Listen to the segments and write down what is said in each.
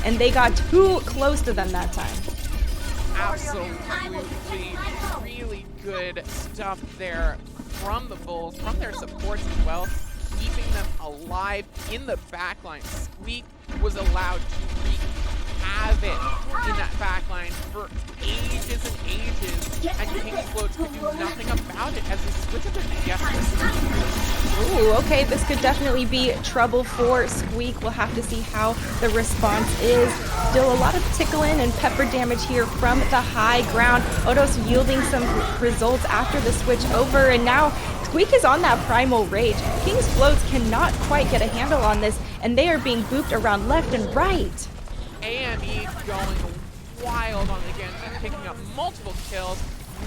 and they got too close to them that time. Absolutely, really good stuff there from the Bulls, from their supports as well, keeping them alive in the backline. Squeak was allowed to wreak havoc in that backline for ages and ages, and King's Floats could do nothing about it as they switch up their DPS. Ooh, okay, this could definitely be trouble for Squeak. We'll have to see how the response is. Still a lot of tickling and pepper damage here from the high ground. Odos yielding some results after the switch over, and now Squeak is on that primal rage. King's Floats cannot quite get a handle on this, and they are being booped around left and right. AME going wild on the Genji, picking up multiple kills,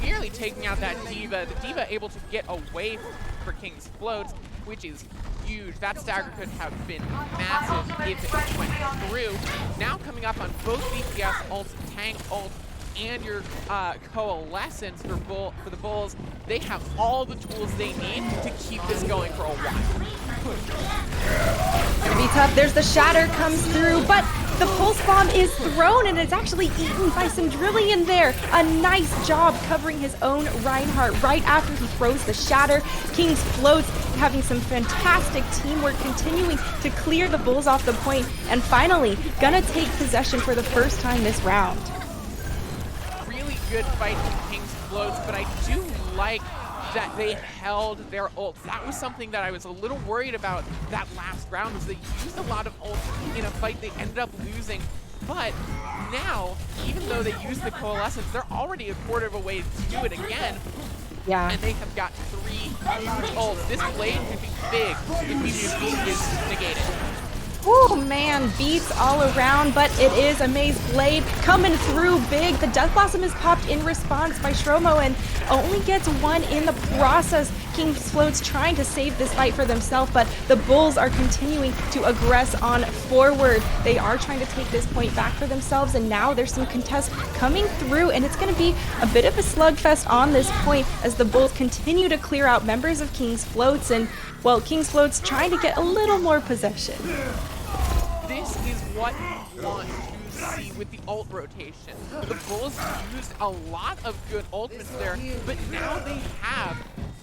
nearly taking out that D.Va. The D.Va able to get away for King's Floats, which is huge. That stagger could have been massive if it went through. Now coming up on both DPS ults, tank ult, and your coalescence for the Bulls, they have all the tools they need to keep this going for a while. Gonna be tough. There's the shatter comes through, but the pulse bomb is thrown and it's actually eaten by some Drillian there. A nice job covering his own Reinhardt right after he throws the shatter. King's Floats having some fantastic teamwork, continuing to clear the Bulls off the point, and finally gonna take possession for the first time this round. Really good fight from King's Floats, but I do like that they held their ults. That was something that I was a little worried about that last round, was they used a lot of ults in a fight they ended up losing. But now, even though they used the coalescence, they're already a quarter of a way to do it again. Yeah. And they have got 3 huge ults. This blade could be big if BBB is negated. Oh man, beats all around, but it is a Maze Blade coming through big. The Death Blossom is popped in response by Shromo and only gets 1 in the process. King's Floats trying to save this fight for themselves, but the Bulls are continuing to aggress on forward. They are trying to take this point back for themselves, and now there's some contest coming through, and it's going to be a bit of a slugfest on this point as the Bulls continue to clear out members of King's Floats, and, well, King's Floats trying to get a little more possession. This is what you want to see with the ult rotation. The Bulls used a lot of good ultimates there, but now they have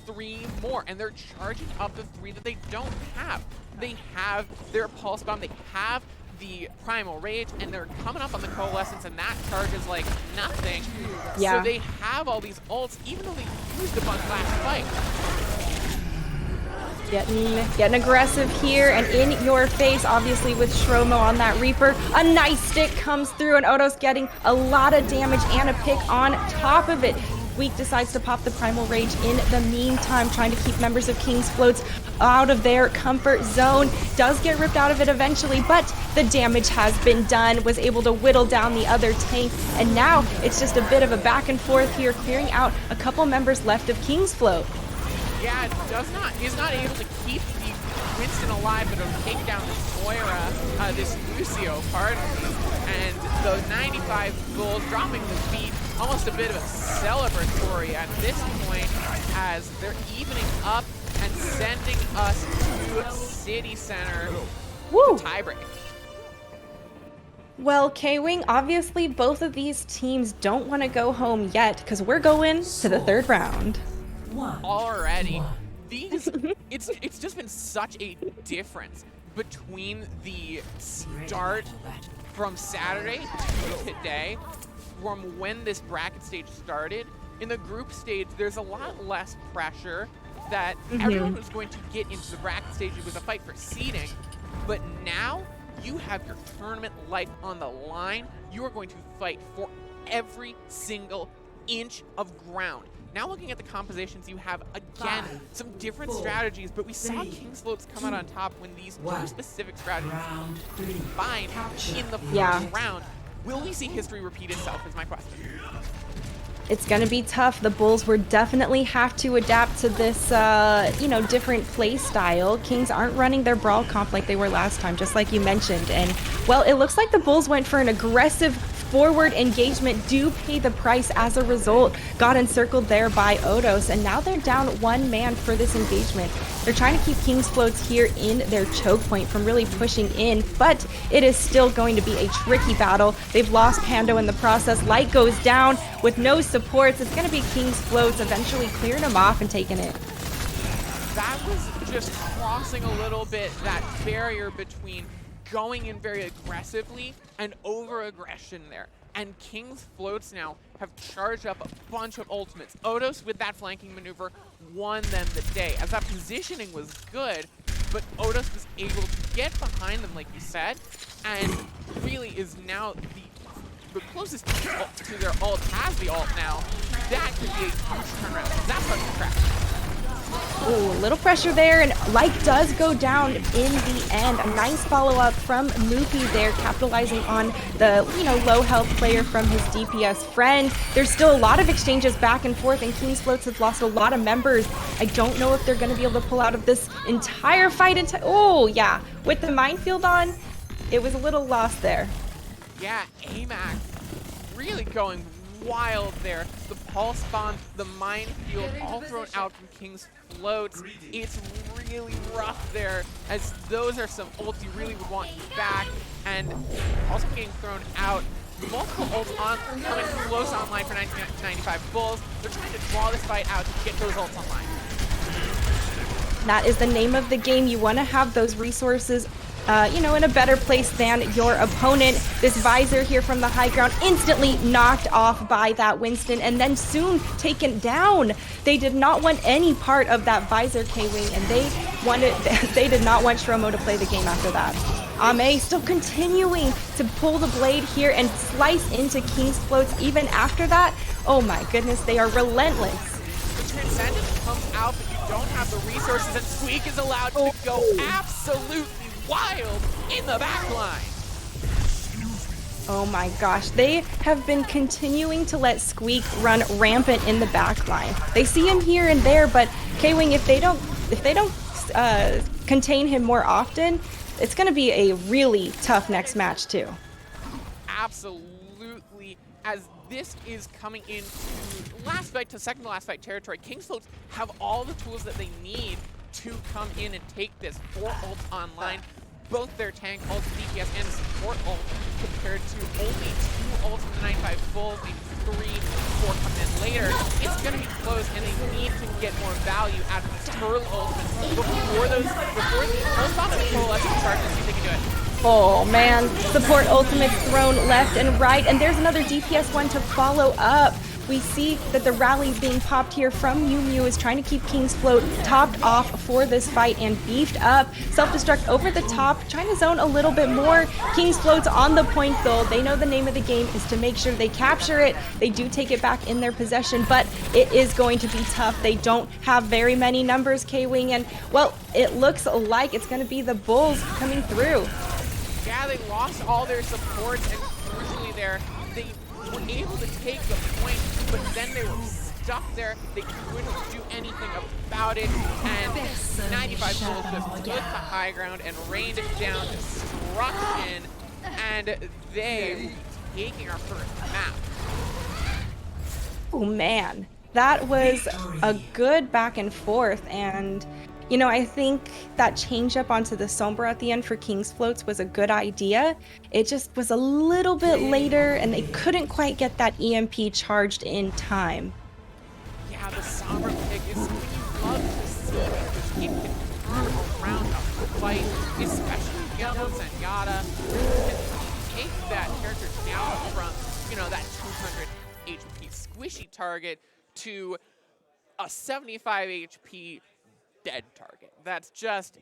3 more, and they're charging up the 3 that they don't have. They have their Pulse Bomb, they have the Primal Rage, and they're coming up on the Coalescence, and that charges like nothing. Yeah. So they have all these ults, even though they used a bunch last fight. Getting aggressive here and in your face, obviously, with Shromo on that Reaper. A nice stick comes through, and Odos getting a lot of damage and a pick on top of it. Weak decides to pop the Primal Rage in the meantime, trying to keep members of King's Floats out of their comfort zone. Does get ripped out of it eventually, but the damage has been done. Was able to whittle down the other tank, and now it's just a bit of a back and forth here, clearing out a couple members left of King's Float. Yeah, is not able to keep the Winston alive, but it'll take down this Moira, this Lucio, pardon me, and the 95 Bulls dropping the feet, almost a bit of a celebratory at this point, as they're evening up and sending us to City Center. Woo! The tiebreak. Well, K-Wing, obviously both of these teams don't want to go home yet, because we're going to the 3rd round. Already. It's just been such a difference between the start from Saturday to today, from when this bracket stage started. In the group stage, there's a lot less pressure that everyone was going to get into the bracket stage. It was a fight for seeding, but now you have your tournament life on the line. You are going to fight for every single inch of ground. Now looking at the compositions, you have, again, some different strategies, but we saw King's Floats come out on top when these 2 specific strategies combined in the first round. Will we see history repeat itself is my question. It's going to be tough. The Bulls will definitely have to adapt to this, different play style. Kings aren't running their brawl comp like they were last time, just like you mentioned. And, well, it looks like the Bulls went for an aggressive forward engagement do pay the price as a result. Got encircled there by Odos, and now they're down 1 man for this engagement. They're trying to keep King's Floats here in their choke point from really pushing in, but it is still going to be a tricky battle. They've lost Pando in the process. Light goes down with no supports. It's going to be King's Floats eventually clearing him off and taking it. That was just crossing a little bit that barrier between going in very aggressively and over-aggression there. And King's Floats now have charged up a bunch of ultimates. Odos, with that flanking maneuver, won them the day, as that positioning was good, but Odos was able to get behind them, like you said, and really is now the closest to their ult has the ult now. That could be a huge turnaround. That's how to track. Ooh, a little pressure there, and Light does go down in the end. A nice follow-up from Moopy there, capitalizing on the, low health player from his DPS friend. There's still a lot of exchanges back and forth, and King's Floats has lost a lot of members. I don't know if they're going to be able to pull out of this entire fight. Oh, yeah. With the minefield on, it was a little lost there. Yeah, AMAC really going wild there. The pulse bomb, the minefield, all thrown out from King's Floats. It's really rough there, as those are some ults you really would want back, and also getting thrown out. Multiple ults on, coming close online for 1995 Bulls. They're trying to draw this fight out to get those ults online. That is the name of the game. You want to have those resources in a better place than your opponent. This Visor here from the high ground instantly knocked off by that Winston and then soon taken down. They did not want any part of that Visor K-Wing, and they did not want Shromo to play the game after that. Ame still continuing to pull the blade here and slice into King's Floats even after that. Oh my goodness, they are relentless. The Transcendence comes out, but you don't have the resources, and Squeak is allowed to go absolutely wild in the back line. Oh my gosh, they have been continuing to let Squeak run rampant in the back line. They see him here and there, but K-Wing, if they don't contain him more often, it's going to be a really tough next match too. Absolutely, as this is coming into second to last fight territory. King's Floats have all the tools that they need to come in and take this. 4 ults online, both their tank ults, DPS, and support ult, compared to only 2 ults from the 95 Bulls, maybe 3, 4 coming in later. It's going to be close, and they need to get more value out of these turtle ultimates before the first bomb and the coalescing charges, see if they can do it. Oh man, support ultimates thrown left and right, and there's another DPS one to follow up. We see that the rally being popped here from Mew Mew is trying to keep King's Float topped off for this fight and beefed up. Self-destruct over the top, trying to zone a little bit more. King's Float's on the point though. They know the name of the game is to make sure they capture it. They do take it back in their possession, but it is going to be tough. They don't have very many numbers, K-Wing, and well, it looks like it's going to be the Bulls coming through. Yeah, they lost all their supports, and crucially there, they were able to take the point, but then they were stuck there. They couldn't do anything about it, and 95 Bulls just took the high ground and rained down destruction, and they will be taking our first map. Oh man, that was a good back and forth, and I think that change up onto the Sombra at the end for King's Floats was a good idea. It just was a little bit later, and they couldn't quite get that EMP charged in time. Yeah, the Sombra pick is something you love to see, because it can turn around a fight, especially Yellow Zenyatta. And take that character down from, that 200 HP squishy target to a 75 HP dead target. That's just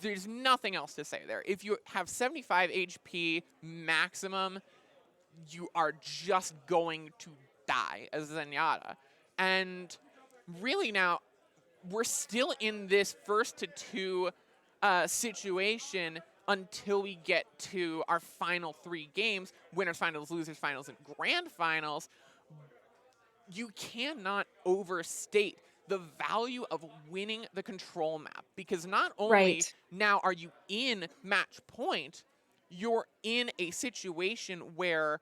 there's nothing else to say there. If you have 75 HP maximum, you are just going to die as Zenyatta. And really now, we're still in this first to 2 situation until we get to our final 3 games, winners finals, losers finals, and grand finals. You cannot overstate the value of winning the control map, because not only now are you in match point, you're in a situation where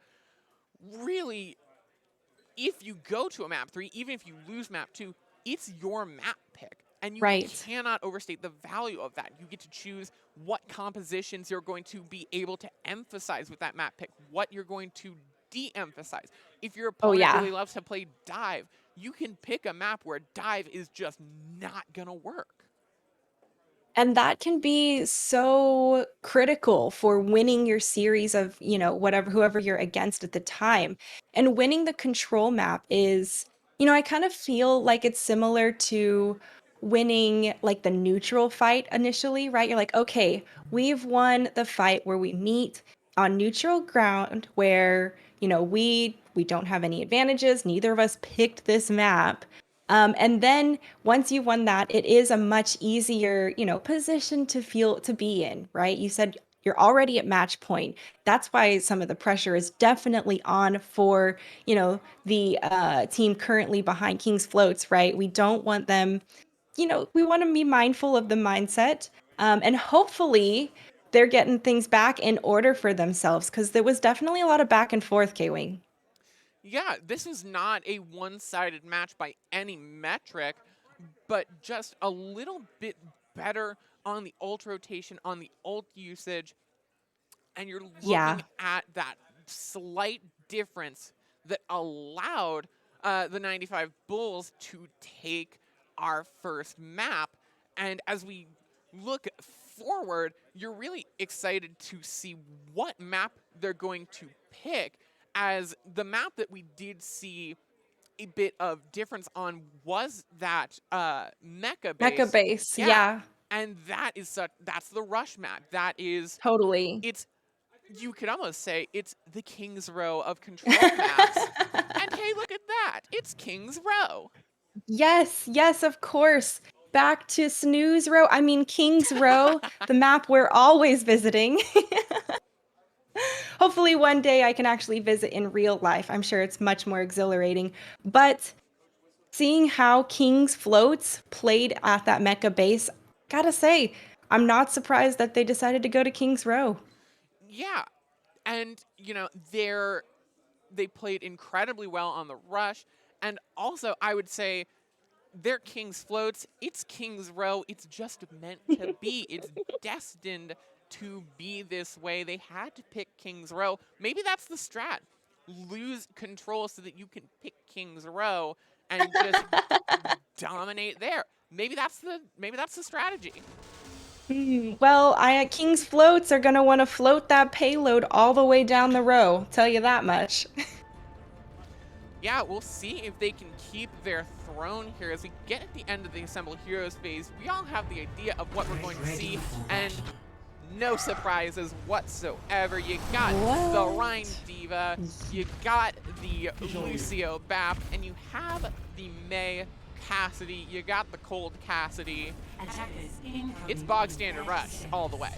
really, if you go to a map 3, even if you lose map 2, it's your map pick. And you Right. cannot overstate the value of that. You get to choose what compositions you're going to be able to emphasize with that map pick, what you're going to de-emphasize. If your Oh, opponent yeah. really loves to play dive, you can pick a map where dive is just not gonna work. And that can be so critical for winning your series of, whoever you're against at the time. And winning the control map is, I kind of feel like it's similar to winning like the neutral fight initially, right? You're like, okay, we've won the fight where we meet on neutral ground where, we don't have any advantages. Neither of us picked this map. And then once you won that, it is a much easier, position to be in, right? You said you're already at match point. That's why some of the pressure is definitely on for, the team currently behind King's Floats, right? We don't want them, we want to be mindful of the mindset. And hopefully they're getting things back in order for themselves because there was definitely a lot of back and forth, K-Wing. Yeah, this is not a one-sided match by any metric, but just a little bit better on the ult rotation, on the ult usage, and you're Yeah. looking at that slight difference that allowed the 95 Bulls to take our first map. And as we look forward, you're really excited to see what map they're going to pick, as the map that we did see a bit of difference on was that mecha base. Mecha base, yeah. And that's the rush map. That is, Totally. you could almost say it's the King's Row of control maps. And hey, look at that. It's King's Row. Yes, of course. Back to Snooze Row. I mean, King's Row, the map we're always visiting. Hopefully one day I can actually visit in real life. I'm sure it's much more exhilarating. But seeing how King's Floats played at that mecha base, gotta say, I'm not surprised that they decided to go to King's Row. Yeah. And, they played incredibly well on the rush. And also, I would say, they're King's Floats. It's King's Row. It's just meant to be. It's destined to be this way. They had to pick King's Row. Maybe that's the strat. Lose control so that you can pick King's Row and just dominate there. Maybe that's the strategy. Well, King's Floats are gonna want to float that payload all the way down the row. Tell you that much. Yeah, we'll see if they can keep their throne here. As we get at the end of the Assemble Heroes phase, we all have the idea of what we're going to see, and no surprises whatsoever. You got the Rhine Diva, you got the Lucio Bap, and you have the May Cassidy. You got the Cold Cassidy. It's bog standard rush all the way.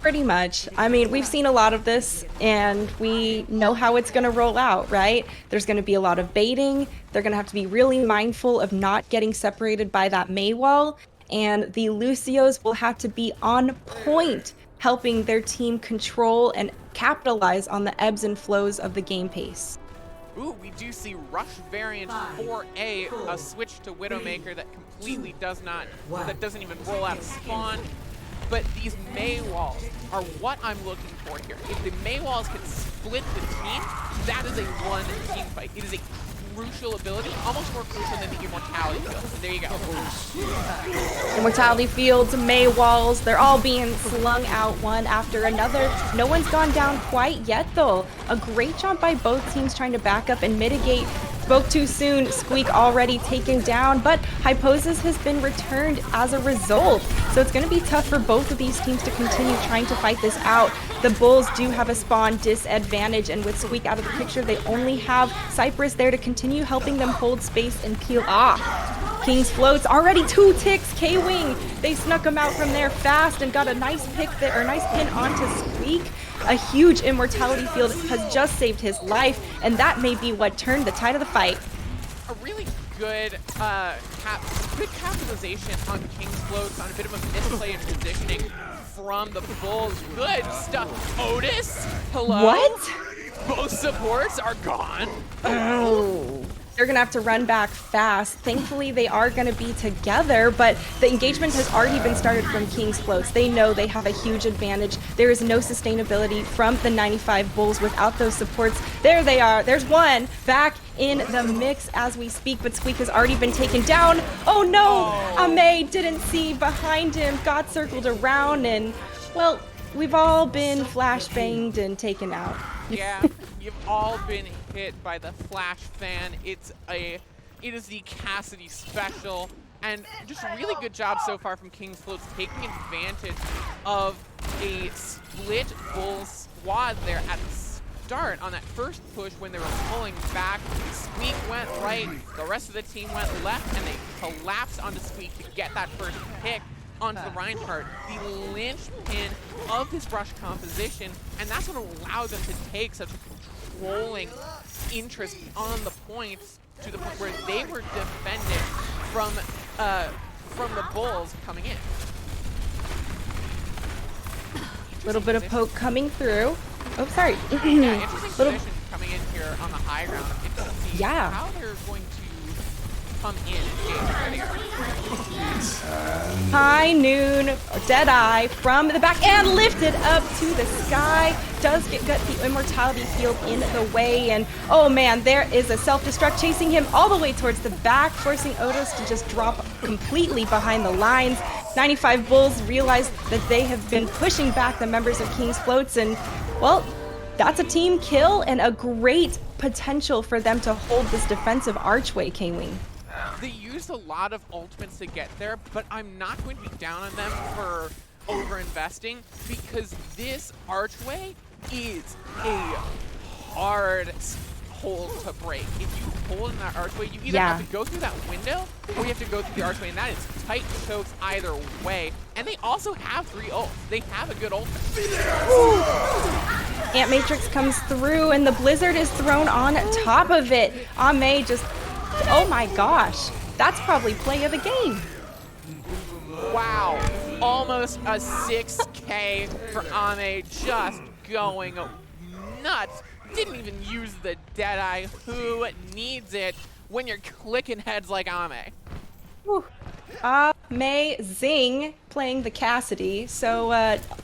Pretty much. I mean, we've seen a lot of this, and we know how it's going to roll out, right? There's going to be a lot of baiting. They're going to have to be really mindful of not getting separated by that Mei wall, and the Lucios will have to be on point, helping their team control and capitalize on the ebbs and flows of the game pace. Ooh, we do see Rush variant 4A, a switch to Widowmaker that completely doesn't even roll out of spawn. But these Mei walls are what I'm looking for here. If the Mei walls can split the team, that is a one team fight. It is a crucial ability, almost more crucial than the Immortality Field. So there you go. Immortality Fields, Mei walls, they're all being slung out one after another. No one's gone down quite yet, though. A great job by both teams trying to back up and mitigate. Spoke too soon, Squeak already taken down, but Hyposis has been returned as a result. So it's going to be tough for both of these teams to continue trying to fight this out. The Bulls do have a spawn disadvantage, and with Squeak out of the picture, they only have Cypress there to continue helping them hold space and peel off. King's Floats already 2 ticks, K-Wing. They snuck him out from there fast and got a nice pick there, or nice pin onto Squeak. A huge Immortality Field has just saved his life, and that may be what turned the tide of the fight. A really good capitalization on King's Floats, on a bit of a misplay in positioning from the Bulls. Good stuff. Otis, hello? What? Both supports are gone. Oh. They're gonna have to run back fast. Thankfully, they are gonna be together, but the engagement has already been started from King's Floats. They know they have a huge advantage. There is no sustainability from the 95 Bulls without those supports. There they are. There's one back in the mix as we speak, but Squeak has already been taken down. Oh no! Ame didn't see behind him, got circled around, and well, we've all been flashbanged and taken out. Yeah, you've all been hit by the flash fan. It is the Cassidy special, and just a really good job so far from King's Floats taking advantage of a split Bull squad there at the start on that first push when they were pulling back. Squeak went right, the rest of the team went left, and they collapsed onto Squeak to get that first pick onto the Reinhardt, the linchpin of this rush composition, and that's what allowed them to take such a controlling interest on the points to the point where they were defended from the Bulls coming in. Little bit of poke coming through. Oh, sorry. Yeah, interesting position coming in here on the high ground. Interesting to see how they're going to come in and engage. High noon, Deadeye from the back and lifted up to the sky. Does get the immortality field in the way, and oh man, there is a self-destruct chasing him all the way towards the back, forcing Otis to just drop completely behind the lines. 95 Bulls realize that they have been pushing back the members of King's Floats, and well, that's a team kill and a great potential for them to hold this defensive archway, K-Wing. They used a lot of ultimates to get there, but I'm not going to be down on them for over-investing because this archway is a hard hole to break. If you hold in that archway, you either have to go through that window or you have to go through the archway, and that is tight chokes either way. And they also have 3 ults. They have a good ult. Ant Matrix comes through, and the Blizzard is thrown on top of it. Ame just, oh my gosh, that's probably play of the game. Wow, almost a 6K for Ame, just going nuts. Didn't even use the Deadeye. Who needs it when you're clicking heads like Ame? Whew. Amazing playing the Cassidy, so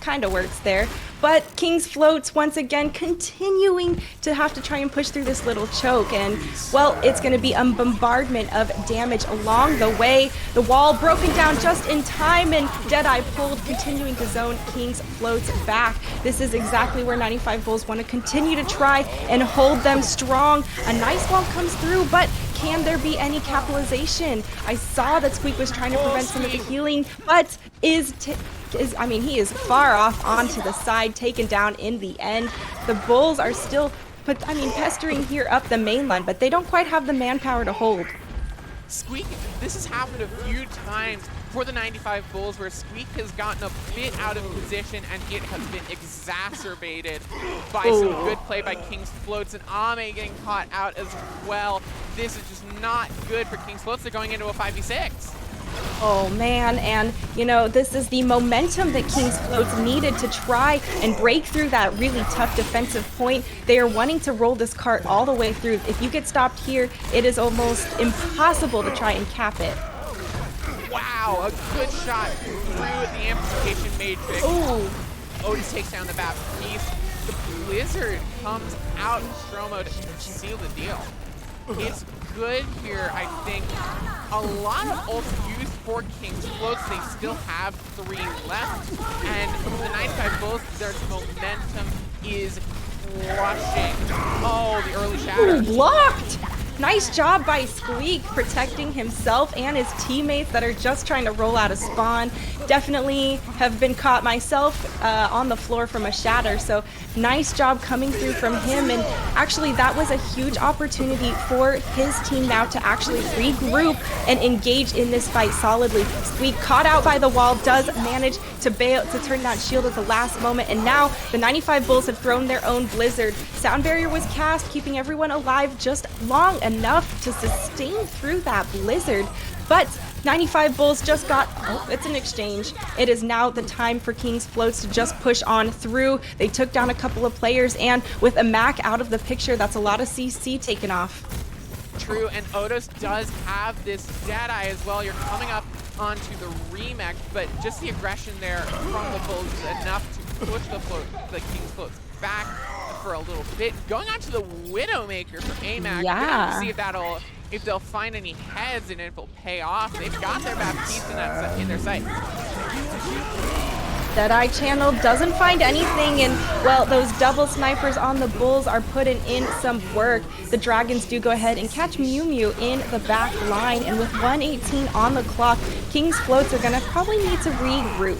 kind of works there. But King's Floats once again continuing to have to try and push through this little choke, and well, it's going to be a bombardment of damage along the way. The wall broken down just in time, and Deadeye pulled, continuing to zone King's Floats back. This is exactly where 95 Bulls want to continue to try and hold them strong. A nice wall comes through, but can there be any capitalization? I saw that Squeak was trying to prevent some of the healing, but he is far off onto the side, taken down in the end. The Bulls are still, pestering here up the main line, but they don't quite have the manpower to hold. Squeak, this has happened a few times for the 95 Bulls where Squeak has gotten a bit out of position and it has been exacerbated by some good play by King's Floats, and Ame getting caught out as well. This is just not good for King's Floats. They're going into a 5v6. Oh man, and you know, this is the momentum that King's Floats needed to try and break through that really tough defensive point. They are wanting to roll this cart all the way through. If you get stopped here, it is almost impossible to try and cap it. Wow, a good shot through the amplification matrix. Ooh. Otis takes down the Baptiste. The Blizzard comes out in Stromo to seal the deal. It's good here, I think. A lot of ults used for King's Floats. They still have 3 left. And the 95 Bulls, their momentum is crushing. Oh, the early shatter. Ooh, blocked! Nice job by Squeak protecting himself and his teammates that are just trying to roll out a spawn. Definitely have been caught myself on the floor from a shatter, so nice job coming through from him. And actually that was a huge opportunity for his team now to actually regroup and engage in this fight solidly. Squeak caught out by the wall, does manage to bail, to turn that shield at the last moment, and now the 95 Bulls have thrown their own Blizzard. Sound barrier was cast, keeping everyone alive just long enough to sustain through that Blizzard. But 95 Bulls just got, oh, it's an exchange. It is now the time for King's Floats to just push on through. They took down a couple of players, and with a Mac out of the picture, that's a lot of CC taken off. True, and Odos does have this Deadeye as well. You're coming up onto the remake, but just the aggression there from the Bulls is enough to push the King's Floats back for a little bit. Going on to the Widowmaker for AMAC. Yeah. See if they'll find any heads and if it'll pay off. They've got their Baptiste in their sight. Deadeye channel doesn't find anything, and well, those double snipers on the Bulls are putting in some work. The Dragons do go ahead and catch Mew Mew in the back line, and with 1:18 on the clock, King's Floats are gonna probably need to regroup.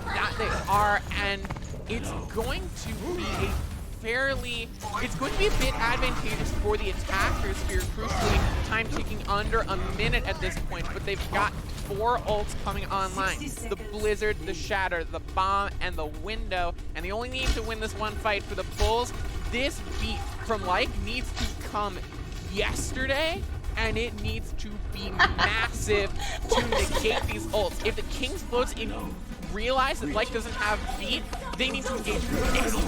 That they are, and it's going to be it's going to be a bit advantageous for the attackers here, crucially time ticking under a minute at this point, but they've got 4 ults coming online. The Blizzard, the Shatter, the Bomb, and the Window, and they only need to win this one fight for the Bulls. This beat from Like needs to come yesterday, and it needs to be massive to negate these ults. If the King's Floats realize that Like doesn't have beat, they need to engage anyway.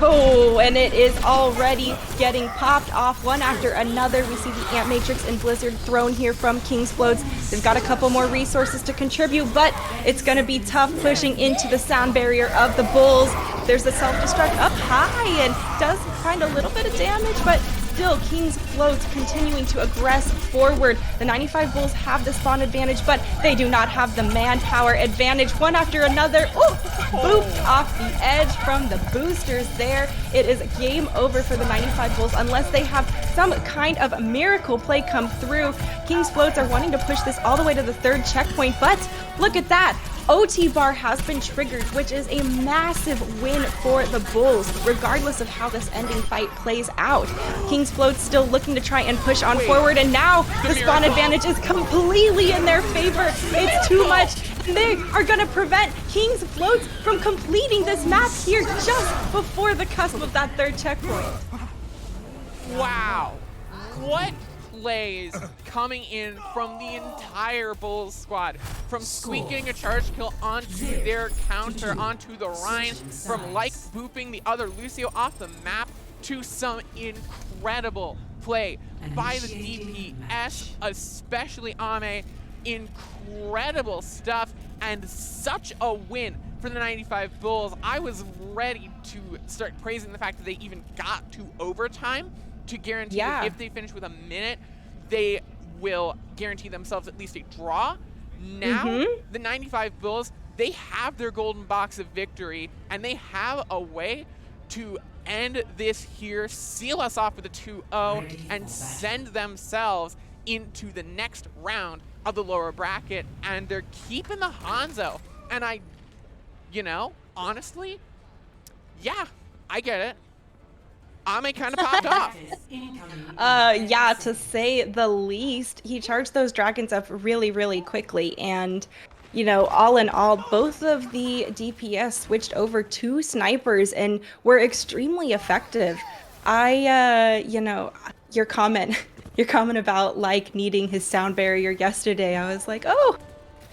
Oh, and it is already getting popped off one after another. We see the Ant Matrix and Blizzard thrown here from King's Floats. They've got a couple more resources to contribute, but it's going to be tough pushing into the sound barrier of the Bulls. There's a self-destruct up high and does find a little bit of damage, but still King's Floats continuing to aggress forward. The 95 Bulls have the spawn advantage, but they do not have the manpower advantage. One after another. Ooh, booped off the edge from the boosters there. It is game over for the 95 Bulls unless they have some kind of miracle play come through. King's Floats are wanting to push this all the way to the 3rd checkpoint, but look at that. OT bar has been triggered, which is a massive win for the Bulls, regardless of how this ending fight plays out. King's Floats still looking to try and push on forward, and now the spawn advantage is completely in their favor. It's too much. They are going to prevent King's Floats from completing this map here just before the cusp of that 3rd checkpoint. Wow. What plays coming in from the entire Bulls squad, from Squeak getting a charge kill onto their counter, onto the Rhine, from Like booping the other Lucio off the map, to some incredible play by the DPS, especially Ame. Incredible stuff, and such a win for the 95 Bulls. I was ready to start praising the fact that they even got to overtime to guarantee that if they finish with a minute, they will guarantee themselves at least a draw. Now, the 95 Bulls, they have their golden box of victory, and they have a way to end this here, seal us off with a 2-0, and send themselves into the next round of the lower bracket, and they're keeping the Hanzo. And honestly, yeah, I get it. Ame kind of popped off. Yeah, to say the least. He charged those dragons up really, really quickly, and all in all, both of the DPS switched over to snipers and were extremely effective. Your comment about Like needing his sound barrier yesterday, I was like, oh,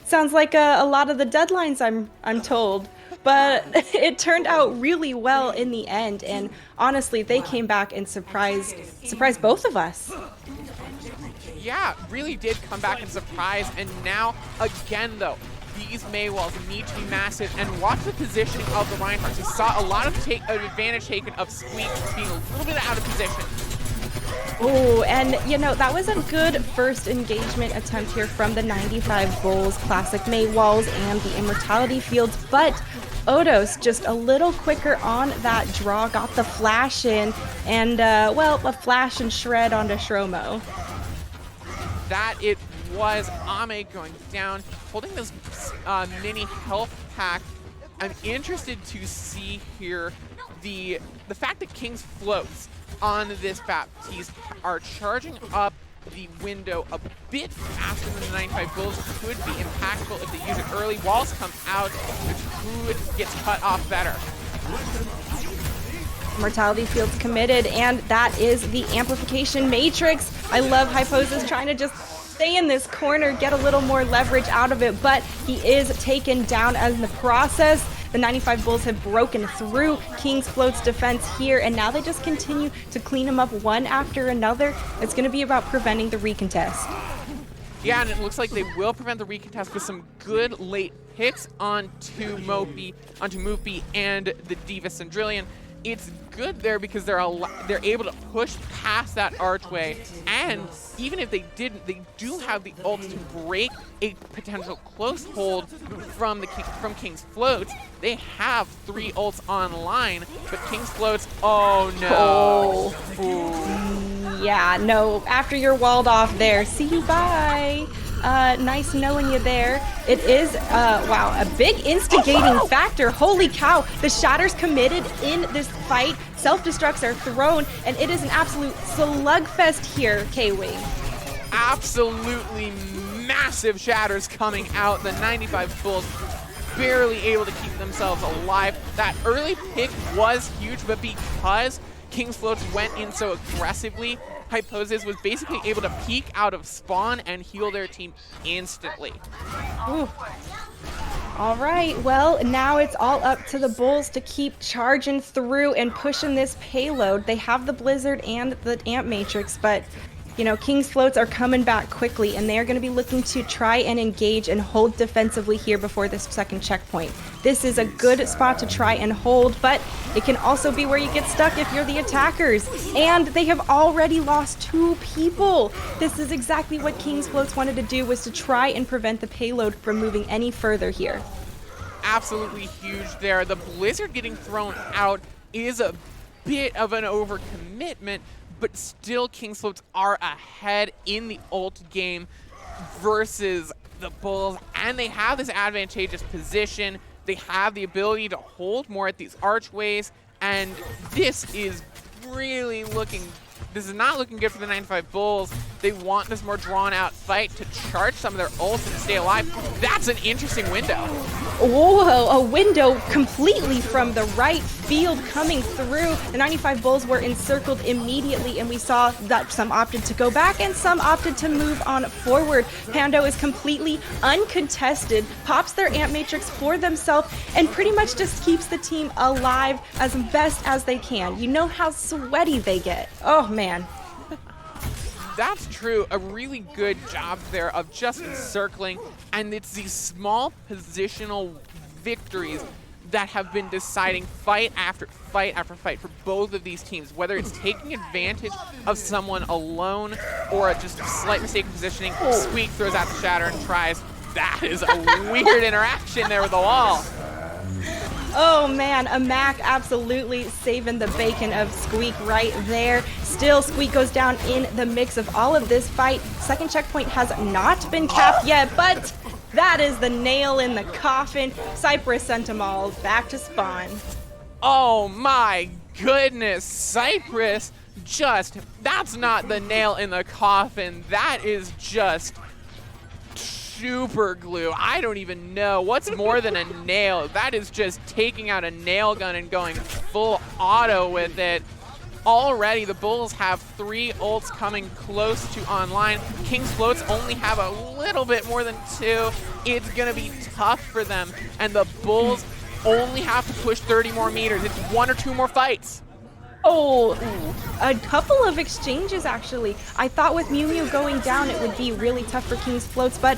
sounds like a lot of the deadlines I'm told. But it turned out really well in the end, and honestly, they came back and surprised both of us. Yeah, really did come back and surprise, and now, again though, these Mei walls need to be massive, and watch the positioning of the Reinhardts. We saw a lot of advantage taken of Squeak being a little bit out of position. Oh, and that was a good first engagement attempt here from the 95 Bulls, classic Mei walls and the immortality fields, but Odos just a little quicker on that draw, got the flash in, and a flash and shred onto Shromo. That it was Ame going down, holding this mini health pack. I'm interested to see here the fact that King's Floats on this Baptiste are charging up the window a bit faster than the 95 Bulls could be impactful if they use it early. Walls come out, who gets cut off better. Mortality field's committed, and that is the amplification matrix. I love Hyposis trying to just stay in this corner, get a little more leverage out of it, but he is taken down in the process. The 95 Bulls have broken through King's Float's defense here, and now they just continue to clean him up one after another. It's going to be about preventing the recontest. Yeah, and it looks like they will prevent the recontest with some good late picks onto Moopy and the Diva Cendrilion. It's good there because they're able to push past that archway, and even if they didn't, they do have the ult to break a potential close hold from King's Floats. They have 3 ults online, but King's Floats, oh no. Oh. Yeah, no, after you're walled off there, see you, bye. Nice knowing you there. It is, wow, a big instigating factor. Holy cow, the Shatter's committed in this fight. Self-destructs are thrown, and it is an absolute slugfest here, K-Wing. Absolutely massive Shatters coming out. The 95 Bulls barely able to keep themselves alive. That early pick was huge, but because King's Floats went in so aggressively, Hyposis was basically able to peek out of spawn and heal their team instantly. Ooh. All right, well, now it's all up to the Bulls to keep charging through and pushing this payload. They have the Blizzard and the Amp Matrix, but you know, King's Floats are coming back quickly, and they're going to be looking to try and engage and hold defensively here before this second checkpoint. This is a good spot to try and hold, but it can also be where you get stuck if you're the attackers. And they have already lost 2 people. This is exactly what King's Floats wanted to do, was to try and prevent the payload from moving any further here. Absolutely huge there. The Blizzard getting thrown out is a bit of an overcommitment, but still King's Floats are ahead in the ult game versus the Bulls, and they have this advantageous position. They have the ability to hold more at these archways, and this is not looking good for the 95 Bulls. They want this more drawn-out fight to charge some of their ults and stay alive. That's an interesting window. Whoa, a window completely from the right field coming through. The 95 Bulls were encircled immediately, and we saw that some opted to go back and some opted to move on forward. Pando is completely uncontested, pops their Amp Matrix for themselves, and pretty much just keeps the team alive as best as they can. You know how sweaty they get. Oh, man. That's true. A really good job there of just encircling, and it's these small positional victories that have been deciding fight after fight after fight for both of these teams, whether it's taking advantage of someone alone or just a slight mistake in positioning. Squeak throws out the Shatter and tries. That is a weird interaction there with the wall. Oh man, a Mac absolutely saving the bacon of Squeak right there. Still, Squeak goes down in the mix of all of this fight. Second checkpoint has not been capped yet, but that is the nail in the coffin. Cypress sent them all back to spawn. Oh my goodness, Cypress that's not the nail in the coffin. That is just super glue. I don't even know what's more than a nail. That is just taking out a nail gun and going full auto with it. Already the Bulls have 3 ults coming close to online. King's Floats only have a little bit more than 2. It's gonna be tough for them, and the Bulls only have to push 30 more meters. It's 1 or 2 more fights. Oh, a couple of exchanges actually. I thought with Mew Mew going down it would be really tough for King's Floats, but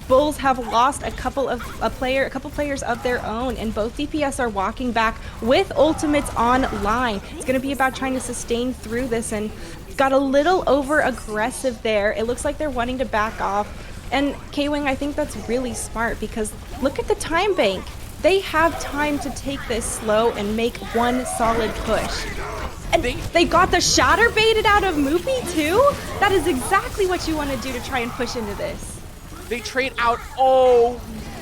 Bulls have lost a couple players of their own, and both DPS are walking back with ultimates online. It's going to be about trying to sustain through this, and got a little over aggressive there. It looks like they're wanting to back off, and K-Wing, I think that's really smart because look at the time bank. They have time to take this slow and make one solid push. And they got the Shatter baited out of Moopy too? That is exactly what you want to do to try and push into this. They trade out, oh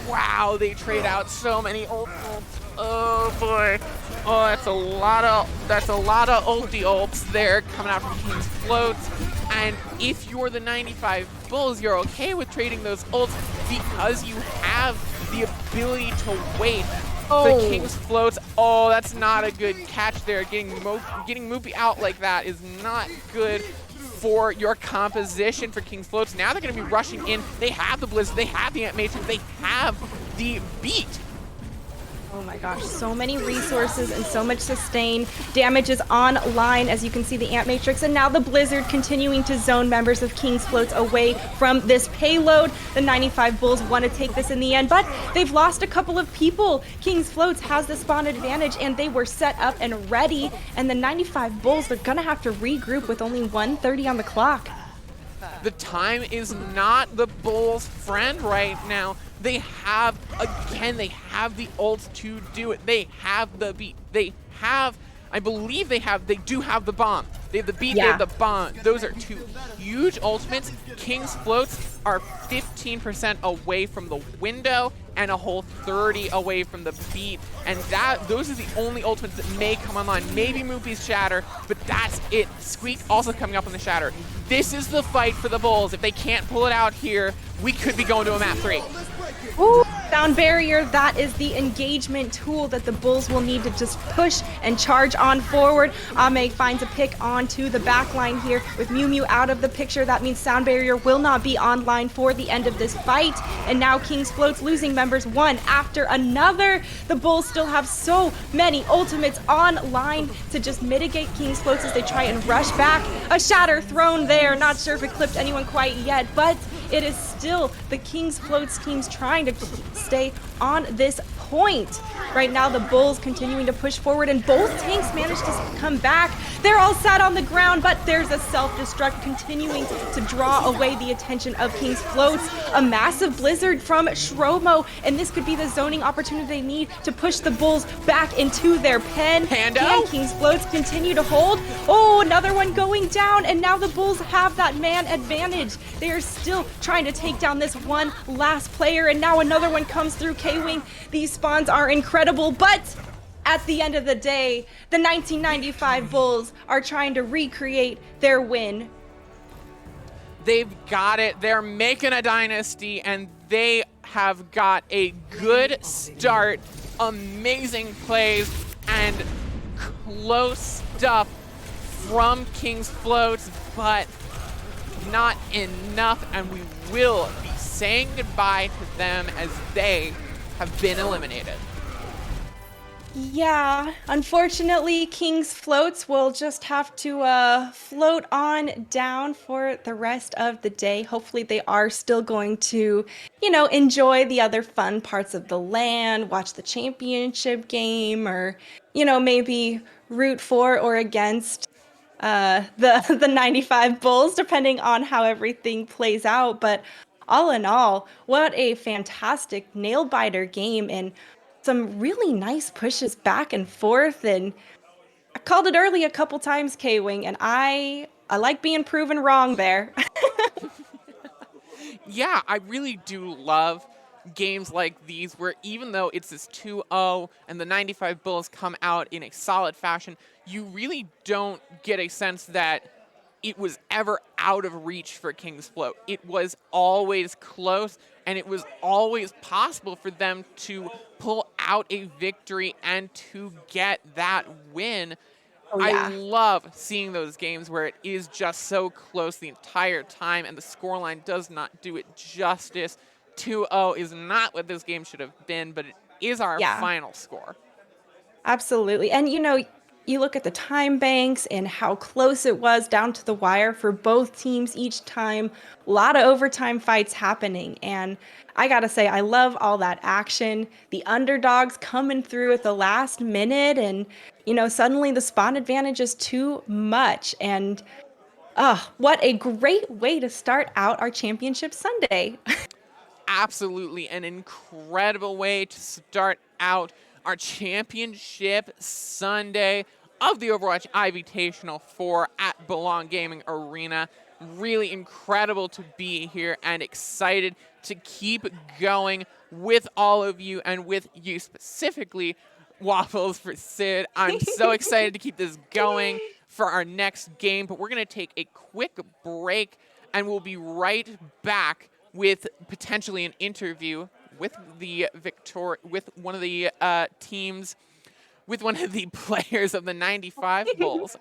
wow, they trade out so many ults. Oh boy. Oh, that's a lot of ulti ults there coming out from King's Floats. And if you're the 95 Bulls, you're okay with trading those ults because you have the ability to wait. The King's Floats, oh, that's not a good catch there. Getting Moopy out like that is not good for your composition for King's Floats. Now they're going to be rushing in. They have the Blizz, they have the Ant Matrix, they have the beat. Oh my gosh, so many resources and so much sustain. Damage is online, as you can see the Ant Matrix, and now the Blizzard continuing to zone members of King's Floats away from this payload. The 95 Bulls want to take this in the end, but they've lost a couple of people. King's Floats has the spawn advantage, and they were set up and ready, and the 95 Bulls, they're gonna have to regroup with only 1:30 on the clock. The time is not the Bulls' friend right now. They have, again, they have the ult to do it. They have the beat. They have, I believe they do have the bomb. They have the beat, they have the bomb. Those are two huge ultimates. King's Floats are 15% away from the window and a whole 30 away from the beat. And those are the only ultimates that may come online. Maybe Moopy's Shatter, but that's it. Squeak also coming up on the Shatter. This is the fight for the Bulls. If they can't pull it out here, we could be going to a map 3. Ooh, sound barrier, that is the engagement tool that the Bulls will need to just push and charge on forward. Ame finds a pick onto the back line here with Mew Mew out of the picture. That means sound barrier will not be online for the end of this fight. And now King's Floats losing members one after another. The Bulls still have so many ultimates online to just mitigate King's Floats as they try and rush back. A Shatter thrown there. Not sure if it clipped anyone quite yet, but it is still the King's Floats teams trying to stay on this point. Right now, the Bulls continuing to push forward, and both tanks managed to come back. They're all sat on the ground, but there's a self-destruct continuing to draw away the attention of King's Floats. A massive blizzard from Shromo, and this could be the zoning opportunity they need to push the Bulls back into their pen. Can King's Floats continue to hold? Oh, another one going down, and now the Bulls have that man advantage. They are still trying to take down this one last player, and now another one comes through K-Wing. These spawns are incredible, but at the end of the day, the 1995 Bulls are trying to recreate their win. They've got it. They're making a dynasty, and they have got a good start. Amazing plays and close stuff from King's Floats, but not enough, and we will be saying goodbye to them as they have been eliminated. Yeah, unfortunately, King's Floats will just have to float on down for the rest of the day. Hopefully they are still going to, enjoy the other fun parts of the LAN, watch the championship game, or, maybe root for or against the 95 Bulls, depending on how everything plays out. But all in all, what a fantastic nail-biter game, and some really nice pushes back and forth. And I called it early a couple times, K-Wing, and I like being proven wrong there. Yeah, I really do love games like these where even though it's this 2-0 and the 95 Bulls come out in a solid fashion, you really don't get a sense that it was ever out of reach for King's Float. It was always close, and it was always possible for them to pull out a victory and to get that win. Oh, yeah. I love seeing those games where it is just so close the entire time, and the scoreline does not do it justice. 2-0 is not what this game should have been, but it is our final score. Absolutely. And you look at the time banks and how close it was down to the wire for both teams each time. A lot of overtime fights happening. And I gotta say, I love all that action. The underdogs coming through at the last minute, and, suddenly the spawn advantage is too much. And what a great way to start out our championship Sunday. Absolutely an incredible way to start out our championship Sunday of the Overwatch Invitational 4 at Belong Gaming Arena. Really incredible to be here and excited to keep going with all of you and with you specifically, Waffles for Sid. I'm so excited to keep this going for our next game, but we're going to take a quick break and we'll be right back with potentially an interview with one of the teams, with one of the players of the 95 Bulls.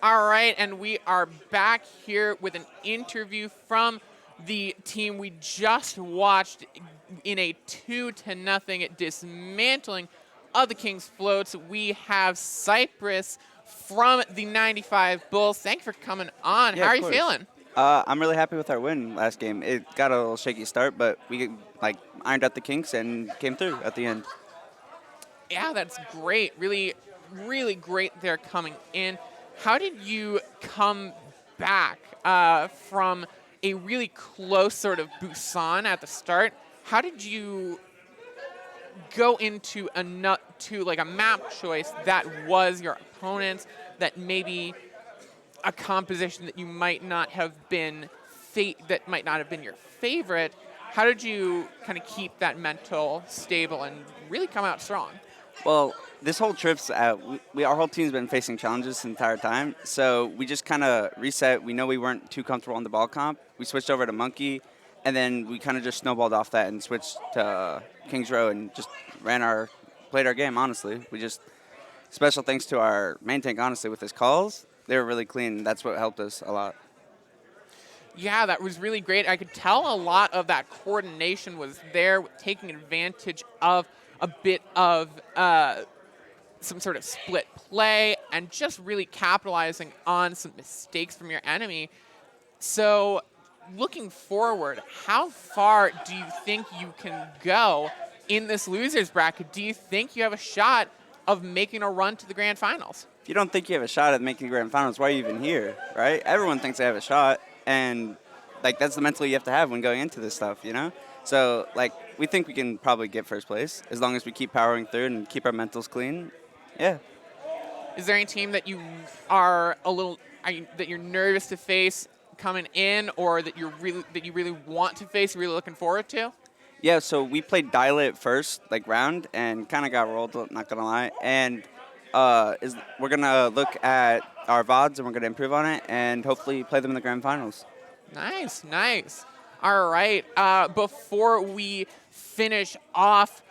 All right, and we are back here with an interview from the team we just watched in a 2-0 dismantling of the King's Floats. We have Cypress from the 95 Bulls. Thanks for coming on. Yeah, How are of you course. feeling? I'm really happy with our win last game. It got a little shaky start, but we ironed out the kinks and came through at the end. Yeah, that's great. Really, really great there coming in. How did you come back from a really close sort of Busan at the start? How did you go into a map choice that was your opponent's, that maybe a composition that you might not have been your favorite? How did you kind of keep that mental stable and really come out strong? Well, this whole trip's our whole team's been facing challenges the entire time, so we just kind of reset. We know we weren't too comfortable on the ball comp. We switched over to Monkey, and then we kind of just snowballed off that and switched to Kings Row and just played our game, honestly. We just, special thanks to our main tank, honestly, with his calls. They were really clean. That's what helped us a lot. Yeah, that was really great. I could tell a lot of that coordination was there, taking advantage of a bit of some sort of split play and just really capitalizing on some mistakes from your enemy. So looking forward, how far do you think you can go in this losers bracket? Do you think you have a shot of making a run to the grand finals? If you don't think you have a shot at making the grand finals, why are you even here, right? Everyone thinks they have a shot, and that's the mental you have to have when going into this stuff, you know? So, we think we can probably get first place as long as we keep powering through and keep our mentals clean. Yeah. Is there any team that you are that you're nervous to face coming in, or that you really want to face, really looking forward to? Yeah, so we played Dial-It first, round, and kind of got rolled, not going to lie. And we're going to look at our VODs, and we're going to improve on it, and hopefully play them in the grand finals. Nice, nice. All right, before we finish off,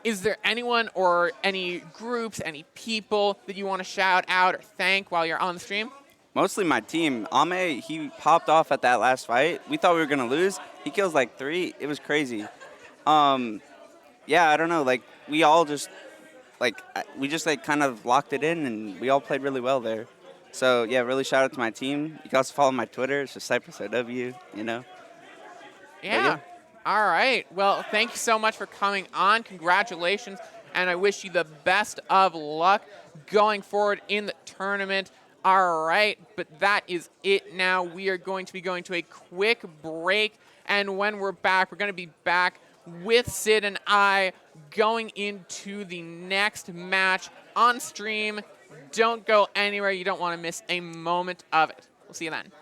is there anyone or any groups, any people that you want to shout out or thank while you're on the stream? Mostly my team. Ame, he popped off at that last fight. We thought we were going to lose. He kills 3. It was crazy. Yeah, I don't know. We all just, kind of locked it in, and we all played really well there. So, yeah, really shout out to my team. You can also follow my Twitter. It's just CypressOW, you know. Yeah. All right. Well, thank you so much for coming on. Congratulations, and I wish you the best of luck going forward in the tournament. All right, but that is it now. We are going to be going to a quick break, and when we're back, we're going to be back with Sid and I going into the next match on stream. Don't go anywhere. You don't want to miss a moment of it. We'll see you then.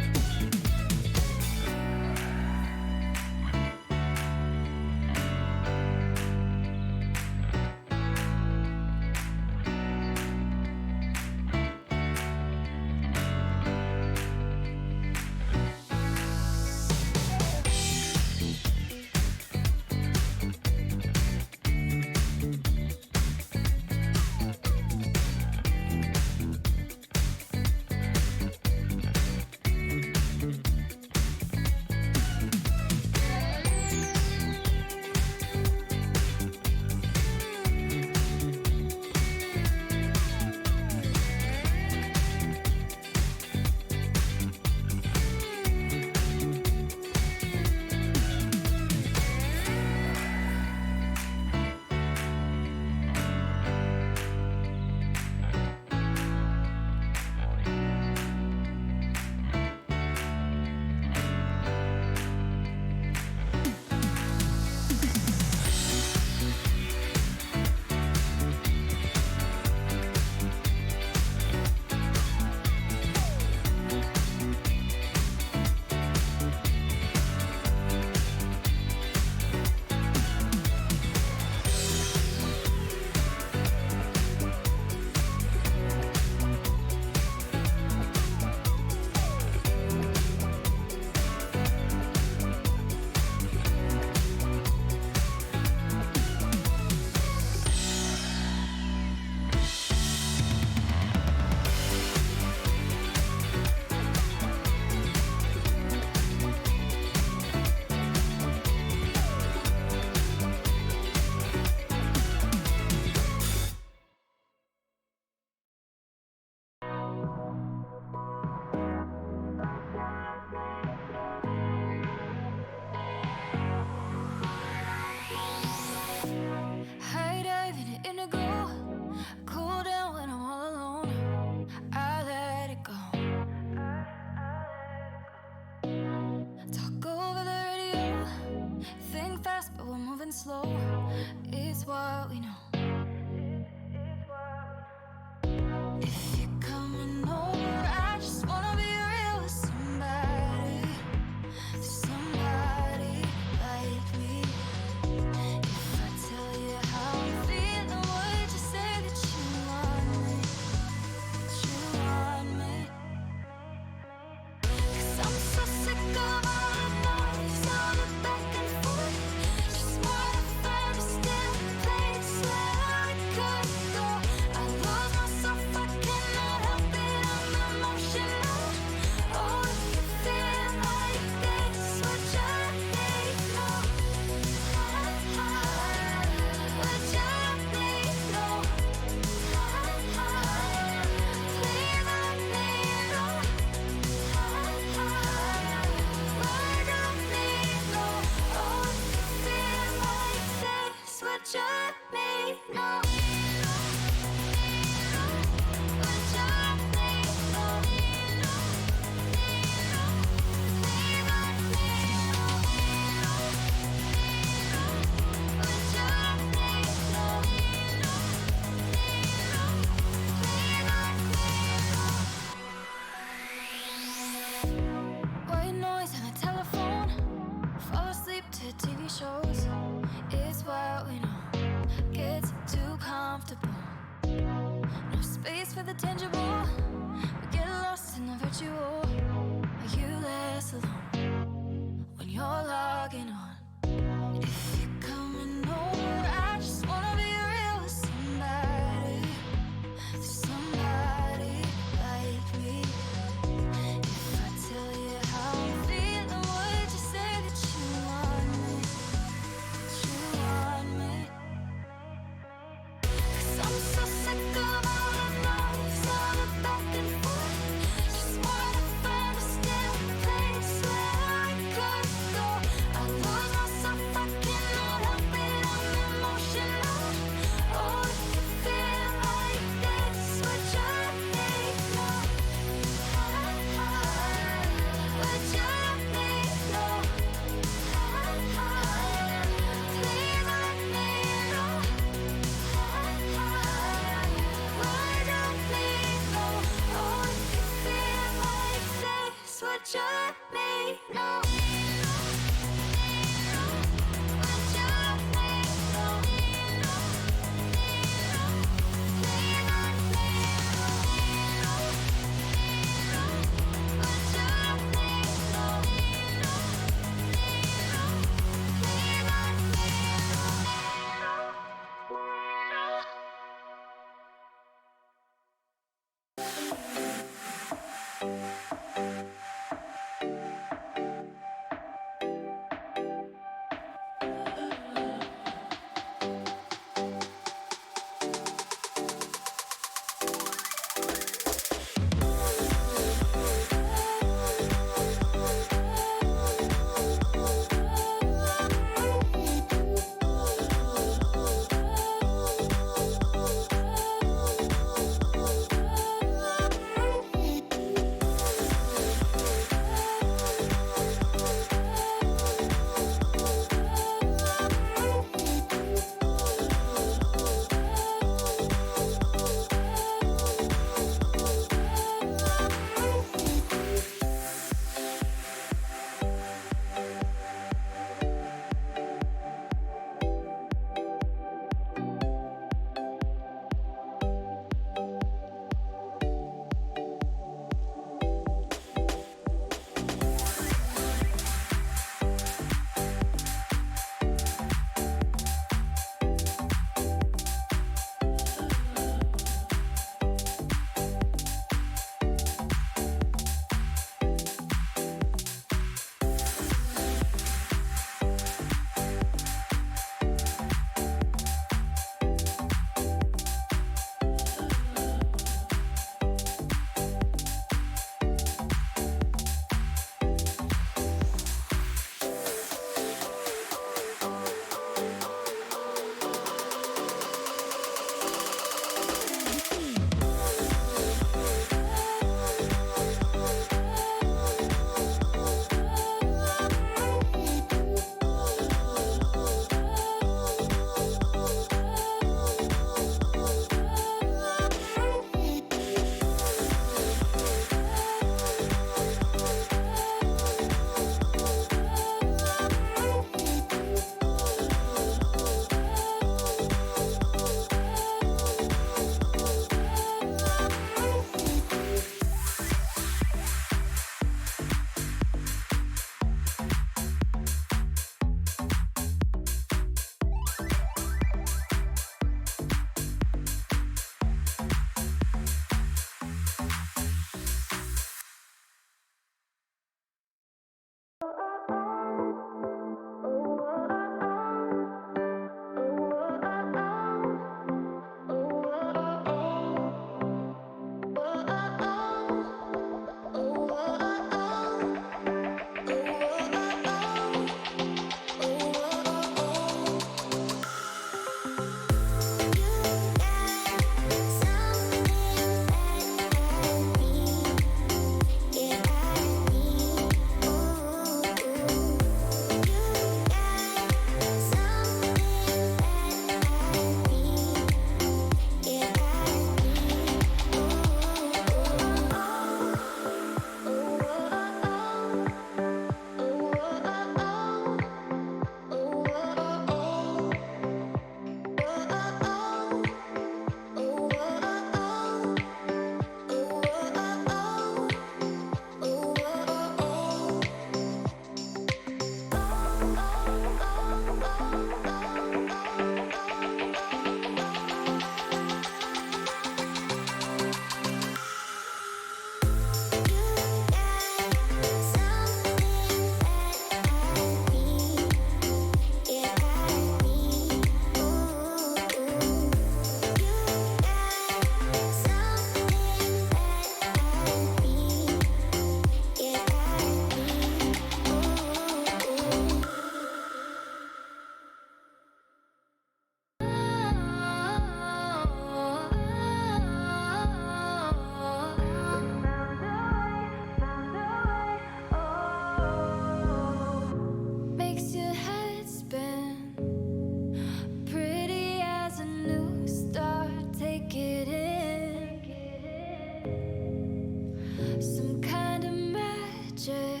magic,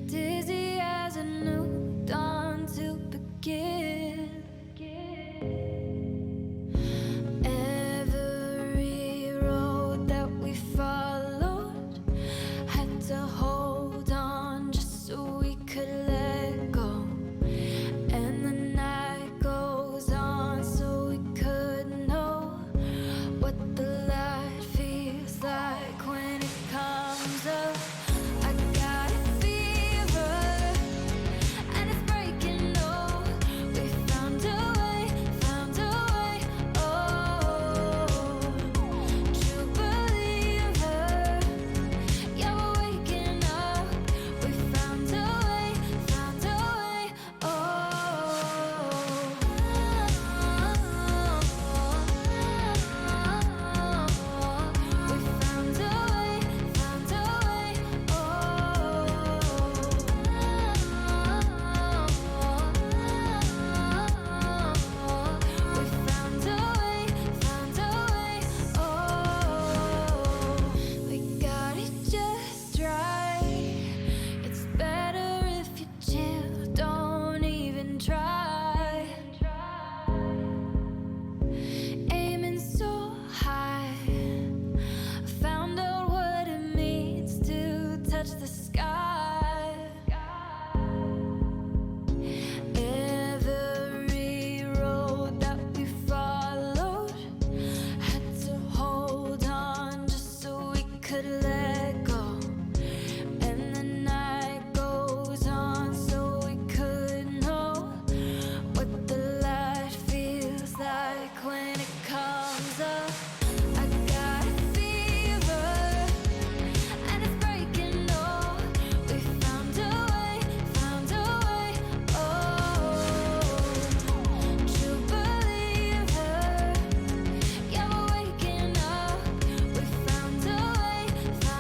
dizzy as a new dawn to begin. Every road that we followed had to hold on just so we could let go. And the night goes on so we could know what the light feels like when it comes up. I got a fever and it's breaking. Oh, we found a way, oh, true believer. Yeah, we're waking up. We found a way, we got it just right. It's better if you chill, don't even try. Aiming so high, I found out what it means to touch the sky. Every road that we followed had to hold on just so we could let go. And the night goes on so we could know what the light feels like when it comes up. I got a fever and it's breaking. Oh, we found a way, oh, true believer. Yeah, we're waking up. We found a way, oh,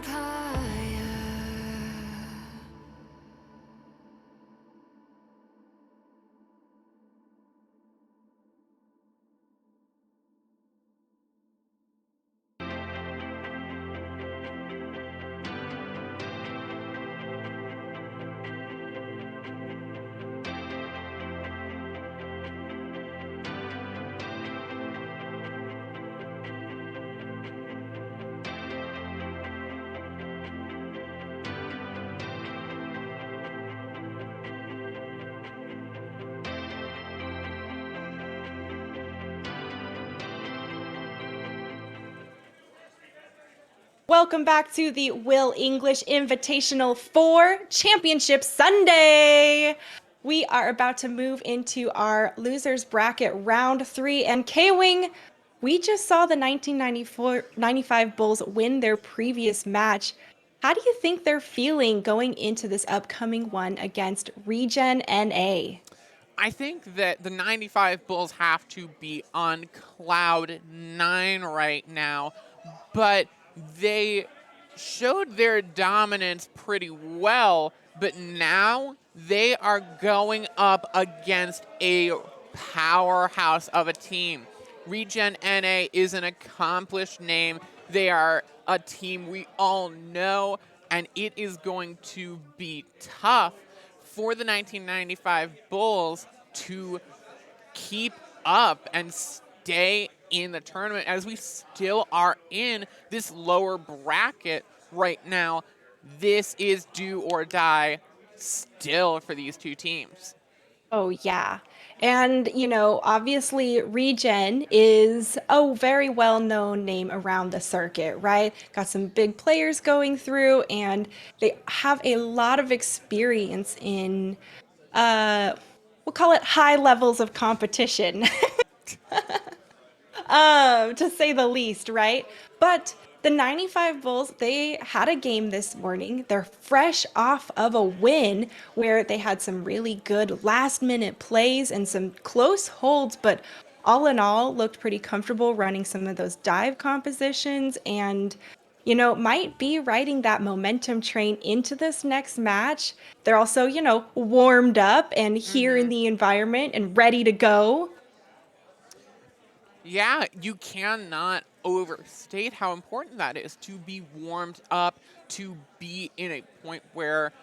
empire. Welcome back to the Will English Invitational 4 Championship Sunday. We are about to move into our losers bracket round 3, and K-Wing, we just saw the 1994-95 Bulls win their previous match. How do you think they're feeling going into this upcoming one against Regen NA? I think that the 95 Bulls have to be on cloud 9 right now, but they showed their dominance pretty well, but now they are going up against a powerhouse of a team. Regen NA is an accomplished name. They are a team we all know, and it is going to be tough for the 1995 Bulls to keep up and stay in the tournament, as we still are in this lower bracket right now. This is do or die still for these two teams. Oh, yeah. And, you know, obviously Regen is a very well-known name around the circuit, right? Got some big players going through, and they have a lot of experience in, we'll call it high levels of competition, to say the least, right? But the 95 Bulls, they had a game this morning. They're fresh off of a win where they had some really good last-minute plays and some close holds, but all in all, looked pretty comfortable running some of those dive compositions and, you know, might be riding that momentum train into this next match. They're also, you know, warmed up and here in the environment and ready to go. Yeah, you cannot overstate how important that is, to be warmed up, to be in a point where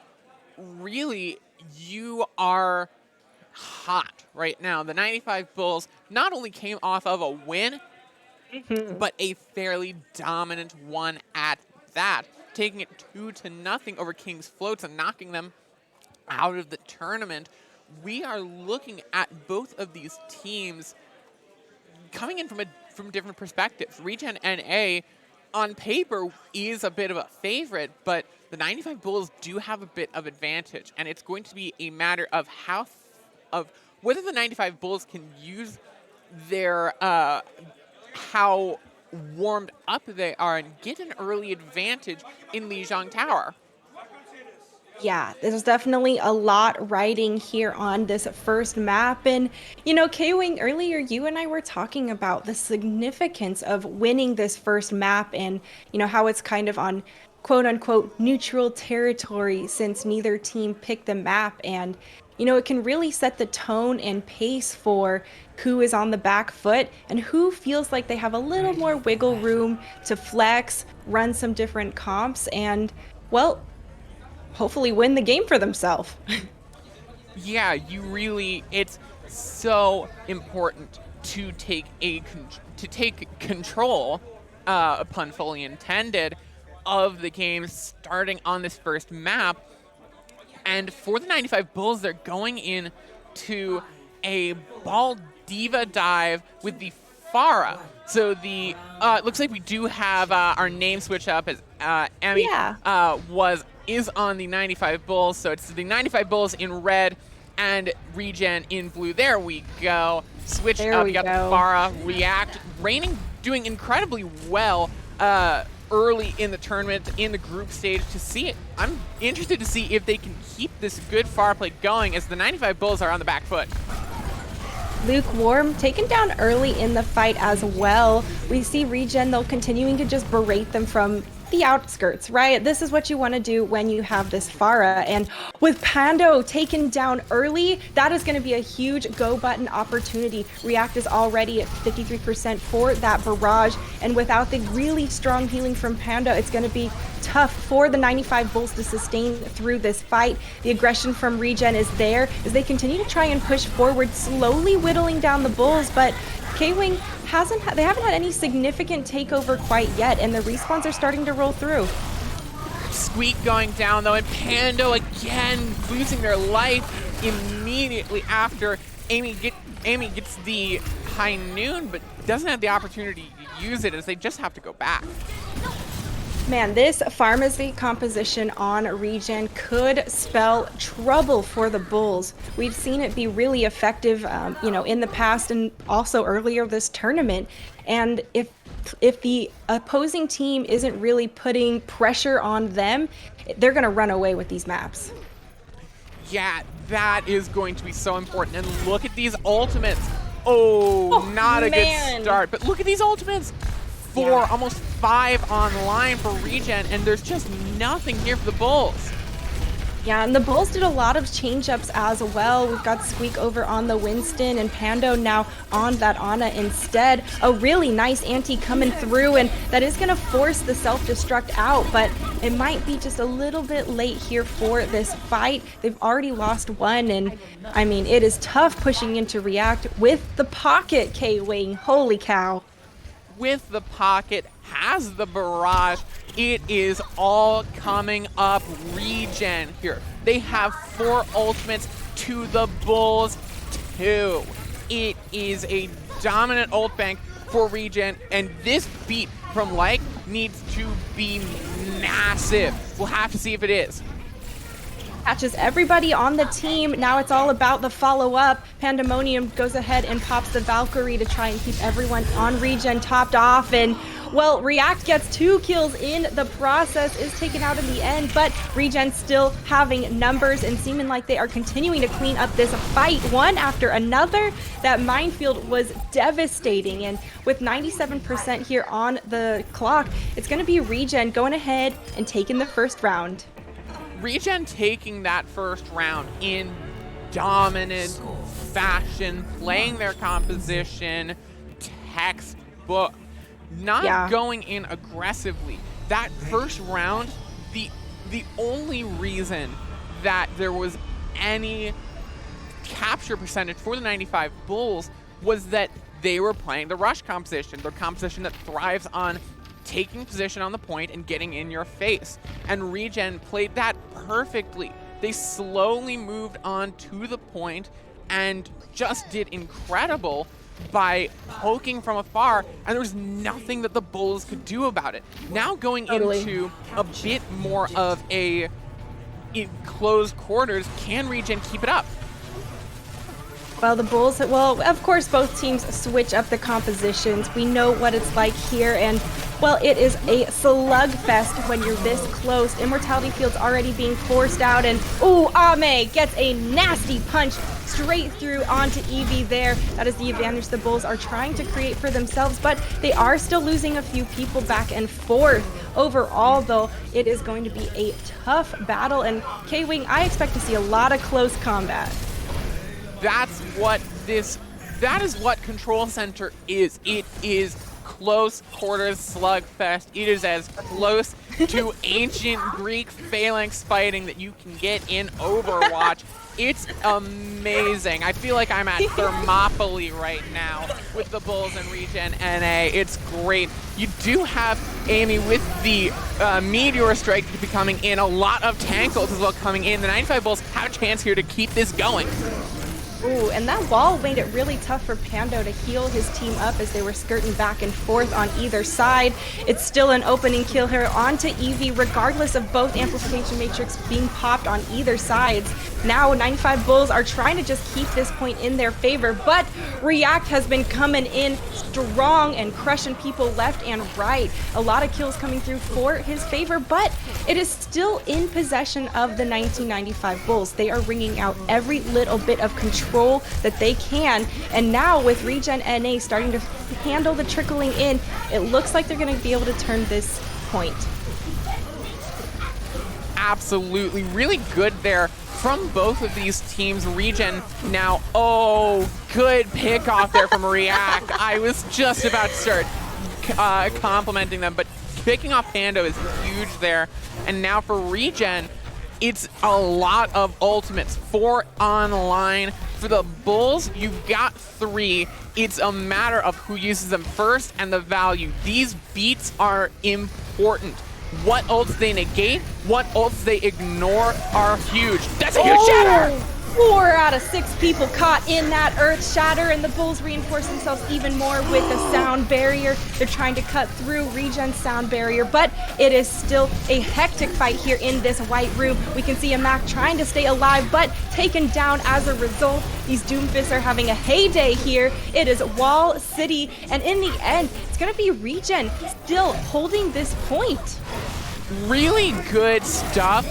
really you are hot right now. The 95 Bulls not only came off of a win, but a fairly dominant one at that, taking it 2-0 over King's Floats and knocking them out of the tournament. We are looking at both of these teams coming in from different perspectives. Regen NA, on paper, is a bit of a favorite, but the 95 Bulls do have a bit of advantage, and it's going to be a matter of whether the 95 Bulls can use their how warmed up they are and get an early advantage in Lijiang Tower. Yeah, there's definitely a lot riding here on this first map. And, you know, K-Wing, earlier you and I were talking about the significance of winning this first map and, you know, how it's kind of on quote unquote neutral territory since neither team picked the map. And, you know, it can really set the tone and pace for who is on the back foot and who feels like they have a little more wiggle room to flex, run some different comps, and, well, hopefully win the game for themselves. Yeah, it's so important to take control, pun fully intended, of the game starting on this first map. And for the 95 Bulls, they're going in to a ball diva dive with the Farah. So the it looks like we do have our name switch up, as Emmy is on the 95 Bulls. So it's the 95 Bulls in red and Regen in blue. There we go. Switched up. We got the Farah React. Reigning doing incredibly well early in the tournament, in the group stage. To see it, I'm interested to see if they can keep this good Farah play going, as the 95 Bulls are on the back foot. Lukewarm taken down early in the fight as well. We see Regen, though, continuing to just berate them from the outskirts, right? This is what you want to do when you have this Pharah. And with Pando taken down early, that is going to be a huge go button opportunity. React is already at 53% for that barrage. And without the really strong healing from Pando, it's going to be tough for the 95 Bulls to sustain through this fight. The aggression from Regen is there as they continue to try and push forward, slowly whittling down the Bulls, but K-Wing haven't had any significant takeover quite yet, and the respawns are starting to roll through. Squeak going down though, and Pando again losing their life immediately after Amy gets the high noon, but doesn't have the opportunity to use it as they just have to go back. Man, this pharmacy composition on Regen could spell trouble for the Bulls. We've seen it be really effective, in the past and also earlier this tournament. And if the opposing team isn't really putting pressure on them, they're going to run away with these maps. Yeah, that is going to be so important. And look at these ultimates. Oh, not a good start. But look at these ultimates. 4, almost 5 online for Regen, and there's just nothing here for the Bulls. Yeah, and the Bulls did a lot of change-ups as well. We've got Squeak over on the Winston and Pando now on that Ana instead. A really nice anti coming through, and that is going to force the self-destruct out, but it might be just a little bit late here for this fight. They've already lost one, and I mean, it is tough pushing into React with the pocket, K-Wing. Holy cow. With the pocket, has the barrage. It is all coming up Regen here. They have 4 ultimates to the Bulls 2. It is a dominant ult bank for Regen, and this beat from Like needs to be massive. We'll have to see if it is. Catches everybody on the team. Now it's all about the follow-up. Pandemonium goes ahead and pops the Valkyrie to try and keep everyone on Regen topped off. And, well, React gets 2 kills in the process, is taken out in the end, but Regen still having numbers and seeming like they are continuing to clean up this fight one after another. That minefield was devastating, and with 97% here on the clock, it's going to be Regen going ahead and taking the first round. Regen taking that first round in dominant fashion, playing their composition textbook, not going in aggressively. That first round, the only reason that there was any capture percentage for the 95 Bulls was that they were playing the rush composition, the composition that thrives on taking position on the point and getting in your face. And Regen played that perfectly. They slowly moved on to the point and just did incredible by poking from afar, and there was nothing that the Bulls could do about it. Now going into a bit more of a closed quarters, can Regen keep it up? Well, the Bulls, well, of course, both teams switch up the compositions. We know what it's like here, and, well, it is a slugfest when you're this close. Immortality Field's already being forced out, and, ooh, Ame gets a nasty punch straight through onto Eevee there. That is the advantage the Bulls are trying to create for themselves, but they are still losing a few people back and forth. Overall, though, it is going to be a tough battle, and K-Wing, I expect to see a lot of close combat. That is what Control Center is. It is close quarters slugfest. It is as close to ancient Greek phalanx fighting that you can get in Overwatch. It's amazing. I feel like I'm at Thermopylae right now with the Bulls and Regen NA. It's great. You do have Amy with the Meteor Strike to be coming in. A lot of tank ults as well coming in. The 95 Bulls have a chance here to keep this going. Ooh, and that wall made it really tough for Pando to heal his team up as they were skirting back and forth on either side. It's still an opening kill here onto Eevee, regardless of both Amplification Matrix being popped on either sides. Now 95 Bulls are trying to just keep this point in their favor, but React has been coming in strong and crushing people left and right. A lot of kills coming through for his favor, but it is still in possession of the 1995 Bulls. They are wringing out every little bit of control that they can, and now with Regen NA starting to handle the trickling in, it looks like they're going to be able to turn this point. Absolutely. Really good there from both of these teams. Regen now, oh, good pickoff there from React. I was just about to start complimenting them, but picking off Pando is huge there. And now for Regen, it's a lot of ultimates. 4 online. For the Bulls, you've got 3. It's a matter of who uses them first and the value. These beats are important. What ults they negate, what ults they ignore are huge. That's a huge shatter! 4 out of 6 people caught in that Earth Shatter, and the Bulls reinforce themselves even more with the sound barrier. They're trying to cut through Regen's sound barrier, but it is still a hectic fight here in this white room. We can see a Mac trying to stay alive, but taken down as a result. These Doomfists are having a heyday here. It is Wall City, and in the end, it's gonna be Regen still holding this point. Really good stuff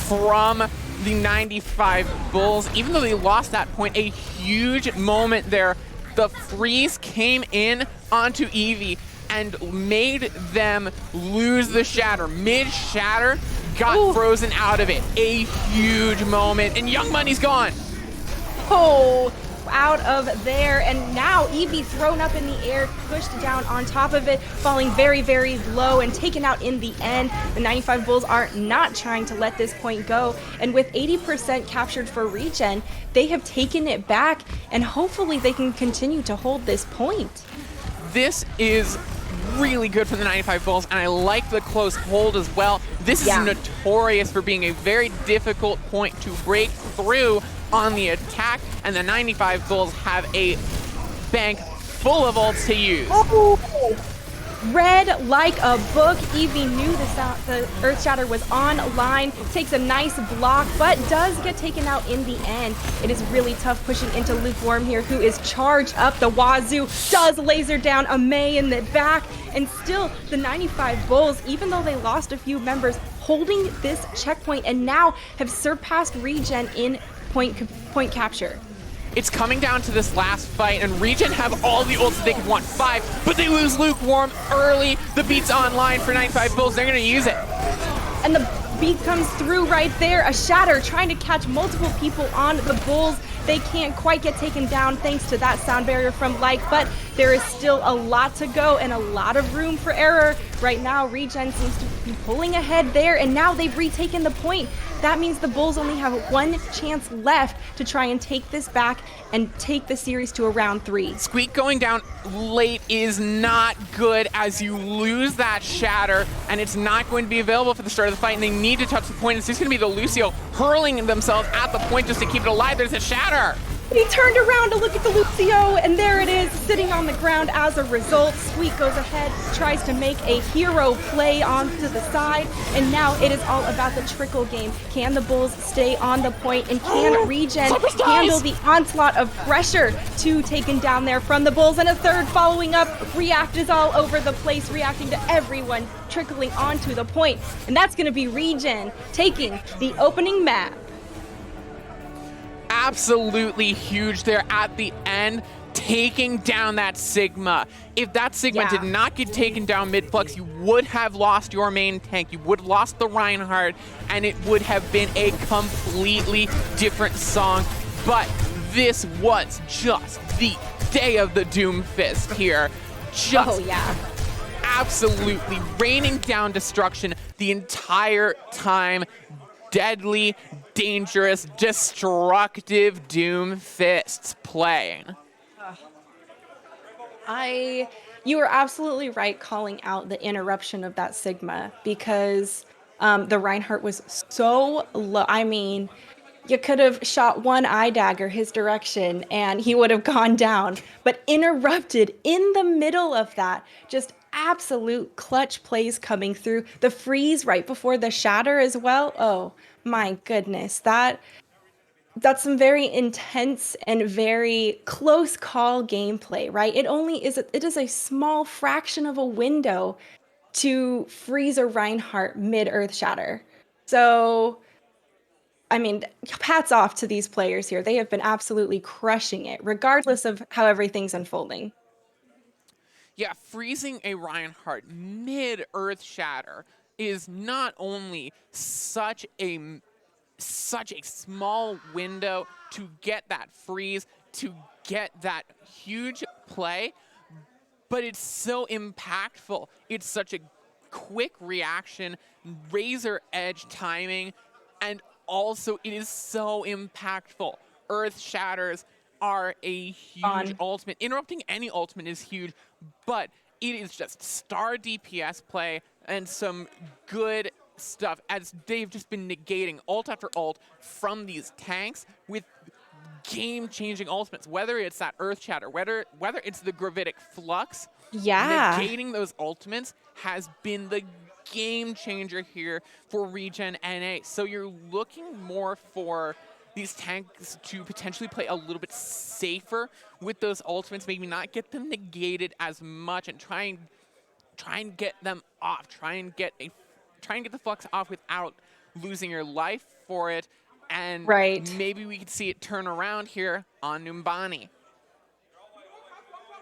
from the 95 Bulls. Even though they lost that point, a huge moment there. The freeze came in onto Eevee and made them lose the shatter. Mid-shatter, got frozen out of it. A huge moment, and Young Money's gone. Oh, out of there, and now Eevee thrown up in the air, pushed down on top of it, falling very, very low and taken out in the end. The 95 Bulls are not trying to let this point go, and with 80% captured for Regen, they have taken it back, and hopefully they can continue to hold this point. This is really good for the 95 Bulls, and I like the close hold as well. This is notorious for being a very difficult point to break through on the attack, and the 95 Bulls have a bank full of ults to use. Read like a book. Eevee knew the Earth Shatter was online, takes a nice block, but does get taken out in the end. It is really tough pushing into Lukewarm here, who is charged up the wazoo, does laser down a Mei in the back, and still the 95 Bulls, even though they lost a few members, holding this checkpoint and now have surpassed Regen in point capture. It's coming down to this last fight, and Regen have all the ults that they could want. 5, but they lose Lukewarm early. The beat's online for 95 Bulls. They're going to use it. And the beat comes through right there. A Shatter trying to catch multiple people on the Bulls. They can't quite get taken down thanks to that sound barrier from Like, but there is still a lot to go and a lot of room for error. Right now, Regen seems to be pulling ahead there, and now they've retaken the point. That means the Bulls only have 1 chance left to try and take this back and take the series to a round 3. Squeak going down late is not good as you lose that Shatter, and it's not going to be available for the start of the fight, and they need to touch the point. It's just going to be the Lucio hurling themselves at the point just to keep it alive. There's a Shatter. He turned around to look at the Lucio, and there it is, sitting on the ground as a result. Squeak goes ahead, tries to make a hero play onto the side, and now it is all about the trickle game. Can the Bulls stay on the point, and can Regen handle the onslaught of pressure to taken down there from the Bulls? And a third following up. React is all over the place, reacting to everyone trickling onto the point, and that's going to be Regen taking the opening map. Absolutely huge there at the end, taking down that Sigma. If that Sigma did not get taken down mid-flux, you would have lost your main tank. You would have lost the Reinhardt, and it would have been a completely different song. But this was just the day of the Doomfist here. Just absolutely raining down destruction the entire time. Deadly, dangerous, destructive Doomfists playing. You were absolutely right calling out the interruption of that Sigma, because the Reinhardt was so low. I mean, you could have shot one eye dagger his direction and he would have gone down, but interrupted in the middle of that. Just absolute clutch plays coming through. The freeze right before the Shatter as well. Oh my goodness, that's some very intense and very close call gameplay, right? It is a small fraction of a window to freeze a Reinhardt mid-Earth Shatter. So, I mean, hats off to these players here. They have been absolutely crushing it, regardless of how everything's unfolding. Yeah, freezing a Reinhardt mid-Earth Shatter is not only such a small window to get that freeze, to get that huge play, but it's so impactful. It's such a quick reaction, razor edge timing, and also it is so impactful. Earth Shatters are a huge ultimate. Interrupting any ultimate is huge, but it is just star DPS play and some good stuff as they've just been negating ult after ult from these tanks with game-changing ultimates, whether it's that Earth Shatter, whether it's the Gravitic Flux. Yeah. Negating those ultimates has been the game changer here for Regen NA. So you're looking more for these tanks to potentially play a little bit safer with those ultimates, maybe not get them negated as much, and try and get them off. Try and get the Flux off without losing your life for it. And maybe we could see it turn around here on Numbani.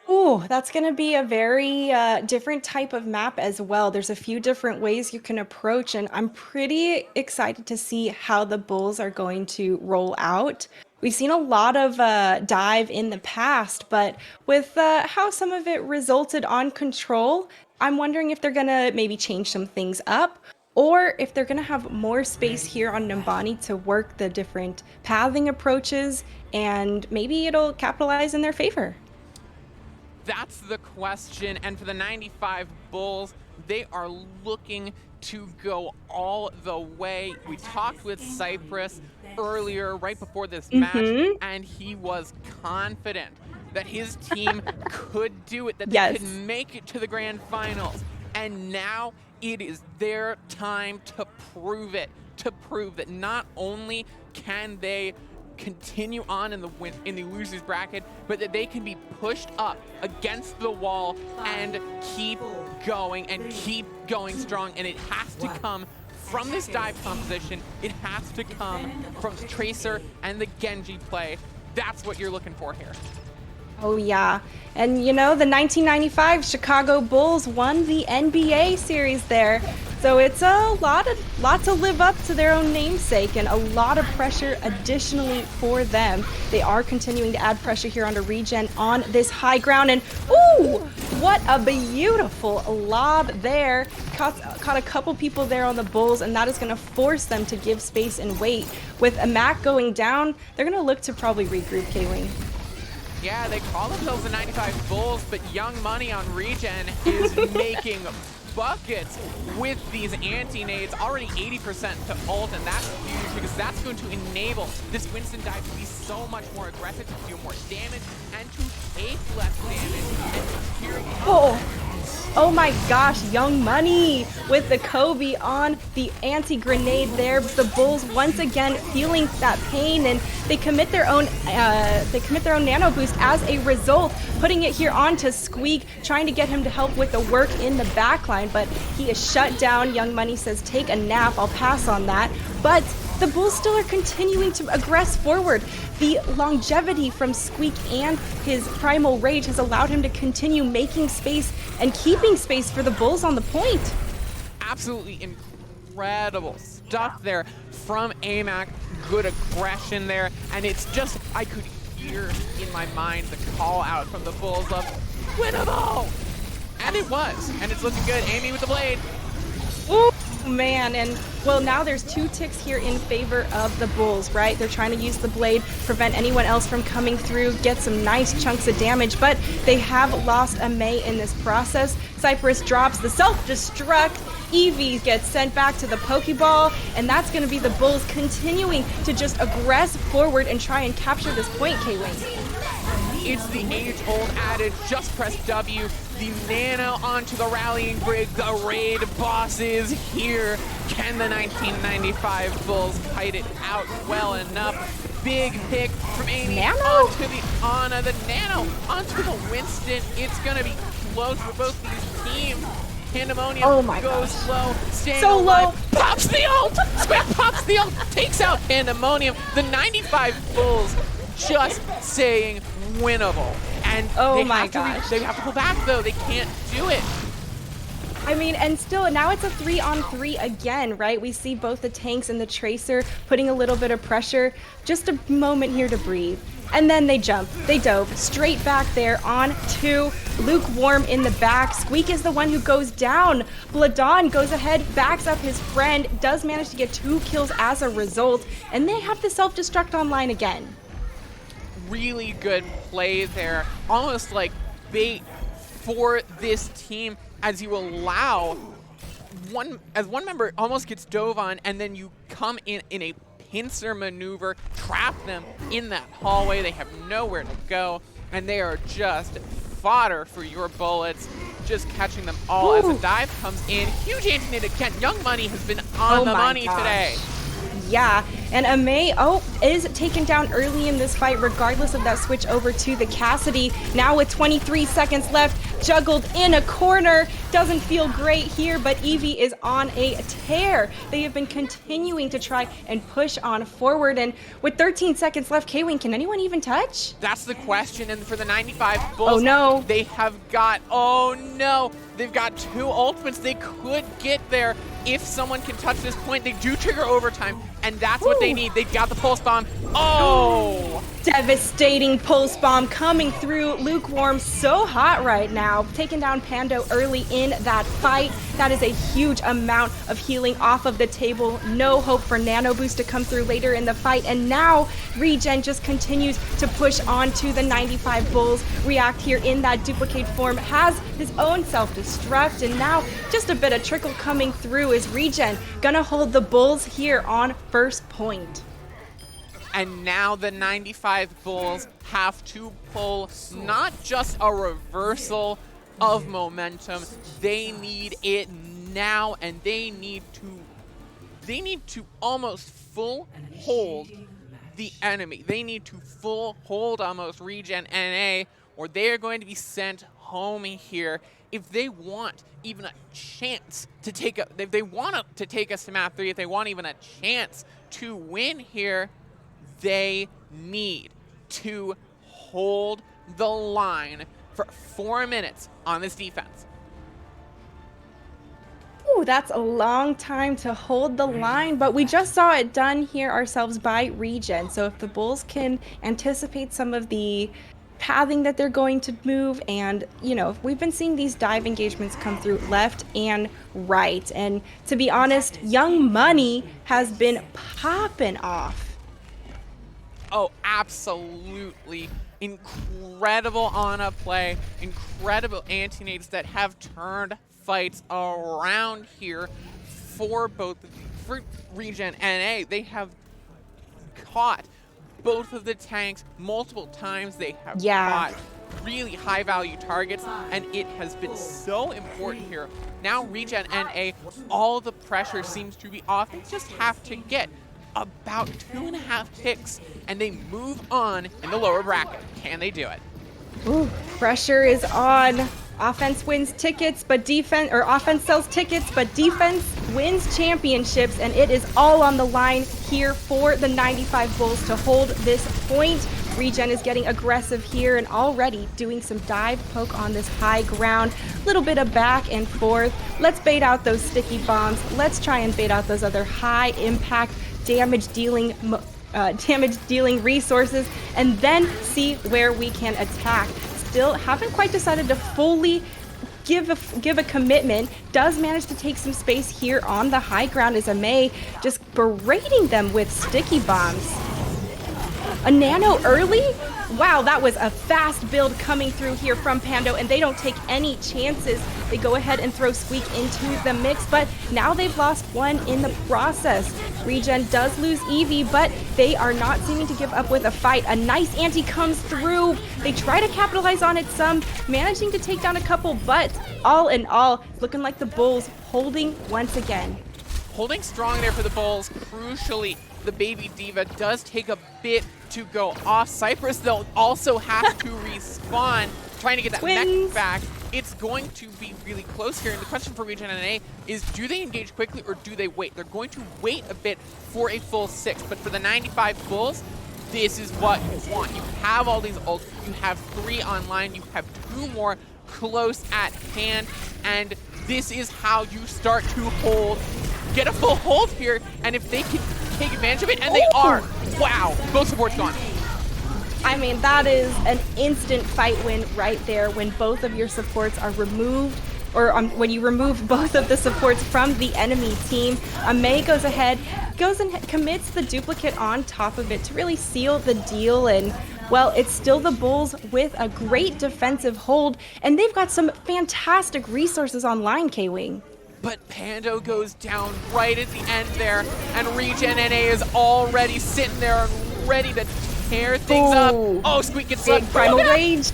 Ooh, that's going to be a very different type of map as well. There's a few different ways you can approach, and I'm pretty excited to see how the Bulls are going to roll out. We've seen a lot of dive in the past, but with how some of it resulted on control, I'm wondering if they're going to maybe change some things up, or if they're going to have more space here on Numbani to work the different pathing approaches, and maybe it'll capitalize in their favor. That's the question, and for the 95 Bulls, they are looking to go all the way. We talked with Cypress earlier, right before this match, and he was confident that his team could do it, that they could make it to the grand finals. And now it is their time to prove it, to prove that not only can they continue on in the losers bracket, but that they can be pushed up against the wall and keep going strong. And it has to come from this dive composition. It has to come from Tracer and the Genji play. That's what you're looking for here. Oh yeah, and you know, the 1995 Chicago Bulls won the NBA series there, so it's a lot to live up to their own namesake, and a lot of pressure additionally for them. They are continuing to add pressure here onto Regen on this high ground, and ooh, what a beautiful lob there. Caught a couple people there on the Bulls, and that is going to force them to give space and wait. With a Mac going down, they're going to look to probably regroup K-Wing. Yeah, they call themselves the 95 Bulls, but Young Money on Regen is making buckets with these anti-nades, already 80% to ult, and that's huge because that's going to enable this Winston dive to be so much more aggressive, to do more damage, and to take less damage. And here Oh my gosh, Young Money with the Kobe on the anti-grenade there. The Bulls once again feeling that pain, and they commit their own nano boost as a result, putting it here onto Squeak, trying to get him to help with the work in the backline, but he is shut down. Young Money says, take a nap, I'll pass on that. But the Bulls still are continuing to aggress forward. The longevity from Squeak and his Primal Rage has allowed him to continue making space and keeping space for the Bulls on the point. Absolutely incredible stuff there from AMAC. Good aggression there, and it's just, I could hear in my mind the call out from the Bulls of winnable! And it was, and it's looking good. Amy with the blade. Ooh, man, and well, now there's 2 ticks here in favor of the Bulls, right? They're trying to use the blade, prevent anyone else from coming through, get some nice chunks of damage, but they have lost a Mei in this process. Cypress drops the self-destruct, Eevee gets sent back to the Pokeball, and that's going to be the Bulls continuing to just aggress forward and try and capture this point, K-Wing. It's the age-old adage, just press W. The Nano onto the rallying brig. The raid boss is here. Can the 1995 Bulls kite it out well enough? Big pick from Amy onto the Ana. The Nano onto the Winston. It's going to be close for both these teams. Pandemonium goes slow, staying alive, pops the ult! Square pops the ult, takes out Pandemonium. The 95 Bulls just saying winnable. And they have to pull back though, they can't do it. I mean, and still, now it's a 3-on-3 again, right? We see both the tanks and the Tracer putting a little bit of pressure. Just a moment here to breathe. And then they jump. They dove straight back there on to Lukewarm in the back. Squeak is the one who goes down. Bladon goes ahead, backs up his friend, does manage to get 2 kills as a result, and they have the self-destruct online again. Really good play there. Almost like bait for this team as you allow one member almost gets dove on, and then you come in a pincer maneuver, trap them in that hallway. They have nowhere to go, and they are just fodder for your bullets, just catching them all. Ooh. As the dive comes in. Huge anti-nade again. Young Money has been on the money today. Yeah, and Amei, is taken down early in this fight regardless of that switch over to the Cassidy. Now with 23 seconds left, juggled in a corner. Doesn't feel great here, but Eevee is on a tear. They have been continuing to try and push on forward, and with 13 seconds left, K-Wing, can anyone even touch? That's the question, and for the 95 Bulls, oh no, they have got, oh no, they've got 2 ultimates. They could get there if someone can touch this point. They do trigger overtime, and that's what they need. They've got the pulse bomb. Oh! Devastating pulse bomb coming through. Lukewarm so hot right now. Taking down Pando early in that fight. That is a huge amount of healing off of the table. No hope for Nano Boost to come through later in the fight. And now Regen just continues to push on to the 95 Bulls. React here in that duplicate form has his own self-destruct. And now just a bit of trickle coming through is Regen gonna hold the Bulls here on first point. And now the 95 Bulls have to pull not just a reversal of momentum, they need it now, and they need to almost full hold the enemy. They need to full hold almost Regen NA, or they are going to be sent home here. If they want even a chance to take if they want to take us to map 3, if they want even a chance to win here, they need to hold the line for 4 minutes on this defense. Ooh, that's a long time to hold the line, but we just saw it done here ourselves by Regen. So if the Bulls can anticipate some of the pathing that they're going to move, and you know, we've been seeing these dive engagements come through left and right, and to be honest, Young Money has been popping off. Oh, absolutely. Incredible Ana play, incredible anti-nades that have turned fights around here for Regen NA. They have caught both of the tanks multiple times. They have caught really high value targets, and it has been so important here. Now Regen NA, all the pressure seems to be off. They just have to get about 2.5 picks, and they move on in the lower bracket. Can they do it? Ooh, pressure is on. Offense wins tickets, but offense sells tickets, but defense wins championships, and it is all on the line here for the 95 Bulls to hold this point. Regen is getting aggressive here and already doing some dive poke on this high ground. Little bit of back and forth. Let's bait out those sticky bombs. Let's try and bait out those other high impact damage dealing resources, and then see where we can attack. Still haven't quite decided to fully give a commitment. Does manage to take some space here on the high ground as Amei just berating them with sticky bombs. A nano early? Wow, that was a fast build coming through here from Pando, and they don't take any chances. They go ahead and throw Squeak into the mix, but now they've lost one in the process. Regen does lose Eevee, but they are not seeming to give up with a fight. A nice anti comes through. They try to capitalize on it some, managing to take down a couple, but all in all, looking like the Bulls holding once again. Holding strong there for the Bulls. Crucially, the Baby Diva does take a bit to go off. Cypress, they'll also have to respawn, trying to get that mech back. It's going to be really close here, and the question for Regen NA is, do they engage quickly or do they wait? They're going to wait a bit for a full 6, but for the 95 Bulls, this is what you want. You have all these ults, you have 3 online, you have 2 more close at hand, and This is how you start to get a full hold here, and if they can take advantage of it, and they are. Wow, both supports gone. I mean, that is an instant fight win right there when both of your supports are removed, or when you remove both of the supports from the enemy team. Mei goes ahead, goes and commits the duplicate on top of it to really seal the deal, and well, it's still the Bulls with a great defensive hold, and they've got some fantastic resources online, K-Wing. But Pando goes down right at the end there, and Regen NA is already sitting there and ready to tear things up. Oh, Squeak gets Big slept. primal rage.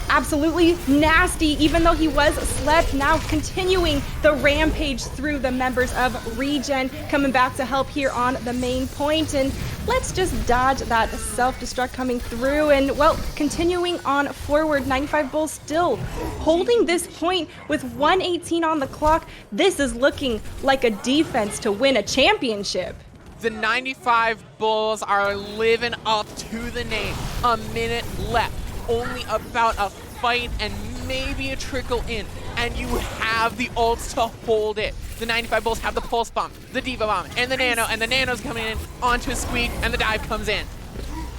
Absolutely nasty, even though he was slept, now continuing the rampage through the members of Regen, coming back to help here on the main point. And let's just dodge that self-destruct coming through, and well, continuing on forward. 95 Bulls still holding this point with 1:18 on the clock. This is looking like a defense to win a championship. The 95 Bulls are living up to the name. A minute left. Only about a fight and maybe a trickle in, and you have the ults to hold it. The 95 Bulls have the Pulse Bomb, the Diva Bomb, and the Nano, and the Nano's coming in onto Squeak, and the dive comes in.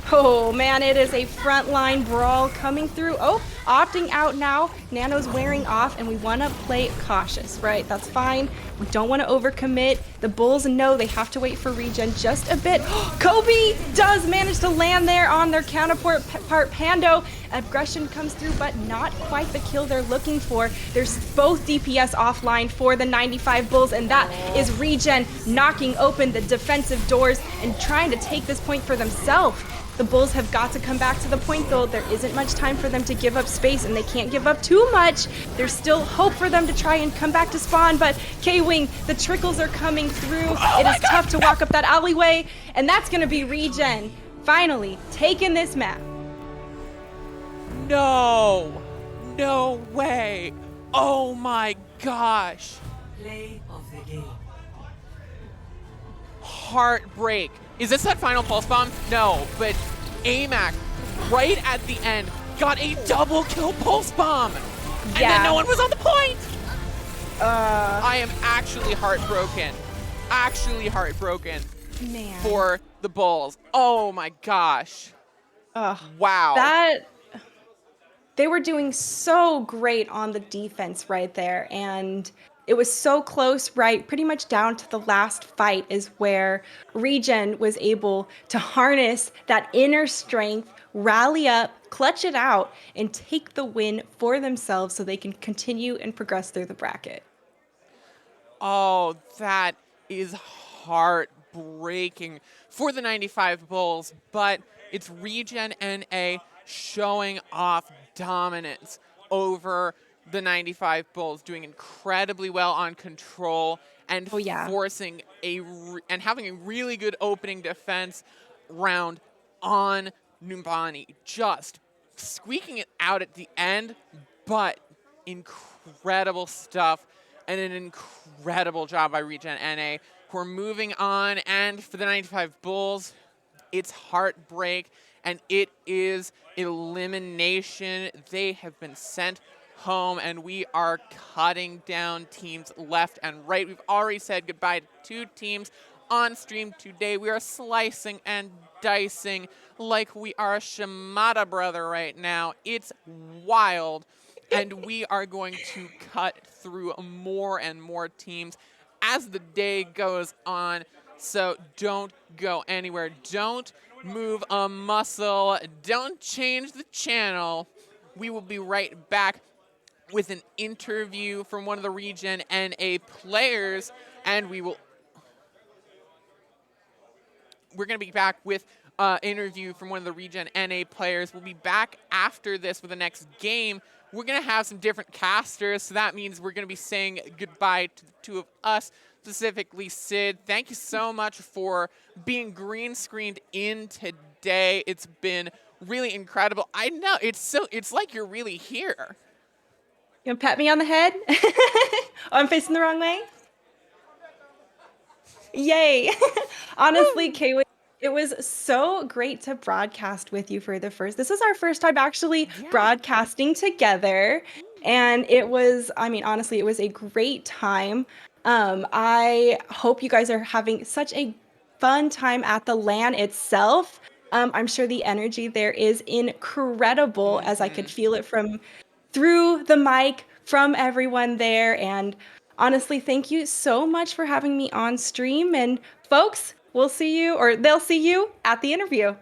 Oh man, it is a frontline brawl coming through. Oh, opting out now. Nano's wearing off, and we want to play cautious, right? That's fine. We don't want to overcommit. The Bulls know they have to wait for Regen just a bit. Kobe does manage to land there on their counterpart Pando. Aggression comes through, but not quite the kill they're looking for. There's both DPS offline for the 95 Bulls, and that is Regen knocking open the defensive doors and trying to take this point for themselves. The Bulls have got to come back to the point, though. There isn't much time for them to give up space, and they can't give up too much. There's still hope for them to try and come back to spawn, but K-Wing, the trickles are coming through. It is tough to walk up that alleyway, and that's going to be Regen finally taking this map. No way. Oh my gosh. Play of the game. Heartbreak. Is this that final Pulse Bomb? No, but AMAC right at the end got a double kill Pulse Bomb. And then no one was on the point. I am actually heartbroken. Man. For the Bulls. Oh my gosh. Wow. They were doing so great on the defense right there, and it was so close, right? Pretty much down to the last fight is where Regen was able to harness that inner strength, rally up, clutch it out, and take the win for themselves so they can continue and progress through the bracket. Oh, that is heartbreaking for the 95 Bulls, but it's Regen NA showing off dominance over the 95 Bulls, doing incredibly well on control and forcing and having a really good opening defense round on Numbani, just squeaking it out at the end, but incredible stuff and an incredible job by Regen NA. We're moving on, and for the 95 Bulls, it's heartbreak, and it is elimination. They have been sent home, and we are cutting down teams left and right. We've already said goodbye to 2 teams on stream today. We are slicing and dicing like we are a Shimada brother right now. It's wild, and we are going to cut through more and more teams as the day goes on. So don't go anywhere. Don't move a muscle. Don't change the channel. We will be right back with an interview from one of the Regen NA players, and we're going to be back with an interview from one of the Regen NA players. We'll be back after this with the next game. We're going to have some different casters, so that means we're going to be saying goodbye to the 2 of us, specifically Sid. Thank you so much for being green screened in today. It's been really incredible. I know, it's like you're really here. You gonna pat me on the head? Oh, I'm facing the wrong way? Yay. Honestly, Kaylee, it was so great to broadcast with you for the first. This is our first time actually broadcasting together. And it was, I mean, honestly, it was a great time. I hope you guys are having such a fun time at the LAN itself. I'm sure the energy there is incredible, as I could feel it from through the mic from everyone there. And honestly, thank you so much for having me on stream. And folks, we'll see you, or they'll see you at the interview.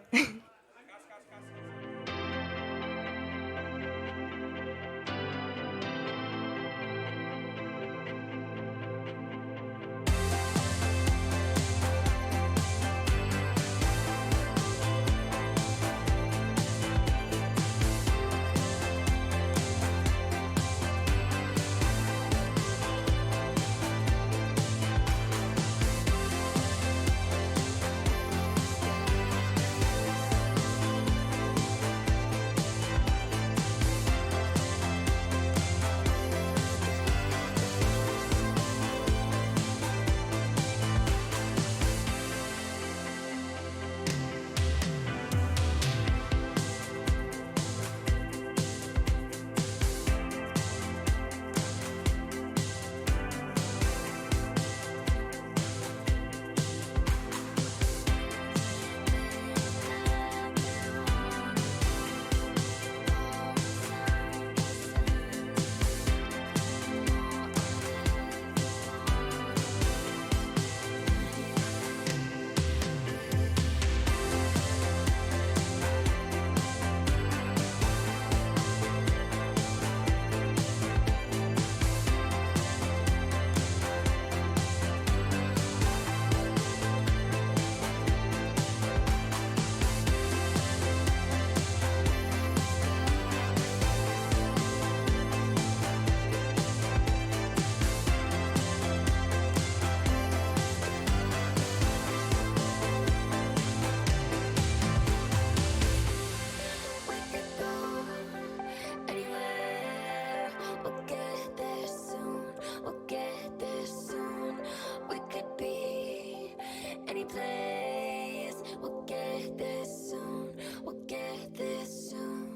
We could go anywhere. We'll get there soon. We'll get there soon. We could be any place. We'll get there soon. We'll get there soon.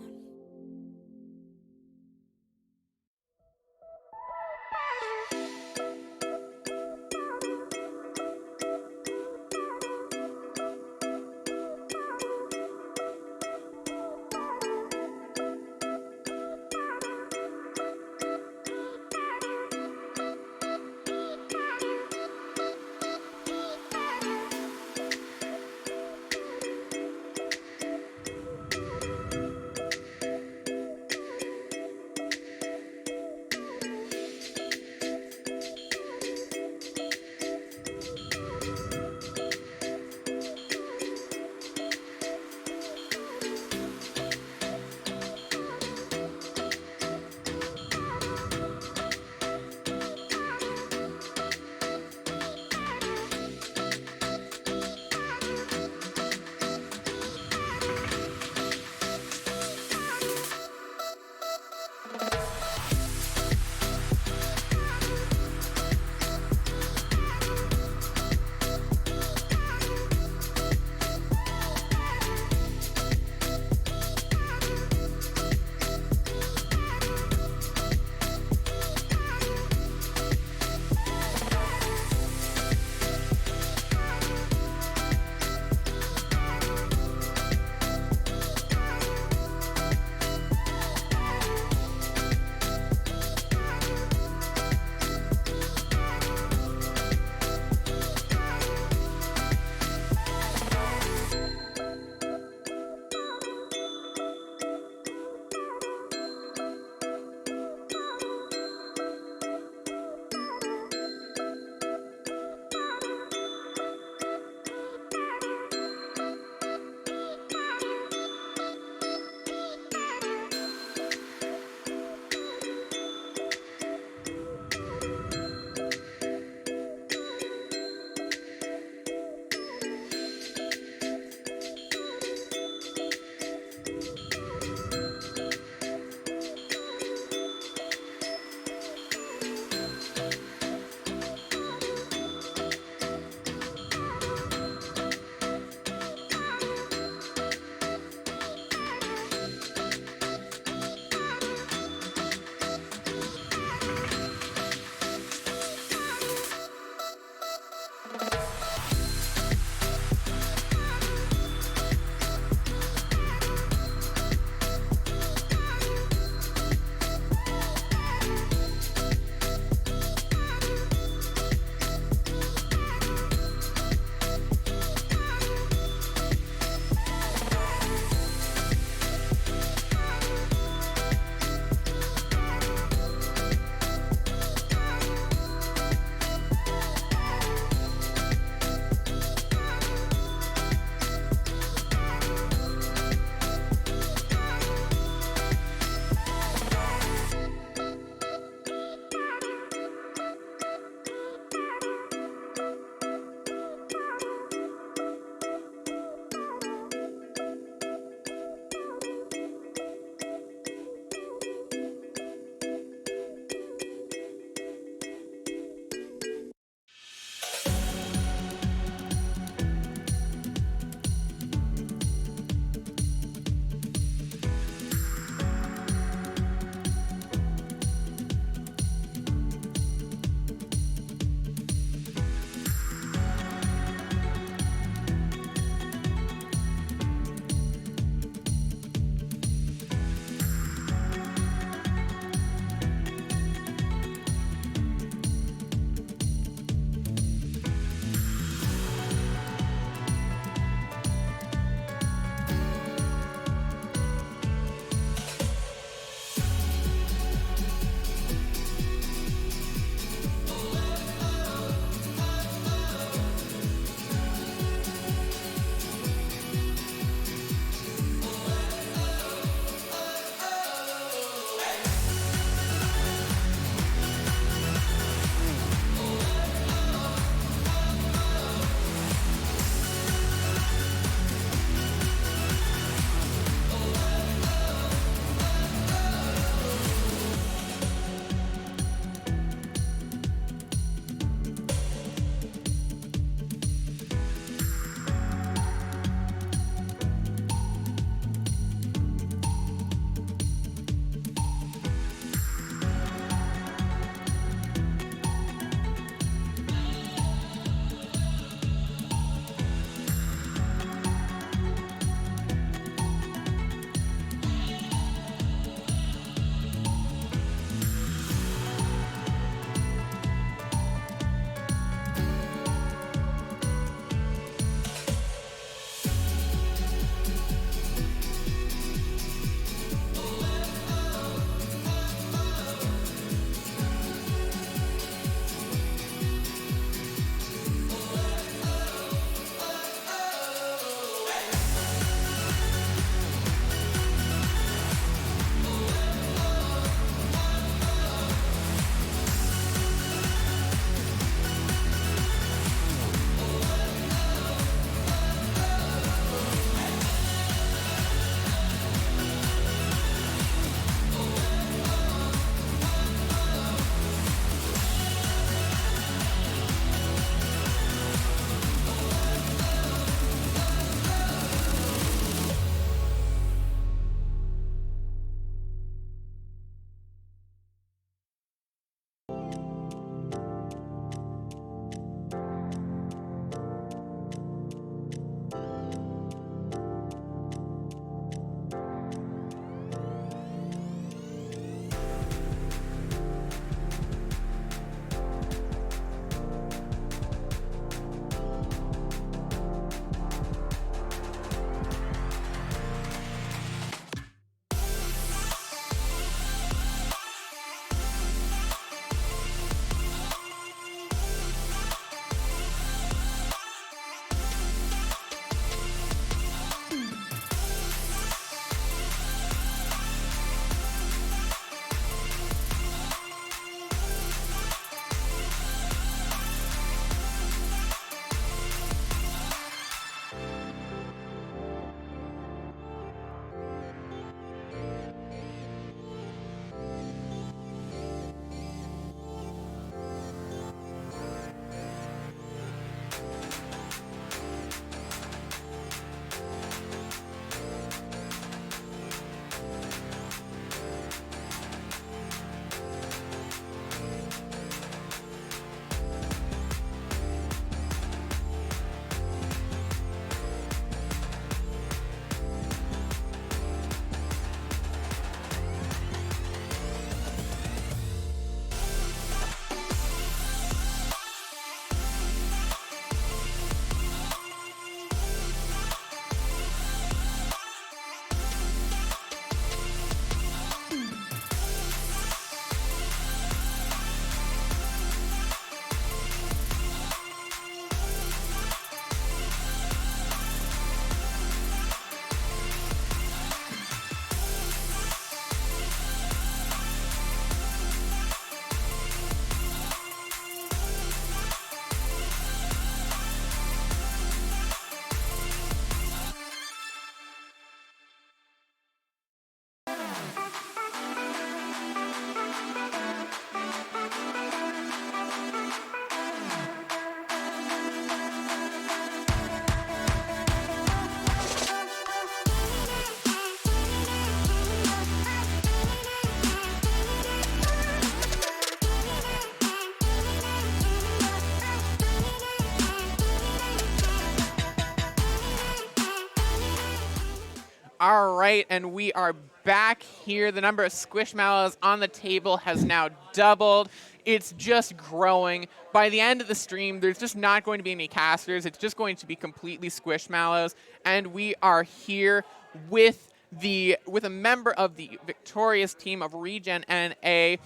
All right, and we are back here. The number of Squishmallows on the table has now doubled. It's just growing. By the end of the stream, there's just not going to be any casters. It's just going to be completely Squishmallows. And we are here with a member of the victorious team of Regen NA,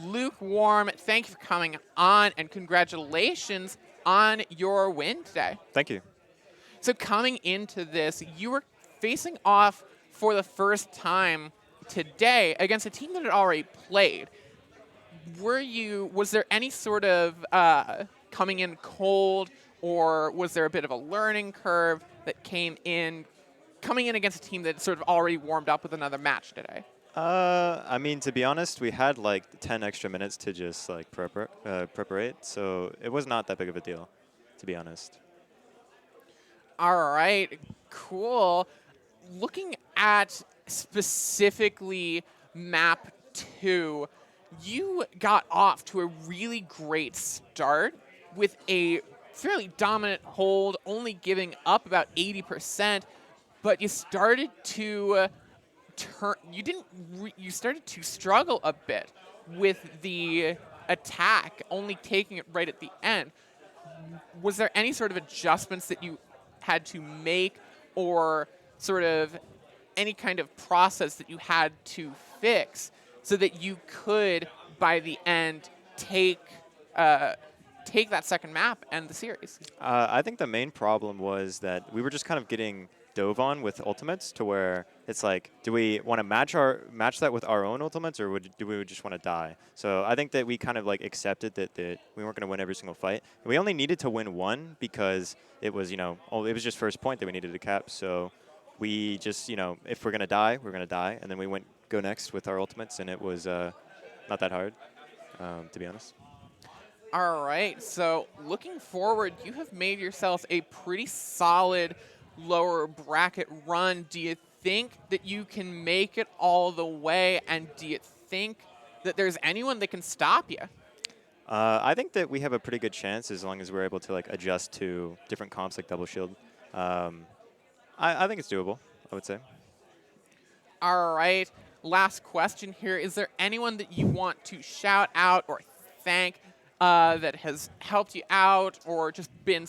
Lukewarm. Thank you for coming on, and congratulations on your win today. Thank you. So coming into this, you were facing off for the first time today against a team that had already played. Was there any sort of coming in cold, or was there a bit of a learning curve that came in coming in against a team that sort of already warmed up with another match today? I mean, to be honest, we had like 10 extra minutes to just like preparate, so it was not that big of a deal, to be honest. All right, cool. Looking at specifically map 2, you got off to a really great start with a fairly dominant hold, only giving up about 80%, but you started to you started to struggle a bit with the attack, only taking it right at the end. Was there any sort of adjustments that you had to make, or sort of any kind of process that you had to fix so that you could, by the end, take that second map and the series? I think the main problem was that we were just kind of getting dove on with ultimates, to where it's like, do we want to match that with our own ultimates, or do we just want to die? So I think that we kind of like accepted that we weren't going to win every single fight. And we only needed to win one because it was, it was just first point that we needed to cap. So we just, if we're going to die, we're going to die. And then we go next with our ultimates, and it was not that hard, to be honest. All right, so looking forward, you have made yourself a pretty solid lower bracket run. Do you think that you can make it all the way, and do you think that there's anyone that can stop you? I think that we have a pretty good chance, as long as we're able to like adjust to different comps like double shield. I think it's doable, I would say. All right, last question here. Is there anyone that you want to shout out or thank that has helped you out, or just been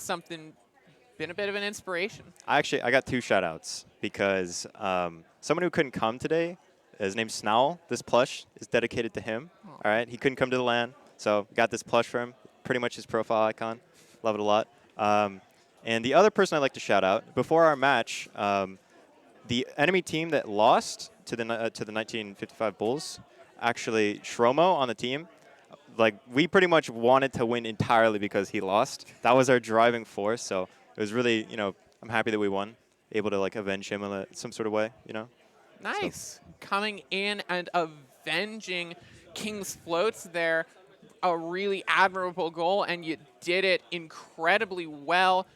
a bit of an inspiration? I got 2 shout-outs, because someone who couldn't come today, his name's Snowl. This plush is dedicated to him. Oh. All right, he couldn't come to the LAN, so got this plush for him. Pretty much his profile icon. Love it a lot. And the other person I'd like to shout out, before our match, the enemy team that lost to the 1955 Bulls, actually Shromo on the team, like, we pretty much wanted to win entirely because he lost. That was our driving force, so it was really, I'm happy that we won, able to like avenge him in some sort of way, Nice. So. Coming in and avenging King's Floats there, a really admirable goal, and you did it incredibly well.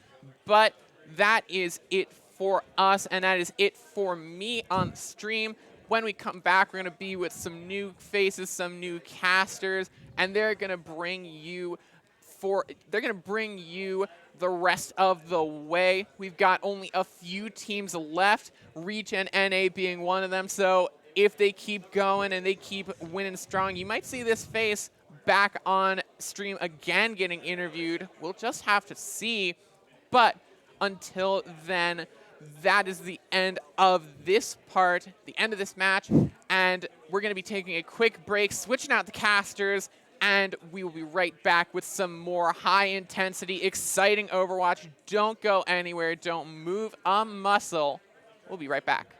But that is it for us, and that is it for me on the stream. When we come back, we're going to be with some new faces, some new casters, and they're going to bring you the rest of the way. We've got only a few teams left, Regen NA being one of them. So if they keep going and they keep winning strong, you might see this face back on stream again getting interviewed. We'll just have to see. But until then, that is the end of this part, the end of this match, and we're going to be taking a quick break, switching out the casters, and we will be right back with some more high-intensity, exciting Overwatch. Don't go anywhere. Don't move a muscle. We'll be right back.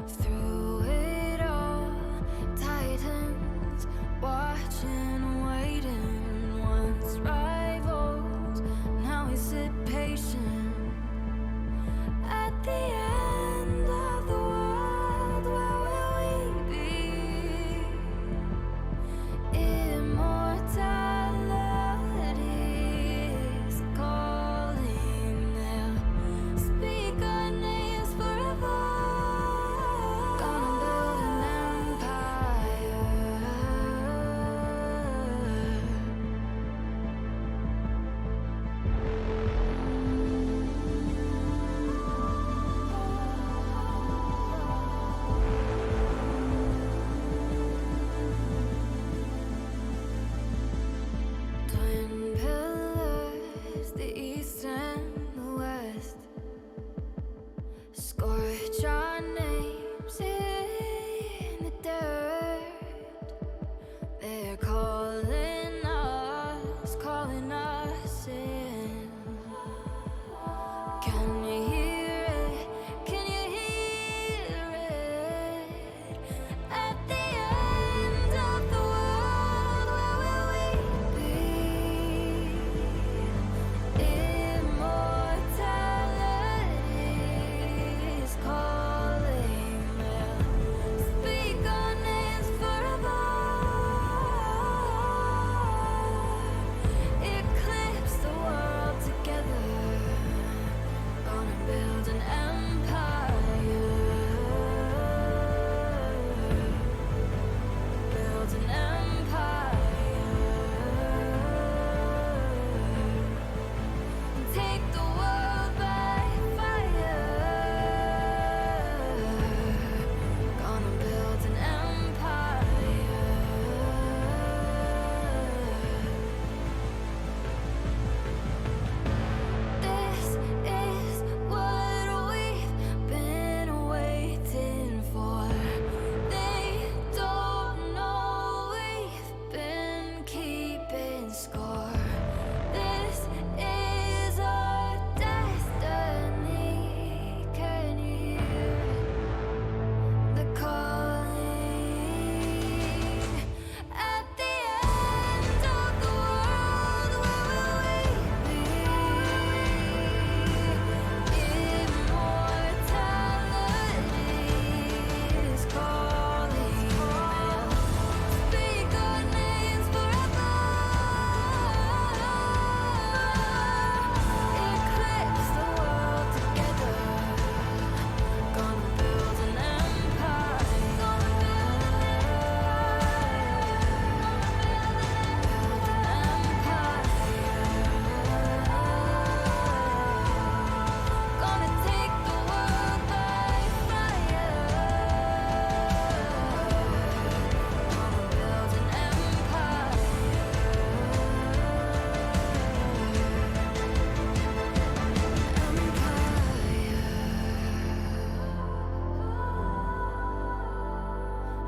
Through it all, titans watching, waiting. Once rivals, now we sit patient. At the end of the world, where will we be? Immortality is calling. They'll speak our names forever. Gonna build an empire. Twin pillars, the east and the west, scorch our names in the dirt. They're calling us in. Can you hear it? Can you hear it? At the end of the world, where will we be? Immortality is calling. They'll speak our names forever. Eclipse the world together. Gonna build an empire. Build an empire. Take the world by fire. Gonna build an empire. This is what we've been waiting for. They don't know we've been keeping score. This is our destiny. Can you hear the calling? At the end of the world, where will we be? Immortality is calling. Speak our names forever. Eclipse the world together. Gonna build an empire. Gonna build an empire. Gonna take the world by fire. Gonna build an empire.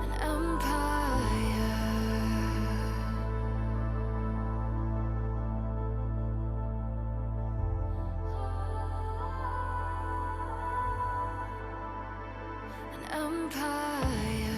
An empire. An empire.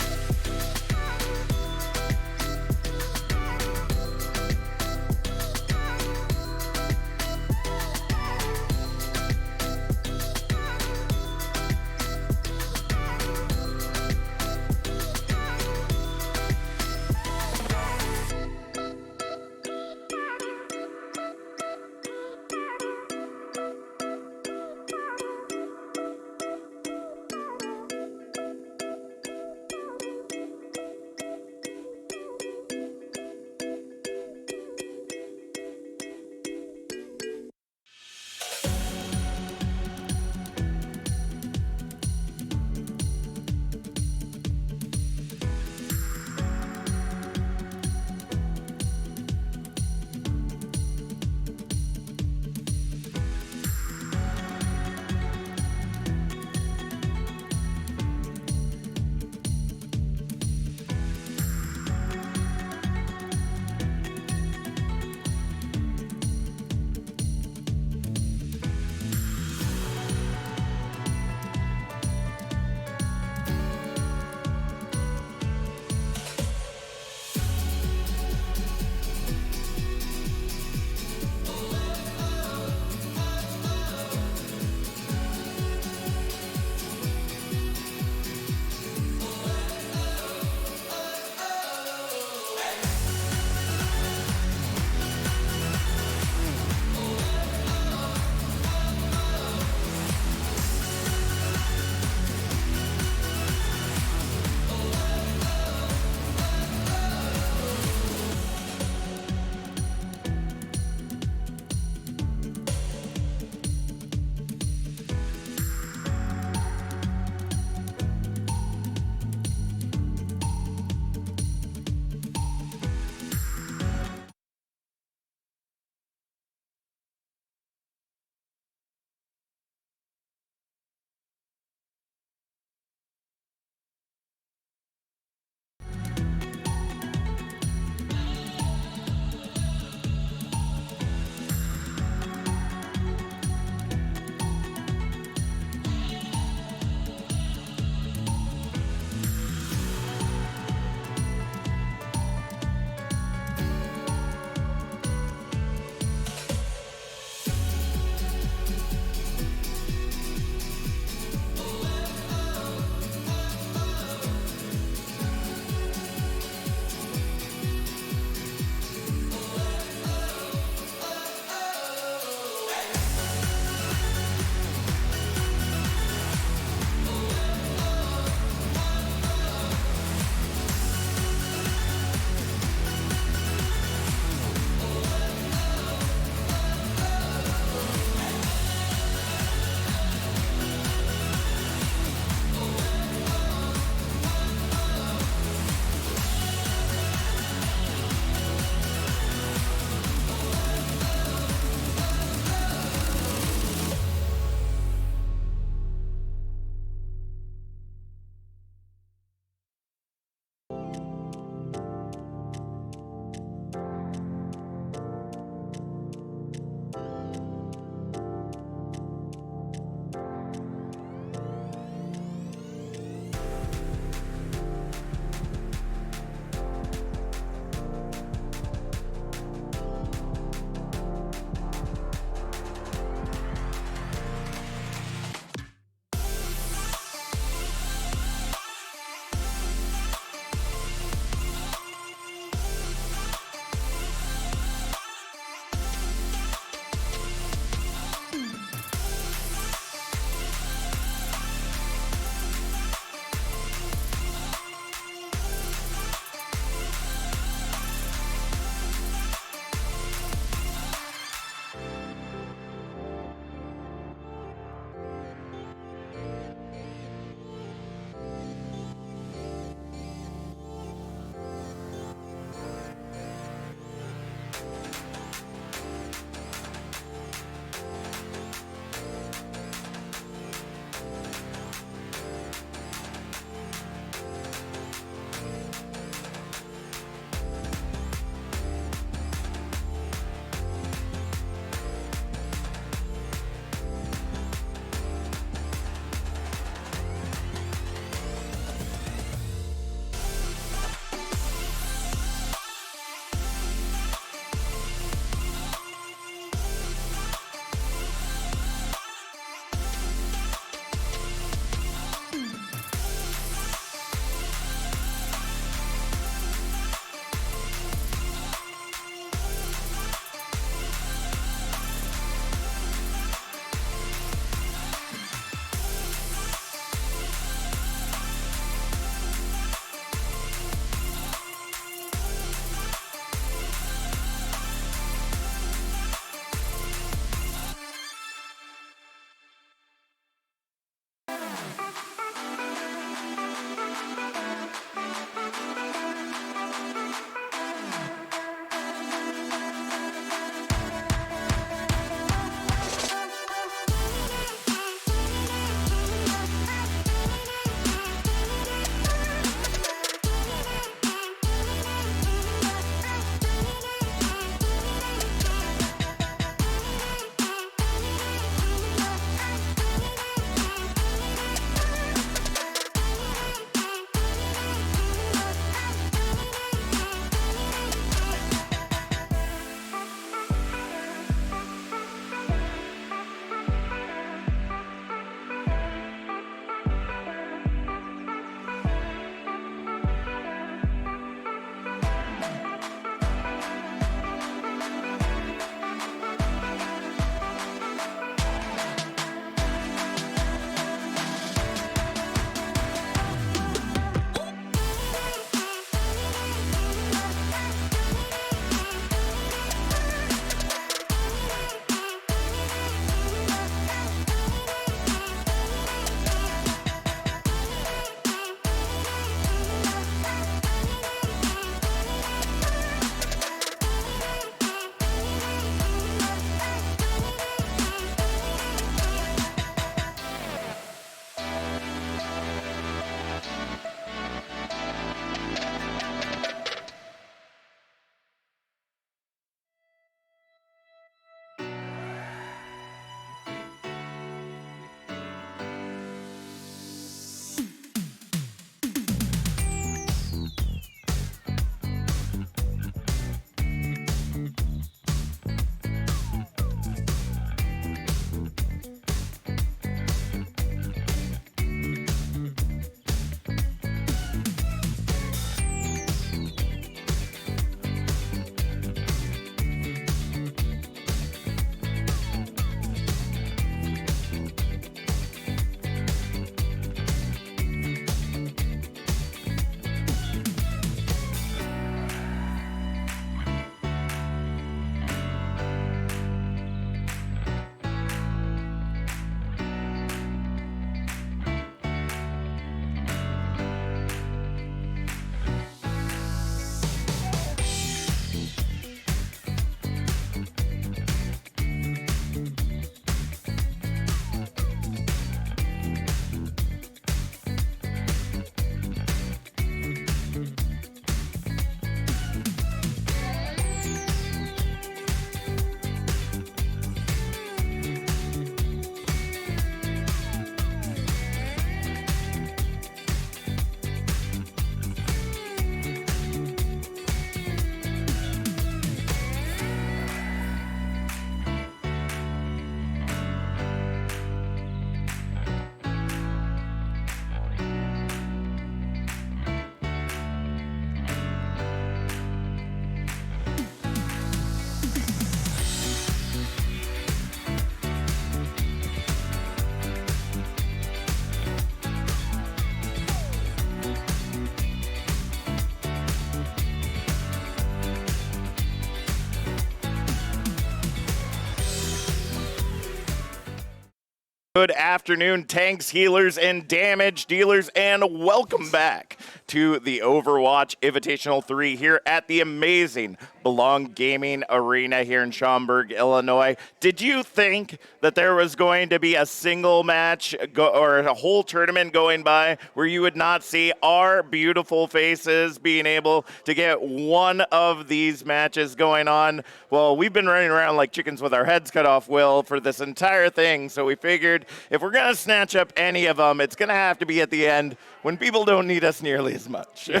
Good afternoon, tanks, healers, and damage dealers, and welcome back to the Overwatch Invitational 3 here at the amazing Belong Gaming Arena here in Schaumburg, Illinois. Did you think that there was going to be a single match or a whole tournament going by where you would not see our beautiful faces being able to get one of these matches going on? Well, we've been running around like chickens with our heads cut off, Will, for this entire thing, so we figured if we're going to snatch up any of them, it's going to have to be at the end when people don't need us nearly as much. And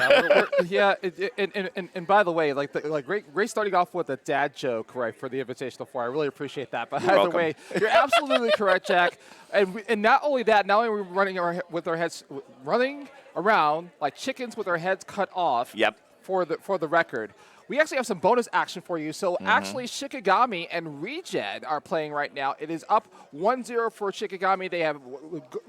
by the way, great starting off with a dad joke, right, for the Invitational 4. I really appreciate that. But either way, you're absolutely correct, Jack. And not only that, not only are we running around like chickens with our heads cut off. Yep. For the record. We actually have some bonus action for you. So actually, Shikigami and Regen are playing right now. It is up 1-0 for Shikigami. They have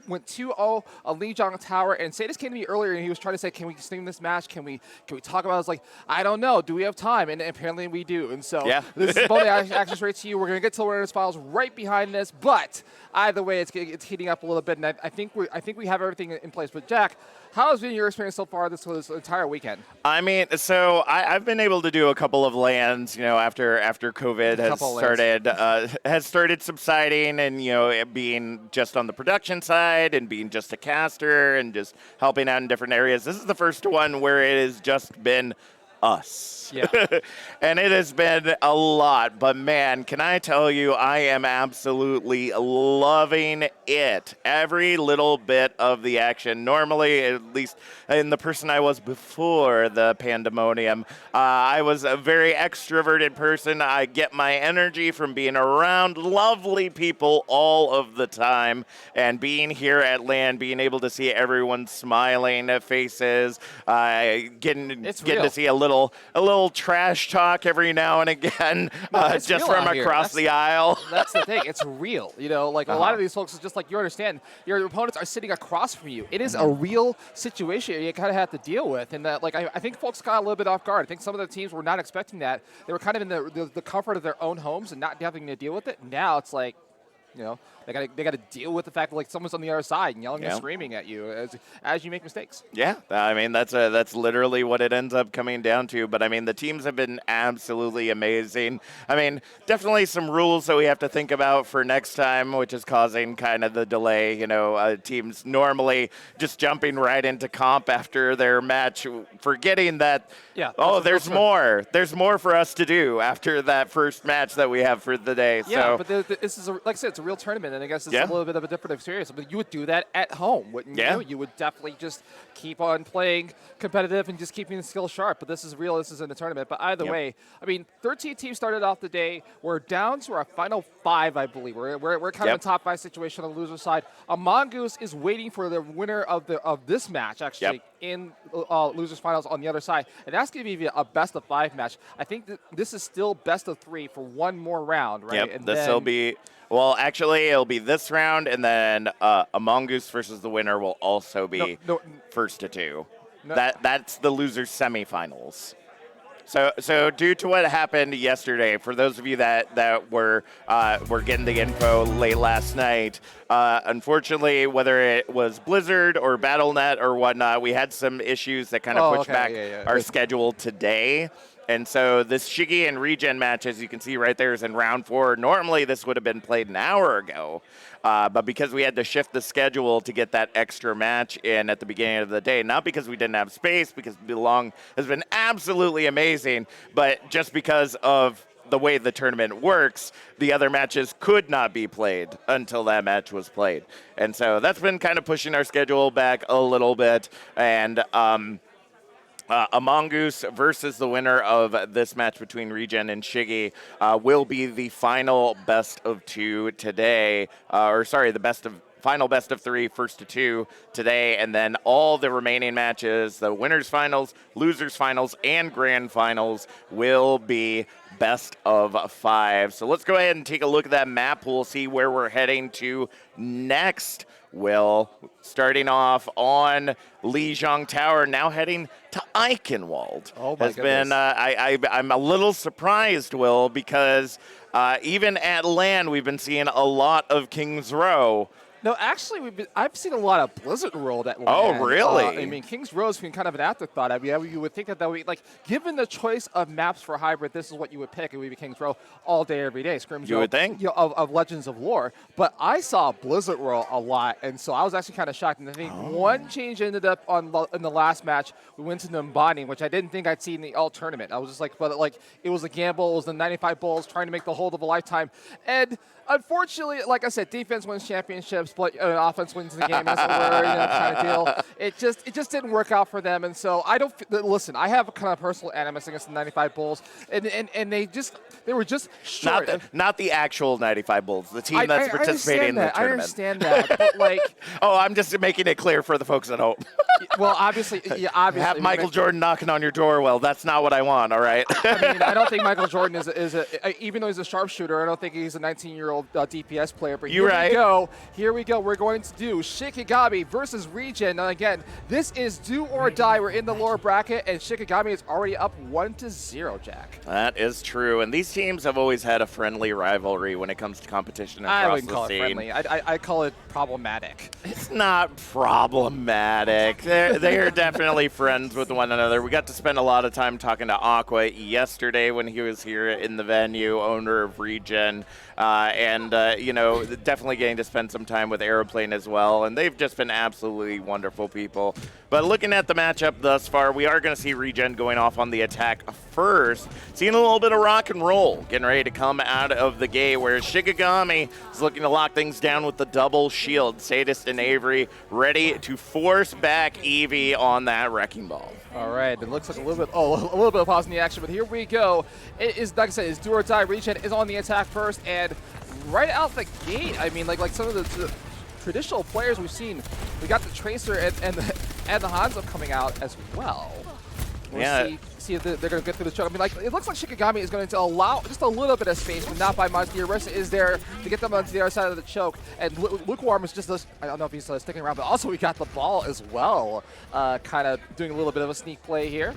went 2-0 on Lijiang Tower. And Sadis came to me earlier, and he was trying to say, can we stream this match? Can we talk about it? I was like, I don't know. Do we have time? And apparently we do. And so this is bonus action straight to you. We're going to get to the winners finals right behind this. But either way, it's heating up a little bit. And I think we have everything in place. But Jack, how has been your experience so far this entire weekend? I mean, so I've been able to do a couple of lands, after COVID has started subsiding, and being just on the production side and being just a caster and just helping out in different areas. This is the first one where it has just been us. Yeah. And it has been a lot, but man, can I tell you, I am absolutely loving it. Every little bit of the action. Normally, at least in the person I was before the pandemonium, I was a very extroverted person. I get my energy from being around lovely people all of the time, and being here at LAN, being able to see everyone's smiling faces, getting to see a little trash talk every now and again, just from across the aisle. That's the thing. It's real. A lot of these folks is just like, you understand, your opponents are sitting across from you. It is a real situation you kind of have to deal with. And that, I think folks got a little bit off guard. I think some of the teams were not expecting that. They were kind of in the comfort of their own homes and not having to deal with it. Now it's like, they got to deal with the fact that someone's on the other side and yelling and screaming at you as you make mistakes. Yeah, I mean that's literally what it ends up coming down to. But I mean the teams have been absolutely amazing. I mean definitely some rules that we have to think about for next time, which is causing kind of the delay. Teams normally just jumping right into comp after their match, forgetting that there's more. There's more for us to do after that first match that we have for the day. Yeah, but this is like I said, it's a real tournament, and I guess it's a little bit of a different experience. But you would do that at home, wouldn't you? You would definitely just keep on playing competitive and just keeping the skill sharp. But this is real. This is in the tournament. But either way, I mean, 13 teams started off the day. We're down to our final 5, I believe. We're kind of in a top 5 situation on the loser side. A Mongoose is waiting for the winner of this match, actually, in losers finals on the other side. And that's going to be a best of 5 match. I think that this is still best of 3 for one more round, right? Yep, this will be... Well, actually, it'll be this round, and then a Mongoose versus the winner will also be first to 2. That's the losers semifinals. So due to what happened yesterday, for those of you that were getting the info late last night, unfortunately, whether it was Blizzard or Battle.net or whatnot, we had some issues that kind of pushed back our schedule today. And so this Shiggy and Regen match, as you can see right there, is in round 4. Normally, this would have been played an hour ago. But because we had to shift the schedule to get that extra match in at the beginning of the day, not because we didn't have space, because Belong has been absolutely amazing, but just because of the way the tournament works, the other matches could not be played until that match was played. And so that's been kind of pushing our schedule back a little bit. And a Mongoose versus the winner of this match between Regen and Shiggy will be the final best of 2 today. The final best of 3, first to 2 today. And then all the remaining matches, the winners finals, losers finals, and grand finals will be best of 5. So let's go ahead and take a look at that map. We'll see where we're heading to next. Will, starting off on Lijiang Tower, now heading to Eichewalde. Oh my goodness. I'm a little surprised, Will, because even at LAN we've been seeing a lot of King's Row. No, actually, I've seen a lot of Blizzard World at Oh, LAN. really? I mean, King's Row's been kind of an afterthought. I mean, you would think that would be, like, given the choice of maps for hybrid, this is what you would pick. It would be King's Row all day, every day. Scrims, You would think. of Legends of Lore. But I saw Blizzard World a lot, and so I was actually kind of shocked. And I think one change ended up in the last match. We went to Numbani, which I didn't think I'd see in the all tournament. I was just like, but like, it was a gamble. It was the 95 Bulls trying to make the hold of a lifetime. And unfortunately, like I said, defense wins championships, but offense wins the game, as it were, kind of deal. It just didn't work out for them, and so I don't listen. I have a kind of personal animus against the 95 Bulls, and they were just short. Not the actual 95 Bulls, the team that's participating in the tournament. I understand that, but like, I'm just making it clear for the folks at home. Well, obviously. Have Michael Jordan knocking on your door. Well, that's not what I want. All right. I mean, I don't think Michael Jordan is even though he's a sharpshooter, I don't think he's a 19-year-old DPS player. But here we go. We're going to do Shikigami versus Regen. Now, again, this is do or die. We're in the lower bracket, and Shikigami is already up 1-0, Jack. That is true. And these teams have always had a friendly rivalry when it comes to competition across the scene. I wouldn't call it friendly. I call it problematic. It's not problematic. They are definitely friends with one another. We got to spend a lot of time talking to Aqua yesterday when he was here in the venue, owner of Regen. Definitely getting to spend some time with Aeroplane as well, and they've just been absolutely wonderful people. But looking at the matchup thus far, we are going to see Regen going off on the attack first, seeing a little bit of rock and roll, getting ready to come out of the gate, where Shikigami is looking to lock things down with the double shield. Sadist and Avery ready to force back Eevee on that Wrecking Ball. All right, it looks like a little bit of pause in the action, but here we go. It is, like I said, it's do or die. Regen is on the attack first, and right out the gate, I mean, like some of the traditional players we've seen, we got the Tracer and the Hanzo coming out as well. We'll see if they're going to get through the choke. I mean, like, it looks like Shikigami is going to allow just a little bit of space, but not by much. The Arista is there to get them onto the other side of the choke. And Lukewarm is just, I don't know if he's sticking around, but also we got the ball as well, kind of doing a little bit of a sneak play here.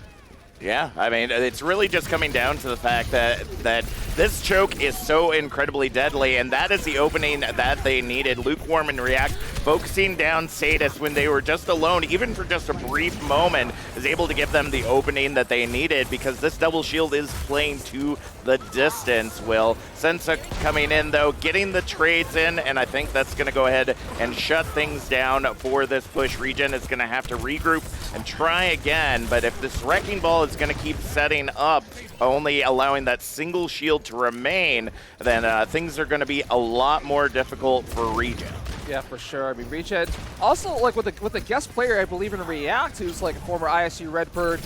Yeah, I mean, it's really just coming down to the fact that this choke is so incredibly deadly, and that is the opening that they needed. Lukewarm and React focusing down Sadist when they were just alone, even for just a brief moment, is able to give them the opening that they needed, because this double shield is playing to the distance, Will. Sensa coming in, though, getting the trades in, and I think that's going to go ahead and shut things down for this push. Regen is going to have to regroup and try again, but if this Wrecking Ball is going to keep setting up, only allowing that single shield to remain, then things are going to be a lot more difficult for Regen. Yeah, for sure. I mean, Regen also, like, with the guest player, I believe, in React, who's like a former ISU Redbird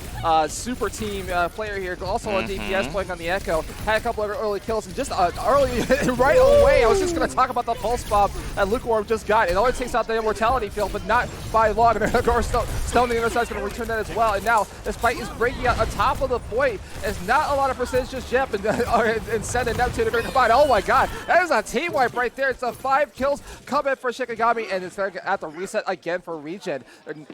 super team player here, also on DPS, playing on the Echo, had a couple of early kills, and just early, right away, I was just going to talk about the Pulse Bomb that Lukewarm just got. It only takes out the Immortality field, but not by long, and of course, Stone on the other side is going to return that as well, and now this fight is breaking out on top of the point. There's not a lot of percentage just yet, and Sen and Neptune are going to combine. Oh my god, that is a team wipe right there. It's a 5 kills coming for Shikigami, and it's going to have to reset again for Regen.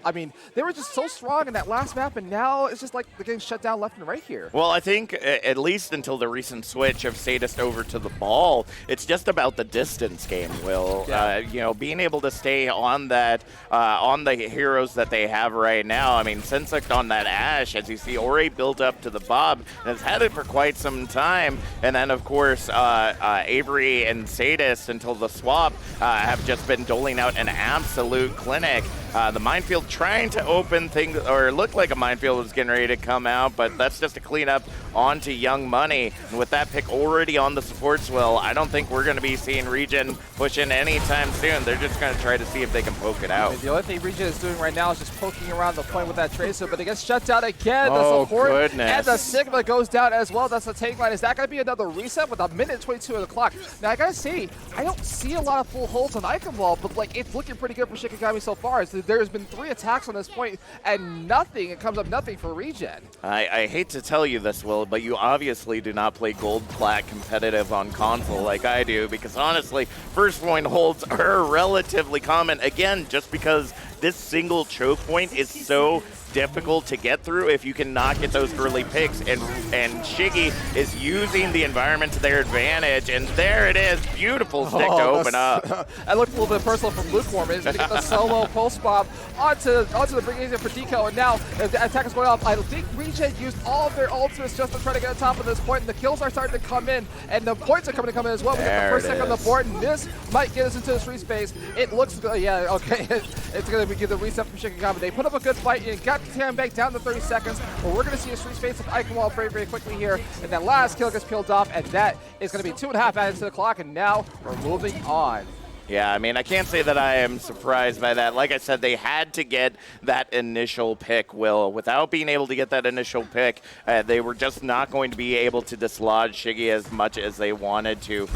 I mean, they were just so strong in that last map, and now it's just like they're getting shut down left and right here. Well, I think at least until the recent switch of Sadist over to the ball, it's just about the distance game, Will. Yeah. Being able to stay on that, on the heroes that they have right now. I mean, Sensec on that Ashe, as you see, already built up to the Bob, and has had it for quite some time. And then, of course, Avery and Sadist, until the swap, have just been doling out an absolute clinic. The minefield trying to open things, or looked like a minefield was getting ready to come out, but that's just a cleanup onto Young Money. And with that pick already on the supports, Will, I don't think we're going to be seeing Regen push in anytime soon. They're just going to try to see if they can poke it out. The only thing Regen is doing right now is just poking around the point with that Tracer, but it gets shut down again. The support and the Sigma goes down as well. That's the take line. Is that going to be another reset with a minute 22 of the clock? Now, I got to say, I don't see a lot of full holds on Eichewalde, but like, it's looking pretty good for Shikigami so far. There's been 3 attacks on this point, and nothing. It comes up nothing for Regen. I hate to tell you this, Will, but you obviously do not play gold plat competitive on console like I do, because honestly, first point holds are relatively common. Again, just because this single choke point is so difficult to get through if you cannot get those early picks. And Shiggy is using the environment to their advantage, and there it is, beautiful stick to open up. That looked a little bit personal from Lukewarm. He's going to get the solo pulse bomb onto the Brigadier for Deco, and now the attack is going off. I think Regen used all of their ultimates just to try to get on top of this point, and the kills are starting to come in, and the points are coming in as well. We get the first stick on the board, and this might get us into the free space. It looks good. Yeah, okay. It's going to give the reset from Shikigami. They put up a good fight and got Tambank down to 30 seconds, but we're going to see a free space of Eichewalde very, very quickly here, and that last kill gets peeled off, and that is going to be 2.5 added to the clock, and now we're moving on. Yeah, I mean, I can't say that I am surprised by that. Like I said, they had to get that initial pick, Will. Without being able to get that initial pick, they were just not going to be able to dislodge Shiggy as much as they wanted to.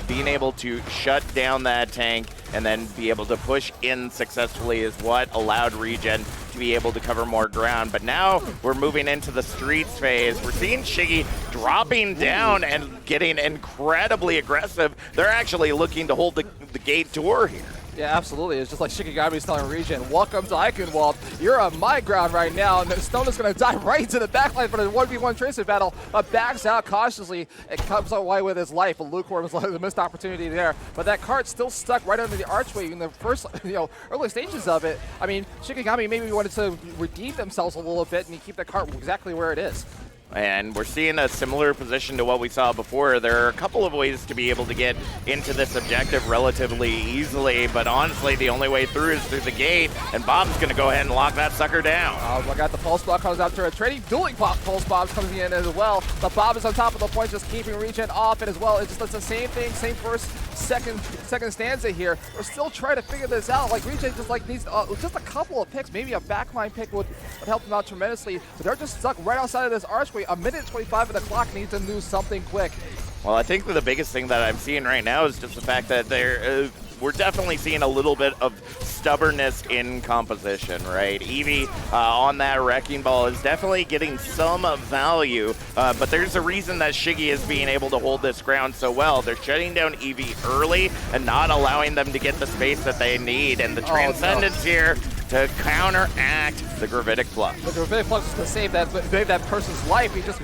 Being able to shut down that tank and then be able to push in successfully is what allowed Regen to be able to cover more ground. But now we're moving into the streets phase. We're seeing Shiggy dropping down and getting incredibly aggressive. They're actually looking to hold the gate door here. Yeah, absolutely. It's just like Shikigami's telling Regen, welcome to Eichewalde. You're on my ground right now, and Stone is going to dive right into the backline for the 1v1 Tracer battle, but backs out cautiously. It comes away with his life. Lukewarm is like the missed opportunity there, but that cart's still stuck right under the archway in the first, early stages of it. I mean, Shikigami maybe wanted to redeem themselves a little bit and keep that cart exactly where it is. And we're seeing a similar position to what we saw before. There are a couple of ways to be able to get into this objective relatively easily, but honestly, the only way through is through the gate, and Bob's going to go ahead and lock that sucker down. I got the pulse bomb comes out to a trading, dueling pulse bombs coming in as well. The Bob is on top of the point, just keeping Regen off it as well. It just does the same thing, same first, second stanza here. We're still trying to figure this out. Like Regen just needs just a couple of picks, maybe a backline pick would help them out tremendously, but they're just stuck right outside of this archway. A minute 25 of the clock, needs to do something quick. Well, I think that the biggest thing that I'm seeing right now is just the fact that we're definitely seeing a little bit of stubbornness in composition, right? Eevee on that Wrecking Ball is definitely getting some value, but there's a reason that Shiggy is being able to hold this ground so well. They're shutting down Eevee early and not allowing them to get the space that they need, and the Transcendence here to counteract the Gravitic Flux. The Gravitic Flux is going to save that person's life. He just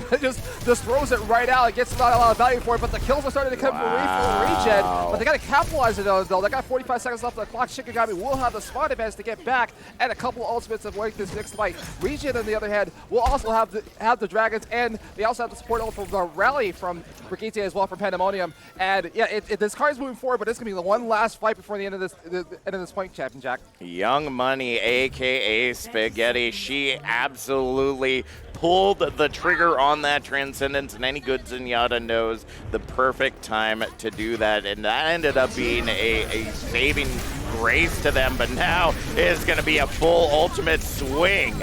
throws it right out. It gets not a lot of value for it, but the kills are starting to come from Regen. But they got to capitalize it though. They got 45 seconds left on the clock. Shikigami will have the spot advantage to get back, and a couple ultimates of waiting this next fight. Regen, on the other hand, will also have the Dragons, and they also have the support from the rally from Brigitte as well from Pandemonium. And yeah, this card is moving forward, but it's going to be the one last fight before the end of this point, Captain Jack. Young Money, aka Spaghetti, she absolutely pulled the trigger on that Transcendence, and any good Zenyatta knows the perfect time to do that, and that ended up being a saving grace to them, but now it's going to be a full ultimate swing.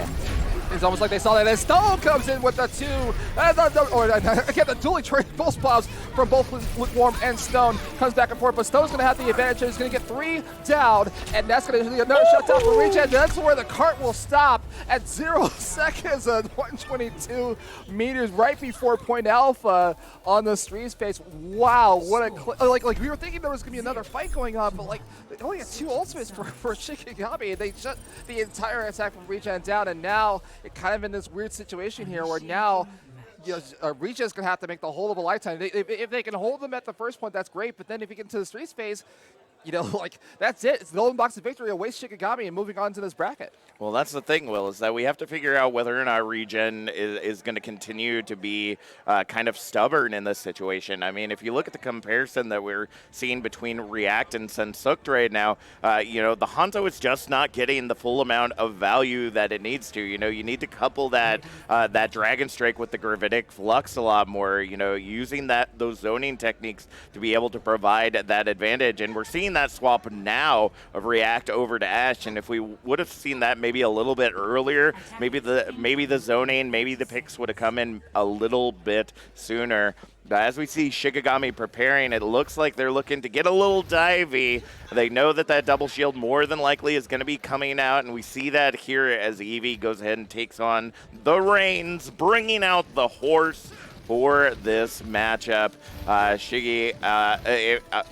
It's almost like they saw that as Stone comes in with the two, again, the dueling pulse bombs from both Lukewarm and Stone comes back and forth, but Stone's going to have the advantage. He's going to get 3 down, and that's going to be another shutdown for Regen. That's where the cart will stop at 0 seconds at 122 meters right before Point Alpha on the street space. Wow, what a like we were thinking there was going to be another fight going on, but like they only got 2 ultimates for Shikigami, and they shut the entire attack from Regen down, and now it kind of in this weird situation here where now Regen's going to have to make the whole of a lifetime. If they can hold them at the first point, that's great, but then if you get into the street space, that's it. It's the golden box of victory away Shikigami and moving on to this bracket. Well, that's the thing, Will, is that we have to figure out whether or not Regen is going to continue to be kind of stubborn in this situation. I mean, if you look at the comparison that we're seeing between React and Sensukt right now, the Hanzo is just not getting the full amount of value that it needs to. You need to couple that Dragon Strike with the Gravitic Flux a lot more, using those zoning techniques to be able to provide that advantage. And we're seeing that swap now of React over to Ashe, and if we would have seen that maybe a little bit earlier, maybe the zoning, maybe the picks would have come in a little bit sooner. But as we see Shikigami preparing, it looks like they're looking to get a little divey. They know that double shield more than likely is going to be coming out, and we see that here as Eevee goes ahead and takes on the reins, bringing out the horse for this matchup. Shiggy,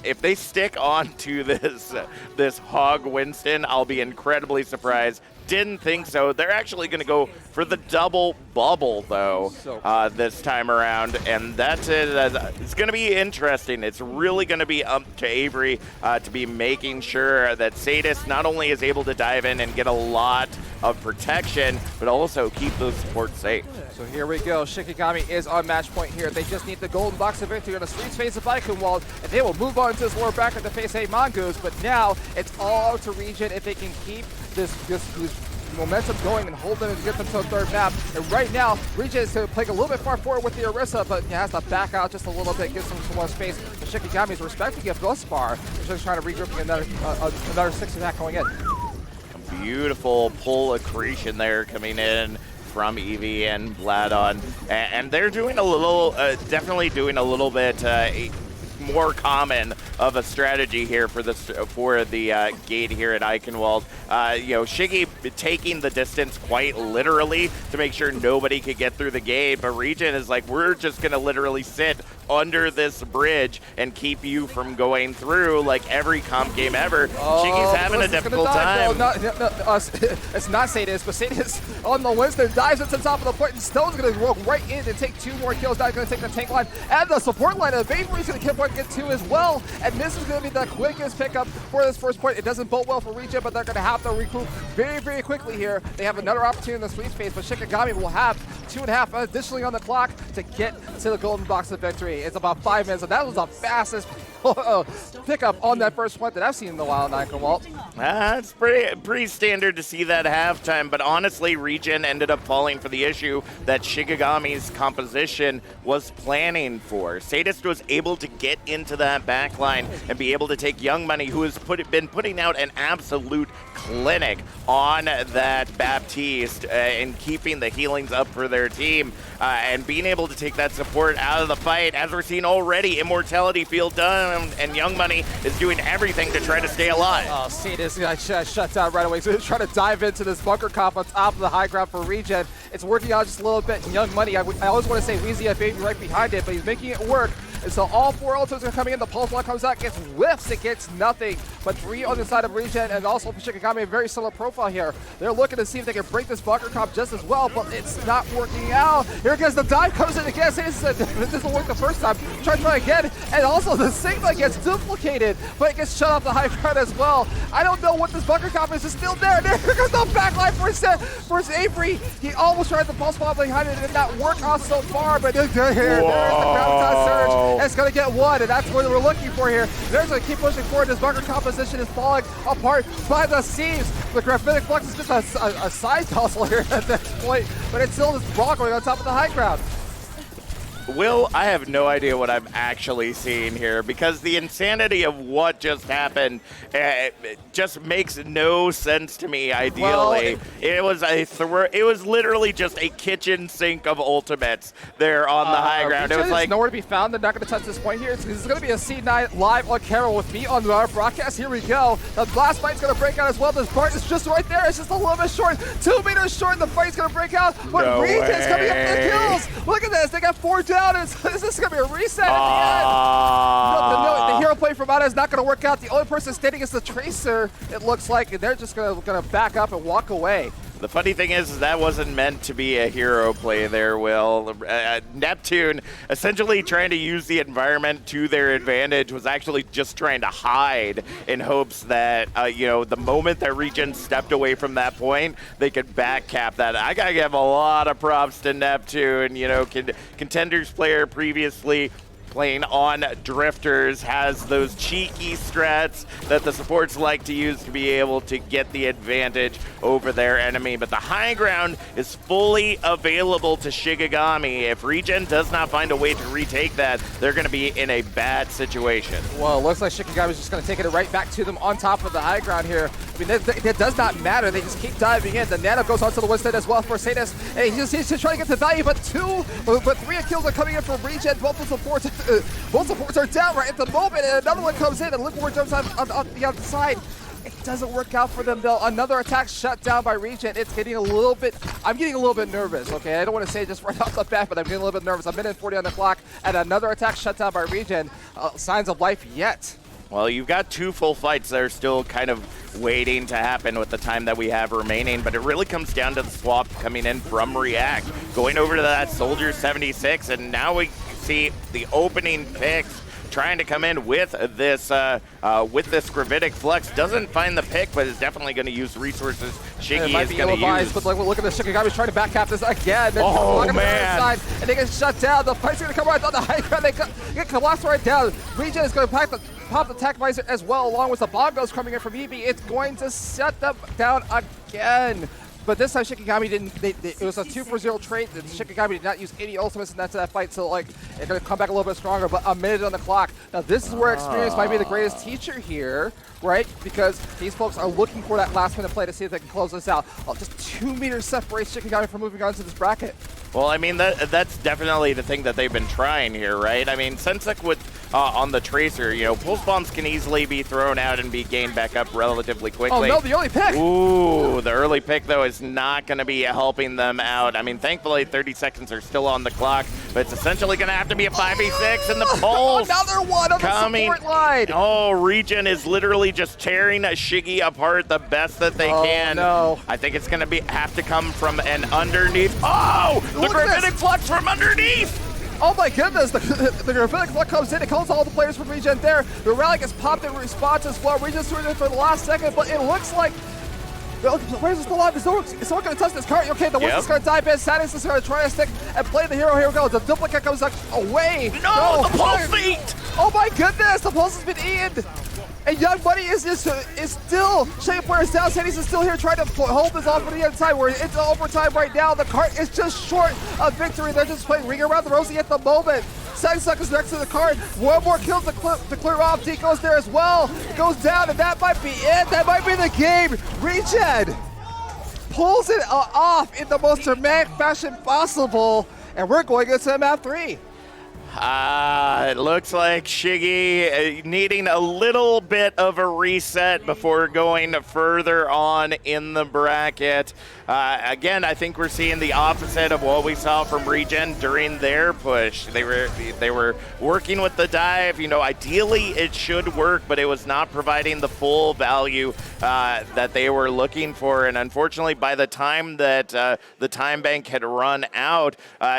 if they stick on to this Hog Winston, I'll be incredibly surprised. didn't think so. They're actually going to go for the double bubble, though, this time around. And that's it. It's going to be interesting. It's really going to be up to Avery to be making sure that Sadist not only is able to dive in and get a lot of protection, but also keep those supports safe. So here we go. Shikigami is on match point here. They just need the golden box of victory on the streets face of Eichewalde, and they will move on to this lower bracket to face a Mongoose. But now it's all up to Regen if they can keep this momentum going and hold them and get them to the third map. And right now, Regen is playing a little bit far forward with the Orisa, but he has to back out just a little bit, give some more space. But Shikigami is respecting it thus far. He's just trying to regroup another 6 attack going in. A beautiful pull accretion there coming in from EV and Vladon, and they're doing a little, definitely doing a little bit more common of a strategy here for the gate here at Eichewalde. You know, Shiggy taking the distance quite literally to make sure nobody could get through the gate, but Regen is like, we're just gonna literally sit under this bridge and keep you from going through like every comp game ever. Shiggy's having a difficult time. No, it's not Sadist, but Sadist on the Winston dives into the top of the point, and Stone's going to walk right in and take 2 more kills. Now he's going to take the tank line and the support line. And Avery's going to get 2 as well. And this is going to be the quickest pickup for this first point. It doesn't bode well for Regen, but they're going to have to recoup very, very quickly here. They have another opportunity in the sweep space, but Shikigami will have 2.5 additionally on the clock to get to the golden box of victory. It's about 5 minutes, and that was the fastest pickup on that first point that I've seen in a while in Eichewalde. It's pretty standard to see that halftime, but honestly, Regen ended up falling for the issue that Shikigami's composition was planning for. Sadist was able to get into that backline and be able to take Young Money, who has been putting out an absolute clinic on that Baptiste and keeping the healings up for their team, and being able to take that support out of the fight. As we're seeing already, Immortality Field done, and Young Money is doing everything to try to stay alive. Oh, Sadist got shut down right away. So he's trying to dive into this bunker comp on top of the high ground for Regen. It's working out just a little bit. And Young Money, I always want to say WillEnglishIV right behind it, but he's making it work. And so all 4 ultimates are coming in. The pulse block comes out, gets whiffs, it gets nothing. But 3 on the side of Regen, and also for Shikigami, a very similar profile here. They're looking to see if they can break this bunker comp just as well, but it's not working out. Here goes the dive, comes in again. This doesn't work the first time. Try again, and also the Sigma gets duplicated, but it gets shut off the high ground as well. I don't know what this bunker comp is. It's still there. There goes the backline for Avery. He almost tried the pulse bomb behind it. It did not work out so far, but there's the ground surge. It's going to get 1, and that's what we're looking for here. They're going to keep pushing forward. This bunker composition is falling apart by the seams. The Graphitic Flux is just a side hustle here at this point, but it's still this brawl going on top of the high ground. Will, I have no idea what I'm actually seeing here, because the insanity of what just happened just makes no sense to me. Ideally, it was literally just a kitchen sink of ultimates there on the high ground. It was like nowhere to be found. They're not going to touch this point here. This is going to be a C9 live on camera with me on our broadcast. Here we go. The last fight's going to break out as well. This part is just right there. It's just a little bit short. 2 meters short. The fight's going to break out. But Regen's coming up for the kills. Look at this. They got 4 down. This is going to be a reset at the end. The hero play from Ada is not going to work out. The only person standing is the Tracer, it looks like, and they're just going to back up and walk away. The funny thing is that wasn't meant to be a hero play there, Will. Neptune, essentially trying to use the environment to their advantage, was actually just trying to hide in hopes that, you know, the moment that Regen stepped away from that point, they could back cap that. I got to give a lot of props to Neptune. You know, Contenders player previously playing on Drifters, has those cheeky strats that the supports like to use to be able to get the advantage over their enemy. But the high ground is fully available to Shikigami. If Regen does not find a way to retake that, they're going to be in a bad situation. Well, it looks like Shikigami is just going to take it right back to them on top of the high ground here. I mean, it does not matter. They just keep diving in. The Nano goes onto the Winston as well for Sadist. And he's just trying to get the value, but 3 kills are coming in from Regen. Both supports are down right at the moment, and another one comes in, and look where it jumps on the outside. It doesn't work out for them though. Another attack shut down by Regen. It's getting a little bit, I'm getting a little bit nervous, okay? I don't want to say just right off the bat, but I'm getting a little bit nervous. A minute 40 on the clock, and another attack shut down by Regen. Signs of life yet. Well, you've got 2 full fights that are still kind of waiting to happen with the time that we have remaining, but it really comes down to the swap coming in from React, going over to that Soldier 76, and now we see the opening picks trying to come in with this gravitic flux. Doesn't find the pick, but is definitely going to use resources Shiggy is going to use. But look at the Shikigami's trying to back cap this again. Oh, man. Side, and they get shut down. The fight's going to come right on the high ground. They get collapsed right down. Regen is going to pop the tech visor as well, along with the bongos coming in from EB. It's going to shut them down again. But this time Shikigami didn't. It was a 2-for-0 trade. Shikigami did not use any ultimates in that fight, so like it's gonna come back a little bit stronger. But a minute on the clock. Now this is where experience might be the greatest teacher here, right? Because these folks are looking for that last minute play to see if they can close this out. Oh, just 2 meters separates Shikigami from moving on to this bracket. Well, I mean, that's definitely the thing that they've been trying here, right? I mean, Sensek would, on the Tracer, you know, pulse bombs can easily be thrown out and be gained back up relatively quickly. Oh, no, the early pick! Ooh, the early pick, though, is not going to be helping them out. I mean, thankfully, 30 seconds are still on the clock, but it's essentially going to have to be a 5v6, and the pulse Another one on coming. The support line! Oh, Regen is literally just tearing Shiggy apart the best that they can. No. I think it's going to have to come from an underneath. Oh! The gravitic flux from underneath! Oh my goodness, the gravitic flux comes in, it calls all the players from Regen there. The rally gets popped in response as well. Regen's doing it for the last second, but it looks like the players are still alive. Is someone going to touch this cart? Okay, the one's going to dive in. Sadness is going to try to stick and play the hero. Here we go. The duplicate comes away. No, the pulse feet! Oh my goodness, the pulse has been eaten. And Young Money is still shutting players down. Sadness is still here trying to hold this off for the end time. We're into overtime right now. The cart is just short of victory. They're just playing ring around the rosy at the moment. Sangsuck is next to the cart. One more kill to clear off. D goes there as well. Goes down, and that might be it. That might be the game. Regen pulls it off in the most dramatic fashion possible. And we're going into map 3. It looks like Shiggy needing a little bit of a reset before going further on in the bracket. Again, I think we're seeing the opposite of what we saw from Regen during their push. They were working with the dive. You know, ideally it should work, but it was not providing the full value that they were looking for. And unfortunately, by the time that the time bank had run out,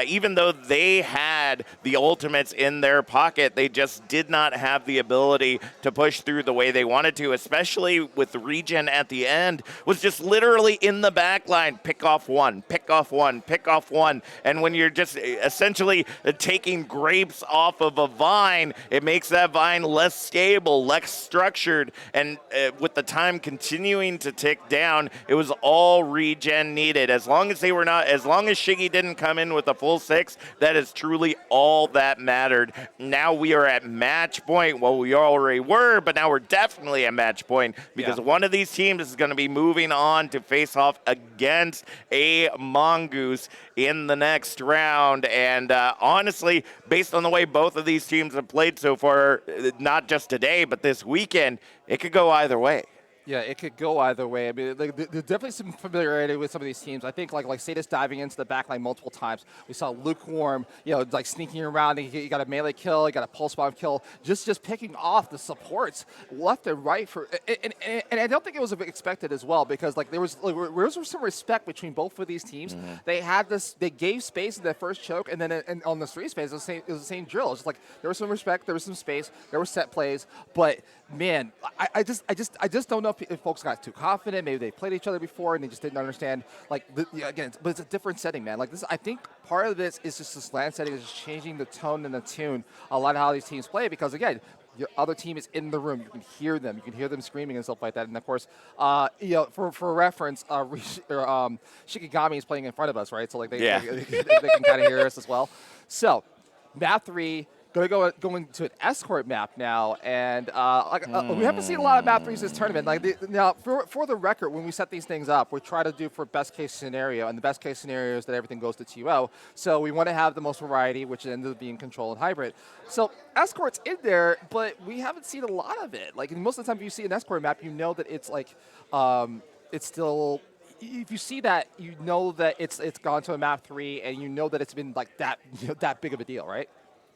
even though they had the ultimates in their pocket, they just did not have the ability to push through the way they wanted to, especially with Regen at the end, was just literally in the back line, pick off one, pick off one, pick off one. And when you're just essentially taking grapes off of a vine, it makes that vine less stable, less structured. And with the time continuing to tick down, it was all Regen needed. As long as Shiggy didn't come in with a full 6, that is truly all that mattered. Now we are at match point. Well, we already were, but now we're definitely at match point because one of these teams is going to be moving on to face off against a Mongoose in the next round. And honestly, based on the way both of these teams have played so far, not just today, but this weekend, it could go either way. Yeah, it could go either way. I mean, there's definitely some familiarity with some of these teams. I think like Sadis diving into the backline multiple times. We saw Lukewarm, like sneaking around. And you got a melee kill, you got a pulse bomb kill, just picking off the supports left and right for. And I don't think it was expected as well because there was some respect between both of these teams. Mm-hmm. They had this. They gave space in their first choke, and then on the 3 space, it was the same drill. It's like there was some respect, there was some space, there were set plays, but. Man, I just don't know if folks got too confident. Maybe they played each other before and they just didn't understand. Again, but it's a different setting, man. Like this, I think part of this is just this LAN setting is just changing the tone and the tune. A lot of how these teams play because again, your other team is in the room. You can hear them. You can hear them screaming and stuff like that. And of course, for reference, Shikigami is playing in front of us, right? So they can kind of hear us as well. So, map 3. Going to an escort map now, and we haven't seen a lot of map 3s this tournament. Now, for the record, when we set these things up, we try to do for best case scenario, and the best case scenario is that everything goes to TO. So we want to have the most variety, which ends up being control and hybrid. So escort's in there, but we haven't seen a lot of it. Like most of the time, if you see an escort map, you know that it's like it's still. If you see that, you know that it's gone to a map 3, and you know that it's been like that that big of a deal, right?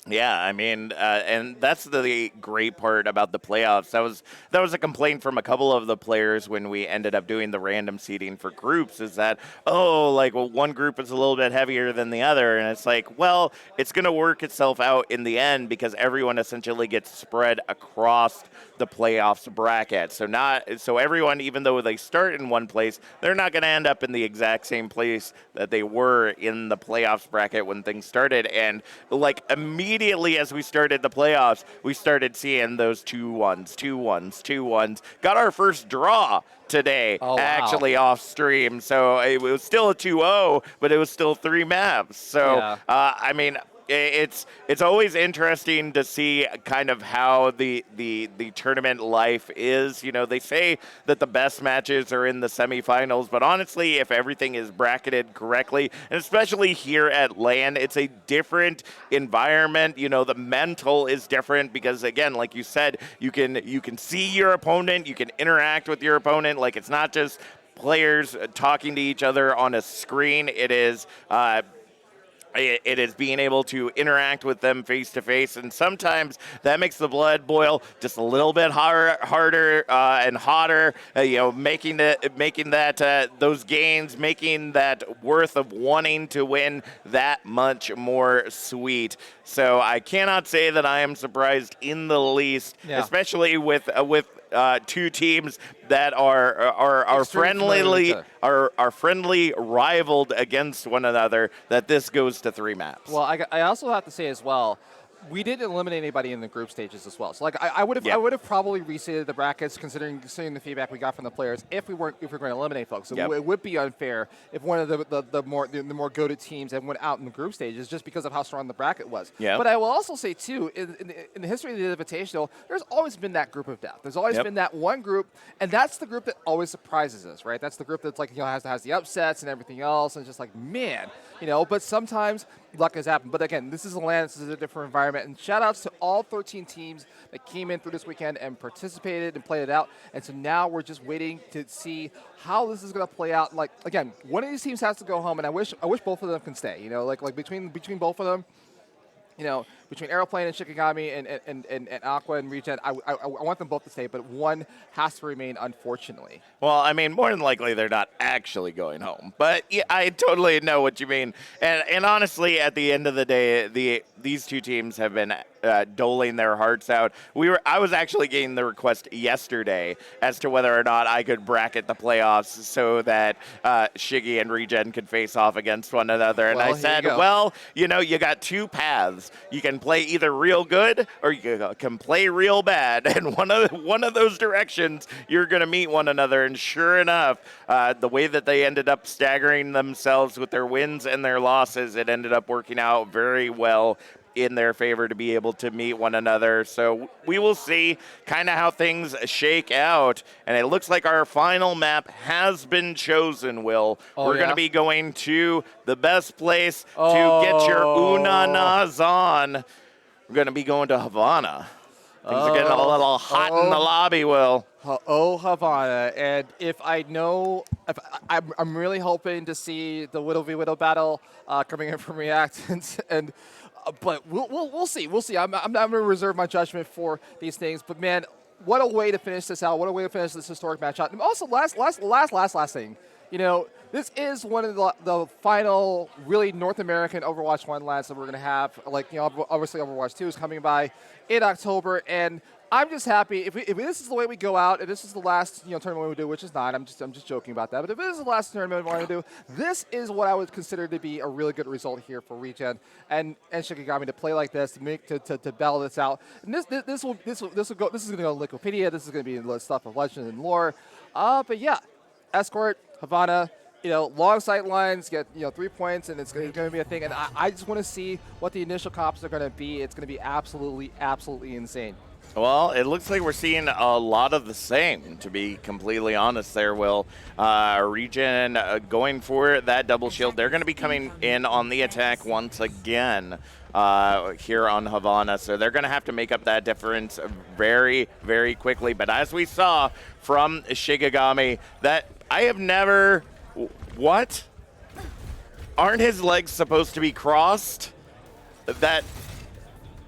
Yeah, I mean, and that's the great part about the playoffs. That was a complaint from a couple of the players when we ended up doing the random seeding for groups, is that, one group is a little bit heavier than the other, and it's like, well, it's going to work itself out in the end because everyone essentially gets spread across the playoffs bracket. So everyone, even though they start in one place, they're not going to end up in the exact same place that they were in the playoffs bracket when things started. And like immediately as we started the playoffs, we started seeing those 2-1s. Got our first draw today, actually off stream. So it was still a 2-0, but it was still 3 maps. So, I mean, it's always interesting to see kind of how the tournament life is. You know, they say that the best matches are in the semifinals, but honestly, if everything is bracketed correctly, and especially here at LAN, it's a different environment. You know, the mental is different because, again, like you said, you can see your opponent, you can interact with your opponent. Like, it's not just players talking to each other on a screen. It is being able to interact with them face to face, and sometimes that makes the blood boil just a little bit harder and hotter. Making that those gains, making that worth of wanting to win that much more sweet. So I cannot say that I am surprised in the least, especially with two teams that are friendly rivaled against one another, that this goes to 3 maps. Well, I also have to say as well, we didn't eliminate anybody in the group stages as well. So like I would have probably reseeded the brackets considering the feedback we got from the players if we were going to eliminate folks. So it would be unfair if one of the more goated teams had went out in the group stages just because of how strong the bracket was. Yeah. But I will also say too, in the history of the Invitational, there's always been that group of death. There's always been that one group, and that's the group that always surprises us, right? That's the group that's like has the upsets and everything else, and it's just like, man, But sometimes luck has happened. But again, this is a LAN, this is a different environment. And shout outs to all 13 teams that came in through this weekend and participated and played it out. And so now we're just waiting to see how this is going to play out. Like, again, one of these teams has to go home, and I wish both of them can stay. Like between both of them, between Aeroplane and Shikigami and Aqua and Regen, I want them both to stay, but one has to remain, unfortunately. Well, I mean, more than likely they're not actually going home, but yeah, I totally know what you mean. And honestly, at the end of the day, these two teams have been doling their hearts out. I was actually getting the request yesterday as to whether or not I could bracket the playoffs so that Shiggy and Regen could face off against one another. And I said, you got 2 paths. You can play either real good or you can play real bad, and one of those directions you're going to meet one another. And sure enough, the way that they ended up staggering themselves with their wins and their losses, it ended up working out very well in their favor to be able to meet one another. So we will see kind of how things shake out. And it looks like our final map has been chosen, Will. We're going to be going to the best place to get your unanas on. We're going to be going to Havana. Things are getting a little hot in the lobby, Will. Havana. And I'm really hoping to see the Widow v. Widow battle coming in from React. But we'll see. We'll see. I'm going to reserve my judgment for these things. But man, what a way to finish this out! What a way to finish this historic match out. And also, last thing. This is one of the final really North American Overwatch 1 LANs that we're going to have. Obviously Overwatch 2 is coming by in October, and I'm just happy if this is the way we go out, and this is the last tournament we do, which is not. I'm just joking about that. But if this is the last tournament we want to do, this is what I would consider to be a really good result here for Regen and Shikigami to play like this, to battle this out. And this is going to go to Wikipedia. This is going to be the stuff of legend and lore. But yeah, Escort, Havana. Long sight lines, get 3 points, and it's going to be a thing. And I just want to see what the initial comps are going to be. It's going to be absolutely insane. Well, it looks like we're seeing a lot of the same, to be completely honest there, Will. Regen going for that double shield. They're going to be coming in on the attack once again here on Havana. So they're going to have to make up that difference very, very quickly. But as we saw from Shikigami, that I have never... What? Aren't his legs supposed to be crossed?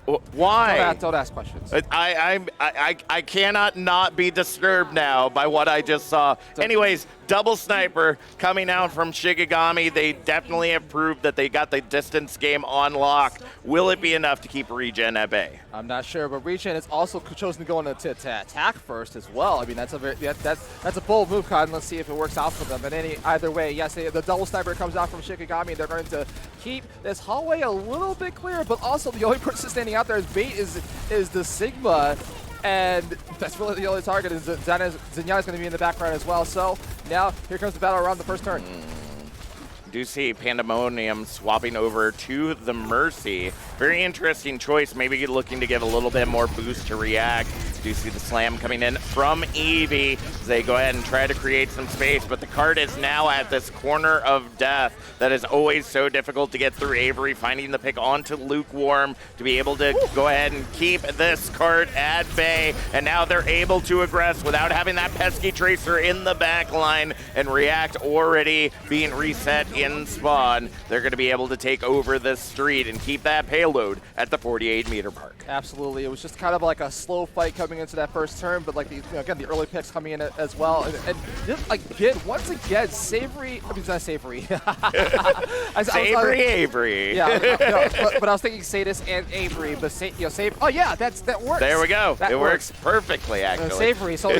Why? Don't ask questions. I cannot not be disturbed now by what I just saw. Anyways, double sniper coming out from Shikigami. They definitely have proved that they got the distance game on lock. Will it be enough to keep Regen at bay? I'm not sure, but Regen has also chosen to go into attack first as well. I mean, that's a bold move, Con. Let's see if it works out for them. But either way, yes, the double sniper comes out from Shikigami. They're going to keep this hallway a little bit clear, but also the only person standing out there as bait is the Sigma. And that's really the only target. Is Zenyatta is going to be in the background as well. So now here comes the battle around the first turn. Do see Pandemonium swapping over to the Mercy. Very interesting choice. Maybe looking to give a little bit more boost to react. Do see the slam coming in from Eevee as they go ahead and try to create some space, but the card is now at this corner of death that is always so difficult to get through. Avery finding the pick onto Lukewarm to be able to go ahead and keep this card at bay, and now they're able to aggress without having that pesky Tracer in the back line, and React already being reset in spawn. They're going to be able to take over this street and keep that payload at the 48-meter mark. Absolutely. It was just kind of like a slow fight coming into that first turn, but like again, the early picks coming in as well. And again, once again, Savory, I mean, it's not Savory. Avery. Yeah, but I was thinking Sadis and Avery, but Savory. Oh yeah, that works. There we go. That it works perfectly, actually. Savory, so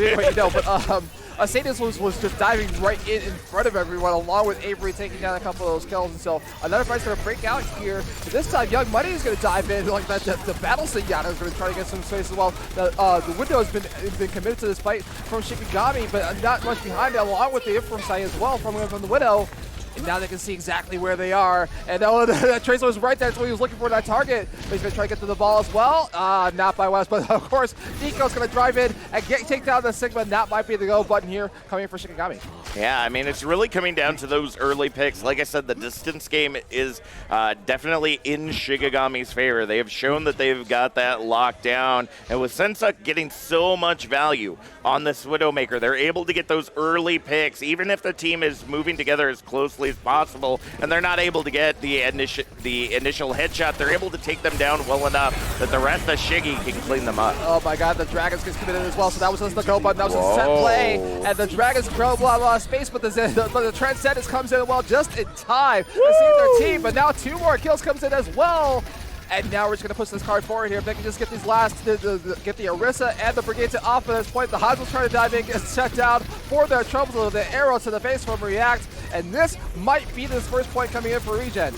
but Sadis was just diving right in front of everyone, along with Avery taking down a couple of those kills. And so another fight's going to break out here. But this time, Young Money is going to dive in. Like the Battle Zenyatta is going to try to get some space as well. The window has been committed to this fight from Shikigami, but not much behind it, along with the Infernal Sight as well from the Widow. And now they can see exactly where they are. And that Tracer was right there. That's what he was looking for, that target. But he's going to try to get to the ball as well. Not by West, but of course, Nico's going to drive in and take down the Sigma. And that might be the go button here coming for Shikigami. Yeah, I mean, it's really coming down to those early picks. Like I said, the distance game is definitely in Shikigami's favor. They have shown that they've got that locked down. And with Sensuk getting so much value on this Widowmaker, they're able to get those early picks, even if the team is moving together as closely as possible, and they're not able to get the initial headshot. They're able to take them down well enough that the rest of Shiggy can clean them up. Oh my God, the Dragons gets committed as well. So that was just the go button. That was a set play, and the Dragons grow a lot of space, but the Transcendence comes in well just in time to save their team. But now 2 more kills comes in as well. And now we're just going to push this card forward here. If they can just get these get the Orisa and the Brigade to off at this point. The Hanzo's trying to dive in, gets shut down for their troubles with the arrow to the face from React. And this might be this first point coming in for Regen.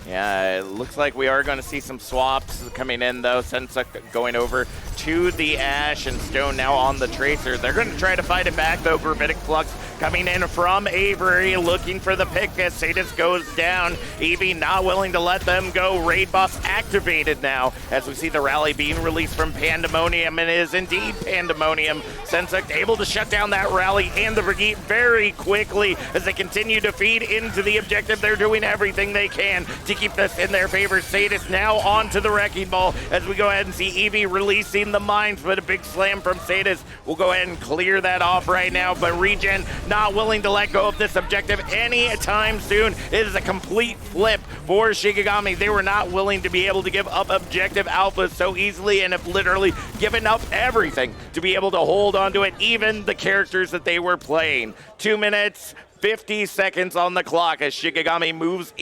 Yeah, it looks like we are going to see some swaps coming in, though. Sensuk going over to the Ash, and Stone now on the Tracer. They're going to try to fight it back, though. Gravitic Flux coming in from Avery, looking for the pick as Sadis goes down. Eevee not willing to let them go. Raid buff activated now as we see the rally being released from Pandemonium, and it is indeed Pandemonium. Sensuk able to shut down that rally and the Brigade very quickly as they continue to feed into the objective. They're doing everything they can to keep this in their favor. Sadis now onto the Wrecking Ball as we go ahead and see Eevee releasing the mines, but a big slam from Sadis. We'll go ahead and clear that off right now, but Regen not willing to let go of this objective anytime soon. It is a complete flip for Shikigami. They were not willing to be able to give up objective alpha so easily and have literally given up everything to be able to hold on to it, even the characters that they were playing. 2 minutes, 50 seconds on the clock as Shikigami moves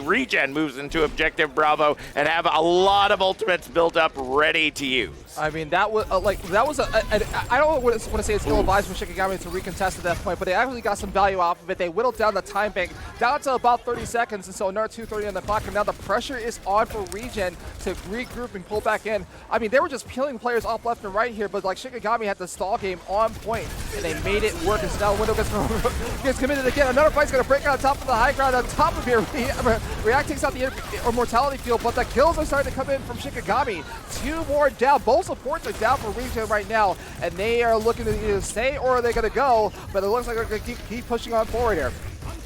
Regen moves into objective Bravo and have a lot of ultimates built up ready to use. I mean, that was I don't want to say it's ill-advised for Shikigami to recontest at that point, but they actually got some value off of it. They whittled down the time bank down to about 30 seconds, and so another 2:30 on the clock, and now the pressure is on for Regen to regroup and pull back in. I mean, they were just peeling players off left and right here, but like Shikigami had the stall game on point, and they made it work, and so now Window gets committed again. Another fight's going to break out on top of the high ground. On top of here, React takes out the Immortality field, but the kills are starting to come in from Shikigami. 2 more down. Both supports are down for Regen right now, and they are looking to either stay or are they going to go, but it looks like they're going to keep pushing on forward here.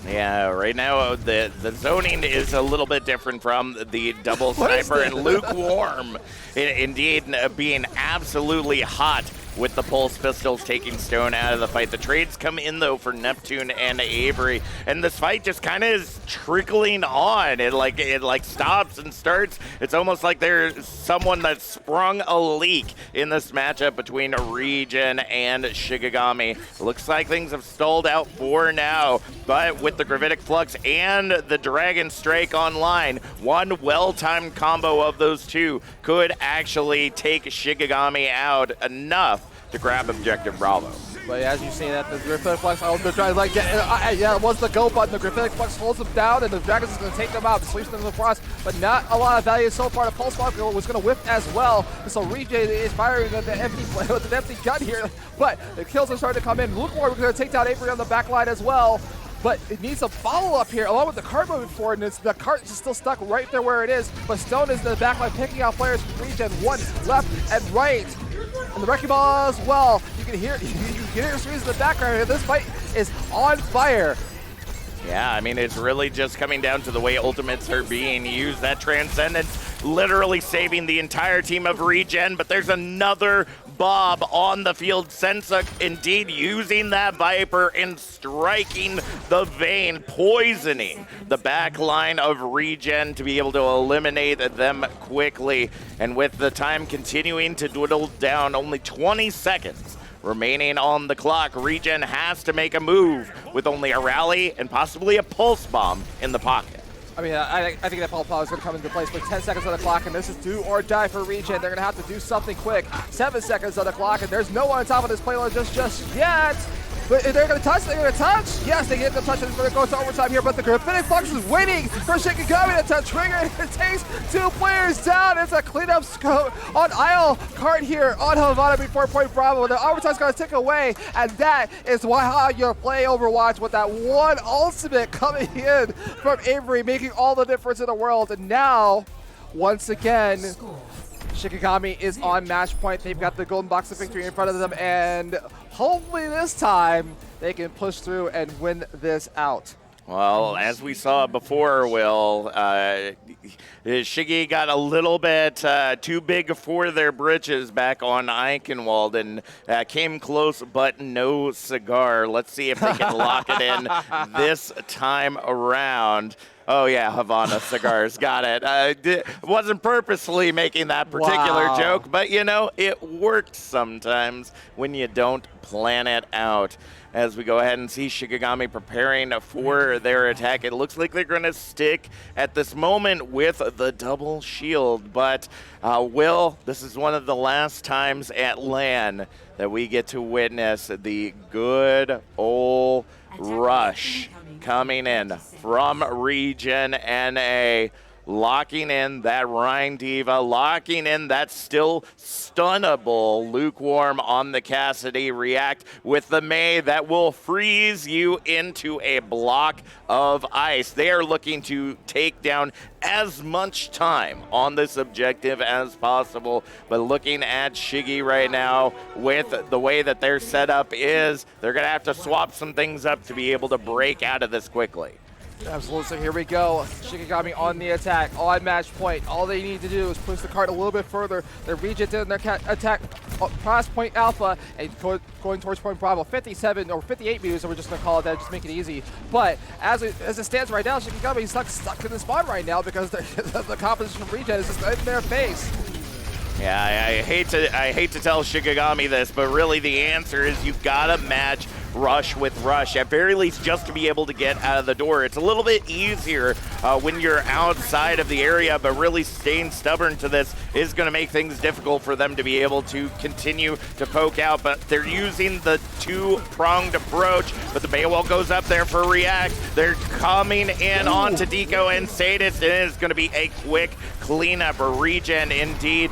Yeah, right now the zoning is a little bit different from the double sniper and Lukewarm. Indeed, being absolutely hot with the Pulse Pistols taking Stone out of the fight. The trades come in, though, for Neptune and Avery, and this fight just kind of is trickling on. It like stops and starts. It's almost like there's someone that sprung a leak in this matchup between Regen and Shikigami. Looks like things have stalled out for now, but with the Gravitic Flux and the Dragon Strike online, one well-timed combo of those two could actually take Shikigami out enough to grab Objective Bravo. But as you say that, the Gravitic Flux, they're trying to like, yeah, it was the go button. The Gravitic Flux holds them down, and the Dragons is going to take them out, sleeps them in the frost, but not a lot of value so far. The Pulse Bomb was going to whip as well, so Regen is firing with an empty gun here, but the kills are starting to come in. Lukewarm is going to take down Avery on the back line as well. But it needs a follow-up here, along with the cart moving forward, and the cart is still stuck right there where it is. But Stone is in the back line picking out players from Regen, one left and right. And the Wrecking Ball as well. You can hear your screams in the background here. This fight is on fire. Yeah, I mean, it's really just coming down to the way ultimates are being used. That Transcendence literally saving the entire team of Regen, but there's another Bob on the field. Sensa indeed using that Viper and striking the vein, poisoning the back line of Regen to be able to eliminate them quickly. And with the time continuing to dwindle down, only 20 seconds remaining on the clock, Regen has to make a move with only a rally and possibly a pulse bomb in the pocket. I mean, I think that Pulse Bomb is going to come into place with 10 seconds on the clock, and this is do or die for Regen. They're going to have to do something quick. 7 seconds on the clock, and there's no one on top of this payload just yet. But they're going to touch, Yes, they get the touch, and it's going to go to overtime here, but the Gravitic Flux is waiting for Shikigami to touch trigger, and it takes 2 players down. It's a cleanup scope on Isle Cart here on Havana before Point Bravo. The overtime's going to tick away, and that is how you play Overwatch, with that one ultimate coming in from Avery, making all the difference in the world. And now, once again, Shikigami is on match point. They've got the golden box of victory in front of them, and hopefully this time they can push through and win this out. Well, as we saw before, Will, Shiggy got a little bit too big for their britches back on Eichewalde and came close, but no cigar. Let's see if they can lock it in this time around. Oh, yeah, Havana cigars. Got it. Wasn't purposely making that particular joke, but, you know, it works sometimes when you don't plan it out. As we go ahead and see Shikigami preparing for their attack, it looks like they're going to stick at this moment with the double shield. But, Will, this is one of the last times at LAN that we get to witness the good old rush coming in from Regen NA, locking in that Rhine Diva, locking in that still stunnable Lukewarm on the Cassidy, react with the Mei that will freeze you into a block of ice. They are looking to take down as much time on this objective as possible, but looking at Shiggy right now, with the way that their setup is, they're going to have to swap some things up to be able to break out of this quickly. Absolutely. So here we go. Shikigami on the attack, on match point. All they need to do is push the cart a little bit further. They're Regen their attack past point alpha and going towards point Bravo. 57 or 58 meters, so we're just going to call it that, just make it easy. But as it stands right now, Shikigami is stuck in the spawn right now because the composition of Regen is just in their face. Yeah, I hate to tell Shikigami this, but really the answer is you've got to match rush with rush, at very least just to be able to get out of the door. It's a little bit easier when you're outside of the area, but really staying stubborn to this is going to make things difficult for them to be able to continue to poke out. But they're using the two-pronged approach, but the Baywall goes up there for react. They're coming in onto Deco and Sadist, and it is going to be a quick cleanup. Regen indeed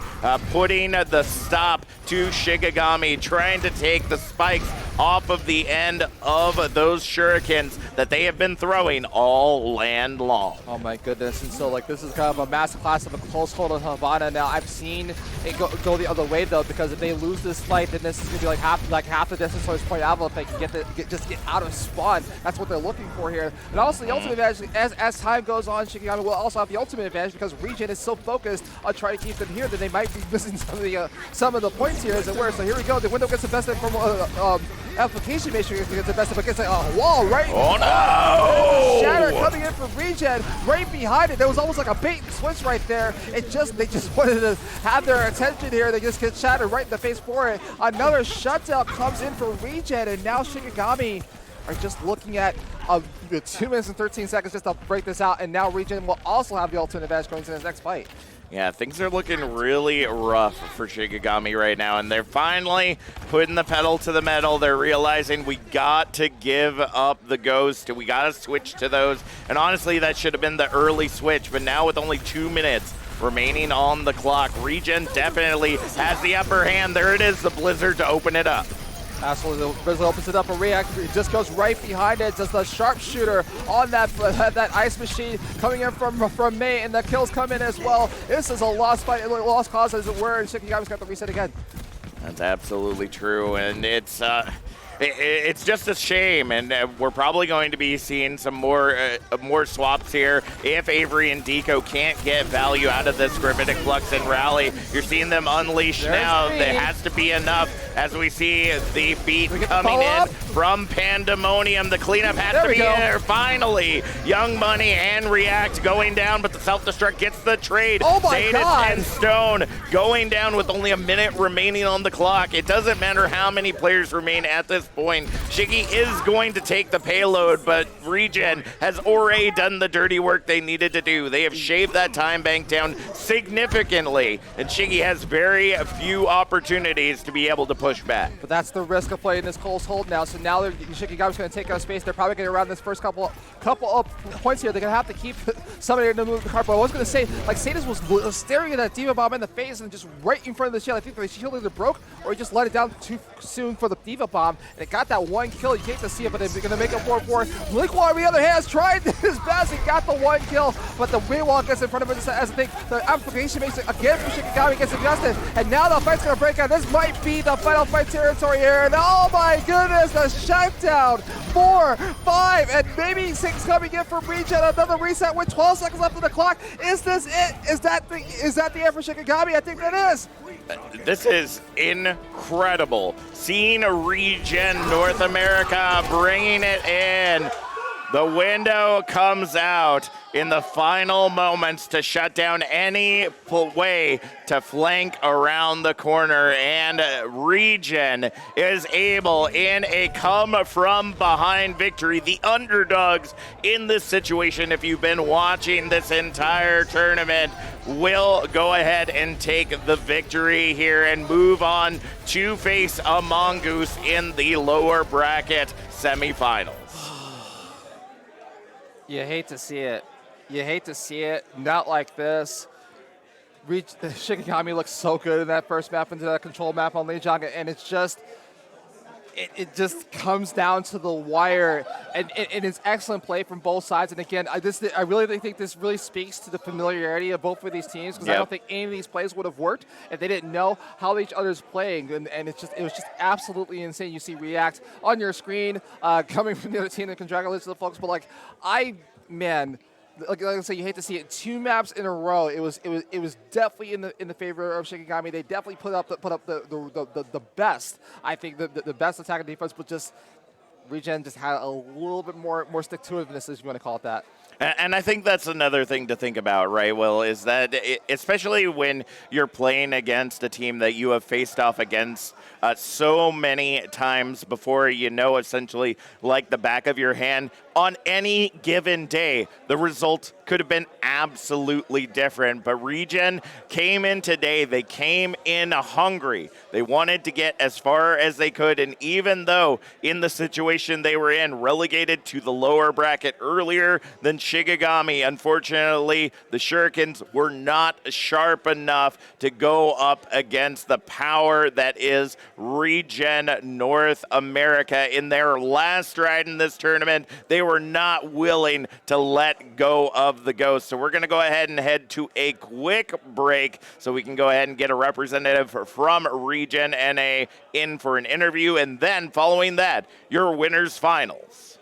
putting the stop to Shikigami, trying to take the spikes off of the end of those shurikens that they have been throwing all land long. Oh my goodness, and so like this is kind of a masterclass of a close hold on Havana. Now I've seen it go the other way though, because if they lose this fight, then this is gonna be like half the distance towards Point Alpha if they can just get out of spawn. That's what they're looking for here. And also the ultimate advantage, as time goes on, Shikigami will also have the ultimate advantage because Regen is so focused on trying to keep them here that they might be missing some of the points here as it were. So here we go. The window gets the best of from application, make sure it gets the best of it. Gets a wall right. Oh no! Shatter coming in from Regen right behind it. There was almost like a bait and switch right there. They just wanted to have their attention here. They just get shattered right in the face for it. Another shutdown comes in for Regen, and now Shikigami are just looking at 2 minutes and 13 seconds just to break this out, and now Regen will also have the ultimate advantage going into his next fight. Yeah, things are looking really rough for Shikigami right now, and they're finally putting the pedal to the metal. They're realizing we got to give up the ghost, we got to switch to those, and honestly, that should have been the early switch, but now with only 2 minutes remaining on the clock, Regen definitely has the upper hand. There it is, the Blizzard to open it up. Absolutely, Blizzard opens it up, a react, it just goes right behind it, just a sharpshooter on that ice machine coming in from May, and the kills come in as well. This is a lost fight, a lost cause as it were, and Shikigami's got to reset again. That's absolutely true, and it's just a shame, and we're probably going to be seeing some more swaps here if Avery and Deco can't get value out of this Gravitic Flux and Rally. You're seeing them unleash now. There has to be enough as we see the beat coming in from Pandemonium. The cleanup has to be there. Finally, Young Money and React going down, but the self-destruct gets the trade. Oh my God. and Stone going down with only a minute remaining on the clock. It doesn't matter how many players remain at this point. Shiggy is going to take the payload, but Regen has already done the dirty work they needed to do. They have shaved that time bank down significantly, and Shiggy has very few opportunities to be able to push back. But that's the risk of playing this close hold now. So now Shikigami's going to take out space. They're probably going to around this first couple of points here. They're going to have to keep somebody to move the card. But I was going to say, like, Sadis was staring at that Diva Bomb in the face and just right in front of the shield. I think the shield either broke or he just let it down too soon for the Diva Bomb. And it got that one kill. You hate to see it, but they're going to make it 4-4. Lijiang, on the other hand, has tried his best and got the one kill, but the Weiwall gets in front of it as I think the application makes it again for Shikigami, gets adjusted, and now the fight's going to break out. This might be the final fight territory here, and oh my goodness, the shutdown. 4, 5, and maybe 6 coming in for Regen. Another reset with 12 seconds left on the clock. Is this it? Is that the end for Shikigami? I think that is. This is incredible. Seeing Regen North America bringing it in. The window comes out in the final moments to shut down any way to flank around the corner, and Regen is able in a come-from-behind victory. The underdogs in this situation, if you've been watching this entire tournament, will go ahead and take the victory here and move on to face a Mongoose in the lower bracket semifinals. You hate to see it. You hate to see it. Not like this. Shikigami looks so good in that first map into that control map on Lijiang, and it's just, it just comes down to the wire, and it's excellent play from both sides. And again, I really think this really speaks to the familiarity of both of these teams, because I don't think any of these plays would have worked if they didn't know how each other's playing, and it was just absolutely insane. You see React on your screen coming from the other team, and congratulations to the folks, but like, like I say, you hate to see it. 2 maps in a row. It was definitely in the favor of Shikigami. They definitely put up the best. I think the best attack and defense, but just Regen just had a little bit more stick to itiveness, if you want to call it that. And I think that's another thing to think about, right, Will, is that especially when you're playing against a team that you have faced off against so many times before, you know, essentially like the back of your hand, on any given day, the result could have been absolutely different. But Regen came in today. They came in hungry. They wanted to get as far as they could. And even though in the situation they were in, relegated to the lower bracket earlier than Shigigami. Unfortunately, the Shurikens were not sharp enough to go up against the power that is Regen North America. In their last ride in this tournament, they were not willing to let go of the ghost. So we're going to go ahead and head to a quick break so we can go ahead and get a representative from Regen NA in for an interview. And then following that, your winners finals.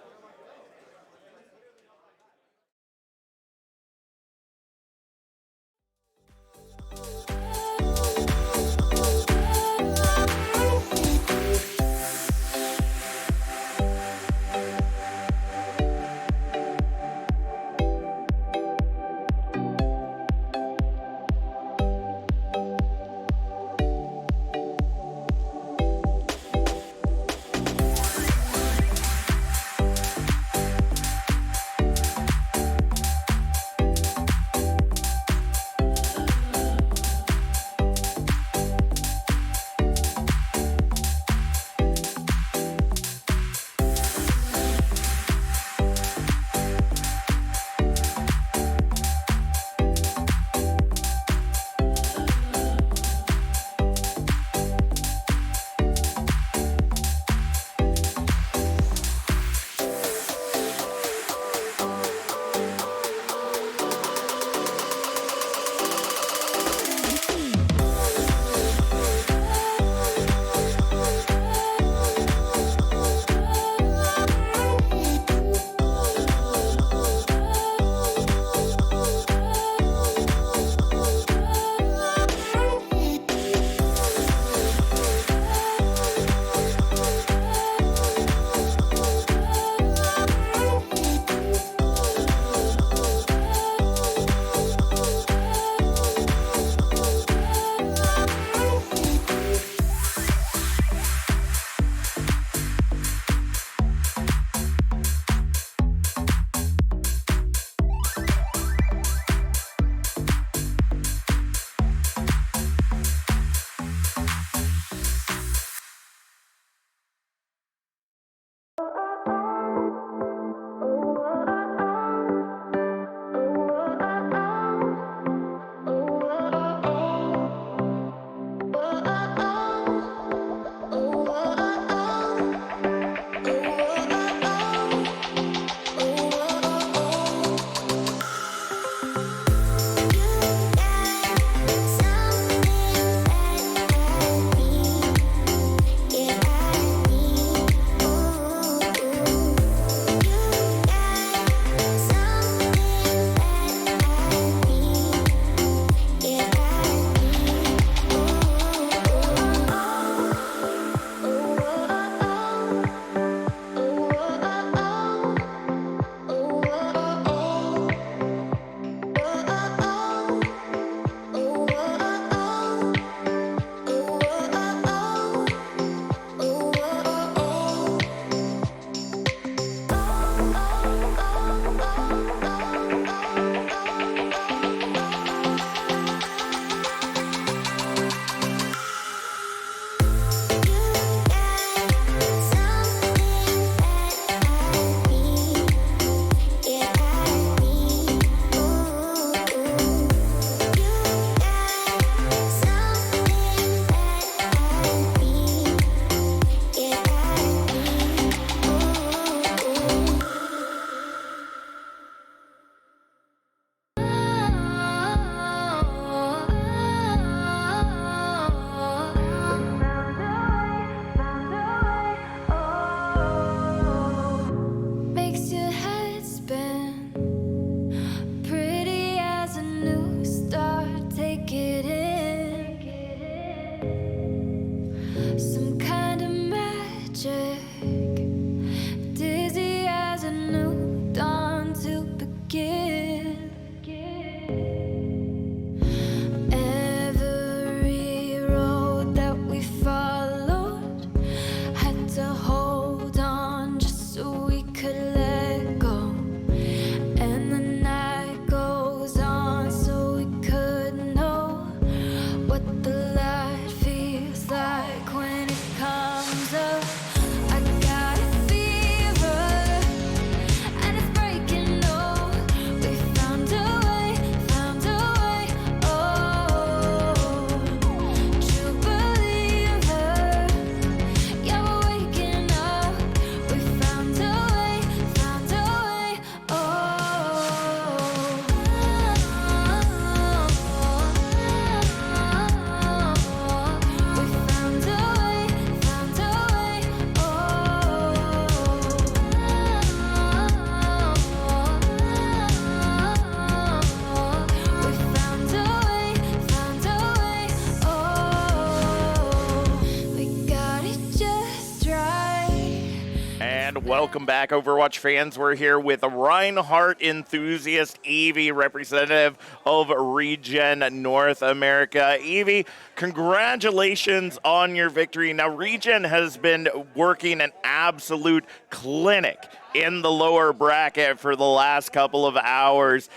welcome back, Overwatch fans. We're here with a Reinhardt enthusiast, Evie, representative of Regen North America. Evie, congratulations on your victory. Now, Regen has been working an absolute clinic in the lower bracket for the last couple of hours.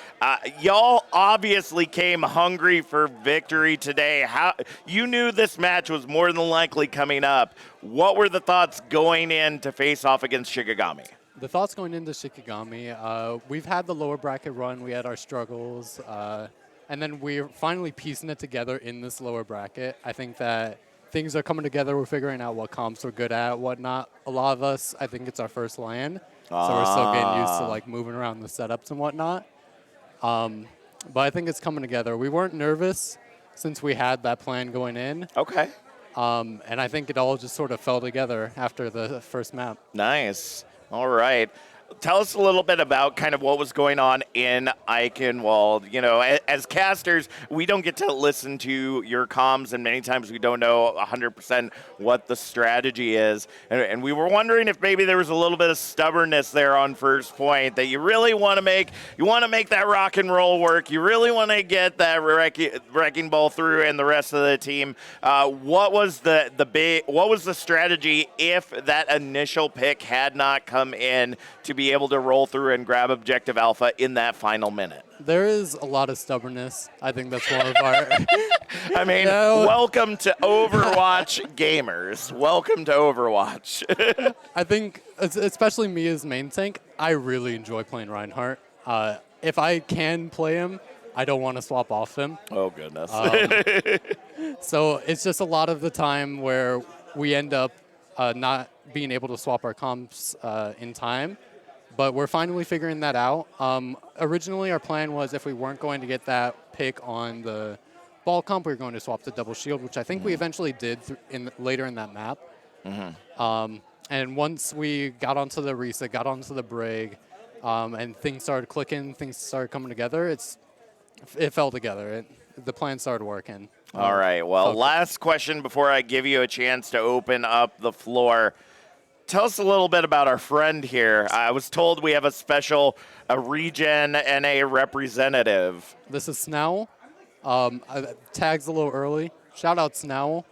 Y'all obviously came hungry for victory today. You knew this match was more than likely coming up. What were the thoughts going in to face off against Shikigami? The thoughts going into Shikigami, we've had the lower bracket run, we had our struggles, and then we're finally piecing it together in this lower bracket. I think that things are coming together. We're figuring out what comps we're good at, what not. A lot of us, I think it's our first LAN. So we're still getting used to like moving around the setups and whatnot. But I think it's coming together. We weren't nervous since we had that plan going in. Okay. And I think it all just sort of fell together after the first map. Nice. All right. Tell us a little bit about kind of what was going on in Eichewalde. You know, as casters, we don't get to listen to your comms, and many times we don't know 100% what the strategy is. And we were wondering if maybe there was a little bit of stubbornness there on first point, that you really want to make that rock and roll work. You really want to get that wrecking ball through and the rest of the team. What was the strategy if that initial pick had not come in to be able to roll through and grab objective alpha in that final minute? There is a lot of stubbornness. I think that's one of our... I mean, welcome to Overwatch gamers. Welcome to Overwatch. I think, especially me as main tank, I really enjoy playing Reinhardt. If I can play him, I don't want to swap off him. Oh, goodness. So it's just a lot of the time where we end up not being able to swap our comps in time. But we're finally figuring that out. Originally, our plan was if we weren't going to get that pick on the ball comp, we were going to swap to double shield, which I think we eventually did later in that map. And once we got onto the reset, got onto the brig, and things started clicking, things started coming together, it fell together. The plan started working. All right. Well, last question before I give you a chance to open up the floor. Tell us a little bit about our friend here. I was told we have a special Regen NA representative. This is Snow. Tags a little early. Shout out Snow.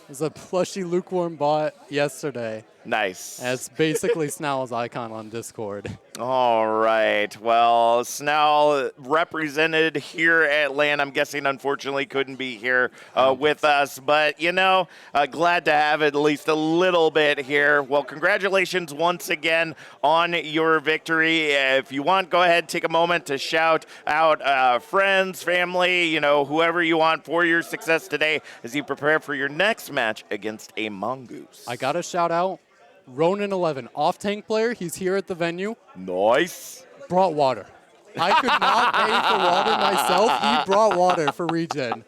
It's a plushy lukewarm bot yesterday. Nice. And it's basically Snow's icon on Discord. All right. Well, Snow represented here at LAN. I'm guessing, unfortunately, couldn't be here with us. But, you know, glad to have at least a little bit here. Well, congratulations once again on your victory. If you want, go ahead, take a moment to shout out friends, family, you know, whoever you want for your success today as you prepare for your next match against a Mongoose. I got to shout out Ronin11, off-tank player. He's here at the venue. Nice. Brought water. I could not pay for water myself. He brought water for Regen.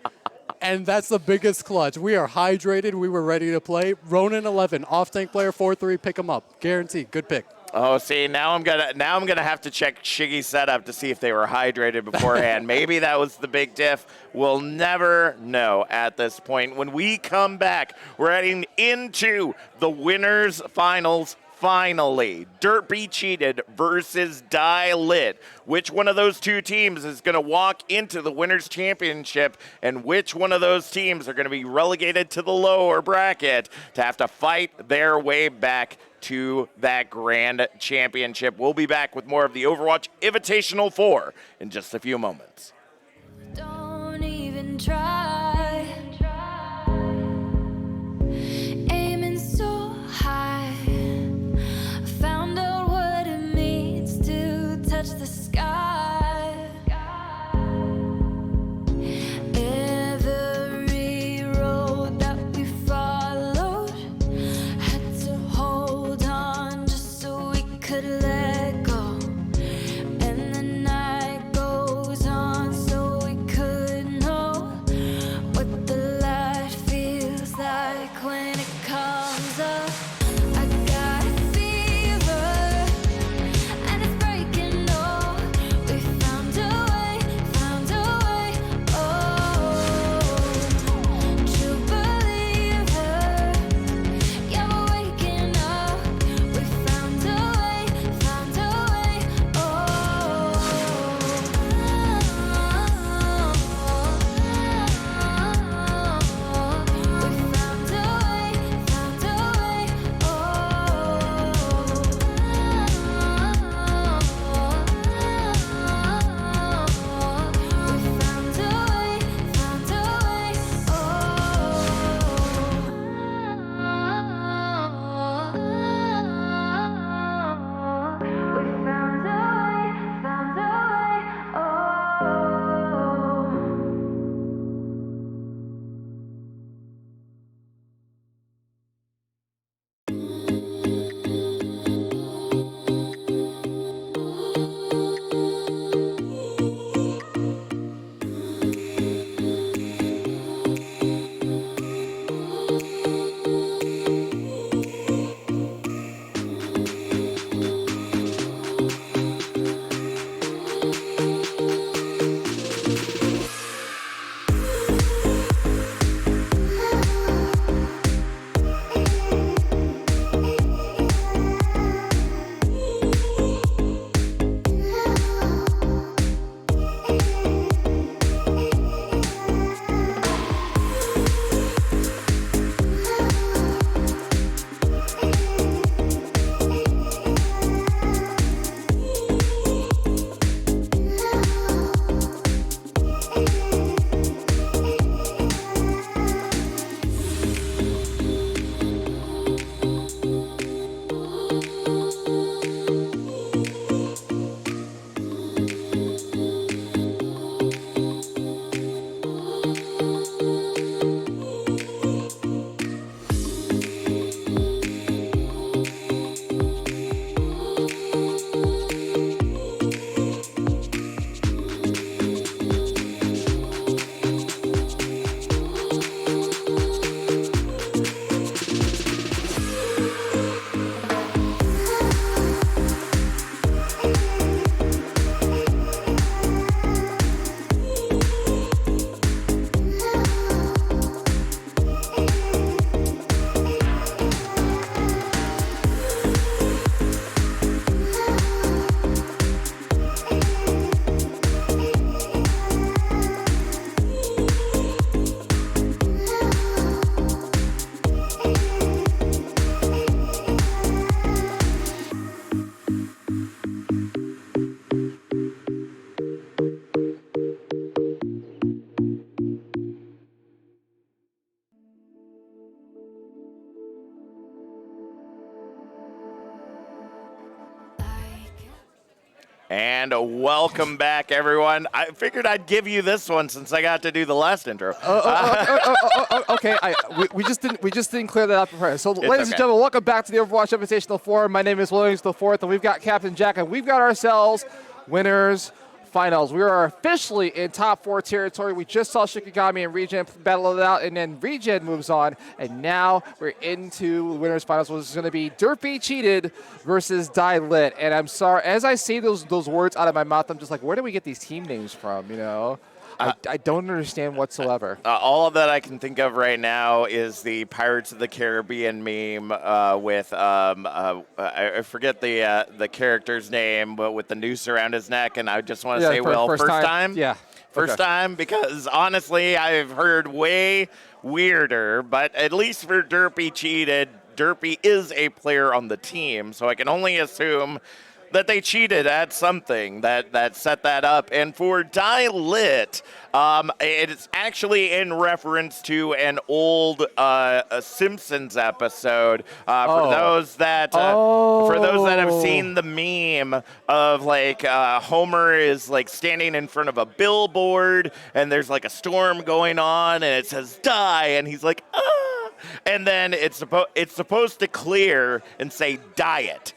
And that's the biggest clutch. We are hydrated. We were ready to play. Ronin11, off-tank player, 4-3. Pick him up. Guaranteed. Good pick. Oh, see, now I'm gonna have to check Shiggy's setup to see if they were hydrated beforehand. Maybe that was the big diff. We'll never know at this point. When we come back, we're heading into the winners finals. Finally, Durpee cheated versus Die Lit. Which one of those two teams is going to walk into the Winners' Championship, and which one of those teams are going to be relegated to the lower bracket to have to fight their way back to that grand championship? We'll be back with more of the Overwatch Invitational 4 in just a few moments. Don't even try. Aiming so high. Found out what it means to touch the sky. Every road that we followed had to hold on just so we could let go. And the night goes on so we could know And welcome back, everyone. I figured I'd give you this one since I got to do the last intro. Okay. We just didn't clear that up before. So, ladies and gentlemen, welcome back to the Overwatch Invitational Forum. My name is WillEnglishIV, and we've got Captain Jack, and we've got ourselves winners finals. We are officially in top 4 territory. We just saw Shikigami and Regen battle it out, and then Regen moves on, and now we're into winners finals, which is going to be Durpee Cheated versus Die Lit. And I'm sorry, as I say those words out of my mouth, I'm just like, where do we get these team names from? You know, I don't understand whatsoever. All that I can think of right now is the Pirates of the Caribbean meme with I forget the character's name, but with the noose around his neck, and I just want to say, first time? Yeah. First time, because honestly, I've heard way weirder, but at least for Durpee Cheated, Durpee is a player on the team, so I can only assume that they cheated at something that set that up. And for Die Lit, it's actually in reference to an old Simpsons episode. For those that have seen the meme of like Homer is like standing in front of a billboard and there's like a storm going on and it says die and he's like ah, and then it's supposed to clear and say diet.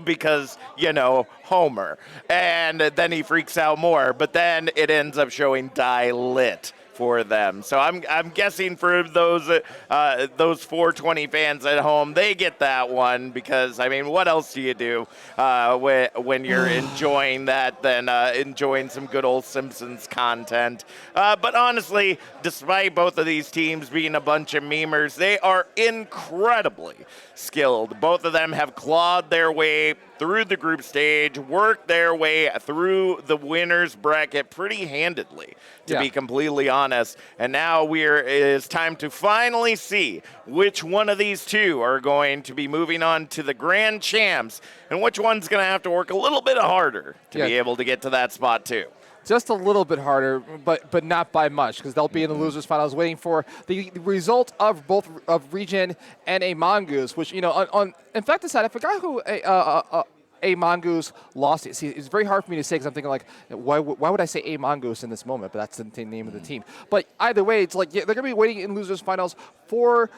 Because, you know, Homer. And then he freaks out more. But then it ends up showing Die Lit for them. So I'm guessing for those 420 fans at home, they get that one because, I mean, what else do you do when you're enjoying that than enjoying some good old Simpsons content? But honestly, despite both of these teams being a bunch of memers, they are incredibly skilled. Both of them have clawed their way through the group stage, worked their way through the winners bracket pretty handedly, to be completely honest. And now it is time to finally see which one of these two are going to be moving on to the Grand Champs, and which one's going to have to work a little bit harder to be able to get to that spot too. Just a little bit harder, but not by much, because they'll be in the losers finals waiting for the result of both of Regen and a Mongoose, which, you know, on in fact, I forgot who a Mongoose lost. See, it's very hard for me to say because I'm thinking like, why would I say a Mongoose in this moment? But that's the name of the team. But either way, it's like they're going to be waiting in losers finals for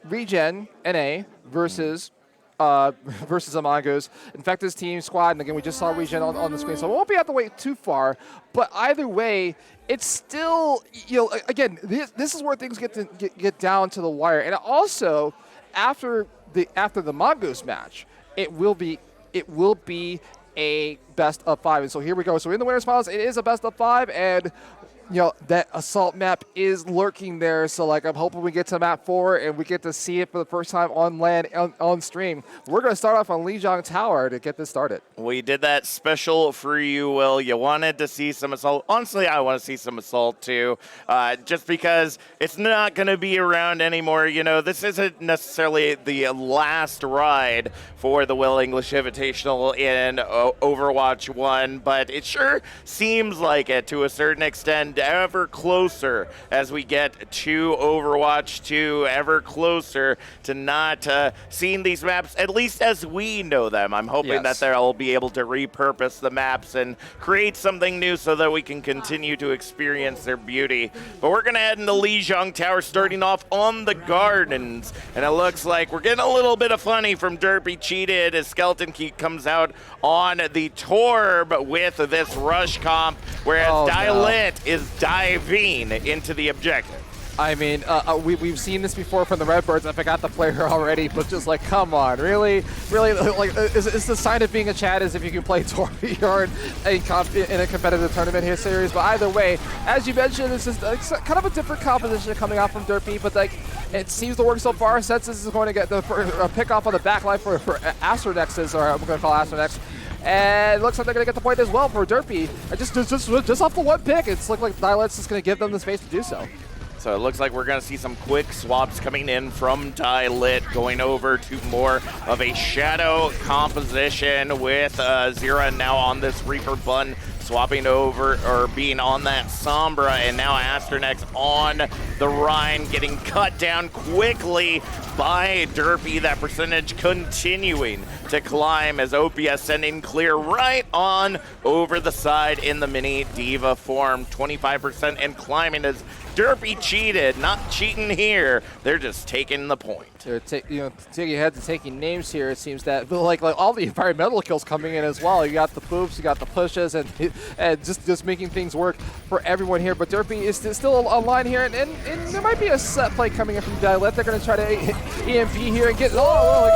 Regen NA versus a Mongoose. In fact, this team squad, and again, we just saw Regen on the screen, so we won't be have to wait too far. But either way, it's still, you know, again, this is where things get down to the wire. And also, after the Mongoose match, it will be a best of 5. And so here we go. So in the winners finals, it is a best of 5, and you know, that assault map is lurking there. So like, I'm hoping we get to map 4 and we get to see it for the first time on land, on stream. We're going to start off on Lijiang Tower to get this started. We did that special for you, Will. You wanted to see some assault. Honestly, I want to see some assault too, just because it's not going to be around anymore. You know, this isn't necessarily the last ride for the Will English Invitational in Overwatch 1, but it sure seems like it to a certain extent. Ever closer as we get to Overwatch 2, ever closer to not seeing these maps, at least as we know them. I'm hoping that they'll be able to repurpose the maps and create something new so that we can continue to experience their beauty. But we're going to head into Lijiang Tower, starting off on the Gardens. And it looks like we're getting a little bit of funny from Durpee Cheated as Skeleton Key comes out on the Torb with this rush comp, whereas Die Lit is diving into the objective. I mean, we've seen this before from the Redbirds. I forgot the player already, but just like, come on, really? Like, is the sign of being a Chad is if you can play Torbjorn in a competitive tournament here series. But either way, as you mentioned, this is kind of a different composition coming out from Durpee, but like, it seems to work so far. Since this is going to get the pick off on the back line for Astronexes, or I'm going to call Astronex. And it looks like they're going to get the point as well for Durpee. Just off the one pick, it's like Die Lit's just going to give them the space to do so. So it looks like we're going to see some quick swaps coming in from Die Lit, going over to more of a shadow composition with Zira now on this Reaper Bun, swapping over or being on that Sombra, and now Astronex on the Rhine, getting cut down quickly by Durpee. That percentage continuing to climb as Opia sending clear right on over the side in the mini diva form. 25% and climbing as Durpee cheated, not cheating here. They're just taking the point. They're taking ahead to taking names here. It seems that like all the environmental kills coming in as well. You got the boops, you got the pushes, and just making things work for everyone here. But Durpee is still online here, and there might be a set play coming in from Dialect. They're going to try to EMP here and get all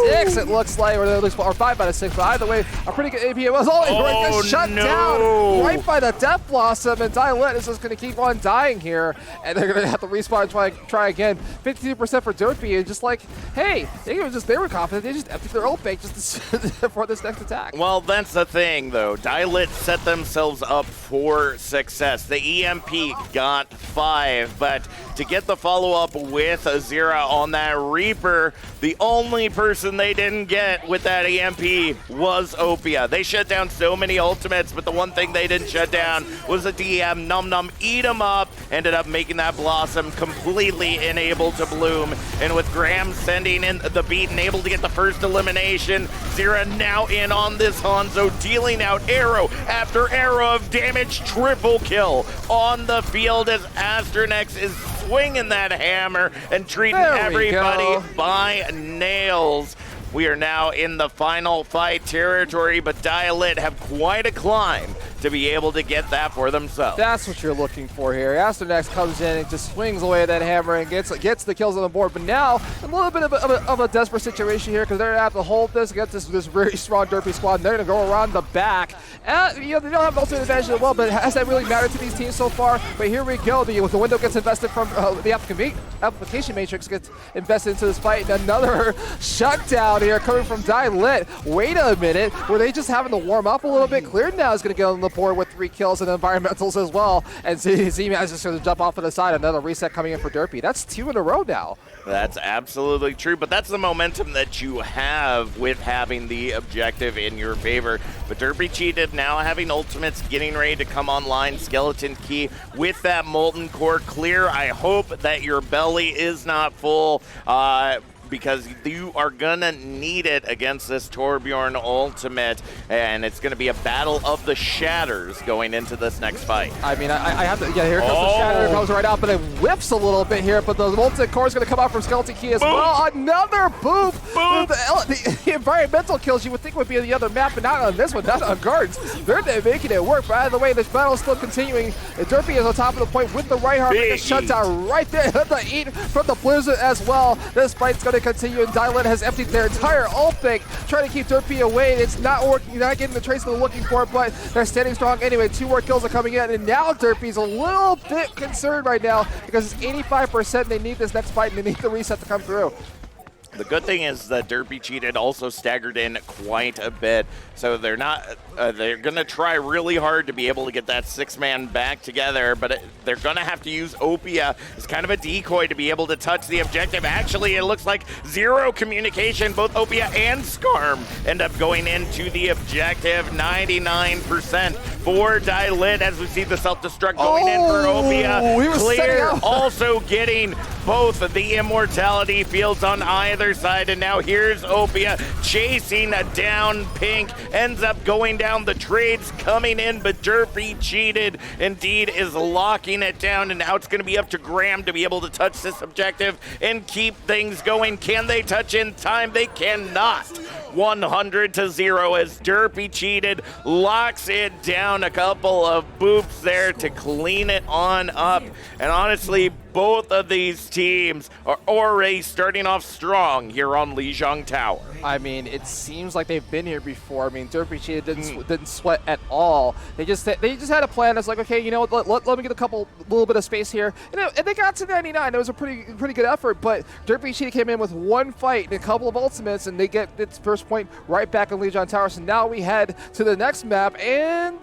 6. It looks like, or at least 5 out of 6. But either way, a pretty good AP. It was all shut down right by the Death Blossom, and Dialect is just going to keep on dying here, and they're going to have to respawn and try again. 52% for Durpee, and just like, hey, they were confident. They just emptied their ult bank just for this next attack. Well, that's the thing, though. Dialect set themselves up for success. The EMP got 5, but to get the follow-up with a Zera on that Reaper, the only person they didn't get with that EMP was Opia. They shut down so many ultimates, but the one thing they didn't shut down was a DM. Num eat him up, ended up making that Blossom completely unable to bloom. And with Graham sending in the beat and able to get the first elimination, Zera now in on this Hanzo, dealing out arrow after arrow of damage. Triple kill on the field as Asternex is swinging that hammer and treating everybody by nails. We are now in the final fight territory, but Dialect have quite a climb to be able to get that for themselves. That's what you're looking for here. Asternex comes in and just swings away that hammer and gets the kills on the board. But now, a little bit of a desperate situation here because they're going to have to hold this against this very strong Durpee squad. And they're going to go around the back. They don't have the ultimate advantage as well, but has that really mattered to these teams so far? But here we go. The window gets invested from the application matrix gets invested into this fight. And another shutdown here coming from Dialect. Wait a minute. Were they just having to warm up a little bit? Clear now is going to get on the board with 3 kills and environmentals as well. And Z-Man is just going to jump off to the side. Another reset coming in for Durpee. That's 2 in a row now. That's absolutely true, but that's the momentum that you have with having the objective in your favor. But Durpee cheated, now having ultimates getting ready to come online. Skeleton Key with that Molten Core clear. I hope that your belly is not full. Because you are gonna need it against this Torbjorn ultimate, and it's gonna be a battle of the shatters going into this next fight. I mean, I have to, yeah, here comes the shatter, comes right out, but it whips a little bit here, but the Molten Core is gonna come out from Skeleton Key as well. Another boop! The environmental kills you would think would be on the other map, but not on this one, not on guards. They're making it work, but either way, this battle is still continuing. Durpee is on top of the point with the right arm, and shuts down right there. The eat from the Blizzard as well. This fight's gonna continue, and Dialect has emptied their entire ult bank, trying to keep Durpee away. It's not working, not getting the trace they're looking for, but they're standing strong anyway. 2 more kills are coming in, and now Durpee's a little bit concerned right now because it's 85%. They need this next fight, and they need the reset to come through. The good thing is that Durpee cheated also staggered in quite a bit, so they're not. They're gonna try really hard to be able to get that 6-man back together, but they're gonna have to use Opia as kind of a decoy to be able to touch the objective. Actually, it looks like 0 communication. Both Opia and Skarm end up going into the objective. 99% for Dialect as we see the self-destruct going in for Opia. Clear, also getting both of the immortality fields on either side, and now here's Opia chasing down Pink, ends up going down. The trades coming in, but Durpee cheated. Indeed is locking it down, and now it's going to be up to Graham to be able to touch this objective and keep things going. Can they touch in time? They cannot. 100-0 as Durpee cheated, locks it down. A couple of boops there to clean it on up, and honestly, both of these teams are already starting off strong here on Lijiang Tower. I mean, it seems like they've been here before. I mean, Durpee cheated, didn't sweat at all. They just had a plan. It's like, okay, you know, let me get little bit of space here, and they got to 99. It was a pretty good effort, but Durpee cheated came in with 1 fight and a couple of ultimates, and they get its first point right back in Lijiang Tower. So now we head to the next map, and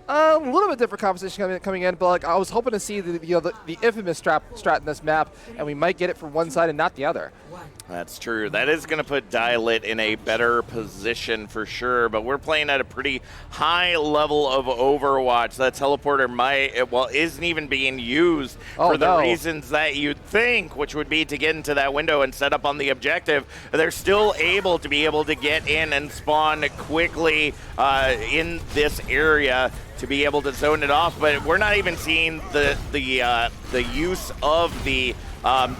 a little bit different competition coming in, but like I was hoping to see the infamous strat in this map, and we might get it from one side and not the other. That's true. That is going to put Dialit in a better position for sure, but we're playing at a pretty high level of Overwatch. That teleporter isn't even being used for the reasons that you'd think, which would be to get into that window and set up on the objective. They're still able to get in and spawn quickly in this area to be able to zone it off, but we're not even seeing the use of the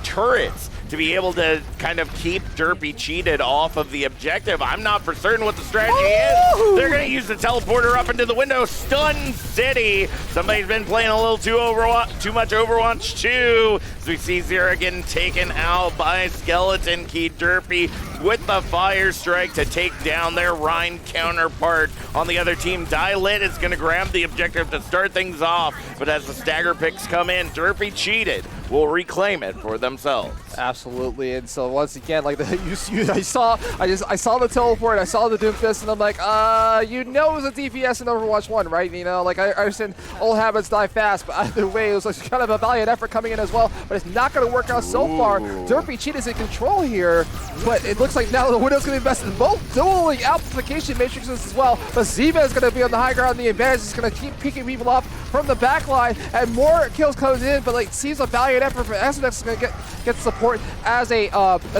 turrets to be able to kind of keep Durpee cheated off of the objective. I'm not for certain what the strategy is. They're going to use the teleporter up into the window. Stun City. Somebody's been playing a little too much Overwatch 2. As we see Zera getting taken out by Skeleton Key. Durpee with the Fire Strike to take down their Rhine counterpart on the other team. Dialit is going to grab the objective to start things off, but as the stagger picks come in, Durpee cheated will reclaim it for themselves. Absolutely, and so once again, like I saw the teleport, I saw the Doomfist, and I'm like, it was a DPS in Overwatch 1, right? You know, like I understand old habits die fast, but either way, it was like kind of a valiant effort coming in as well, but it's not going to work out so far. Durpee Cheat is in control here, but it looks like now the Widow's going to be invested in both dueling amplification matrices as well, but Ziva is going to be on the high ground, the advantage is going to keep picking people up from the back line, and more kills comes in, but like seems a valiant effort for SNX is going to get support as a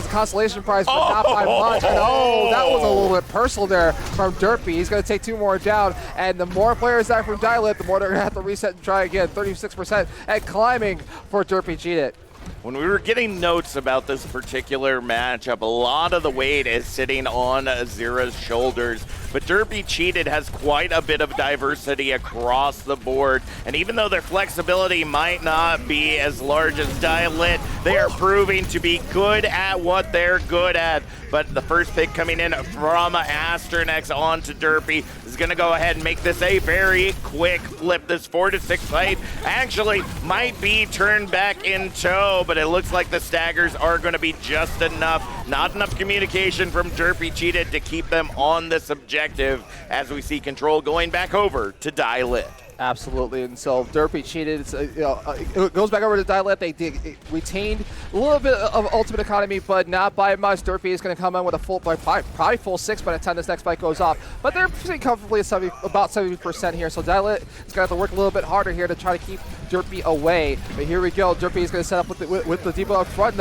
consolation prize, but not by much. And that was a little bit personal there from Durpee. He's going to take 2 more down, and the more players die from Dialit, the more they're going to have to reset and try again. 36% and climbing for Durpee Cheated. When we were getting notes about this particular matchup, a lot of the weight is sitting on Zera's shoulders. But Durpee Cheated has quite a bit of diversity across the board. And even though their flexibility might not be as large as Dialit, they are proving to be good at what they're good at. But the first pick coming in from Asternex onto Durpee is going to go ahead and make this a very quick flip. This 4-6 fight actually might be turned back in tow, but it looks like the staggers are going to be just enough. Not enough communication from Durpee Cheated to keep them on this objective as we see control going back over to Dialit. Absolutely, and so Durpee Cheated. It goes back over to Dialit. They retained a little bit of ultimate economy, but not by much. Durpee is going to come in with a probably full 6 by the time this next fight goes off. But they're pretty comfortably at about 70% here. So Dialit is going to have to work a little bit harder here to try to keep Durpee away. But here we go. Durpee is going to set up with the Depot up front.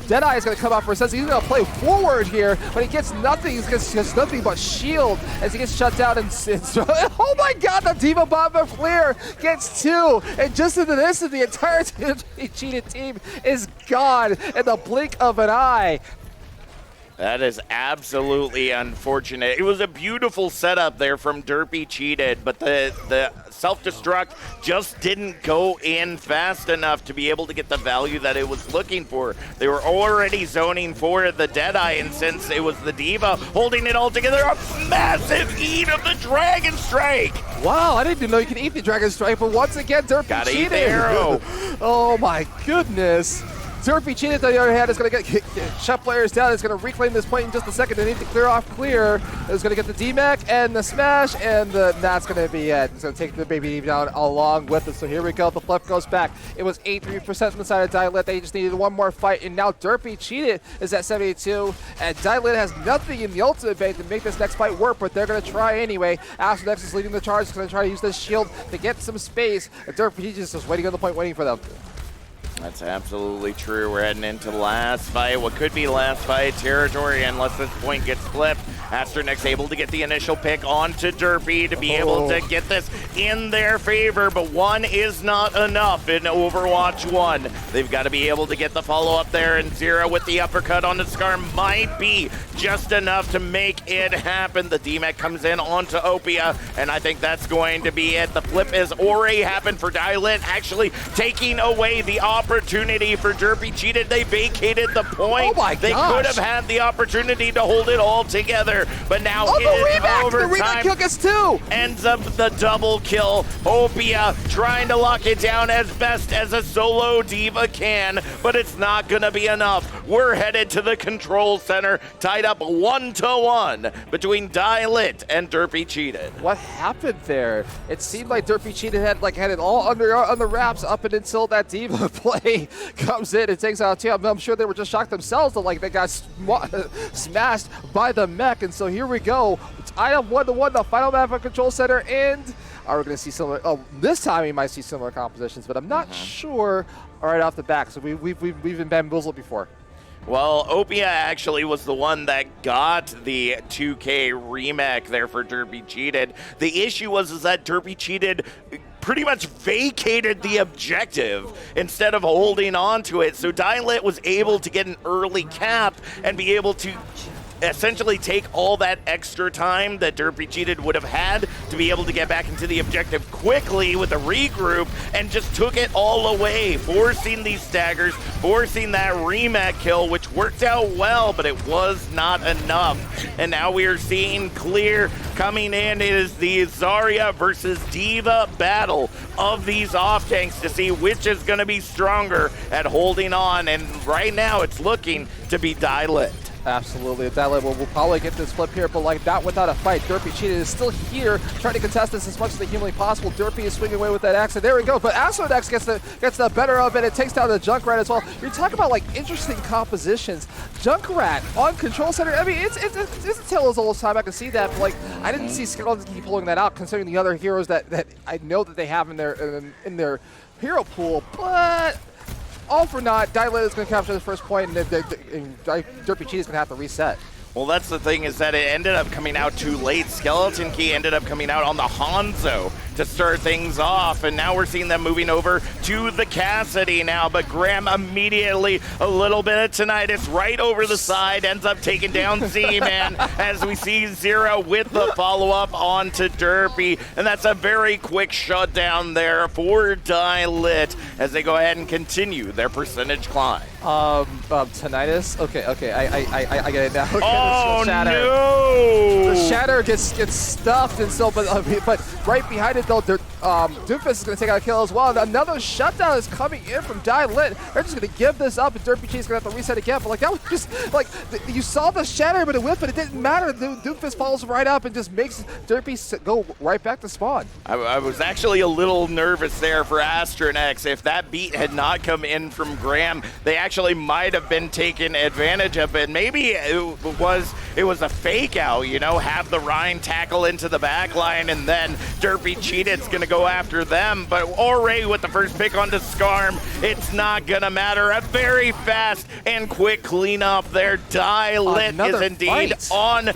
Deadeye is going to come out for a sense. He's going to play forward here, but he gets nothing. He gets nothing but shield as he gets shut down. And oh my God, the Diva Bomb of Clear gets 2. And just into this, the entire Cheated team is gone in the blink of an eye. That is absolutely unfortunate. It was a beautiful setup there from Durpee Cheated, but the self-destruct just didn't go in fast enough to be able to get the value that it was looking for. They were already zoning for the Deadeye, and since it was the Diva holding it all together, a massive eat of the Dragon Strike. Wow, I didn't even know you could eat the Dragon Strike, but once again, Durpee Cheated. Eat the arrow. Oh my goodness. Durpee Cheated, on the other hand, is going to get shut players down. It's going to reclaim this point in just a second. They need to clear off Clear. It's going to get the D-Mac and the Smash, and that's going to be it. It's going to take the baby down along with it. So here we go. The flip goes back. It was 83% on the side of Dialit. They just needed one more fight, and now Durpee Cheated is at 72, and Dialit has nothing in the ultimate bank to make this next fight work, but they're going to try anyway. Asternex is leading the charge. He's going to try to use this shield to get some space. Durpee is just waiting on the point, waiting for them. That's absolutely true. We're heading into the last fight. What could be last fight territory unless this point gets flipped. Asternex able to get the initial pick onto Durpee to be able to get this in their favor, but 1 is not enough in Overwatch 1. They've got to be able to get the follow-up there, and Zera with the uppercut on the Scar might be just enough to make it happen. The DMAC comes in onto Opia, and I think that's going to be it. The flip has already happened for Dialit, actually taking away the opportunity for Durpee Cheated. They vacated the point. Oh my gosh. They could have had the opportunity to hold it all together. here. But now the it's rematch! overtime. The rematch kill gets 2! Ends up the double kill. Opia trying to lock it down as best as a solo diva can, but it's not gonna be enough. We're headed to the control center, tied up 1-1 between Lit and Durpee Cheated. What happened there? It seemed like Durpee Cheated had it all on the wraps up and until that diva play comes in and takes out 2. I'm sure they were just shocked themselves that they got smashed by the mech. And so here we go. It's tied up 1-1, the final map of Control Center, and are we going to see similar? Oh, this time we might see similar compositions, but I'm not sure right off the back. So we've been bamboozled before. Well, Opia actually was the one that got the 2K remake there for Durpee Cheated. The issue was that Durpee Cheated pretty much vacated the objective instead of holding on to it. So Lit was able to get an early cap and be able to essentially take all that extra time that Durpee Cheated would have had to be able to get back into the objective quickly with a regroup, and just took it all away, forcing these staggers, forcing that remake kill, which worked out well, but it was not enough. And now we are seeing clear coming in is the Zarya versus Diva battle of these off tanks to see which is going to be stronger at holding on, and right now it's looking to be Lit. Absolutely. At that level, we'll probably get this flip here, but not without a fight. Durpee Cheated is still here, trying to contest this as much as humanly possible. Durpee is swinging away with that axe, and there we go. But Astrodex gets the better of it. It takes down the Junkrat as well. You're talking about interesting compositions. Junkrat on Control Center. I mean, it's a tale as old as time. I can see that, but I didn't see Skeleton keep pulling that out, considering the other heroes that I know that they have in their hero pool, but. All for naught. Lit is going to capture the first point, and Durpee Cheated is going to have to reset. Well, that's the thing, is that it ended up coming out too late. Skeleton Key ended up coming out on the Hanzo to start things off, and now we're seeing them moving over to the Cassidy now, but Graham immediately, a little bit of tinnitus right over the side, ends up taking down Z-Man as we see Zero with the follow-up onto Durpee, and that's a very quick shutdown there for Lit as they go ahead and continue their percentage climb. Tinnitus? Okay, I get it now. Oh, no! The Shatter gets stuffed, and so, but right behind it, though, Doomfist is going to take out a kill as well. And another shutdown is coming in from Lit. They're just going to give this up, and Durpee Cheated is going to have to reset again. But that was just, you saw the Shatter, but it didn't matter. Doomfist follows right up and just makes Durpee go right back to spawn. I was actually a little nervous there for Astronex. If that beat had not come in from Graham, they actually might have been taken advantage of it. Maybe it was a fake out, have the Rhine tackle into the back line, and then Durpee Cheated's going to go after them. But already with the first pick onto Skarm, it's not going to matter. A very fast and quick cleanup there. Lit is indeed on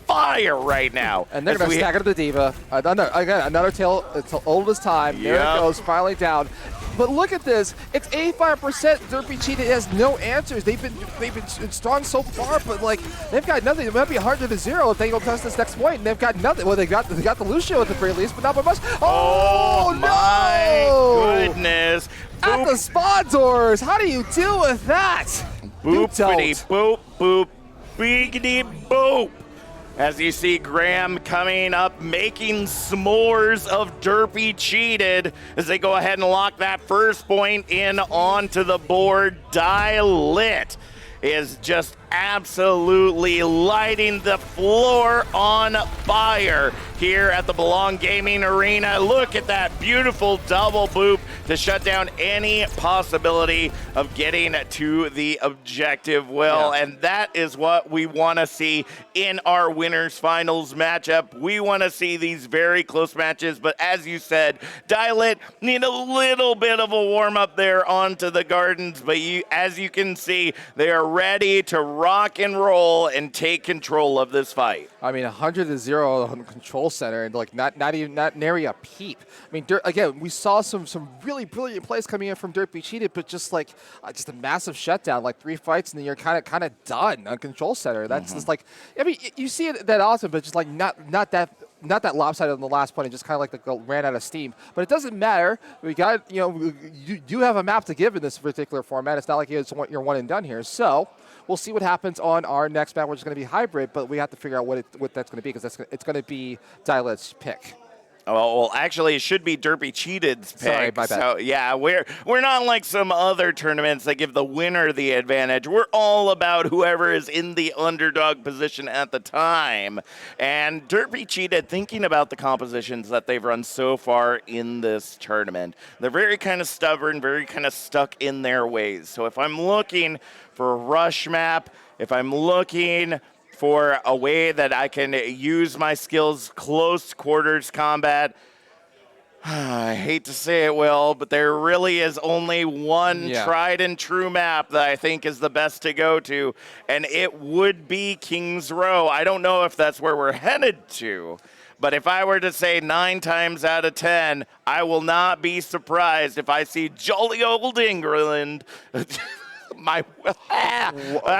fire right now. And they're going to stack it to the Diva. Another tail. It's old as time. There it goes, finally down. But look at this. It's 85%. Durpee Cheated has no answers. They've been strong so far, but they've got nothing. It might be 100-0 if they go past this next point. And they've got nothing. Well, they got the Lucio at the very least, but not by much. Oh my goodness! At the spawn doors. How do you deal with that? Boopity boop boop, biggity boop. As you see Graham coming up, making s'mores of Durpee Cheated as they go ahead and lock that first point in onto the board. Lit is just absolutely lighting the floor on fire here at the Belong Gaming Arena. Look at that beautiful double boop to shut down any possibility of getting to the objective, Will. Yeah. And that is what we want to see in our winners finals matchup. We want to see these very close matches, but as you said, Lit need a little bit of a warm up there onto the Gardens, but as you can see, they are ready to rock and roll and take control of this fight. I mean, 100-0 on the Control Center, and not nary a peep. I mean, again, we saw some really brilliant plays coming in from Durpee Cheated, but just a massive shutdown, 3 fights, and then you're kind of done on Control Center. That's just I mean, you see it that often, but just not that not that lopsided on the last point, and just kind of like ran out of steam. But it doesn't matter. We got, you do have a map to give in this particular format. It's not like you're one and done here. So we'll see what happens on our next map, which is going to be hybrid, but we have to figure out what that's going to be, because it's going to be Dialet's pick. Well, actually, it should be Durpee Cheated's pick. Sorry, my bad. So, yeah, we're not like some other tournaments that give the winner the advantage. We're all about whoever is in the underdog position at the time. And Durpee Cheated, thinking about the compositions that they've run so far in this tournament, they're very kind of stubborn, very kind of stuck in their ways. So if I'm looking for a rush map, if I'm looking for a way that I can use my skills close quarters combat, I hate to say it, Will, but there really is only one tried and true map that I think is the best to go to, and it would be Kings Row. I don't know if that's where we're headed to, but if I were to say 9 times out of 10, I will not be surprised if I see jolly old England.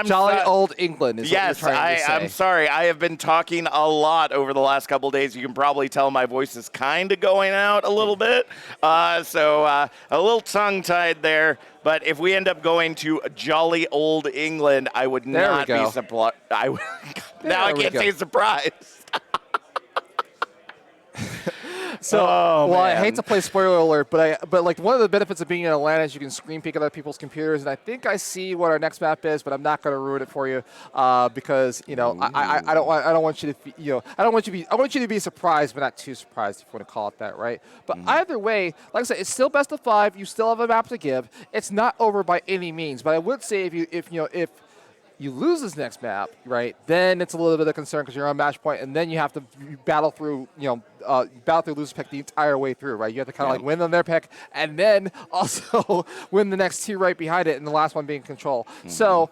Jolly old England is what you're trying to say. I'm sorry. I have been talking a lot over the last couple of days. You can probably tell my voice is kind of going out a little bit. So a little tongue-tied there. But if we end up going to jolly old England, I would not be surprised. Now I can't say surprised. So, I hate to play spoiler alert, but like one of the benefits of being in Atlanta is you can screen peek at other people's computers, and I think I see what our next map is, but I'm not going to ruin it for you because I don't want you to I want you to be surprised, but not too surprised, if you want to call it that, right? But either way, like I said, it's still best of 5. You still have a map to give. It's not over by any means, but I would say if you lose this next map, right, then it's a little bit of concern because you're on match point, and then you have to battle through loser's pick the entire way through, right? You have to kind of like win on their pick, and then also win the next 2 right behind it, and the last one being control. So,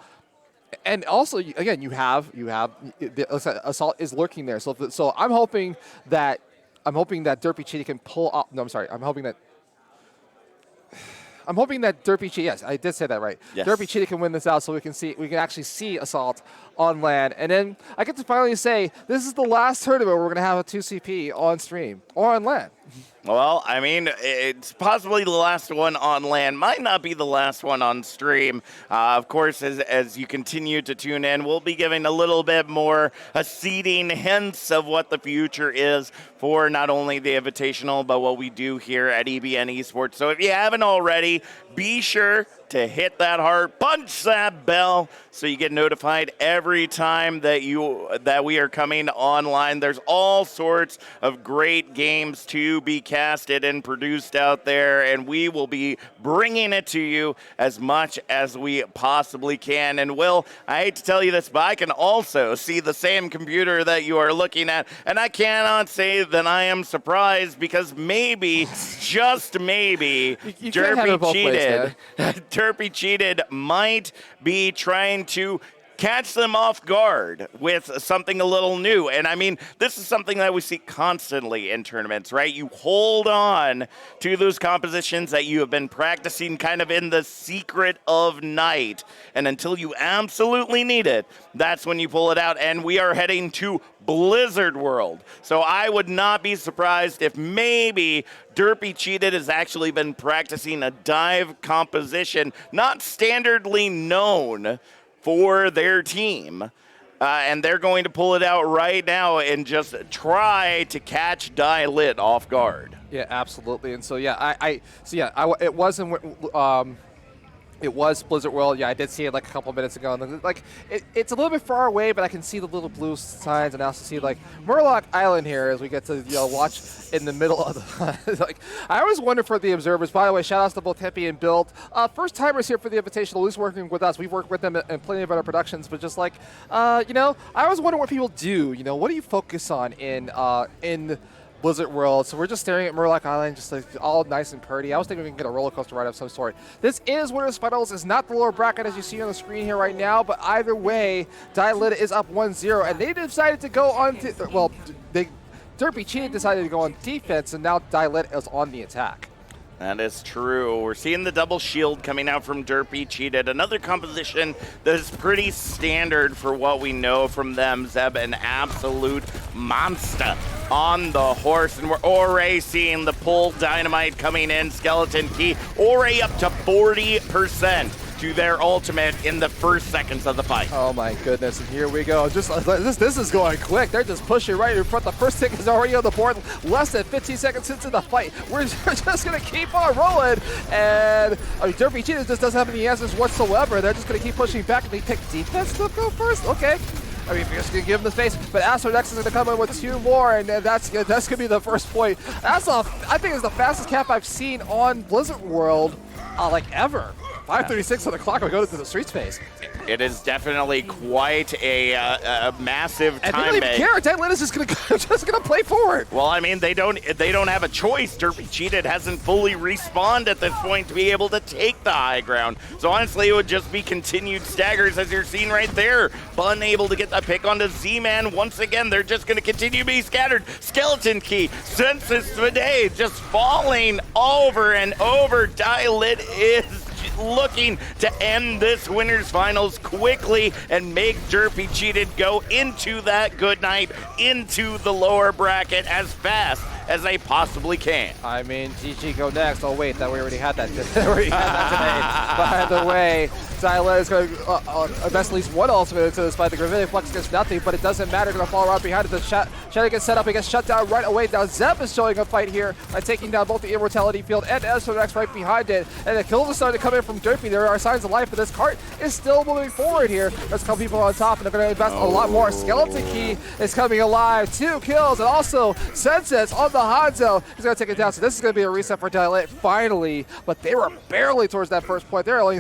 and also again, you have the Assault is lurking there. So I'm hoping that Durpee Cheated can pull up. No, I'm sorry. I'm hoping that Durpee Cheated, yes, I did say that right. Yes. Durpee Cheated can win this out, so we can actually see Assault on LAN. And then I get to finally say, this is the last tournament where we're going to have a 2CP on stream or on LAN. Well, I mean, it's possibly the last one on LAN. Might not be the last one on stream. Of course, as you continue to tune in, we'll be giving a little bit more seeding hints of what the future is for not only the Invitational, but what we do here at EBN Esports. So if you haven't already, be sure to hit that heart, punch that bell, so you get notified every time that we are coming online. There's all sorts of great games to be casted and produced out there, and we will be bringing it to you as much as we possibly can. And Will, I hate to tell you this, but I can also see the same computer that you are looking at, and I cannot say that I am surprised, because maybe, just maybe, Durpee Cheated might be trying to catch them off guard with something a little new. And I mean, this is something that we see constantly in tournaments, right? You hold on to those compositions that you have been practicing kind of in the secret of night. And until you absolutely need it, that's when you pull it out. And we are heading to Blizzard World. So I would not be surprised if maybe Durpee Cheated has actually been practicing a dive composition, not standardly known for their team, and they're going to pull it out right now and just try to catch Dialet off guard. Yeah, absolutely. And so it was Blizzard World. Yeah, I did see it like a couple minutes ago. And like it's a little bit far away, but I can see the little blue signs, and I also see like Murloc Island here as we get to watch in the middle of the. Like I always wonder for the observers. By the way, shout outs to both Hippie and Build. First timers here for the Invitational, at least working with us. We've worked with them in plenty of other productions, but just like I always wonder what people do. What do you focus on in Blizzard World? So we're just staring at Murloc Island, just like all nice and pretty. I was thinking we can get a roller coaster ride of some sort. This is Winners Finals. It's not the lower bracket as you see on the screen here right now, but either way, Dialet is up 1-0, and they decided to go on to, Durpee Cheated decided to go on defense, and now Dialet is on the attack. That is true. We're seeing the double shield coming out from Durpee Cheated. Another composition that is pretty standard for what we know from them. Zeb, an absolute monster on the horse, and we're already seeing the pull dynamite coming in. Skeleton Key already up to 40% to their ultimate in the first seconds of the fight. Oh my goodness, and here we go. Just this is going quick. They're just pushing right in front. The first tick is already on the board. Less than 15 seconds into the fight. We're just going to keep on rolling. And Durpee Cheetahs just doesn't have any answers whatsoever. They're just going to keep pushing back, and they pick defense to go first? Okay. I mean, you're just going to give him the space, but Astro next is going to come in with 2 more, and that's going to be the first point. I think it's the fastest cap I've seen on Blizzard World, like ever. 5:36 on the clock. We go to the street space. It is definitely quite a massive time. And they don't even care. Dylan is just gonna play forward. Well, I mean, they don't have a choice. Durpee Cheated hasn't fully respawned at this point to be able to take the high ground. So honestly, it would just be continued staggers, as you're seeing right there. But unable to get the pick onto Z-Man. Once again, they're just going to continue to be scattered. Skeleton Key, Census today, just falling over and over. Dylit is looking to end this winners finals quickly and make Durpee Cheated go into that good night, into the lower bracket as fast as they possibly can. I mean, GG go next. Oh wait, that we already had that. We already had that today. By the way, Dylan is going to invest at least one ultimate into this fight. The Gravitic Flux gets nothing, but it doesn't matter. Going to fall right behind it. The Shadow gets set up. He gets shut down right away. Now Zeb is showing a fight here by taking down both the Immortality Field and Estrodex right behind it. And the kills are starting to come in from Durpee. There are signs of life, but this cart is still moving forward here. There's a couple people on top, and they're going to invest a lot more. Skeleton Key is coming alive. 2 kills, and also Census on the Hanzo is going to take it down. So this is going to be a reset for Dilate finally, but they were barely towards that first point. They're only,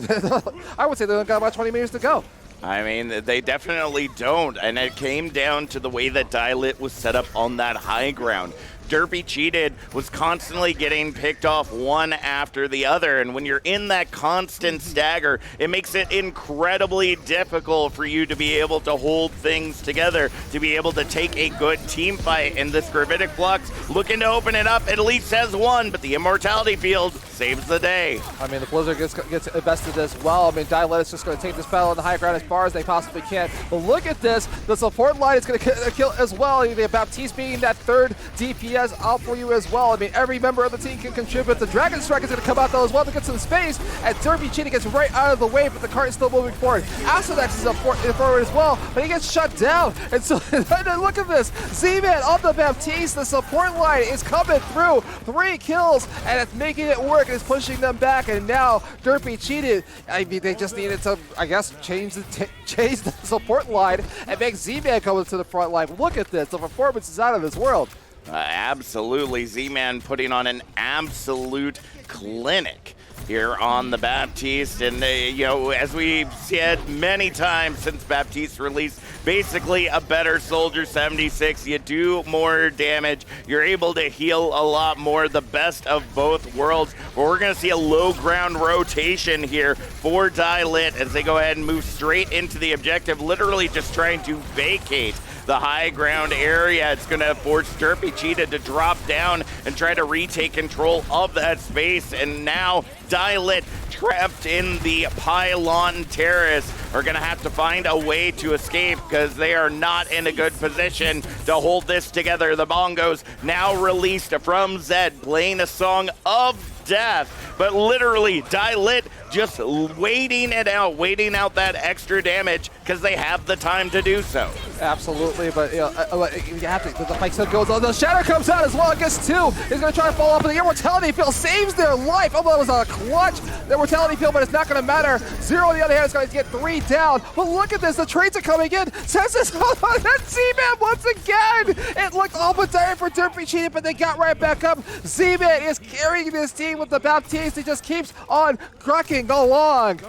I would say they only got about 20 meters to go. I mean, they definitely don't, and it came down to the way that Dylit was set up on that high ground. Durpee Cheated was constantly getting picked off one after the other, and when you're in that constant stagger, it makes it incredibly difficult for you to be able to hold things together, to be able to take a good team fight. And this Gravitic Flux looking to open it up, at least has one, but the Immortality Field saves the day. I mean, the Blizzard gets invested as well. I mean, Dylet is just going to take this battle on the high ground as far as they possibly can. But look at this. The support line is going to kill as well. The Baptiste being that third DPS out for you as well. I mean, every member of the team can contribute. The Dragon Strike is going to come out though as well to get some space, and Durpee Cheated gets right out of the way, but the cart is still moving forward. Astodex is up forward as well, but he gets shut down. And so, look at this. Z-Man on the Baptiste. The support line is coming through. 3 kills, and it's making it work. It's pushing them back, and now Durpee Cheated. I mean, they just needed to, I guess, change the support line and make Z-Man come into the front line. Look at this. The performance is out of this world. Absolutely. Z-Man putting on an absolute clinic here on the Baptiste. And, you know, as we've said many times since Baptiste released, basically a better Soldier 76. You do more damage. You're able to heal a lot more. The best of both worlds. But we're going to see a low ground rotation here for Dylit as they go ahead and move straight into the objective, literally just trying to vacate the high ground area. It's going to force Durpee Cheated to drop down and try to retake control of that space. And now Dylit, trapped in the pylon terrace, are going to have to find a way to escape because they are not in a good position to hold this together. The Mongoose now released from Zed, playing a song of death, but literally Dylit just waiting out that extra damage because they have the time to do so. Absolutely, but you have to. The fight still goes on. The Shatter comes out as well. Gets 2. He's going to try to follow up, but the Immortality Field saves their life. Oh, that was a clutch. The Immortality Field, but it's not going to matter. Zero on the other hand is going to get 3 down. But look at this. The trades are coming in. Census on that Z-Man once again. It looked all but dire for Durpee Cheated, but they got right back up. Z-Man is carrying this team with the Baptiste. He just keeps on cracking along.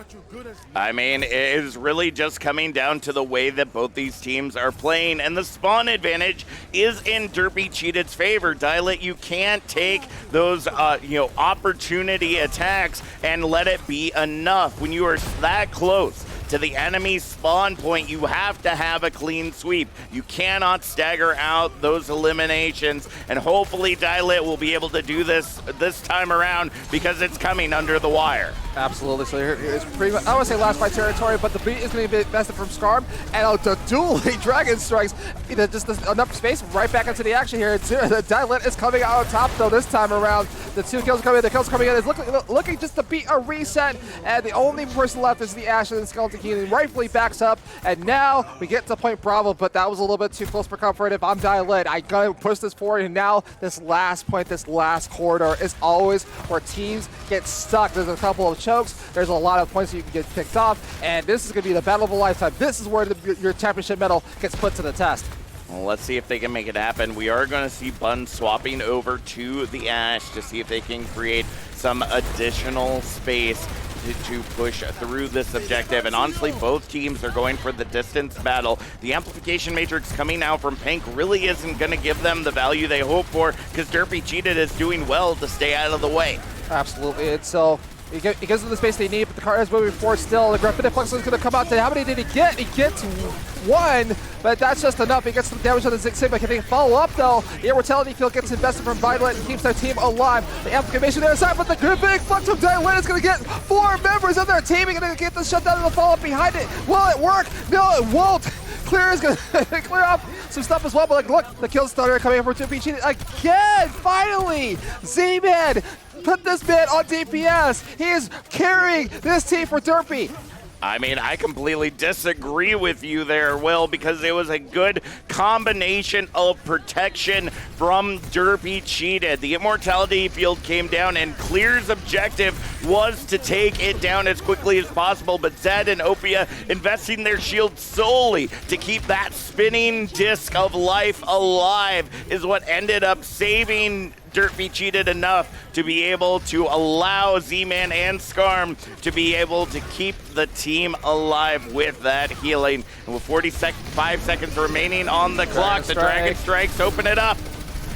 I mean, it is really just coming down to the way that both these teams are playing, and the spawn advantage is in Durpee Cheated's favor. Dylit, you can't take those opportunity attacks and let it be enough. When you are that close to the enemy spawn point, you have to have a clean sweep. You cannot stagger out those eliminations, and hopefully Dilit will be able to do this time around because it's coming under the wire. Absolutely. So here's pretty much, I don't want to say last fight territory, but the beat is going to be bested from Skarm, and the dueling Dragon Strikes, just enough space right back into the action here. The Dilit is coming out on top though this time around. The 2 kills coming in, the kills coming in. It's looking just to beat a reset, and the only person left is the Ash and the Skeleton King, and rightfully backs up, and now we get to Point Bravo, but that was a little bit too close for comfort. If I'm Dilit, I gotta push this forward, and now this last point, this last corridor is always where teams get stuck. There's a couple of chokes, there's a lot of points that you can get picked off, and this is gonna be the battle of a lifetime. This is where your championship medal gets put to the test. Well, let's see if they can make it happen. We are going to see Bun swapping over to the Ash to see if they can create some additional space to push through this objective. And honestly, both teams are going for the distance battle. The amplification matrix coming out from Pink really isn't going to give them the value they hope for, because Durpee Cheated is doing well to stay out of the way. Absolutely. And so he gives them the space they need, but the car is moving forward still. The Gravitic Flux is going to come out today. How many did he get? He gets 1, but that's just enough. He gets some damage on the Zig Sigma. Can they follow up, though? The Immortality Field gets invested from Violet and keeps their team alive. The Amplification there aside, but the Gravitic Flux from Dilit is going to get 4 members of their team. He's going to get the shutdown and the follow-up behind it. Will it work? No, it won't. Clear is going to clear off some stuff as well, but look, the kill starter coming in for Durpee Cheated again, finally! Z-Man, put this man on DPS. He is carrying this team for Durpee. I mean, I completely disagree with you there, Will, because it was a good combination of protection from Durpee Cheated. The Immortality Field came down, and Clear's objective was to take it down as quickly as possible, but Zed and Opia investing their shield solely to keep that spinning disc of life alive is what ended up saving Durpee Cheated enough to be able to allow Z-Man and Skarm to be able to keep the team alive with that healing. And with 5 seconds remaining on the clock, the Dragon Strikes open it up.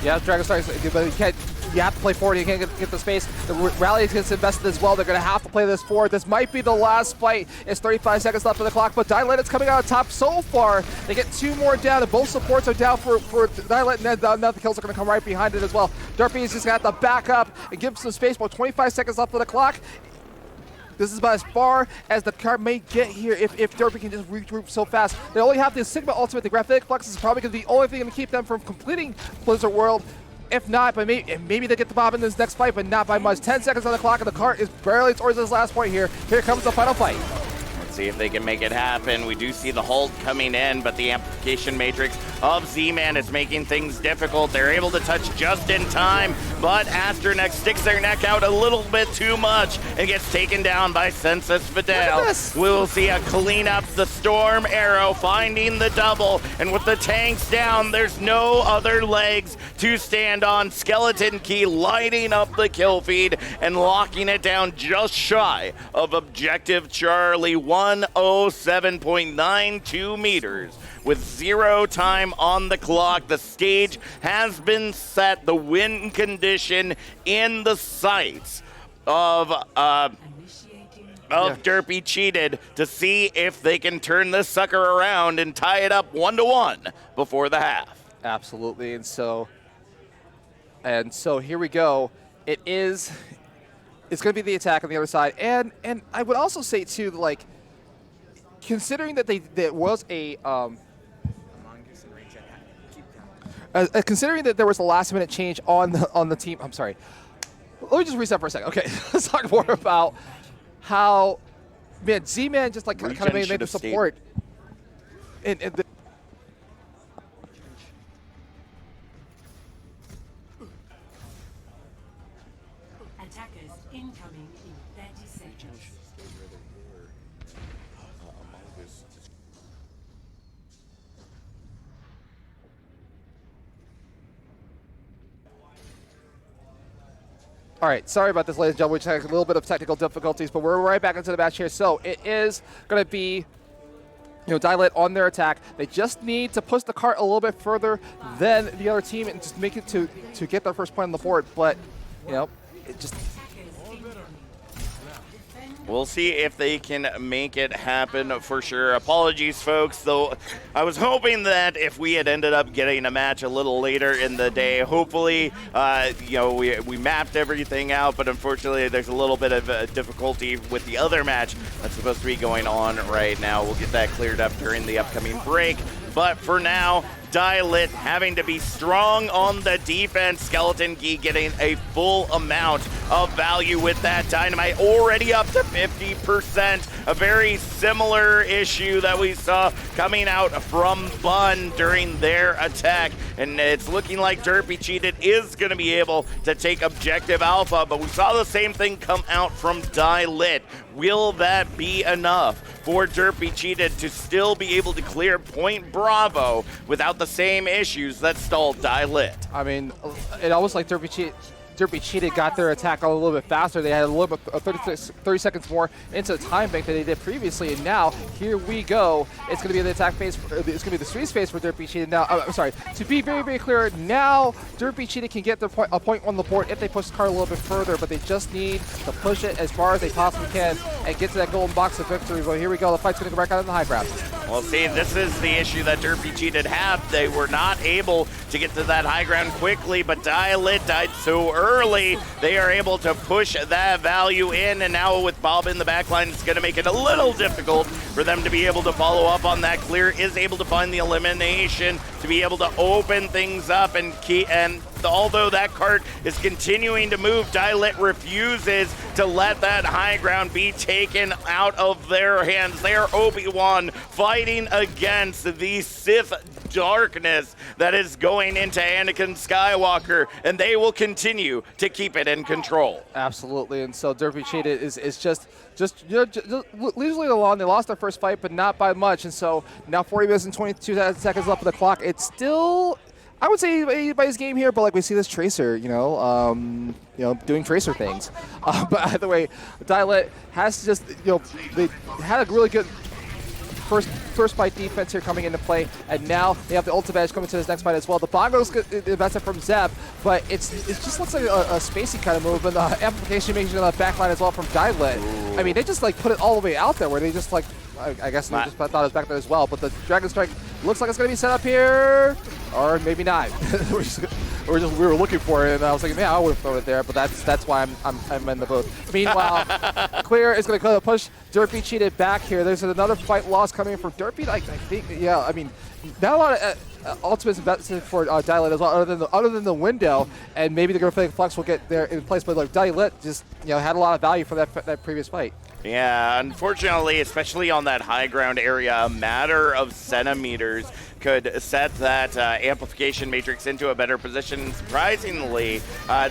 Yeah, Dragon Strikes, but you can't. You have to play forward. You can't get the space. The rally gets invested as well. They're going to have to play this forward. This might be the last fight. It's 35 seconds left on the clock, but Dilit is coming out on top so far. They get 2 more down, and both supports are down for Dilit, and then now the kills are going to come right behind it as well. Durpee is just going to have to back up and give some space. About 25 seconds left on the clock. This is about as far as the card may get here if Durpee can just regroup so fast. They only have the Sigma ultimate. The Graphic Flux is probably going to be the only thing going to keep them from completing Blizzard World. If not, but maybe they get the bomb in this next fight, but not by much. 10 seconds on the clock, and the cart is barely towards this last point here. Here comes the final fight. Let's see if they can make it happen. We do see the hold coming in, but the amplification matrix of Z-Man is making things difficult. They're able to touch just in time, but Astronex sticks their neck out a little bit too much and gets taken down by Census Fidel. We'll see a clean up. The Storm Arrow finding the double, and with the tanks down, there's no other legs to stand on. Skeleton Key lighting up the kill feed and locking it down just shy of Objective Charlie. 107.92 meters with 0 time on the clock. The stage has been set, the win condition in the sights of Durpee Cheated to see if they can turn this sucker around and tie it up 1-1 before the half. Absolutely, and so here we go. It's going to be the attack on the other side, and I would also say too, like, considering that there was a considering that there was a last-minute change on the team. I'm sorry. Let me just reset for a second. Okay, let's talk more about how Z-Man just like kind of made the support. Attackers incoming in 30 seconds. All right, sorry about this, ladies and gentlemen. We just had a little bit of technical difficulties, but we're right back into the match here. So it is going to be, Dilit on their attack. They just need to push the cart a little bit further than the other team and just make it to get their first point on the board. But, it just We'll see if they can make it happen for sure. Apologies, folks, though I was hoping that if we had ended up getting a match a little later in the day, hopefully, we mapped everything out, but unfortunately there's a little bit of difficulty with the other match that's supposed to be going on right now. We'll get that cleared up during the upcoming break. But for now, Dielit having to be strong on the defense. Skeleton Key getting a full amount of value with that Dynamite, already up to 50%. A very similar issue that we saw coming out from Bun during their attack. And it's looking like Durpee Cheated is going to be able to take Objective Alpha, but we saw the same thing come out from Dielit. Will that be enough for Durpee Cheated to still be able to clear Point Bravo without the same issues that stalled Dielit? I mean, it almost like Durpee Cheated got their attack a little bit faster. They had a little bit 30 seconds more into the time bank than they did previously, and now here we go. It's going to be the attack phase. It's going to be the freeze phase for Durpee Cheated now. I'm sorry. To be very, very clear, now Durpee Cheated can get a point on the board if they push the card a little bit further, but they just need to push it as far as they possibly can and get to that golden box of victory. But here we go. The fight's going to go back out on the high ground. Well, see, this is the issue that Durpee Cheated have. They were not able to get to that high ground quickly, but Dielit died so early. They are able to push that value in, and now with Bob in the backline, it's going to make it a little difficult for them to be able to follow up on that. Clear is able to find the elimination to be able to open things up and although that cart is continuing to move, Dielit refuses to let that high ground be taken out of their hands. They are Obi-Wan fighting against the Sith darkness that is going into Anakin Skywalker, and they will continue to keep it in control. Absolutely, and so Durpee Cheated is just leisurely along. They lost their first fight, but not by much, and so now 40 minutes and 22 seconds left on the clock. It's still, I would say, anybody's game here, but like we see this Tracer, doing Tracer things. But either way, Dielit has just, they had a really good first fight defense here coming into play, and now they have the ultimate edge coming to this next fight as well. The Bongos invested from Zeb, but it just looks like a spacey kind of move, and the amplification makes it on the backline as well from Dielit. I mean, they just like put it all the way out there where they just like, I guess they just thought it was back there as well, but the Dragon Strike looks like it's going to be set up here, or maybe not. we were looking for it, and I was like, man, I would have thrown it there, but that's why I'm in the booth. Meanwhile, Clear is going to push Durpee Cheated back here. There's another fight loss coming in for Durpee. I think, yeah, I mean, not a lot of ultimates invested for Dielit as well, other than the window, and maybe the Graphite Flux will get there in place, but like Dielit just had a lot of value for that previous fight. Yeah, unfortunately, especially on that high ground area, a matter of centimeters could set that amplification matrix into a better position. Surprisingly,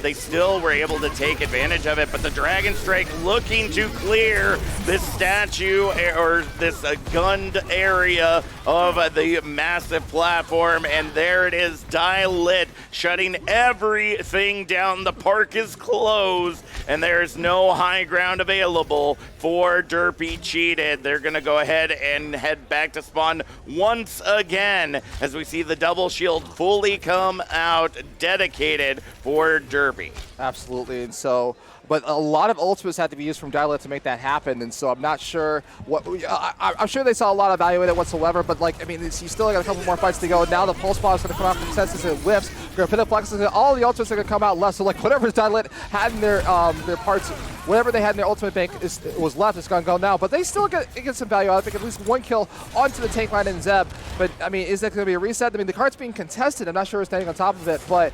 they still were able to take advantage of it, but the Dragon Strike looking to clear this statue or this gunned area of the massive platform, and there it is, Dielit shutting everything down. The park is closed, and there's no high ground available for Durpee Cheated. They're going to go ahead and head back to spawn once again as we see the double shield fully come out, dedicated for Durpee. Absolutely, and so, but a lot of ultimates had to be used from Dielit to make that happen, and so I'm not sure what. I'm sure they saw a lot of value in it whatsoever, but like, I mean, you still got a couple more fights to go. Now the pulse bomb is going to come out from Senses and Whiffs. Graphite Flux, all the ultimates are going to come out left. So like, whatever Dielit had in their parts, whatever they had in their ultimate bank was left. It's going to go now, but they still get some value out of it. At least one kill onto the tank line in Zeb. But I mean, is that going to be a reset? I mean, the card's being contested. I'm not sure who's standing on top of it, but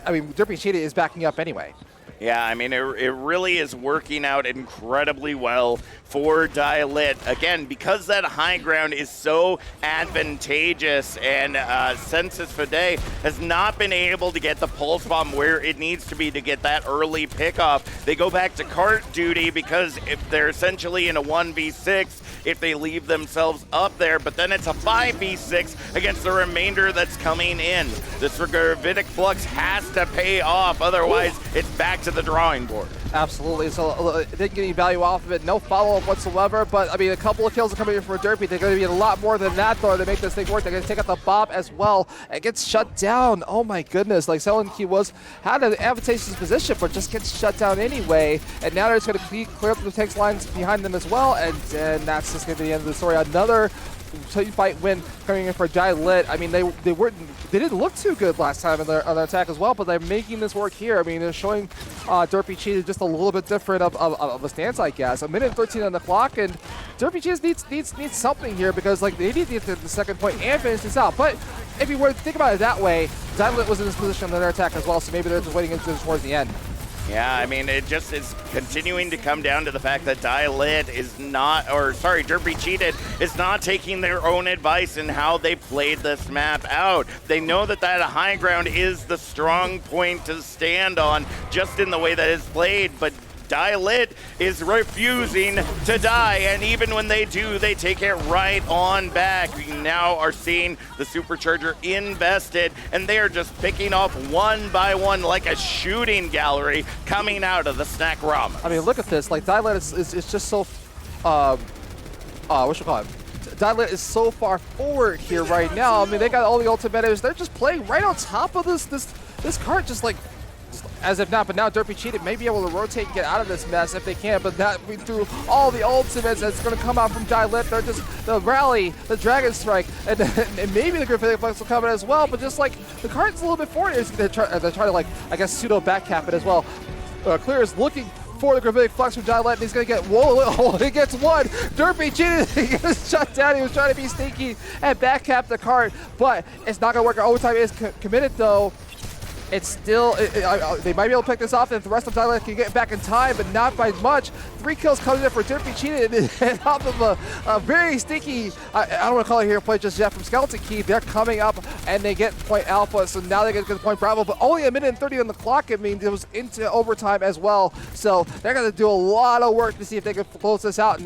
I mean, Durpee Cheated is backing up anyway. Yeah, I mean, it really is working out incredibly well for Dielit. Again, because that high ground is so advantageous, and Sensus Fide has not been able to get the pulse bomb where it needs to be to get that early pickoff. They go back to cart duty because if they're essentially in a 1v6, if they leave themselves up there, but then it's a 5v6 against the remainder that's coming in. This Gravitic Flux has to pay off, otherwise it's back to the drawing board. Absolutely. So they didn't get any value off of it. No follow-up whatsoever. But, I mean, a couple of kills are coming in for Durpee. They're going to be a lot more than that, though, to make this thing work. They're going to take out the Bob as well. It gets shut down. Oh, my goodness. Like, Key had an advantageous position, but just gets shut down anyway. And now they're just going to clear up the tanks lines behind them as well. And that's just going to be the end of the story. Another team fight win coming in for Lit. I mean, they didn't look too good last time on their attack as well, but they're making this work here. I mean, they're showing Durpee cheated just a little bit different of a stance, I guess. A minute 13 on the clock, and Durpee cheese needs something here because like they need to get to the second point and finish this out. But if you were to think about it that way, Lit was in this position on their attack as well, so maybe they're just waiting until towards the end. Yeah, I mean, it just is continuing to come down to the fact that Durpee cheated is not taking their own advice in how they played this map out. They know that high ground is the strong point to stand on just in the way that it's played, but Lit is refusing to die, and even when they do, they take it right on back. We now are seeing the supercharger invested, and they are just picking off one by one like a shooting gallery coming out of the snack rum. I mean, look at this. Like, Lit is just so, what should we call it? Lit is so far forward here right now. I mean, they got all the ultimates. They're just playing right on top of this cart, just like as if not. But now Durpee cheated, may be able to rotate and get out of this mess if they can, but that through all the ultimates that's going to come out from Lit. They're just the rally, the Dragon Strike, and maybe the Gravitic Flux will come in as well, but just like the cart's a little bit forward. They're trying to, like, I guess, pseudo back cap it as well. Clear is looking for the Gravitic Flux from Lit, and he's going to get, whoa, he gets one. Durpee cheated, he gets shut down. He was trying to be sneaky and back cap the cart, but it's not going to work. Overtime is committed, though. It's still, they might be able to pick this off, and the rest of Lit can get back in time, but not by much. 3 kills coming in for Durpee cheated, and off of a very stinky, I don't want to call it hero play just yet, from Skeleton Key. They're coming up, and they get point alpha, so now they get to point Bravo, but only a minute and 30 on the clock. It means it was into overtime as well, so they're going to do a lot of work to see if they can close this out,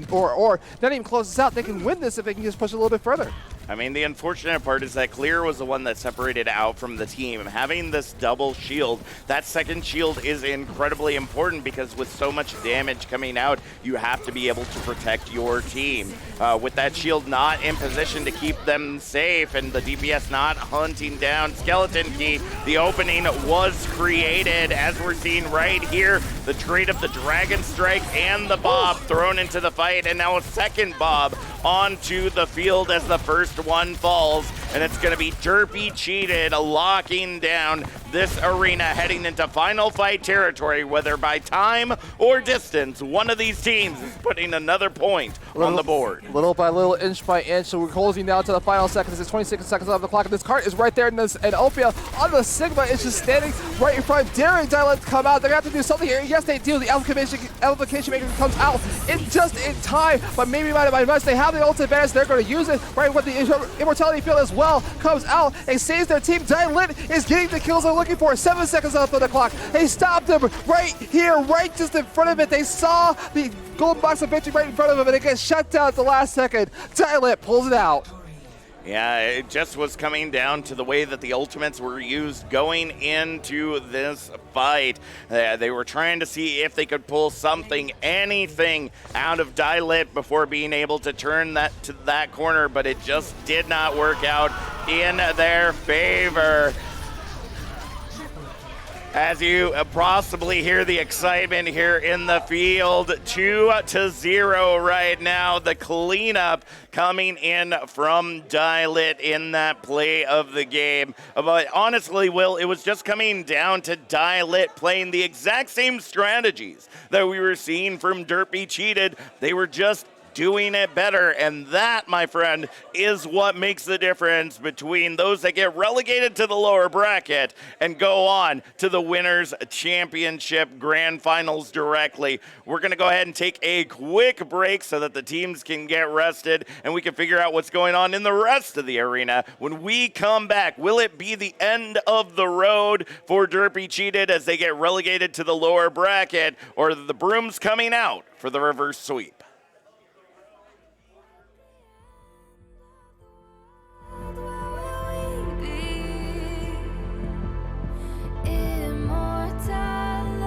or not even close this out. They can win this if they can just push it a little bit further. I mean, the unfortunate part is that Clear was the one that separated out from the team. Having this double shield, that second shield is incredibly important because with so much damage coming out, you have to be able to protect your team. With that shield not in position to keep them safe and the DPS not hunting down Skeleton Key, the opening was created, as we're seeing right here. The trade of the Dragon Strike and the Bob thrown into the fight, and now a second Bob onto the field as the first one falls, and it's going to be Durpee cheated locking down this arena, heading into final fight territory. Whether by time or distance, one of these teams is putting another point on the board. Little by little, inch by inch, so we're closing down to the final seconds. It's 26 seconds off the clock, and this cart is right there, and Opia on the Sigma is just standing right in front, daring Lit to come out. They're going to have to do something here. Yes, they do. The Amplification Maker comes out just in time, but maybe by much. They have the ult advantage. They're going to use it right with the Immortality Field as well. Comes out and saves their team. Lit is getting the kills they're looking for. 7 seconds off on the clock. They stopped them right here, right just in front of it. They saw the gold box of victory right in front of them, and it gets shut down at the last second. Lit pulls it out. Yeah, it just was coming down to the way that the ultimates were used going into this fight. They were trying to see if they could pull anything out of Lit before being able to turn that to that corner, but it just did not work out in their favor. As you possibly hear the excitement here in the field, 2-0 right now. The cleanup coming in from Lit in that play of the game. But honestly, Will, it was just coming down to Lit playing the exact same strategies that we were seeing from Durpee cheated. They were just doing it better, and that, my friend, is what makes the difference between those that get relegated to the lower bracket and go on to the Winners Championship Grand Finals directly. We're going to go ahead and take a quick break so that the teams can get rested and we can figure out what's going on in the rest of the arena. When we come back, will it be the end of the road for Durpee cheated as they get relegated to the lower bracket, or are the brooms coming out for the reverse sweep? Immortality.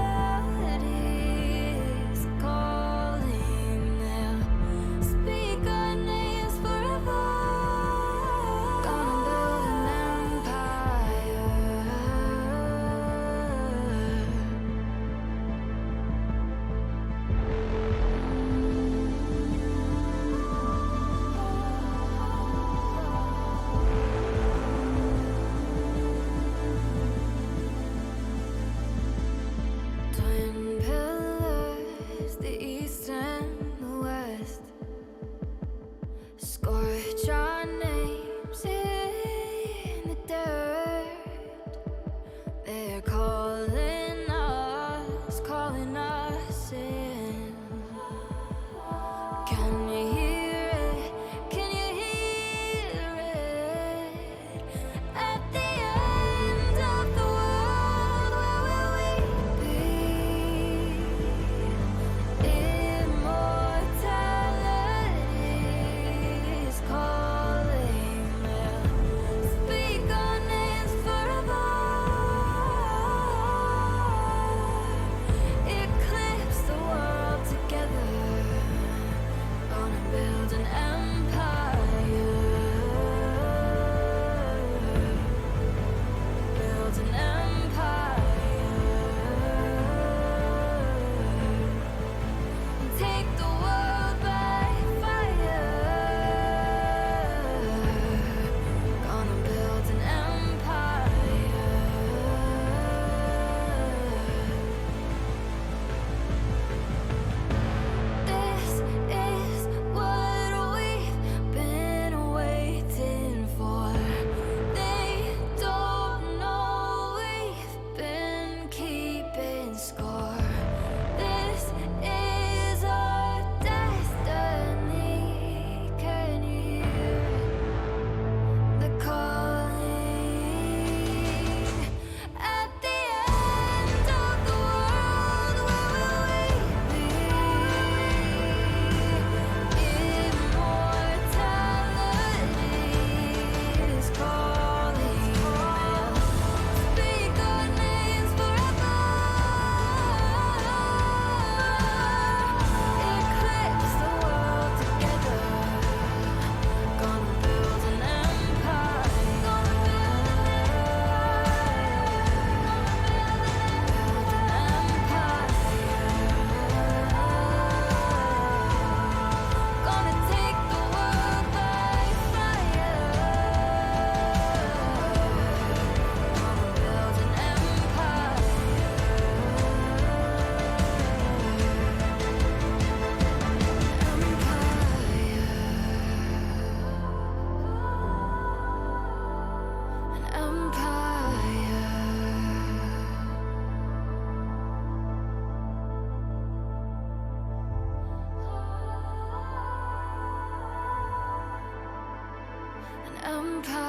empire.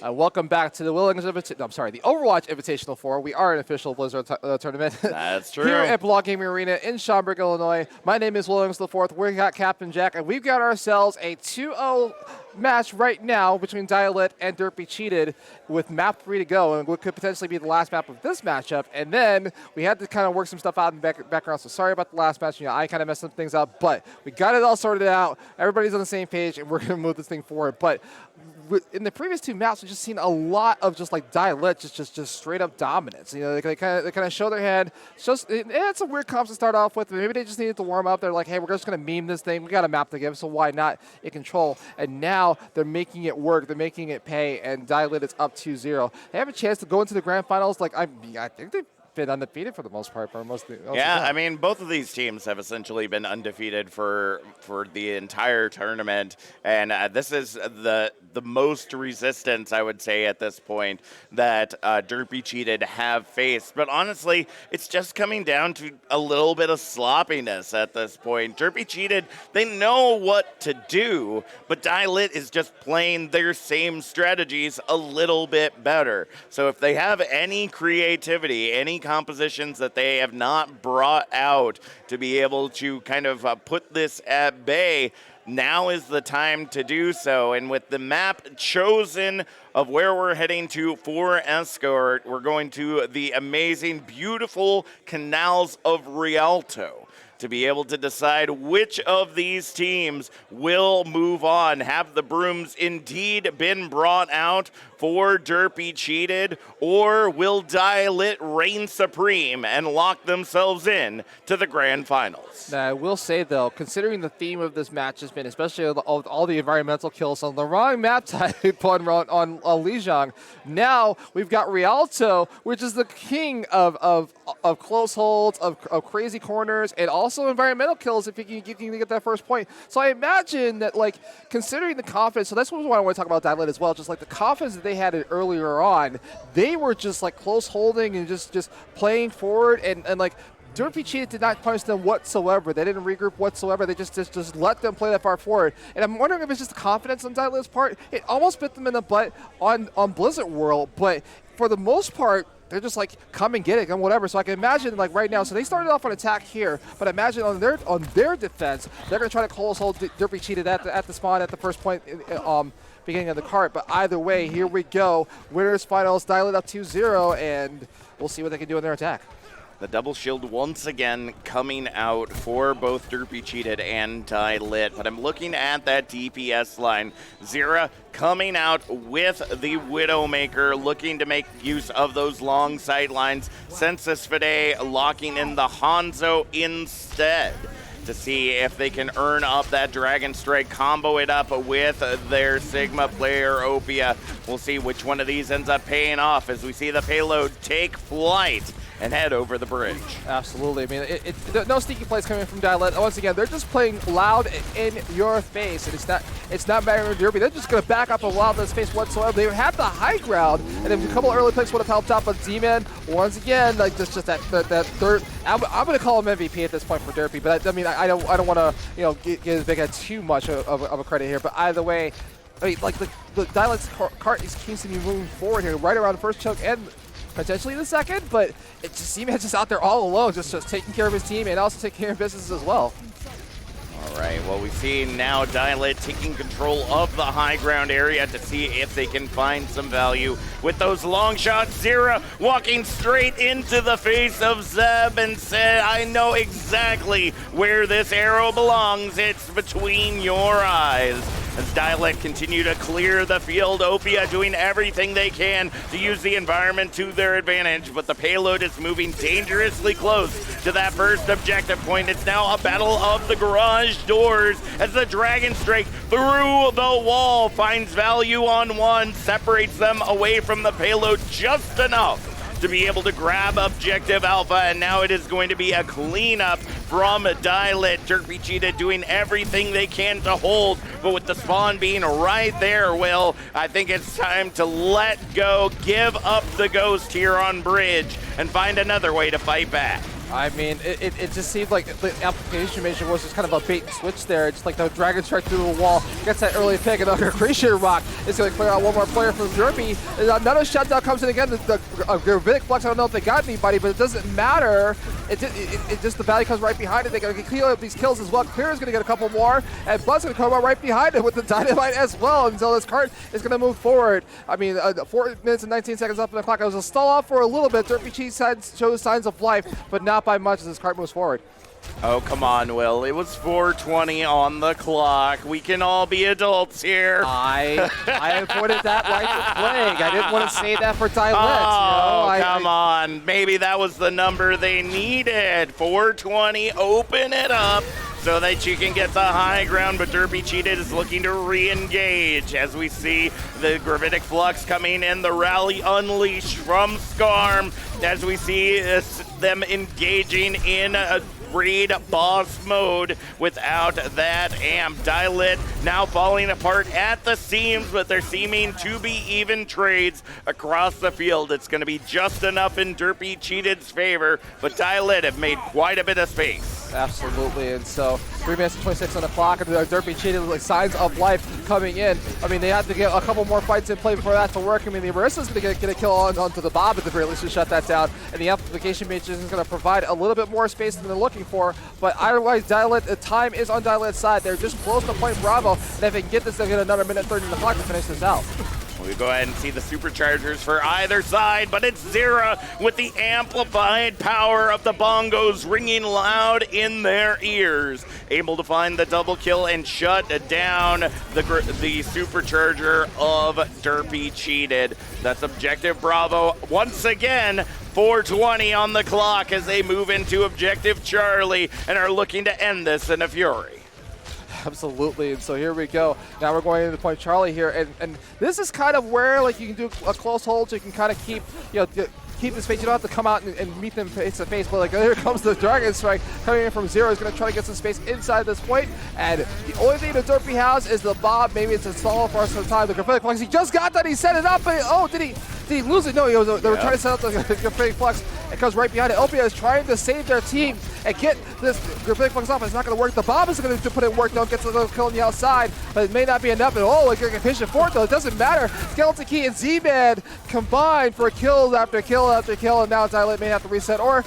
Welcome back to the the Overwatch Invitational 4. We are an official Blizzard tournament. That's true. Here at Block Gaming Arena in Schaumburg, Illinois. My name is WillEnglishIV. We got Captain Jack, and we've got ourselves a 2-0 match right now between Dialit and Durpee Cheated with map 3 to go, and what could potentially be the last map of this matchup. And then we had to kind of work some stuff out in the background, so sorry about the last match. You know, I kind of messed some things up, but we got it all sorted out. Everybody's on the same page, and we're going to move this thing forward. But in the previous two maps, we've just seen a lot of just like Dialit, just straight up dominance. You know, they kind of show their hand. It's a weird comp to start off with. Maybe they just needed to warm up. They're like, hey, we're just gonna meme this thing. We got a map to give, so why not in control? And now they're making it work. They're making it pay. And Dialit is up 2-0. They have a chance to go into the grand finals. Like I think they've been undefeated for the most part. Yeah, I mean, both of these teams have essentially been undefeated for the entire tournament, and this is the most resistance, I would say, at this point that Durpee Cheated have faced. But honestly, it's just coming down to a little bit of sloppiness at this point. Durpee Cheated, they know what to do, but Dialit is just playing their same strategies a little bit better. So if they have any creativity, any compositions that they have not brought out to be able to kind of put this at bay, now is the time to do so. And with the map chosen of where we're heading to for Escort, we're going to the amazing, beautiful canals of Rialto. to be able to decide which of these teams will move on. Have the brooms indeed been brought out for Durpee cheated, or will Dialit reign supreme and lock themselves in to the grand finals? Now, I will say, though, considering the theme of this match has been, especially all the environmental kills on the wrong map type on Lijiang, now we've got Rialto, which is the king of close holds, of crazy corners, and also environmental kills if you can get that first point. So I imagine that, like, considering the confidence, so that's what I want to talk about Dialit as well, just like the confidence that they had it earlier on, they were just like close holding and just playing forward, and like Durpee cheated did not punish them whatsoever. They didn't regroup whatsoever. They just let them play that far forward. And I'm wondering if it's just the confidence on Dialit's part. It almost bit them in the butt on Blizz World, but for the most part, they're just like, come and get it and whatever. So I can imagine, like, right now, so they started off on attack here, but imagine on their defense, they're going to try to close hold Durpee cheated at the spawn at the first point beginning of the cart. But either way, here we go. Winners finals, Dialit up 2-0, and we'll see what they can do in their attack. The double shield once again coming out for both Durpee cheated and Dialit. But I'm looking at that DPS line. Zera coming out with the Widowmaker, looking to make use of those long sight lines. Census Fide locking in the Hanzo instead, to see if they can earn up that Dragon Strike, combo it up with their Sigma player, Opia. We'll see which one of these ends up paying off as we see the payload take flight and head over the bridge. Absolutely. I mean, no sneaky plays coming from Dialit. Once again, they're just playing loud in your face, and it's not mattering to Durpee. They're just going to back up and allow this space whatsoever. They have the high ground, and if a couple early picks would have helped out, but Z-Man, once again, like just that third. I'm going to call him MVP at this point for Durpee, but I mean, I don't want to give his big head too much of a credit here. But either way, I mean, like the Dialit's cart seems to be moving forward here, right around the first choke and potentially the second, but it just seems just out there all alone, just taking care of his team and also taking care of business as well. All right, well, we see now Dialit taking control of the high ground area to see if they can find some value with those long shots. Zera walking straight into the face of Zeb and said, I know exactly where this arrow belongs. It's between your eyes. As Dialit continue to clear the field, Opia doing everything they can to use the environment to their advantage, but the payload is moving dangerously close to that first objective point. It's now a battle of the garage doors as the Dragon Strike through the wall finds value on one, separates them away from the payload just enough to be able to grab objective Alpha, and now it is going to be a cleanup from Dialit. Durpee cheated doing everything they can to hold, but with the spawn being right there, Will, I think it's time to let go, give up the ghost here on bridge, and find another way to fight back. I mean, it just seemed like the application mission was just kind of a bait and switch there. Just like the Dragon Strike through the wall, gets that early pick, and the Appreciator Rock is going to clear out one more player from Durpee. Another shutdown comes in again. The Gravitic Flux, I don't know if they got anybody, but it doesn't matter. It just, the Valley comes right behind it. They got to clear up these kills as well. Clear is going to get a couple more, and Buzz going to come out right behind it with the Dynamite as well until this cart is going to move forward. I mean, 4 minutes and 19 seconds up on the clock. It was a stall off for a little bit. Durpee shows signs of life, but not by much as this cart moves forward. Oh, come on, Will. It was 4:20 on the clock. We can all be adults here. I avoided that like the plague. I didn't want to say that for Dialit. Oh, come on. Maybe that was the number they needed. 4:20, open it up so that you can get the high ground, but Durpee cheated is looking to re-engage as we see the Gravitic Flux coming in, the Rally Unleash from Skarm, as we see them engaging in a raid boss mode without that amp. Dialit now falling apart at the seams, but they're seeming to be even trades across the field. It's going to be just enough in Durpee cheated's favor, but Dialit have made quite a bit of space. Absolutely, and so 3 minutes and 26 on the clock, and Durpee cheated with signs of life coming in. I mean, they have to get a couple more fights in play before that to work. I mean, the Marissa's going to get a kill onto the Bob at the very least to shut that down, and the amplification mage is going to provide a little bit more space than they're looking for, but otherwise, Dialit, the time is on Dialit's side. They're just close to point Bravo, and if they can get this, they'll get another minute 30 on the clock to finish this out. We go ahead and see the superchargers for either side, but it's Zera with the amplified power of the bongos ringing loud in their ears. Able to find the double kill and shut down the supercharger of Durpee Cheated. That's Objective Bravo once again. 4:20 on the clock as they move into Objective Charlie and are looking to end this in a fury. Absolutely, and so here we go. Now we're going into point Charlie here, and this is kind of where like you can do a close hold, so you can kind of keep keep the space. You don't have to come out and meet them face to face, but like here comes the Dragon Strike coming in from Zero. He's going to try to get some space inside this point, and the only thing that Durpee has is the Bob. Maybe it's a stall for some time. The Graffiti Flux, he just got that. He set it up, but oh, did he lose it? No, they were trying to set up the Graffiti Flux. It comes right behind it. Opia is trying to save their team and get this Graffiti Flux off. It's not going to work. The Bob is going to put in work, though. Gets a little kill on the outside, but it may not be enough. And oh, it's going to get pitched for it, though. It doesn't matter. Skeleton Key and Z-Man combined for kill after kill after kill, and now Dialect may have to reset, or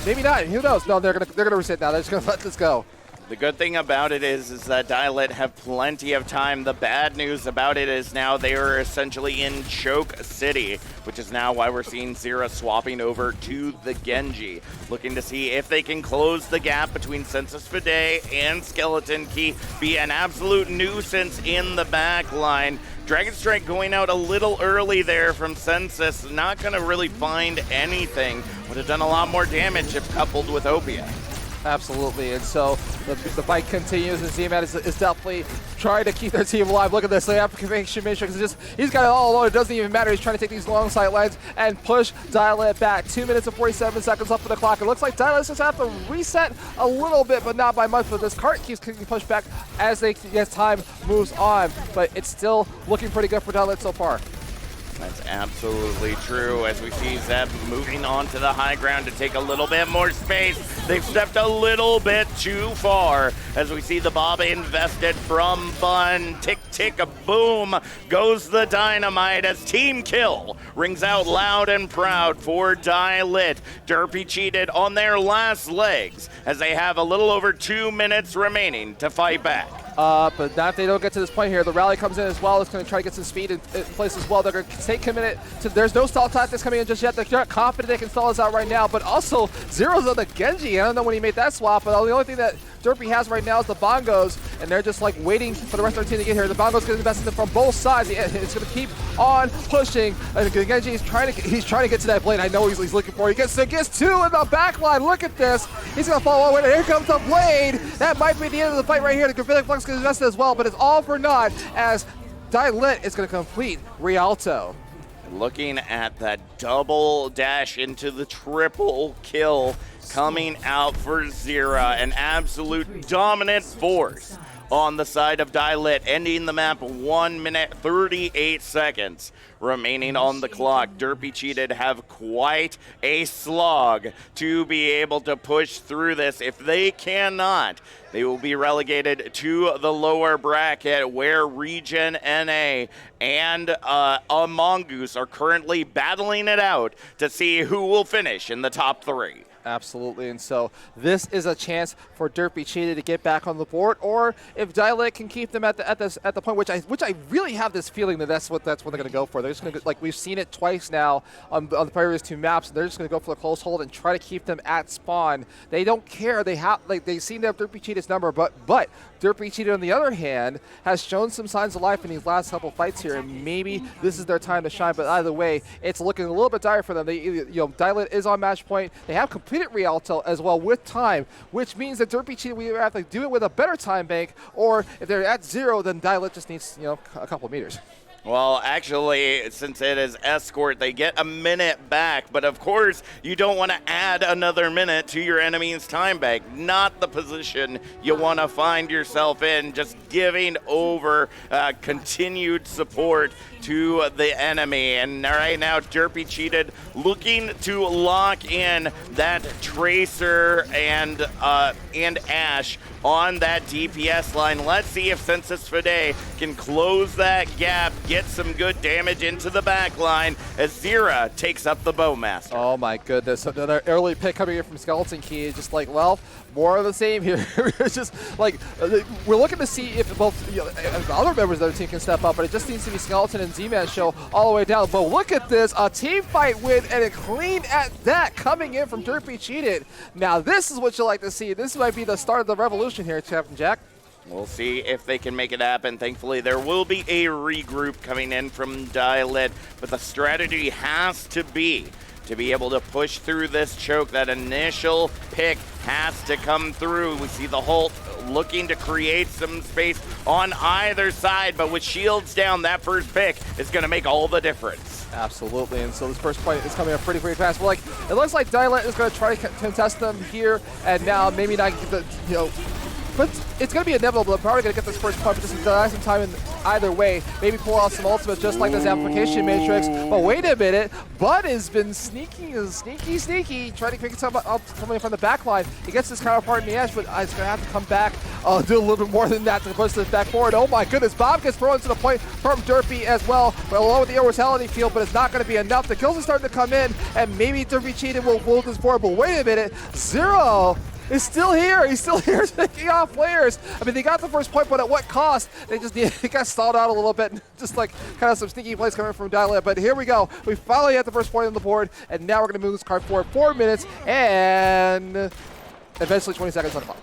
maybe not. Who knows? No, they're gonna reset now. They're just gonna let this go. The good thing about it is that Dialect have plenty of time. The bad news about it is now they are essentially in Choke City, which is now why we're seeing Zera swapping over to the Genji, looking to see if they can close the gap between Census Fide and Skeleton Key, be an absolute nuisance in the back line. Dragon Strike going out a little early there from Census, not going to really find anything. Would have done a lot more damage if coupled with Opia. Absolutely, and so the fight continues, and Z-Man is definitely trying to keep their team alive. Look at this, the application matrix is he's got it all alone. It doesn't even matter. He's trying to take these long sight lines and push Dialect back. 2 minutes and 47 seconds left on the clock. It looks like Dialect just have to reset a little bit, but not by much. But this cart keeps getting pushed back as time moves on. But it's still looking pretty good for Dialect so far. That's absolutely true. As we see Zeb moving on to the high ground to take a little bit more space. They've stepped a little bit too far. As we see the Bob invested from Bun. Tick, tick, a boom goes the dynamite as Team Kill rings out loud and proud for Dilit. Durpee Cheated on their last legs as they have a little over 2 minutes remaining to fight back. But not if they don't get to this point here. The rally comes in as well. It's going to try to get some speed in place as well. They're going to stay committed to. There's no stall tactics coming in just yet. They're not confident they can stall us out right now. But also, Zero's on the Genji. I don't know when he made that swap, but the only thing that Durpee has right now is the bongos, and they're just like waiting for the rest of their team to get here. The bongos get invested from both sides. It's going to keep on pushing. And Genji is trying to get to that blade. I know he's looking for it. He gets two in the back line. Look at this. He's going to fall away. Here comes the blade. That might be the end of the fight right here. The Graffiti Flux gets invested as well, but it's all for naught as Dilit is going to complete Rialto. Looking at that double dash into the triple kill coming out for Zera, an absolute dominant force on the side of Dilit, ending the map 1 minute 38 seconds remaining on the clock. Durpee Cheated have quite a slog to be able to push through this. If they cannot, they will be relegated to the lower bracket where Regen NA and a Mongoose are currently battling it out to see who will finish in the top 3. Absolutely, and so this is a chance for Durpee Cheated to get back on the board, or if Dialect can keep them at the point, which I really have this feeling that that's what they're going to go for. They're just going to, like we've seen it twice now on the previous 2 maps. They're just going to go for the close hold and try to keep them at spawn. They don't care. They seem to have Durpee Cheated's number, but Durpee Cheated on the other hand has shown some signs of life in these last couple fights here, and maybe this is their time to shine. But either way, it's looking a little bit dire for them. Dialect is on match point. They have completed Rialto as well with time, which means that Durpee Cheated, we have to do it with a better time bank, or if they're at 0, then Dialect just needs a couple of meters. Well, actually, since it is escort, they get a minute back. But of course, you don't want to add another minute to your enemy's time bank. Not the position you want to find yourself in. Just giving over continued support to the enemy. And right now, Durpee Cheated looking to lock in that Tracer and Ash on that DPS line. Let's see if Census Fide can close that gap, get some good damage into the back line as Zira takes up the Bowmaster. Oh my goodness, another early pick coming in from Skeleton Key. Just like, well, more of the same here. It's just like, we're looking to see if both other members of the team can step up, but it just seems to be Skeleton and Z-Man show all the way down. But look at this, a team fight win, and a clean at that, coming in from Durpee Cheated. Now this is what you like to see. This might be the start of the revolution here, Captain Jack. We'll see if they can make it happen. Thankfully, there will be a regroup coming in from Dialit, but the strategy has to be able to push through this choke. That initial pick has to come through. We see the Holt looking to create some space on either side, but with shields down, that first pick is going to make all the difference. Absolutely, and so this first point is coming up pretty fast. But it looks like Dialit is going to try to contest them here, and now maybe not get the, but it's going to be inevitable. They're probably going to get this first point, but just die some time in either way. Maybe pull out some ultimates just like this Amplification Matrix. But wait a minute, Bud has been sneaky, trying to pick something up coming from the back line. He gets his counterpart in the edge, but he's going to have to come back, do a little bit more than that to push this back forward. Oh my goodness, Bob gets thrown to the point from Durpee as well, along with the immortality field, but it's not going to be enough. The kills are starting to come in, and maybe Durpee Cheated will hold this forward, but wait a minute, Zero is still here. He's still here taking off players. I mean, they got the first point, but at what cost? They got stalled out a little bit, and just like kind of some sneaky plays coming from Dialit. But here we go. We finally had the first point on the board, and now we're going to move this card forward 4 minutes and eventually 20 seconds on the clock.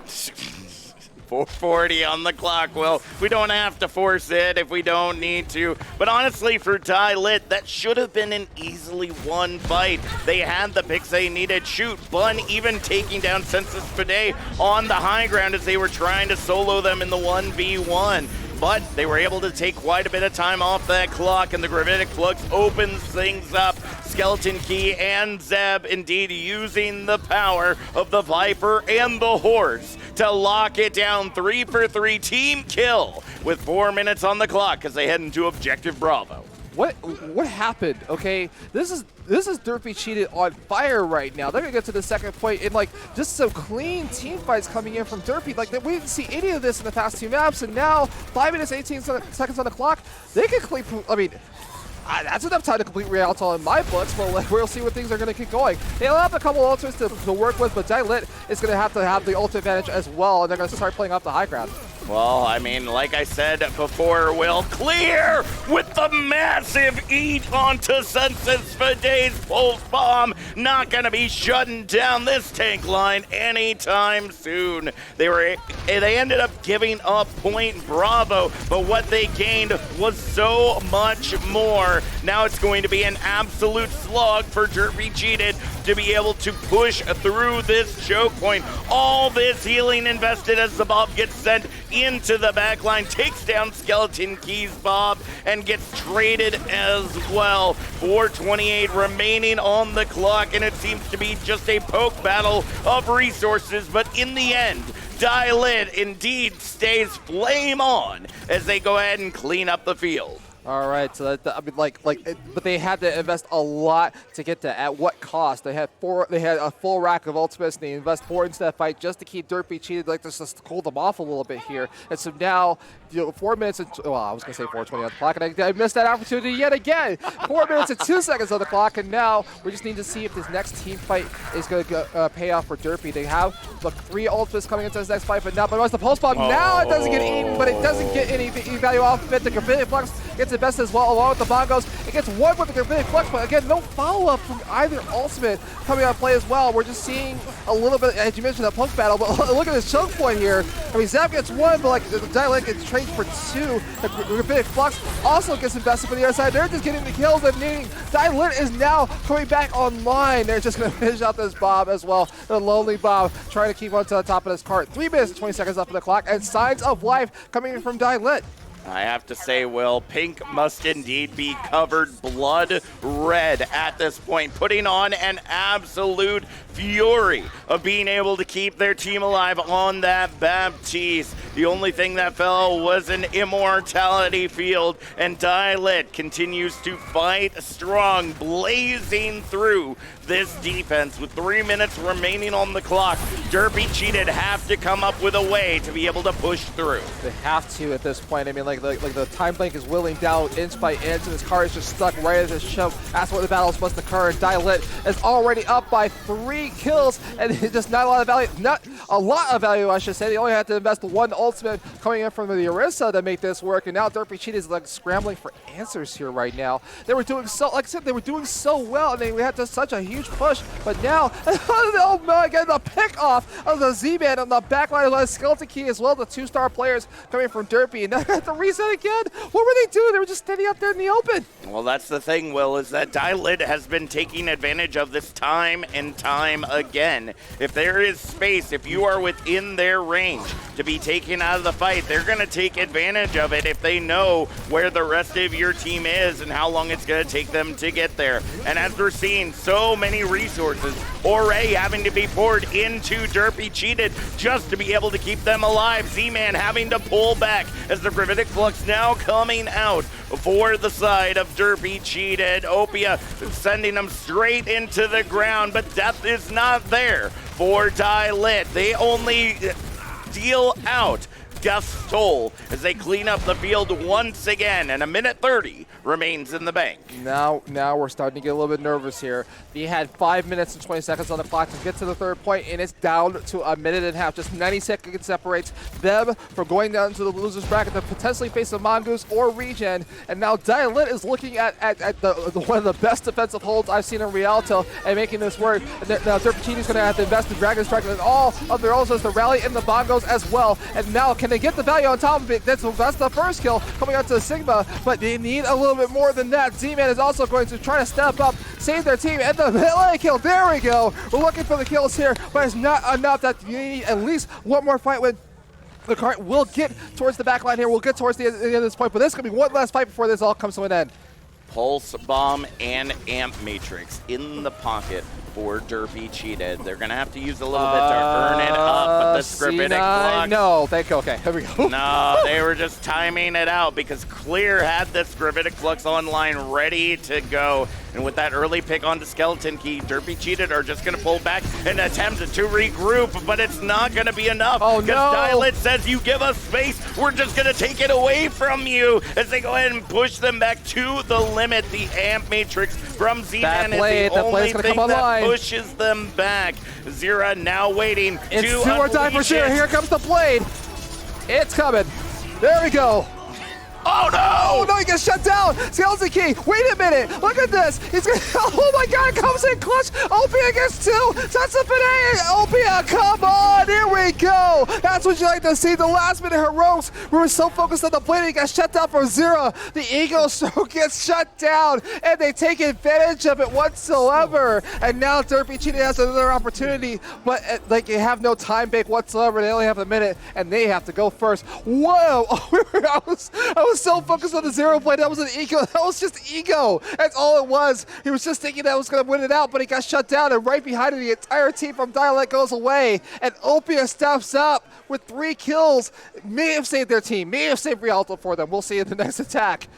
4:40 on the clock. Well, we don't have to force it if we don't need to. But honestly, for Dialit, that should have been an easily won fight. They had the picks they needed. Shoot, Bun even taking down Census Fide on the high ground as they were trying to solo them in the 1v1. But they were able to take quite a bit of time off that clock, and the Gravitic Flux opens things up. Skeleton Key and Zeb indeed using the power of the Viper and the Horse to lock it down. 3 for 3 team kill with 4 minutes on the clock as they head into Objective Bravo. What happened? Okay, this is Durpee Cheated on fire right now. They're gonna get to the second point, and like just some clean team fights coming in from Durpee. Like we didn't see any of this in the past 2 maps, and now 5 minutes 18 seconds on the clock. They can complete. I mean, that's enough time to complete Rialto in my books, but we'll see what things are going to keep going. They'll have a couple ultimates to work with, but Dialit is going to have the ultimate advantage as well, and they're going to start playing off the high ground. Well, I mean, like I said before, Will, clear with the massive eat onto Census Fide's pulse bomb. Not going to be shutting down this tank line anytime soon. They ended up giving up point Bravo, but what they gained was so much more. Now it's going to be an absolute slog for Durpee Cheated to be able to push through this choke point. All this healing invested as the Bob gets sent into the back line, takes down Skeleton Key's Bob, and gets traded as well. 4:28 remaining on the clock, and it seems to be just a poke battle of resources, but in the end, Dialit indeed stays flame on as they go ahead and clean up the field. All right, so I mean, but they had to invest a lot to get to. At what cost? They had a full rack of ultimates. And they invest 4 into that fight just to keep Durpee Cheated, like just to cool them off a little bit here. And so now, 4 minutes and well, I was gonna say 4:20 on the clock, and I missed that opportunity yet again. 4 minutes and 2 seconds on the clock, and now we just need to see if this next team fight is gonna pay off for Durpee. They have 3 ultimates coming into this next fight, but now, but the pulse bomb now it doesn't get eaten, but it doesn't get any value off of it. The Gravitic Flux gets the best as well, along with the Mongoose. It gets one with the Gravitic Flux, but again, no follow-up from either ultimate coming out of play as well. We're just seeing a little bit, as you mentioned, a poke battle, but look at this choke point here. I mean, Zap gets 1, but like the Dialit gets traded for 2. The Gravitic Flux also gets invested for the other side. They're just getting the kills and needing. Dialit is now coming back online. They're just going to finish out this Bob as well. The lonely Bob trying to keep on to the top of this cart. 3 minutes and 20 seconds left on the clock, and signs of life coming in from Dialit. I have to say, Will, Pink must indeed be covered blood red at this point, putting on an absolute fury of being able to keep their team alive on that Baptiste. The only thing that fell was an immortality field, and Dialit continues to fight strong, blazing through this defense with 3 minutes remaining on the clock. Durpee Cheated have to come up with a way to be able to push through. They have to at this point. I mean, like the time blank is willing down inch by inch, and this car is just stuck right at this shove. That's where the battles must occur. And Dialit is already up by 3 kills, and it's just not a lot of value. Not a lot of value, I should say. They only had to invest 1 ultimate coming in from the Orisa to make this work, and now Durpee Cheated is like scrambling for answers here right now. They were doing so, like I said, they were doing so well, and they had such a huge push. But now, oh my God, the pick off of the Z-Man on the backline of the Skeleton Key as well. The 2-star players coming from Durpee, and now at the reset again. What were they doing? They were just standing up there in the open. Well, that's the thing, Will, is that Dialit has been taking advantage of this time and time again. If there is space, if you are within their range to be taken out of the fight, they're going to take advantage of it if they know where the rest of your team is and how long it's going to take them to get there. And as we're seeing, so many resources already having to be poured into Durpee Cheated just to be able to keep them alive. Z-Man having to pull back as the Gravitic Flux now coming out for the side of Durpee Cheated. Opia sending them straight into the ground, but death is not there for Dialit. They only deal out Death's Toll as they clean up the field once again, and 1:30 remains in the bank. Now we're starting to get a little bit nervous here. They had 5 minutes and 20 seconds on the clock to get to the 3rd point, and it's down to 1.5 minutes. Just 90 seconds separates them from going down to the losers bracket to potentially face a Mongoose or Regen. And now Dialit is looking at one of the best defensive holds I've seen in Rialto and making this work. And now Durpee Cheated is going to have to invest in Dragon Strike and all of their ultimates to rally in the Bongos as well. And now can they get the value on top of it? That's the first kill coming out to the Sigma, but they need a little bit more than that. Z-Man is also going to try to step up, save their team, and the LA kill. There we go. We're looking for the kills here, but it's not enough. That you need at least one more fight with the cart. We'll get towards the back line here. We'll get towards the end of this point, but this could be one last fight before this all comes to an end. Pulse Bomb and Amp Matrix in the pocket for Durpee Cheated. They're going to have to use a little bit to earn it up, but the Gravitic Flux. No, thank you. Okay, here we go. No, they were just timing it out because Clear had this Gravitic Flux online ready to go. And with that early pick onto Skeleton Key, Durpee Cheated are just going to pull back and attempt to regroup, but it's not going to be enough. Oh, no. Because Dialit says, you give us space, we're just going to take it away from you as they go ahead and push them back to the limit. The Amp Matrix from Z-Man is the only thing that pushes them back. Zira now waiting to do or die for sure. Here comes the blade. It's coming. There we go. Oh no! Oh no, he gets shut down! Skeleton Key, wait a minute! Look at this! He's gonna, oh my God, it comes in clutch! Opia gets 2! Tatsupane! Opia, come on! Here we go! That's what you like to see, the last minute heroics. We were so focused on the blade, he got shut down from Zira. The Ego Stroke gets shut down, and they take advantage of it whatsoever. And now Durpee Cheated has another opportunity, but like they have no time bank whatsoever. They only have a minute, and they have to go first. Whoa! I was so focused on the Zero play. That was an ego. That was just ego. That's all it was. He was just thinking that was going to win it out, but he got shut down, and right behind him, the entire team from Dialit goes away, and Opia steps up with 3 kills. May have saved their team. May have saved Rialto for them. We'll see in the next attack.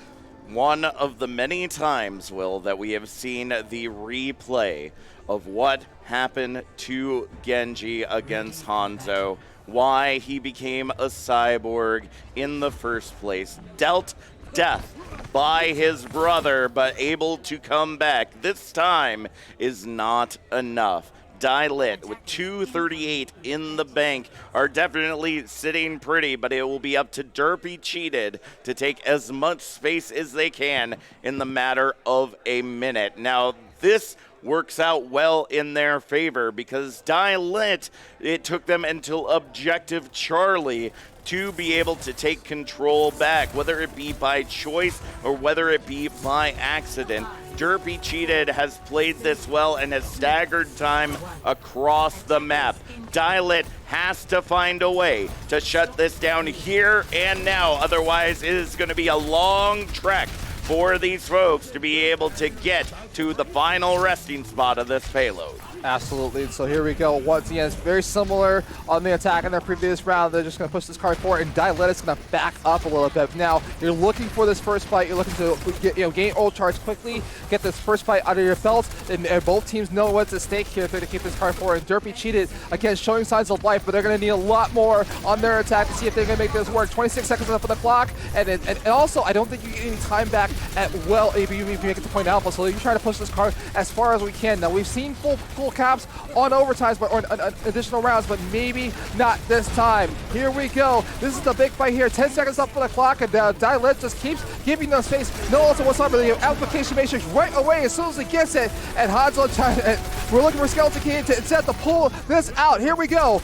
One of the many times, Will, that we have seen the replay of what happened to Genji against Hanzo, why he became a cyborg in the first place, dealt death by his brother, but able to come back this time is not enough. Dialit with 238 in the bank are definitely sitting pretty, but it will be up to Durpee Cheated to take as much space as they can in the matter of a minute. Now, this works out well in their favor because Dialit, it took them until Objective Charlie to be able to take control back, whether it be by choice or whether it be by accident. Durpee Cheated has played this well and has staggered time across the map. Dialit has to find a way to shut this down here and now, otherwise it is going to be a long trek for these folks to be able to get to the final resting spot of this payload. Absolutely. So here we go. Once again, it's very similar on the attack in their previous round. They're just going to push this card forward, and Dialet is going to back up a little bit. Now, you're looking for this first fight. You're looking to get, gain ult charge quickly, get this first fight out of your belt, and both teams know what's at stake here if they're to keep this card forward. And Durpee cheated, again, showing signs of life, but they're going to need a lot more on their attack to see if they're going to make this work. 26 seconds left on the clock, and also, I don't think you get any time back at well, if you make it to point alpha, so you're trying to push this card as far as we can. Now, we've seen full caps on overtimes or additional rounds, but maybe not this time. Here we go. This is the big fight here. 10 seconds left on the clock, and Dialet just keeps giving them space. No also what's up with the application matrix right away as soon as he gets it. And Hanzo, we're looking for Skeleton Key to instead to pull this out. Here we go.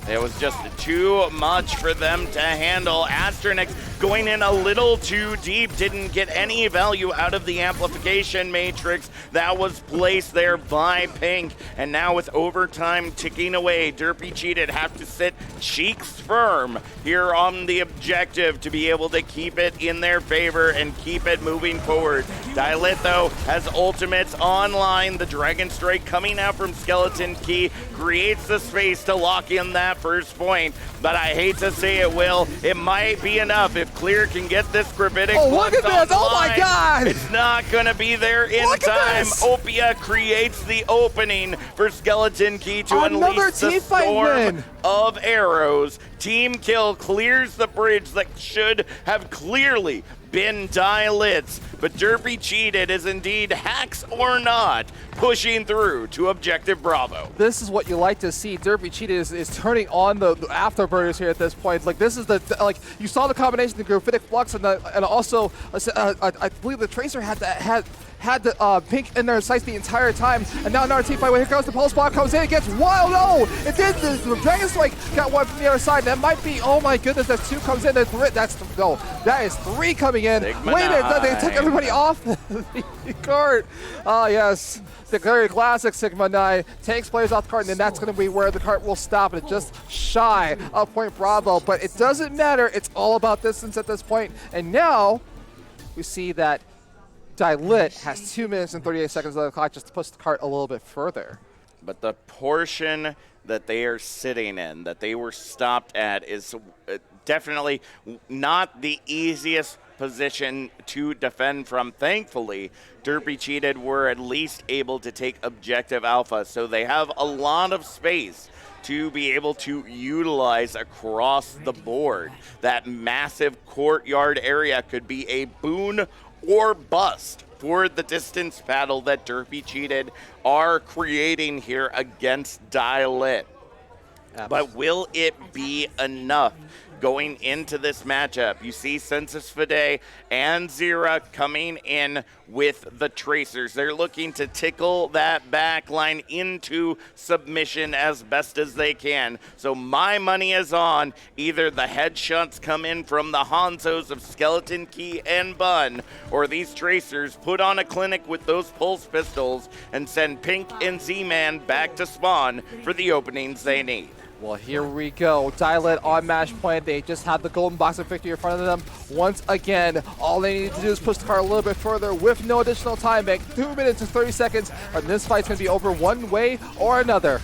It was just too much for them to handle. Astronix going in a little too deep, didn't get any value out of the amplification matrix that was placed there by Pink. And now with overtime ticking away, Durpee cheated, have to sit cheeks firm here on the objective to be able to keep it in their favor and keep it moving forward. Dialet, though, has ultimates online. The Dragon Strike coming out from Skeleton Key creates the space to lock in that first point, but I hate to say it, Will, it might be enough if Clear can get this gravitic. Oh, look at this! Oh my God! It's not gonna be there in time. Opia creates the opening for Skeleton Key to unleash the storm of arrows. Team kill clears the bridge that should have clearly been Dialet's, but Durpee cheated is indeed hacks or not pushing through to objective Bravo. This is what you like to see. Durpee cheated is turning on the afterburners here at this point. Like this is the you saw the combination of the gravitic flux and also I believe the Tracer had the Pink in their sights the entire time, and now another team fight. Here goes the pulse block, comes in, it gets wild. Oh, it did. The Dragon Strike got one from the other side. That might be. Oh my goodness, that's two comes in. That is three coming in. Wait a minute, they took everybody off the cart. Ah, yes. The very classic Sigma 9 takes players off the cart, and then that's going to be where the cart will stop. It's just shy of point Bravo, but it doesn't matter. It's all about distance at this point. And now we see that Dialet has 2 minutes and 38 seconds on the clock just to push the cart a little bit further. But the portion that they are sitting in, that they were stopped at, is definitely not the easiest position to defend from. Thankfully, Durpee cheated were at least able to take objective alpha, so they have a lot of space to be able to utilize across the board. That massive courtyard area could be a boon or bust for the distance battle that Durpee cheated are creating here against Dialet. But will it be enough going into this matchup? You see Census Fide and Zira coming in with the Tracers. They're looking to tickle that back line into submission as best as they can. So my money is on either the headshots come in from the Hanzos of Skeleton Key and Bun, or these Tracers put on a clinic with those pulse pistols and send Pink and Z-Man back to spawn for the openings they need. Well, here we go. Dialet on match point. They just have the golden box of victory in front of them. Once again, all they need to do is push the car a little bit further with no additional time bank. 2 minutes and 30 seconds, and this fight's going to be over one way or another.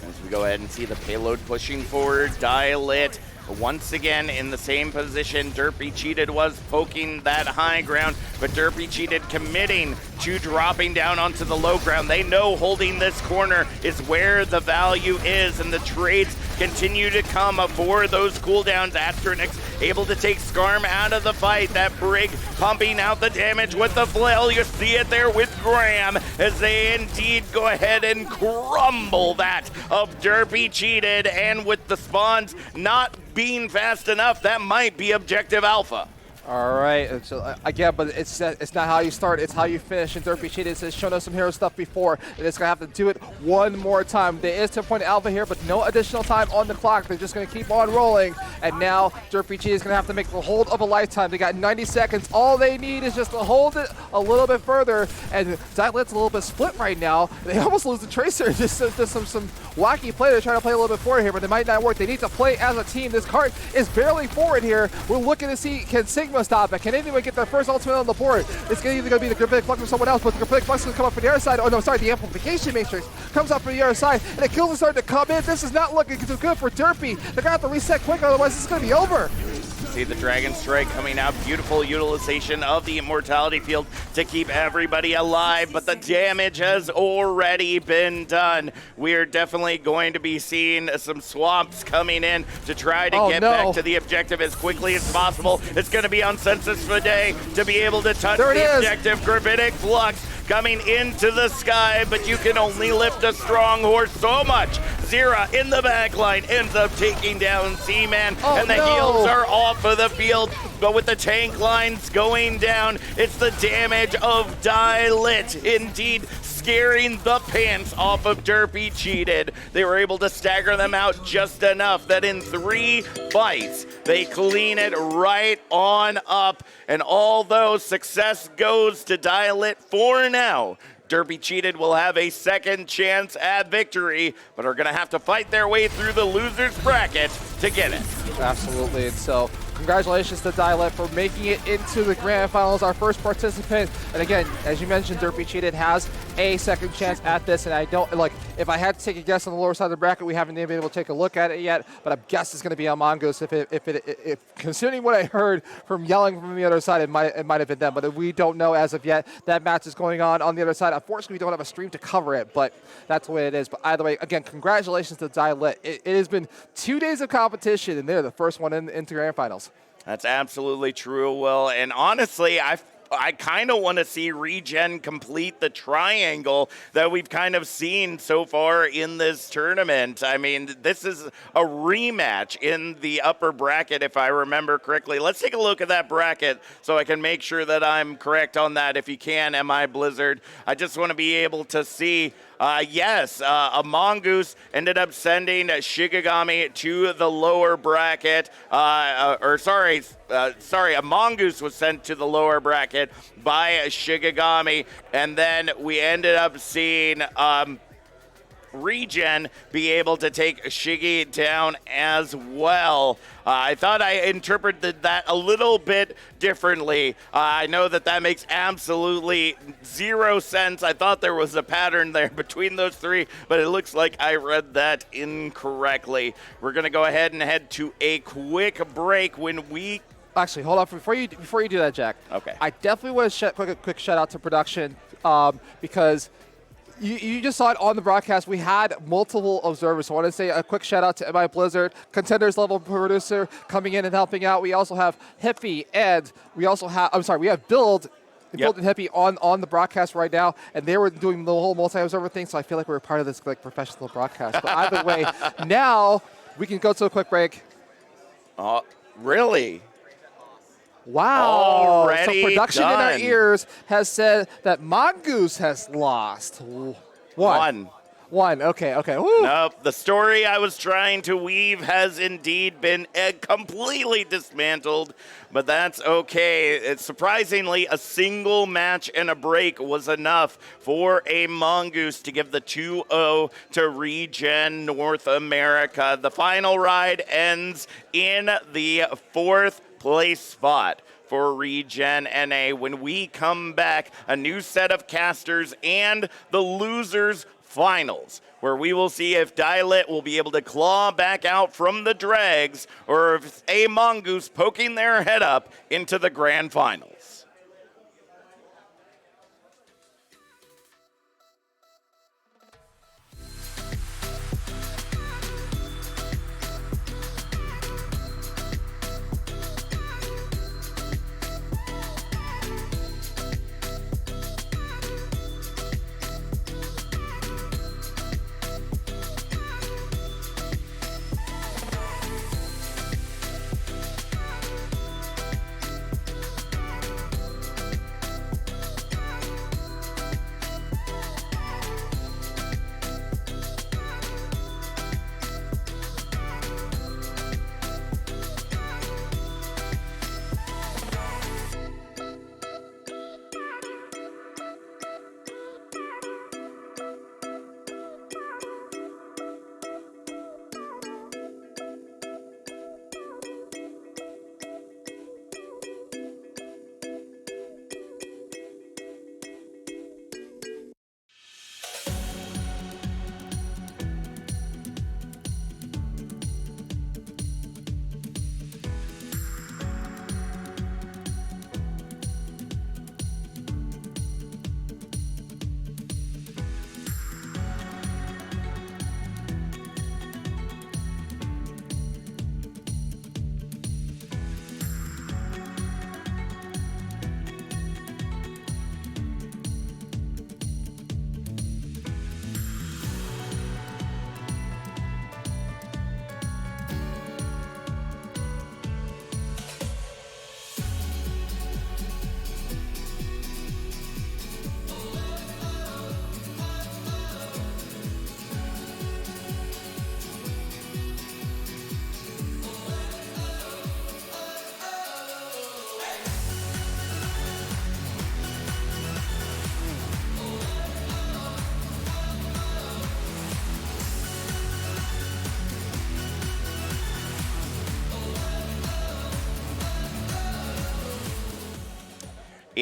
As we go ahead and see the payload pushing forward, Dialet once again in the same position. Durpee cheated was poking that high ground, but Durpee cheated committing to dropping down onto the low ground. They know holding this corner is where the value is, and the trades continue to come for those cooldowns. Astronix able to take Skarm out of the fight. That Brig pumping out the damage with the flail. You see it there with Graham as they indeed go ahead and crumble that of Durpee cheated, and with the spawns not being fast enough, that might be objective alpha. All right, so again, but it's not how you start, it's how you finish. And Durpee cheated has shown us some hero stuff before, and it's going to have to do it one more time. There is 10-point alpha here, but no additional time on the clock. They're just going to keep on rolling. And now Durpee is going to have to make the hold of a lifetime. They got 90 seconds. All they need is just to hold it a little bit further. And Dialet's a little bit split right now. They almost lose the Tracer. Just some wacky play. They're trying to play a little bit forward here, but they might not work. They need to play as a team. This card is barely forward here. We're looking to see, can Sigma stop it? Can anyone get their first ultimate on the board? It's either going to be the Gravitic Flux or someone else, but the Gravitic Flux is going to come up from the other side. Oh no, sorry, the Amplification Matrix comes up from the other side, and the kills are starting to come in. This is not looking too good for Durpee. They're going to have to reset quick, otherwise this is going to be over. See the Dragon Strike coming out. Beautiful utilization of the Immortality Field to keep everybody alive, but the damage has already been done. We're definitely going to be seeing some swamps coming in to try to get back to the objective as quickly as possible. It's going to be on Census for Day to be able to touch the objective. Gravitic Flux coming into the sky, but you can only lift a strong horse so much. Zera in the back line ends up taking down Seaman, and the heals are off of the field, but with the tank lines going down, it's the damage of Dialet, indeed scaring the pants off of Durpee Cheated. They were able to stagger them out just enough that in 3 fights, they clean it right on up. And although success goes to Dialet for now, Durpee Cheated will have a second chance at victory, but are going to have to fight their way through the loser's bracket to get it. Absolutely, and so congratulations to Dialet for making it into the grand finals, our first participant. And again, as you mentioned, Durpee Cheated has a second chance at this, and I don't, like, if I had to take a guess on the lower side of the bracket, we haven't been able to take a look at it yet, but I guess it's going to be on Mongoose. If considering what I heard from yelling from the other side, it might have been them, but we don't know as of yet. That match is going on the other side. Unfortunately, we don't have a stream to cover it, but that's the way it is. But either way, again, congratulations to Dialet. It has been 2 days of competition, and they're the first one into grand finals. That's absolutely true, Will. And honestly, I kind of want to see Regen complete the triangle that we've kind of seen so far in this tournament. I mean, this is a rematch in the upper bracket, if I remember correctly. Let's take a look at that bracket so I can make sure that I'm correct on that. If you can, MI Blizzard. I just want to be able to see a Mongoose ended up sending Shigigami to the lower bracket. A Mongoose was sent to the lower bracket by Shigigami, and then we ended up seeing Regen be able to take Shiggy down as well. I thought I interpreted that a little bit differently. I know that makes absolutely 0 sense. I thought there was a pattern there between those 3, but it looks like I read that incorrectly. We're going to go ahead and head to a quick break when we... Actually, hold on. Before you do that, Jack. Okay. I definitely want to quick shout out to production because... You just saw it on the broadcast. We had multiple observers. So I want to say a quick shout out to MI Blizzard, contenders level producer coming in and helping out. We also have Hippie, and we also have, we have Build and Hippie on the broadcast right now, and they were doing the whole multi-observer thing, so I feel like we're part of this like professional broadcast. But either way, now we can go to a quick break. Really? Wow. Already so production done. in our ears has said that Mongoose has lost. One. Okay. Woo. Nope. The story I was trying to weave has indeed been completely dismantled, but that's okay. It's surprisingly, a single match and a break was enough for a Mongoose to give the 2-0 to Regen North America. The final ride ends in the 4th place spot for Regen NA. When we come back, a new set of casters and the losers finals, where we will see if Dialet will be able to claw back out from the dregs or if it's a Mongoose poking their head up into the grand finals.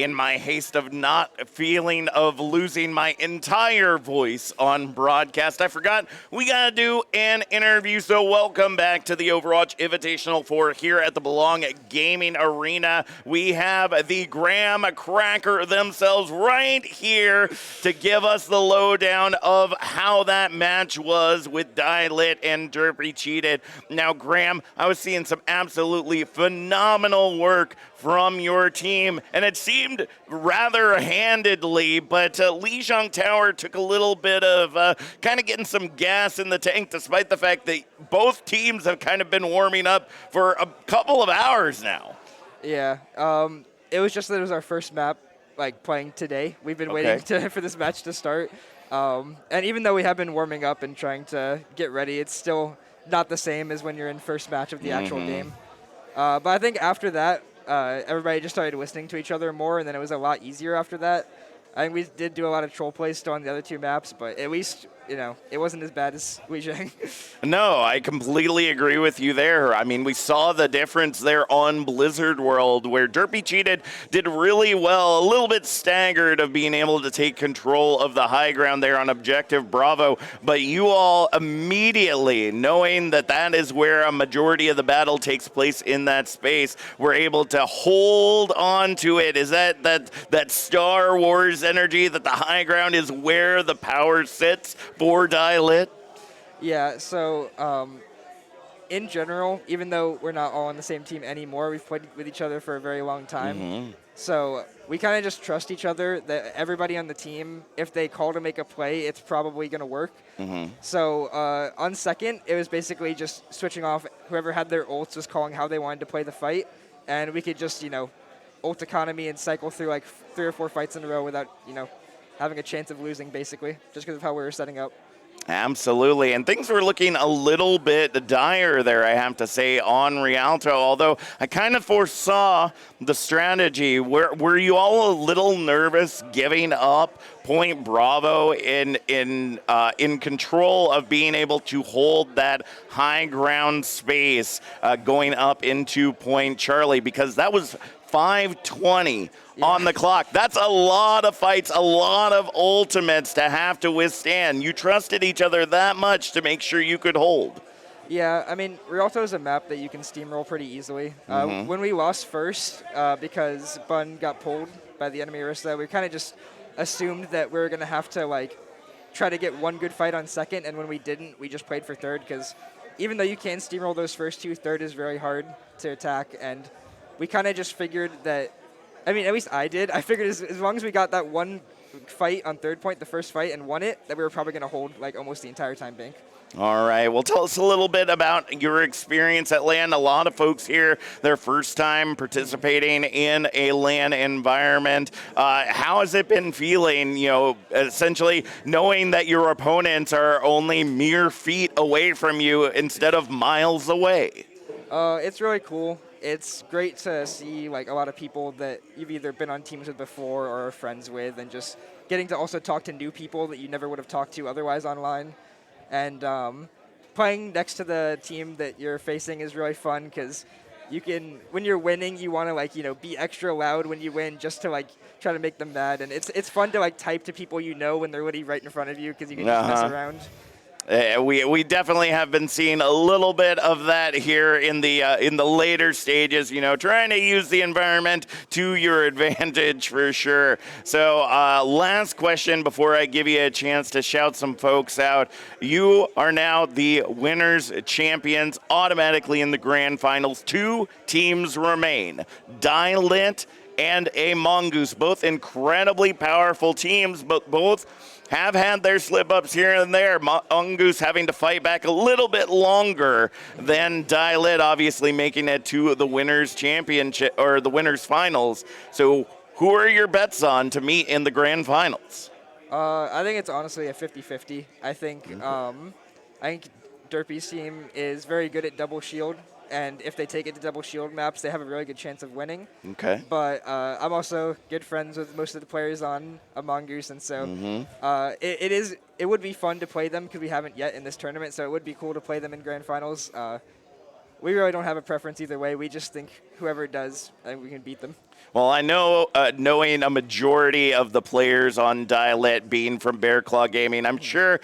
in my haste of not feeling of losing my entire voice on broadcast, I forgot we got to do an interview. So welcome back to the Overwatch Invitational 4 here at the Belong Gaming Arena. We have the Graham Cracker themselves right here to give us the lowdown of how that match was with Dylit and Durpee cheated. Now, Graham, I was seeing some absolutely phenomenal work from your team, and it seemed rather handedly, but Lijiang Tower took a little bit of kind of getting some gas in the tank, despite the fact that both teams have kind of been warming up for a couple of hours now. Yeah, it was just that it was our first map, like, playing today. We've been waiting for this match to start, and even though we have been warming up and trying to get ready, it's still not the same as when you're in first match of the actual game. But I think after that, everybody just started listening to each other more, and then it was a lot easier after that. I think we did do a lot of troll plays still on the other two maps, but at least, you know, it wasn't as bad as Lijiang. No, I completely agree with you there. I mean, we saw the difference there on Blizzard World, where Durpee cheated, did really well, a little bit staggered of being able to take control of the high ground there on Objective Bravo, but you all immediately, knowing that that is where a majority of the battle takes place in that space, were able to hold on to it. Is that Star Wars energy, that the high ground is where the power sits for Dylit? Yeah, so in general, even though we're not all on the same team anymore, we've played with each other for a very long time. So we kind of just trust each other, that everybody on the team, if they call to make a play, it's probably going to work. So on second, it was basically just switching off. Whoever had their ults was calling how they wanted to play the fight, and we could just, you know, ult economy and cycle through like 3 or 4 fights in a row without, you know, having a chance of losing, basically, just because of how we were setting up. Absolutely, and things were looking a little bit dire there, I have to say, on Rialto, although I kind of foresaw the strategy. Were you all a little nervous giving up Point Bravo in control of being able to hold that high ground space going up into Point Charlie? Because that was 5:20 on the clock. That's a lot of fights, a lot of ultimates to have to withstand. You trusted each other that much to make sure you could hold. Yeah, I mean, Rialto is a map that you can steamroll pretty easily. When we lost first, because Bun got pulled by the enemy Orisa, we kind of just assumed that we were going to have to, like, try to get one good fight on second, and when we didn't, we just played for third, because even though you can steamroll those first two, third is very hard to attack, and we kind of just figured that, I mean, at least I did. I figured as long as we got that one fight on third point, the first fight, and won it, that we were probably going to hold like almost the entire time bank. All right, well, tell us a little bit about your experience at LAN. A lot of folks here, their first time participating in a LAN environment. How has it been feeling, you know, essentially knowing that your opponents are only mere feet away from you instead of miles away? It's really cool. It's great to see like a lot of people that you've either been on teams with before or are friends with, and just getting to also talk to new people that you never would have talked to otherwise online. And playing next to the team that you're facing is really fun, because you can, when you're winning, you want to, like, you know, be extra loud when you win just to, like, try to make them mad. And it's fun to, like, type to people you know when they're literally right in front of you, because you can just mess around. We definitely have been seeing a little bit of that here in the later stages, you know, trying to use the environment to your advantage for sure. So last question before I give you a chance to shout some folks out. You are now the winners champions automatically in the grand finals. 2 teams remain, Dylit and a Mongoose, both incredibly powerful teams, but both have had their slip-ups here and there. Mongoose having to fight back a little bit longer than Dylit, obviously making it to the winners championship or the winners finals. So who are your bets on to meet in the grand finals? I think it's honestly a 50-50. I think Durpee's team is very good at double shield, and if they take it to double shield maps, they have a really good chance of winning. Okay. But I'm also good friends with most of the players on Mongoose, and so it would be fun to play them, because we haven't yet in this tournament, so it would be cool to play them in grand finals. We really don't have a preference either way. We just think whoever does, we can beat them. Well, I know, knowing a majority of the players on Dialit being from Bear Claw Gaming, I'm sure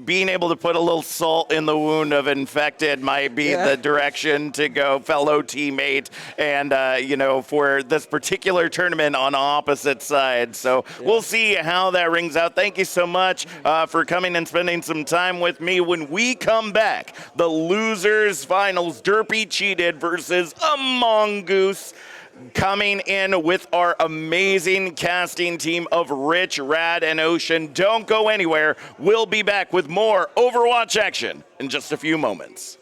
being able to put a little salt in the wound of Infected might be the direction to go, fellow teammate, and, you know, for this particular tournament on opposite sides. So we'll see how that rings out. Thank you so much for coming and spending some time with me. When we come back, the losers finals, Durpee cheated versus a Mongoose. Coming in with our amazing casting team of Rich, Rad, and Ocean. Don't go anywhere. We'll be back with more Overwatch action in just a few moments.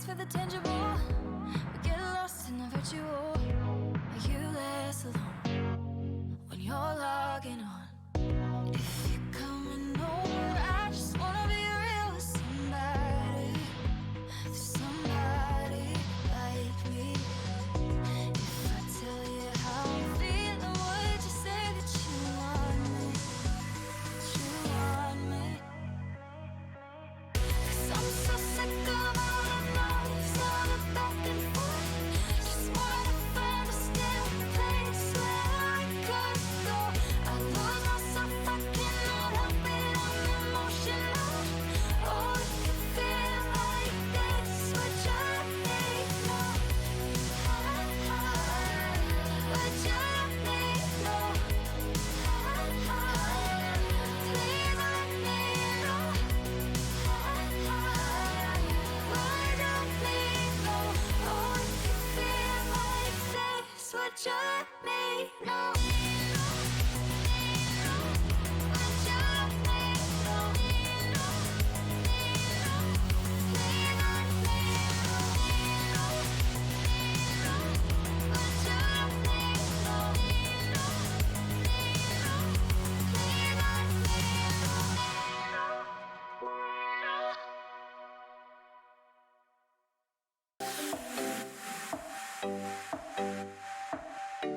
for the tangible. We get lost in the virtual. You less alone when you're logging on. If you're coming over, I just wanna be real with somebody. Somebody like me. If I tell you how I'm feeling, would you say that you want me? You want me? 'Cause I'm so sick of all the noise, all the back and forth. Just wanna find a still place where I could go. I lose myself, I cannot help it, I'm emotional. Oh, it can feel like this, would you let me know? Would you let me know? Please let me know. Would you let me know? Oh, it can feel like this, would you let me know? Would you let me know? Please let me know. Would you let me know? Please let me know.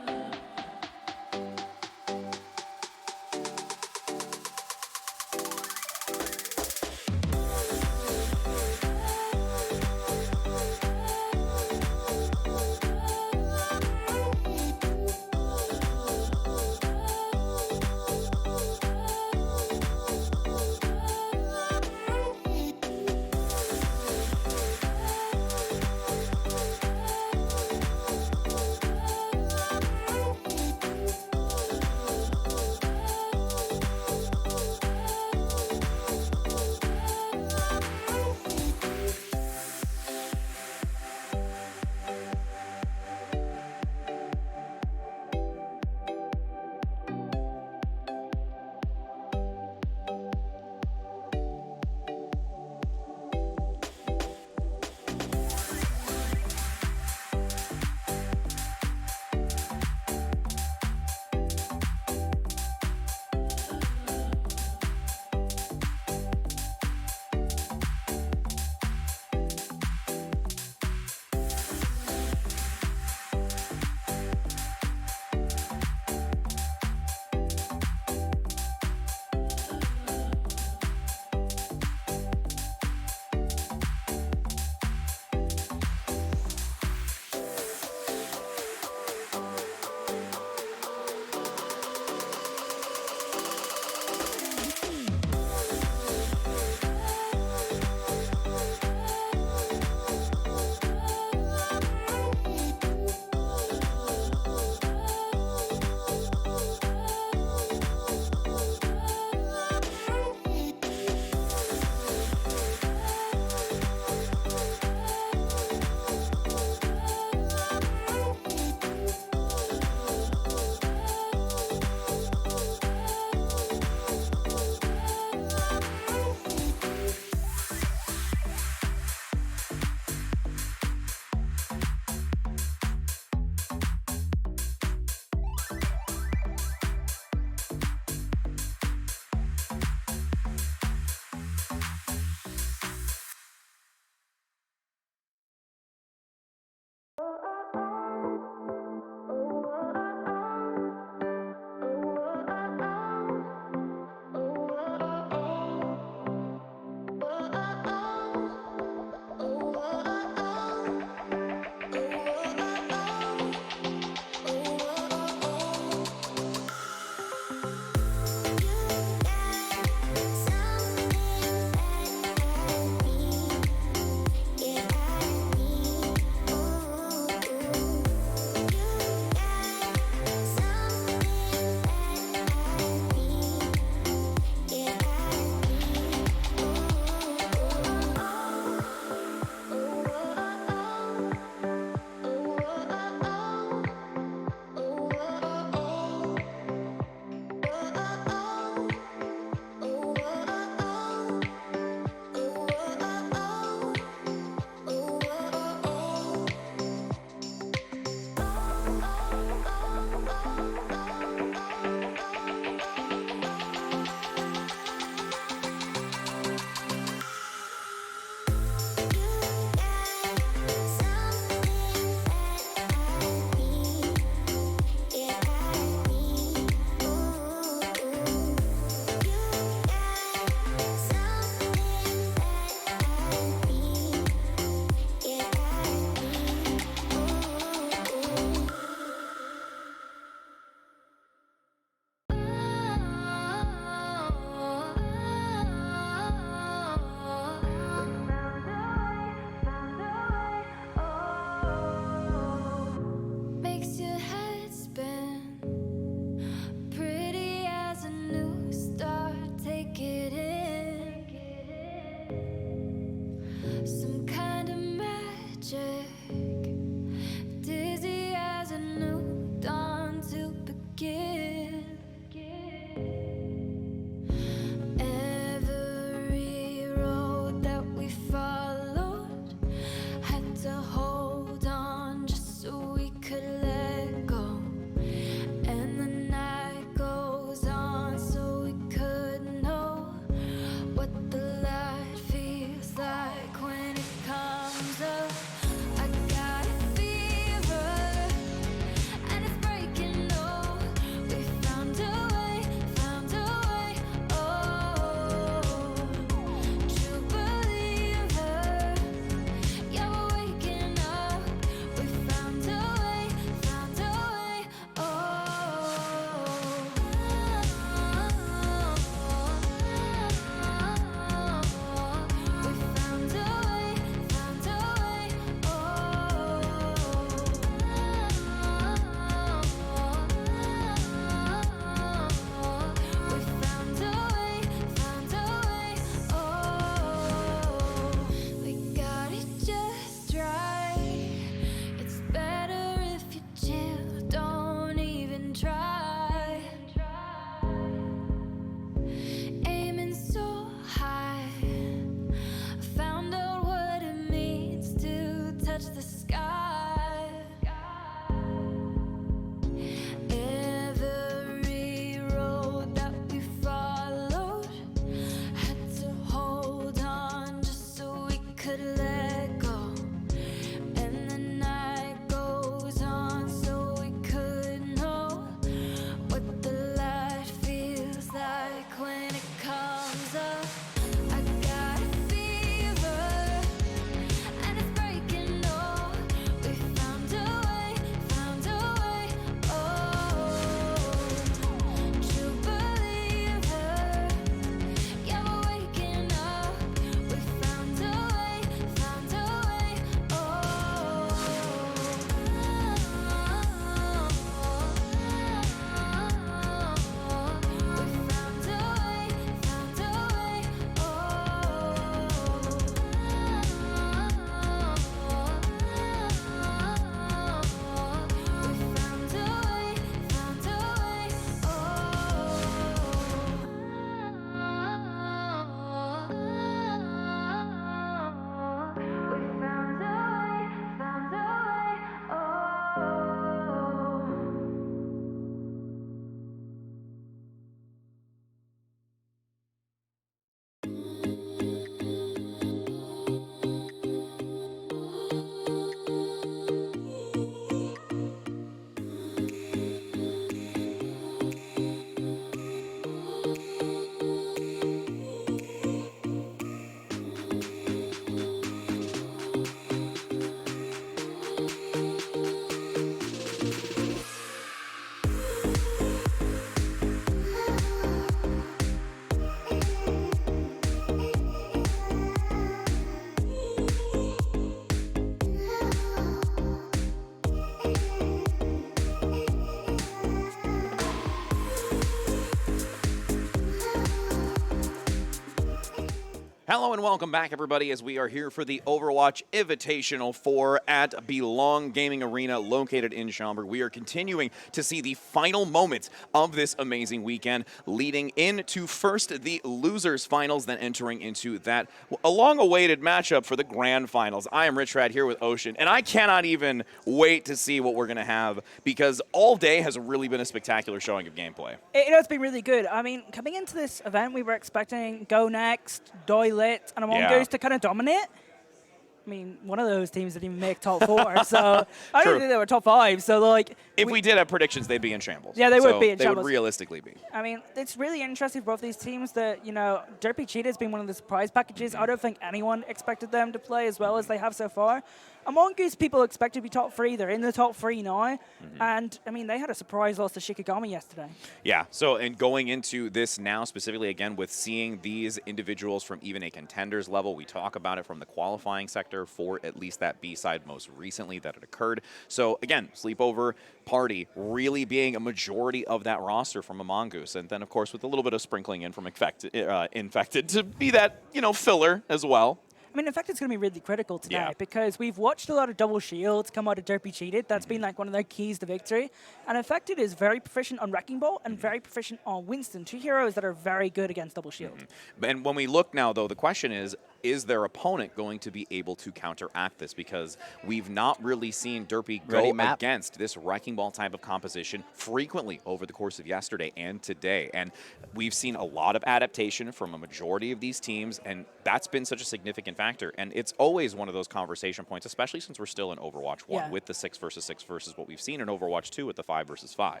Hello and welcome back, everybody, as we are here for the Overwatch Invitational 4 at Belong Gaming Arena located in Schaumburg. We are continuing to see the final moments of this amazing weekend, leading into first the losers finals, then entering into that long-awaited matchup for the grand finals. I am Rich Rad here with Ocean, and I cannot even wait to see what we're going to have because all day has really been a spectacular showing of gameplay. It's been really good. I mean, coming into this event, we were expecting Go Next, Doyle, and Mongoose to kind of dominate. I mean, one of those teams didn't even make top 4, so I don't think they were top 5. So, like, if we did have predictions, they'd be in shambles. Yeah, they would be in shambles. They would realistically be. I mean, it's really interesting for both these teams that, you know, Durpee Cheetah has been one of the surprise packages. I don't think anyone expected them to play as well as they have so far. Among Goose, people expect to be top 3. They're in the top 3 now. And, I mean, they had a surprise loss to Shikigami yesterday. Yeah, so and going into this now, specifically, again, with seeing these individuals from even a contenders level, we talk about it from the qualifying sector for at least that B-side most recently that it occurred. So, again, sleepover party really being a majority of that roster from a Mongoose. And then, of course, with a little bit of sprinkling in from Infected to be that, you know, filler as well. I mean, in fact, it's going to be really critical today Yeah. because we've watched a lot of double shields come out of Durpee Cheated. That's been like one of their keys to victory. And Infected is very proficient on Wrecking Ball and very proficient on Winston, 2 heroes that are very good against double shield. And when we look now, though, the question is their opponent going to be able to counteract this? Because we've not really seen Durpee go against this Wrecking Ball type of composition frequently over the course of yesterday and today. And we've seen a lot of adaptation from a majority of these teams, and that's been such a significant factor. And it's always one of those conversation points, especially since we're still in Overwatch 1 with the 6 versus 6 versus what we've seen in Overwatch 2 with the 5 versus 5.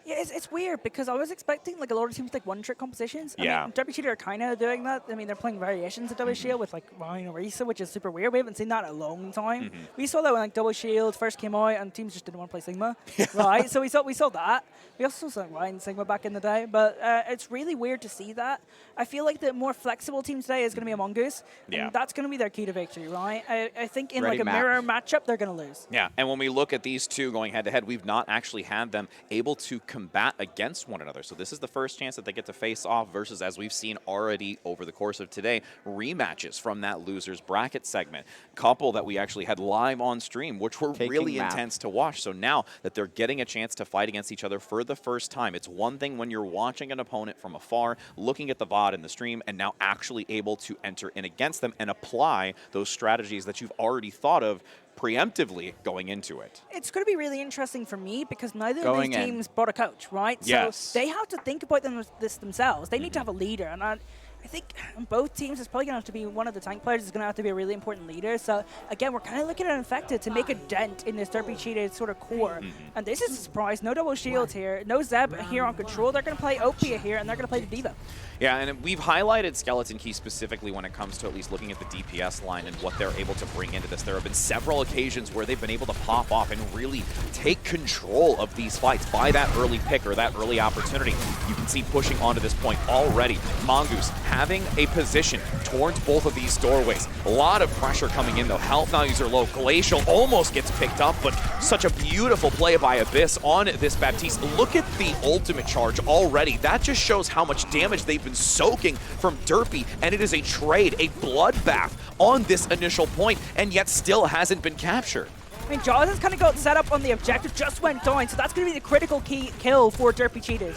Yeah, it's weird because I was expecting like a lot of teams like one-trick compositions. Yeah. I mean, Durpee Cheetah are kind of doing that. I mean, they're playing variations of Double Shield with like Ryan or Risa, which is super weird. We haven't seen that in a long time. We saw that when like Double Shield first came out and teams just didn't want to play Sigma, right? So we saw that. We also saw Ryan Sigma back in the day, but it's really weird to see that. I feel like the more flexible team today is going to be a Mongoose, and that's going to be their key to victory, right? I think in like a mirror matchup, they're going to lose. Yeah, and when we look at these two going head-to-head, we've not actually had them able to combat against one another. So this is the first chance that they get to face off versus, as we've seen already over the course of today, rematches from that losers bracket segment. Couple that we actually had live on stream, which were really intense to watch. So now that they're getting a chance to fight against each other for the first time, it's one thing when you're watching an opponent from afar, looking at the VOD in the stream, and now actually able to enter in against them and apply those strategies that you've already thought of preemptively going into it. It's going to be really interesting for me because neither of these teams brought a coach, right? Yes. So they have to think about this themselves. They need to have a leader, and I think both teams is probably going to have to be one of the tank players is going to have to be a really important leader. So again, we're kind of looking at Infected to make a dent in this Durpee Cheated sort of core. And this is a surprise. No double shields here. No Zeb here on control. They're going to play Opia here, and they're going to play the Diva. Yeah, and we've highlighted Skeleton Key specifically when it comes to at least looking at the DPS line and what they're able to bring into this. There have been several occasions where they've been able to pop off and really take control of these fights by that early pick or that early opportunity. You can see pushing onto this point already. Mongoose having a position towards both of these doorways. A lot of pressure coming in though. Health values are low. Glacial almost gets picked up, but such a beautiful play by Abyss on this Baptiste. Look at the ultimate charge already. That just shows how much damage they've been soaking from Durpee, and it is a trade, a bloodbath on this initial point, and yet still hasn't been captured. I mean, Jaws has kind of got set up on the objective, just went down, so that's going to be the critical key kill for Durpee Cheated.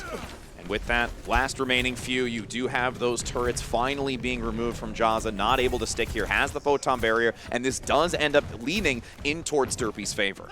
With that last remaining few, you do have those turrets finally being removed from Jazza, not able to stick here, has the photon barrier, and this does end up leaning in towards Durpee's favor.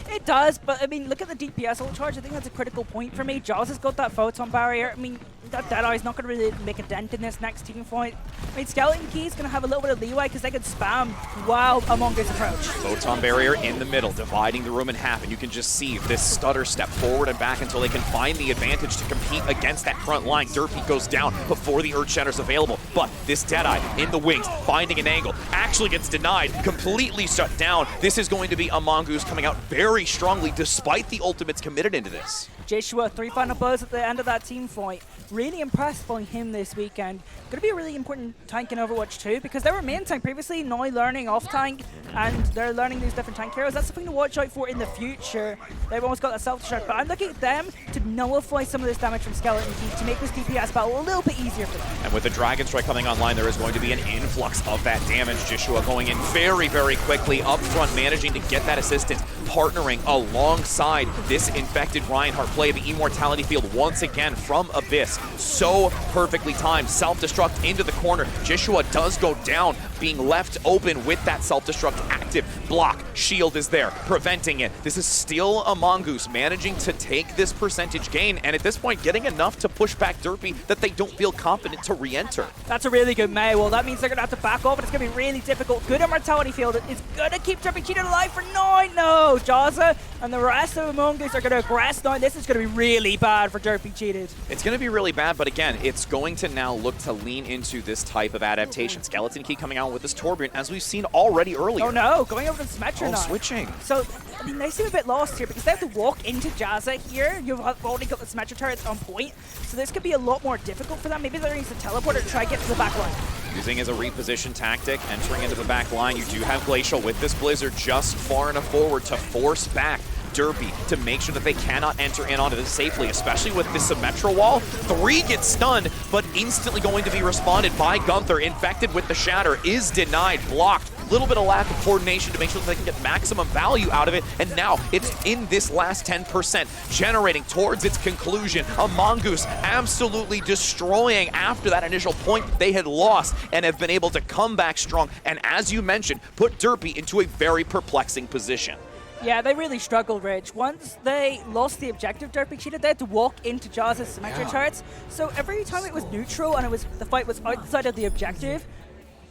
It does, but I mean, look at the DPS ult charge. I think that's a critical point for me. Jaws has got that photon barrier. I mean, that Deadeye is not going to really make a dent in this next team fight. I mean, Skeleton Key is going to have a little bit of leeway because they could spam while Among Us approach. Photon barrier in the middle, dividing the room in half, and you can just see this stutter step forward and back until they can find the advantage to compete against that front line. Durpee goes down before the Earth Shatter's available, but this Deadeye in the wings, finding an angle, actually gets denied, completely shut down. This is going to be a Mongoose coming out very strongly despite the ultimates committed into this. Joshua, 3 final blows at the end of that team fight. Really impressed by him this weekend. Going to be a really important tank in Overwatch 2 because they were main tank previously, now learning off tank, and they're learning these different tank heroes. That's something to watch out for in the future. They've almost got that self-destruct, but I'm looking at them to nullify some of this damage from Skeleton Key to make this DPS battle a little bit easier for them. And with the Dragon Strike coming online, there is going to be an influx of that damage. Joshua going in very, very quickly up front, managing to get that assistance, partnering alongside this infected Reinhardt play. The Immortality Field once again from Abyss. So perfectly timed. Self-destruct into the corner. Joshua does go down, being left open with that self-destruct active. Block, shield is there, preventing it. This is still a Mongoose managing to take this percentage gain, and at this point getting enough to push back Durpee that they don't feel confident to re-enter. That's a really good May. Well, that means they're going to have to back off, and it's going to be really difficult. Good Immortality Field. It's going to keep Durpee cheated alive for 9. No, Jazza and the rest of the Mongoose are going to aggress now. This is going to be really bad for Durpee cheated. It's going to be really bad, but again, it's going to now look to lean into this type of adaptation. Skeleton Key coming out with this Torbjorn, as we've seen already earlier. Oh no, going over to Symmetra now. Switching. So, I mean, they seem a bit lost here because they have to walk into Jazza here. You've already got the Symmetra turrets on point, so this could be a lot more difficult for them. Maybe they're going to use the teleporter to try and get to the back line. Using as a reposition tactic, entering into the back line. You do have Glacial with this Blizzard just far enough forward to force back Durpee to make sure that they cannot enter in onto this safely, especially with the Symmetra wall. 3 gets stunned, but instantly going to be responded by Gunther. Infected with the Shatter is denied, blocked. Little bit of lack of coordination to make sure that they can get maximum value out of it, and now it's in this last 10%, generating towards its conclusion. A Mongoose absolutely destroying after that initial point they had lost and have been able to come back strong, and as you mentioned, put Durpee into a very perplexing position. Yeah, they really struggled, Rich. Once they lost the objective, Durpee cheated, they had to walk into Jazza's Symmetra turrets. So every time it was neutral and the fight was outside of the objective,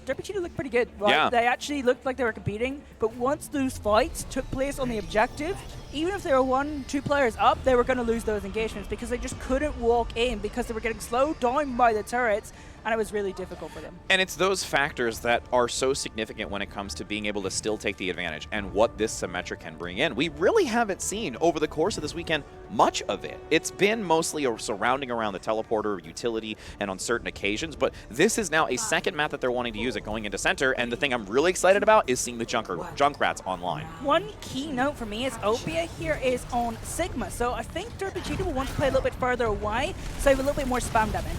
Durpee cheated looked pretty good, right? Yeah. They actually looked like they were competing, but once those fights took place on the objective, even if they were 1-2 players up, they were going to lose those engagements because they just couldn't walk in because they were getting slowed down by the turrets, and it was really difficult for them. And it's those factors that are so significant when it comes to being able to still take the advantage and what this Symmetra can bring in. We really haven't seen over the course of this weekend much of it. It's been mostly surrounding around the teleporter utility and on certain occasions, but this is now a second map that they're wanting to use it going into center, and the thing I'm really excited about is seeing the Junkrats online. One key note for me is Opia here is on Sigma, so I think Durpee cheated will want to play a little bit further away, so have a little bit more spam damage.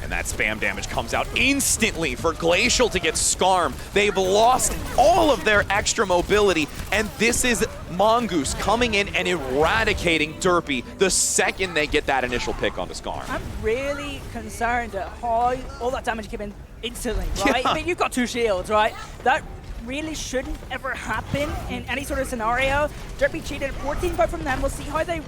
And that spam damage comes out instantly for Glacial to get Skarm. They've lost all of their extra mobility, and this is Mongoose coming in and eradicating Durpee the second they get that initial pick on the Skarm. I'm really concerned at how all that damage came in instantly, right? Yeah. I mean, you've got 2 shields, right? That really shouldn't ever happen in any sort of scenario. Durpee cheated 14 but from them. We'll see how they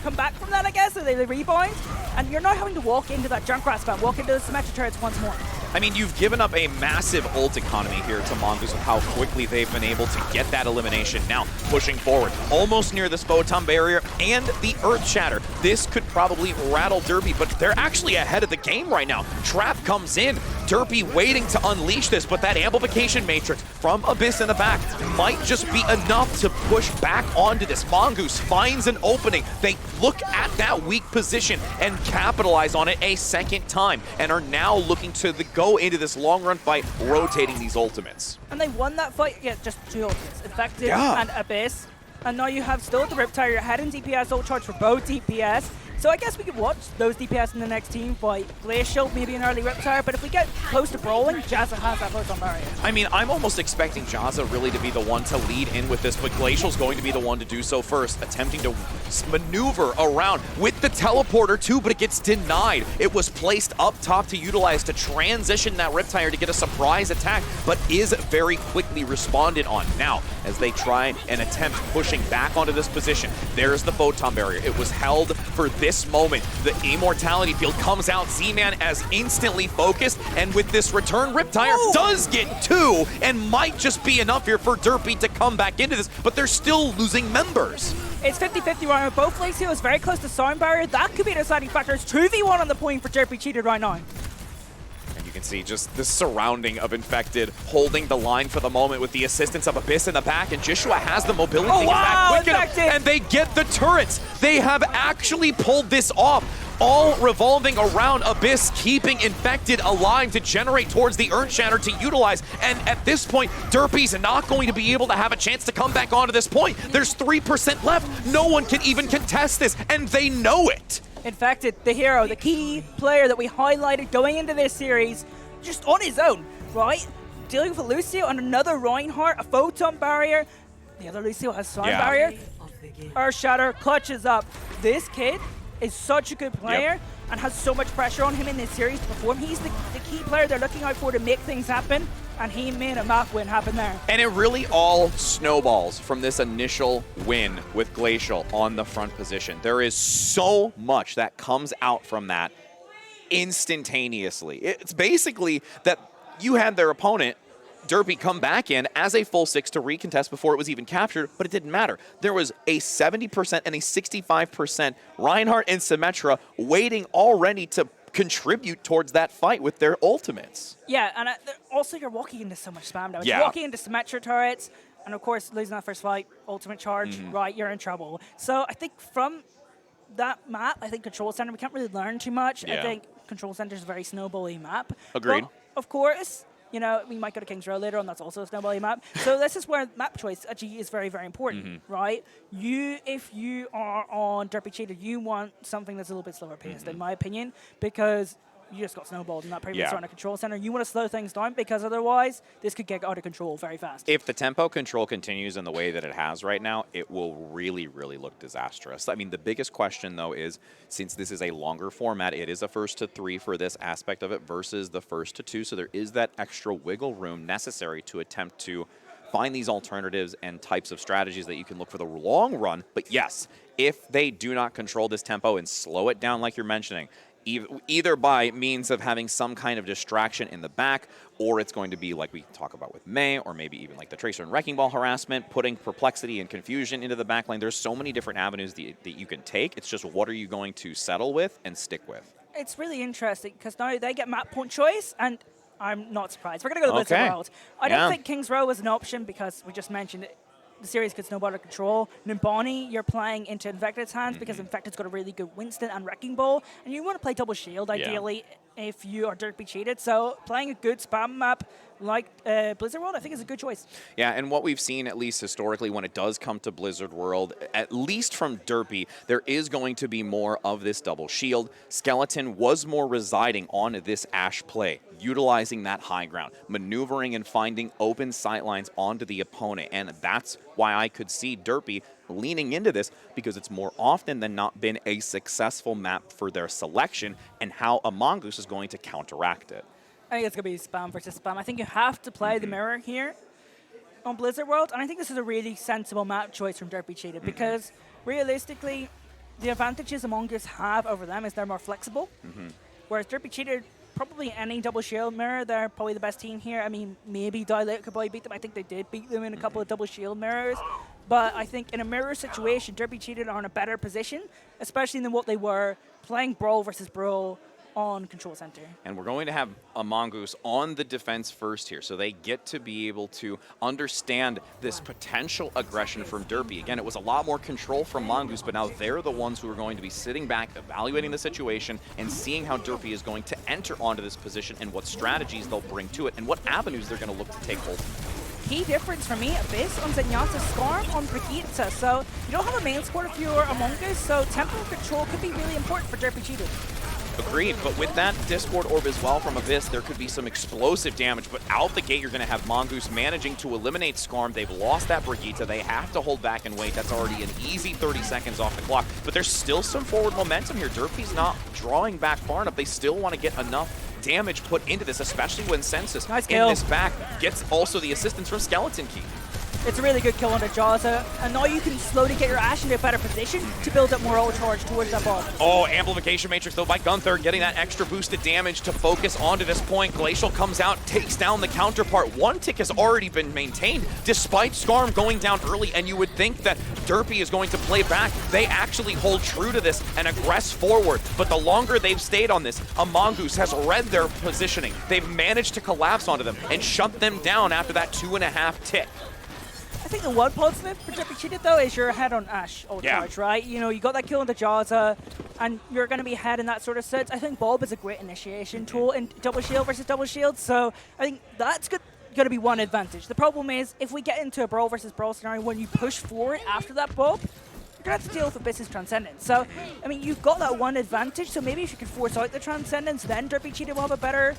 come back from that, I guess, or they rebound. And you're not having to walk into that Junkrat spam, walk into the Symmetra turrets once more. I mean, you've given up a massive ult economy here to Mongoose with how quickly they've been able to get that elimination. Now, pushing forward, almost near this photon barrier and the Earth Shatter. This could probably rattle Durpee, but they're actually ahead of the game right now. Trap comes in, Durpee waiting to unleash this, but that amplification matrix from Abyss in the back might just be enough to push back onto this. Mongoose finds an opening. They look at that weak position and capitalize on it a second time, and are now looking to go into this long run fight, rotating these ultimates. And they won that fight, yeah, just 2 ultimates, Infected and Abyss. And now you have still the Riptire ahead in DPS, ult charge for both DPS. So I guess we could watch those DPS in the next team fight. Glacial, maybe an early Riptire, but if we get close to brawling, Jazza has that photon barrier. I mean, I'm almost expecting Jazza really to be the one to lead in with this, but Glacial's going to be the one to do so first, attempting to maneuver around with the teleporter too, but it gets denied. It was placed up top to utilize to transition that Riptire to get a surprise attack, but is very quickly responded on. Now, as they try and attempt pushing back onto this position, there's the photon barrier. It was held for this moment. The Immortality Field comes out. Z-Man as instantly focused, and with this return, Riptire does get 2 and might just be enough here for Durpee to come back into this, but they're still losing members. It's 50-50 right now. Both lanes here is very close to sound barrier. That could be a deciding factor. It's 2v1 on the point for Durpee cheated right now. And you can can see just the surrounding of Infected, holding the line for the moment with the assistance of Abyss in the back, and Joshua has the mobility to get back quick enough, and they get the turrets. They have actually pulled this off, all revolving around Abyss, keeping Infected alive to generate towards the Earthshatter to utilize, and at this point, Durpee's not going to be able to have a chance to come back onto this point. There's 3% left. No one can even contest this, and they know it. Infected, the hero, the key player that we highlighted going into this series, just on his own, right? Dealing with a Lucio and another Reinhardt, a Photon barrier. The other Lucio has Sound barrier. Earthshatter clutches up. This kid is such a good player and has so much pressure on him in this series to perform. He's the key player they're looking out for to make things happen, and he made a map win happen there. And it really all snowballs from this initial win with Glacial on the front position. There is so much that comes out from that instantaneously. It's basically that you had their opponent, Durpee, come back in as a full 6 to recontest before it was even captured, but it didn't matter. There was a 70% and a 65% Reinhardt and Symmetra waiting already to contribute towards that fight with their ultimates. Yeah, and also you're walking into so much spam damage. You're walking into Symmetra turrets, and of course, losing that first fight, ultimate charge, right, you're in trouble. So I think from that map, I think Control Center, we can't really learn too much. I think Control Center is a very snowbally map. Agreed. But of course, you know, we might go to King's Row later on, that's also a snowbally map. So this is where map choice actually is very, very important, right? If you are on Durpee Cheater, you want something that's a little bit slower paced, in my opinion, because you just got snowballed in that previous round of Control Center. You want to slow things down because otherwise this could get out of control very fast. If the tempo control continues in the way that it has right now, it will really, really look disastrous. I mean, the biggest question, though, is since this is a longer format, it is a 1st to 3 for this aspect of it versus the 1st to 2, so there is that extra wiggle room necessary to attempt to find these alternatives and types of strategies that you can look for the long run. But yes, if they do not control this tempo and slow it down like you're mentioning, either by means of having some kind of distraction in the back, or it's going to be like we talk about with Mei, or maybe even like the Tracer and Wrecking Ball harassment, putting perplexity and confusion into the back lane. There's so many different avenues that you can take. It's just what are you going to settle with and stick with? It's really interesting because now they get map point choice, and I'm not surprised. We're going to go to Blizz World. I don't think King's Row was an option because we just mentioned it. The series could snowball out of control. Numbani, you're playing into Infected's hands because Infected's got a really good Winston and Wrecking Ball, and you want to play double shield ideally if you are Durpee cheated. So playing a good spam map like Blizzard World, I think is a good choice. Yeah, and what we've seen, at least historically, when it does come to Blizzard World, at least from Durpee, there is going to be more of this double shield. Skeleton was more residing on this Ashe play, utilizing that high ground, maneuvering and finding open sightlines onto the opponent, and that's why I could see Durpee leaning into this, because it's more often than not been a successful map for their selection and how a Mongoose is going to counteract it. I think it's going to be spam versus spam. I think you have to play the mirror here on Blizzard World, and I think this is a really sensible map choice from Durpee Cheated because realistically, the advantages Mongoose have over them is they're more flexible, whereas Durpee Cheated, probably any double shield mirror, they're probably the best team here. I mean, maybe Dilate could probably beat them. I think they did beat them in a couple of double shield mirrors. But I think in a mirror situation, Durpee Cheated are in a better position, especially than what they were playing Brawl versus Brawl on Control Center. And we're going to have a Mongoose on the defense first here, so they get to be able to understand this potential aggression from Durpee. Again, it was a lot more control from Mongoose, but now they're the ones who are going to be sitting back, evaluating the situation, and seeing how Durpee is going to enter onto this position and what strategies they'll bring to it and what avenues they're going to look to take hold of. Key difference for me, Abyss on Zenyatta, Skarm on Brigitte. So you don't have a main squad if you're Among Us, so tempo control could be really important for Durpee Cheated. Agreed, but with that Discord Orb as well from Abyss, there could be some explosive damage, but out the gate you're going to have Mongoose managing to eliminate Skarm. They've lost that Brigitte. They have to hold back and wait. That's already an easy 30 seconds off the clock, but there's still some forward momentum here. Durpee's not drawing back far enough. They still want to get enough damage put into this, especially when Census in this back gets also the assistance from Skeleton Key. It's a really good kill on the Jaza, and now you can slowly get your Ashe into a better position to build up more ult charge towards that bomb. Oh, Amplification Matrix though by Gunther, getting that extra boosted damage to focus onto this point. Glacial comes out, takes down the counterpart. One tick has already been maintained, despite Skarm going down early, and you would think that Durpee is going to play back. They actually hold true to this and aggress forward, but the longer they've stayed on this, a Mongoose has read their positioning. They've managed to collapse onto them and shut them down after that 2.5 tick. I think the one positive for Durpee cheated though is you're ahead on Ashe ult charge, right? You know, you got that kill on the Jaza, and you're going to be ahead in that sort of sense. I think Bulb is a great initiation tool in double shield versus double shield, so I think that's good. Going to be one advantage. The problem is if we get into a brawl versus brawl scenario when you push forward after that Bulb, you're going to have to deal with Abyss's Transcendence. So, I mean, you've got that one advantage, so maybe if you could force out the Transcendence, then Durpee cheated will have a better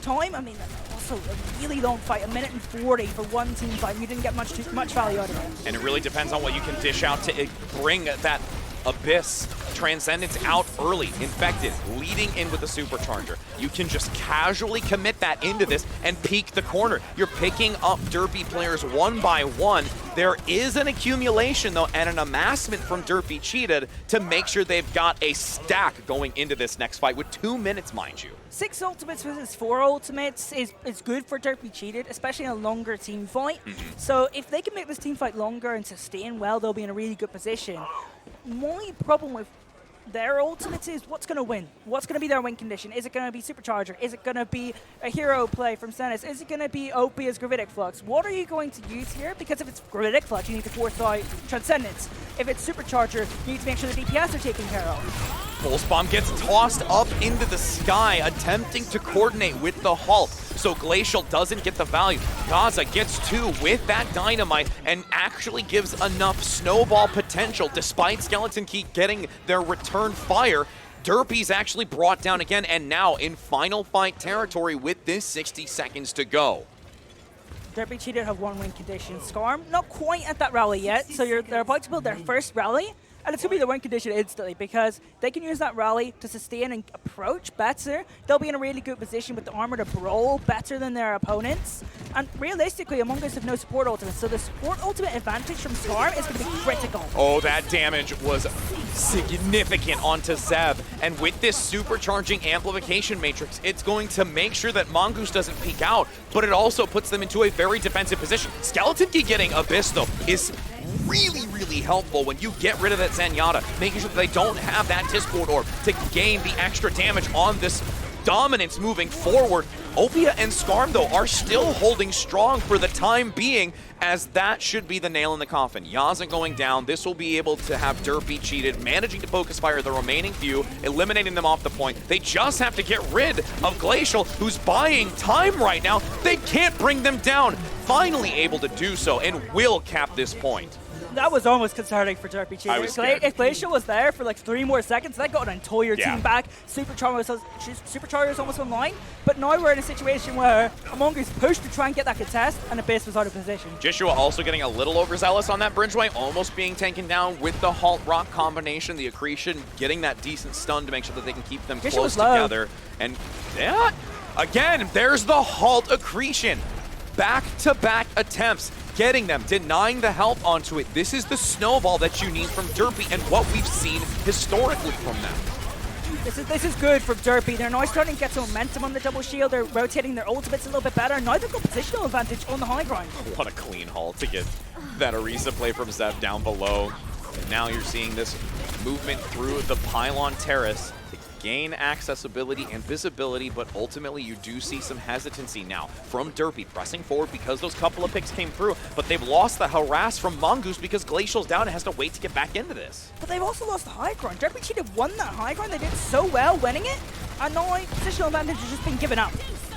time. I mean, also a really long fight, 1:40 for one team fight. You didn't get much value out of it. And it really depends on what you can dish out to bring that Abyss Transcendence out early, infected, leading in with the Supercharger. You can just casually commit that into this and peek the corner. You're picking up Durpee players one by one. There is an accumulation, though, and an amassment from Durpee Cheated to make sure they've got a stack going into this next fight with 2 minutes, mind you. 6 ultimates versus 4 ultimates is good for Durpee Cheated, especially in a longer team fight. So if they can make this team fight longer and sustain well, they'll be in a really good position. My problem with their ultimates is what's going to win? What's going to be their win condition? Is it going to be Supercharger? Is it going to be a hero play from Sennis? Is it going to be OP as Gravitic Flux? What are you going to use here? Because if it's Gravitic Flux, you need to force out Transcendence. If it's Supercharger, you need to make sure the DPS are taken care of. Pulse Bomb gets tossed up into the sky, attempting to coordinate with the halt, so Glacial doesn't get the value. Gaza gets 2 with that Dynamite and actually gives enough snowball potential, despite Skeleton Key getting their return fire. Durpee's actually brought down again, and now in final fight territory with this 60 seconds to go. Durpee Cheated have 1 win condition. Skarm, not quite at that rally yet, so they're about to build their first rally. And it's going to be the win condition instantly because they can use that rally to sustain and approach better. They'll be in a really good position with the armor to brawl better than their opponents. And realistically, Among Us have no support ultimate, so the support ultimate advantage from Skarm is going to be critical. Oh, that damage was significant onto Zeb. And with this supercharging amplification matrix, it's going to make sure that Mongoose doesn't peek out, but it also puts them into a very defensive position. Skeleton Key getting Abyss, though, is really helpful when you get rid of that Zenyatta, making sure that they don't have that Discord Orb to gain the extra damage on this dominance moving forward. Opia and Skarm, though, are still holding strong for the time being, as that should be the nail in the coffin. Yaza going down. This will be able to have Durpee Cheated, managing to focus fire the remaining few, eliminating them off the point. They just have to get rid of Glacial, who's buying time right now. They can't bring them down. Finally able to do so, and will cap this point. That was almost concerning for Durpee Cheated. If Glacial was there for like 3 more seconds, that got an entire team back. Supercharger was almost online, but now we're in a situation where Among Us pushed to try and get that contest, and Abyss was out of position. Joshua also getting a little overzealous on that bridgeway, almost being taken down with the Halt Rock combination, the accretion, getting that decent stun to make sure that they can keep them close together. And yeah, again, there's the Halt accretion. Back-to-back attempts, getting them, denying the help onto it. This is the snowball that you need from Durpee and what we've seen historically from them. This is good for Durpee. They're now starting to get some momentum on the double shield. They're rotating their ultimates a little bit better. Now they've got positional advantage on the high ground. What a clean haul to get that Orisa play from Zev down below. And now you're seeing this movement through the pylon terrace to gain accessibility and visibility, but ultimately you do see some hesitancy now from Durpee pressing forward because those couple of picks came through, but they've lost the harass from Mongoose because Glacial's down and has to wait to get back into this. But they've also lost the high ground. Durpee Cheated won that high ground. They did so well winning it, and now positional advantage has just been given up.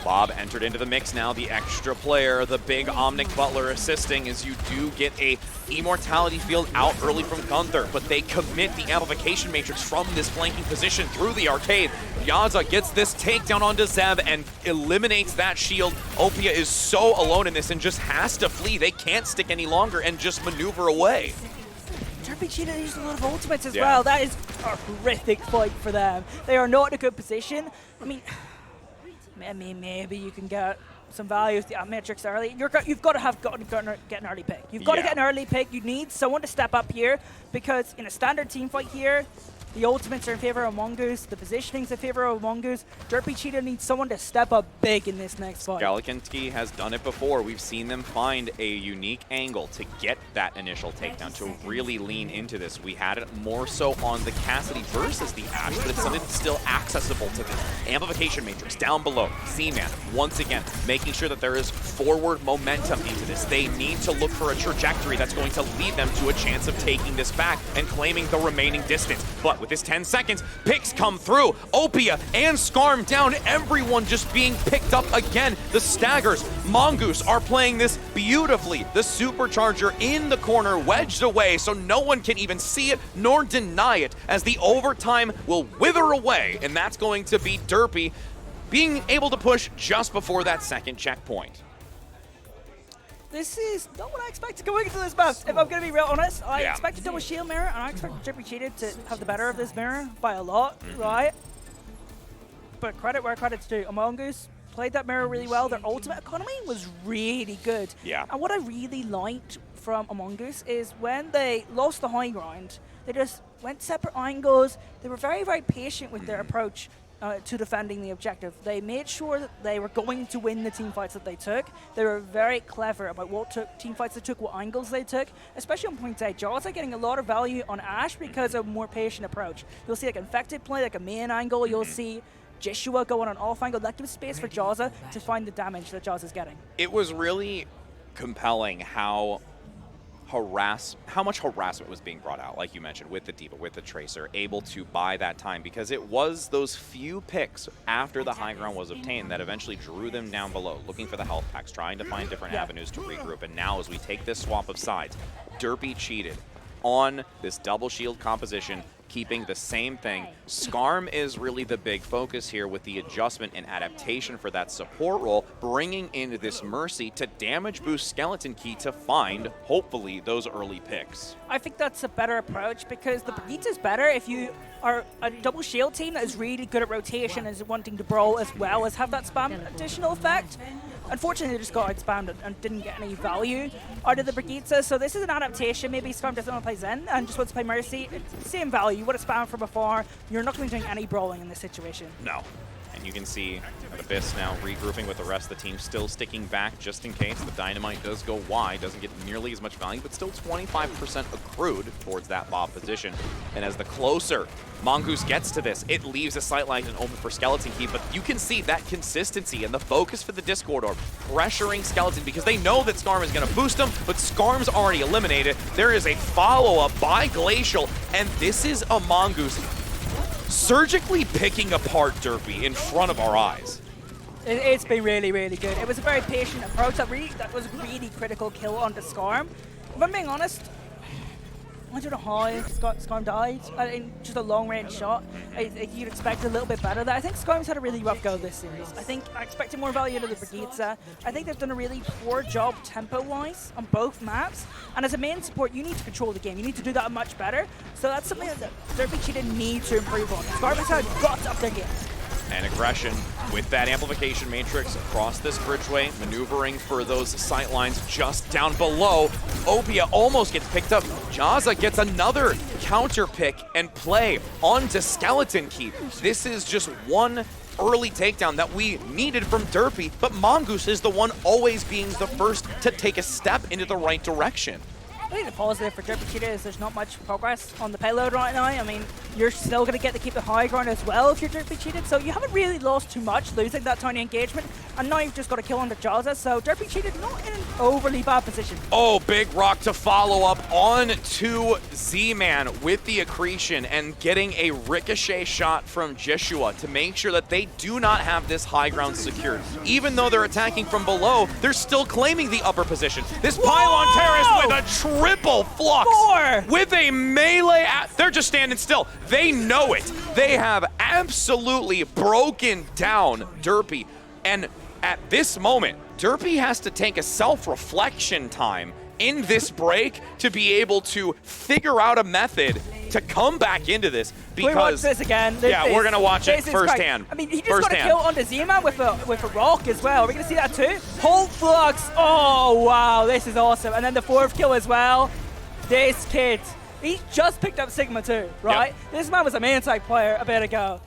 Bob entered into the mix now, the extra player, the big Omnic Butler assisting as you do get a Immortality field out early from Gunther, but they commit the amplification matrix from this flanking position through the arcade. Yaza gets this takedown onto Zeb and eliminates that shield. Opia is so alone in this and just has to flee. They can't stick any longer and just maneuver away. Durpee Cheated used a lot of ultimates as well. That is a horrific fight for them. They are not in a good position. I mean, maybe you can get some value with the Matrix early. You've got to get an early pick. You've got to get an early pick. You need someone to step up here because in a standard team fight here, the ultimates are in favor of Mongoose. The positioning's in favor of Mongoose. Durpee Cheetah needs someone to step up big in this next fight. Skeleton has done it before. We've seen them find a unique angle to get that initial takedown, to really lean into this. We had it more so on the Cassidy versus the Ashe, but it's something that's still accessible to them. Amplification Matrix down below. Z-Man, once again, making sure that there is forward momentum into this. They need to look for a trajectory that's going to lead them to a chance of taking this back and claiming the remaining distance. But with this 10 seconds, picks come through. Opia and Skarm down. Everyone just being picked up again. The staggers. Mongoose are playing this beautifully. The supercharger in the corner, wedged away, so no one can even see it nor deny it, as the overtime will wither away, and that's going to be Durpee being able to push just before that second checkpoint. This is not what I expected going into this map. If I'm going to be real honest, I expected double shield mirror, and I expected Durpee Cheetah to have the better of this mirror by a lot, right? But credit where credit's due. Mongoose played that mirror really well. Their ultimate economy was really good. Yeah. And what I really liked from Mongoose is when they lost the high ground, they just went separate angles. They were very, very patient with their approach to defending the objective. They made sure that they were going to win the team fights that they took. They were very clever about what team fights they took, what angles they took, especially on point A. Jaws are getting a lot of value on Ashe because of a more patient approach. You'll see like Infected play, like a main angle. You'll see Jeshua going on an off angle. That gives space for Jaza to find the damage that Jaza is getting. It was really compelling how much harassment was being brought out, like you mentioned, with the D.Va, with the Tracer, able to buy that time, because it was those few picks after the high ground was obtained that eventually drew them down below, looking for the health packs, trying to find different avenues to regroup. And now as we take this swap of sides, Durpee cheated on this double shield composition, keeping the same thing. Skarm is really the big focus here with the adjustment and adaptation for that support role, bringing in this Mercy to damage boost Skeleton Key to find, hopefully, those early picks. I think that's a better approach because the Brigitte is better if you are a double shield team that is really good at rotation and is wanting to brawl as well as have that spam additional effect. Unfortunately, they just got outspammed and didn't get any value out of the Brigitte. So this is an adaptation. Maybe Skarm doesn't want to play Zen and just wants to play Mercy. It's same value. You want to spam from afar. You're not going to be doing any brawling in this situation. No. And you can see Abyss now regrouping with the rest of the team, still sticking back just in case. The Dynamite does go wide, doesn't get nearly as much value, but still 25% accrued towards that Bob position. And as the closer Mongoose gets to this, it leaves a sightline and open for Skeleton Key, but you can see that consistency and the focus for the Discord Orb pressuring Skeleton because they know that Skarm is going to boost him, but Skarm's already eliminated. There is a follow-up by Glacial, and this is a Mongoose surgically picking apart Durpee in front of our eyes. It's been really, really good. It was a very patient approach. That was a really critical kill onto Skarm. If I'm being honest, I don't know how Skarm died in just a long-range shot. You'd expect a little bit better there. I think Skarm's had a really rough go this series. I expected more value out of the Brigitte. I think they've done a really poor job tempo-wise on both maps. And as a main support, you need to control the game. You need to do that much better. So that's something that Durpee Cheetah need to improve on. Skarm has had got to up their game. And aggression with that amplification matrix across this bridgeway, maneuvering for those sight lines just down below. Opia almost gets picked up. Jaza gets another counter pick and play onto Skeleton Key. This is just one early takedown that we needed from Durpee, but Mongoose is the one always being the first to take a step into the right direction. I think the positive for Durpee Cheetah is there's not much progress on the payload right now. I mean, you're still going to get to keep the high ground as well if you're Durpee Cheetah, so you haven't really lost too much losing that tiny engagement, and now you've just got to kill on the Jaza, so Durpee Cheetah not in an overly bad position. Oh, big rock to follow up on to Z-Man with the accretion and getting a ricochet shot from Jeshua to make sure that they do not have this high ground secured. Even though they're attacking from below, they're still claiming the upper position. This pylon terrace with a triple flux with a melee. They're just standing still. They know it. They have absolutely broken down Durpee. And at this moment, Durpee has to take a self-reflection time in this break to be able to figure out a method to come back into this because we watch this again. We're gonna watch it firsthand. I mean, he just got a kill onto Z-Man with a rock as well. We're gonna see that too. Hold flux. Oh wow, this is awesome. And then the 4th kill as well. This kid, he just picked up Sigma too, right? Yep. This man was a main side player a bit ago.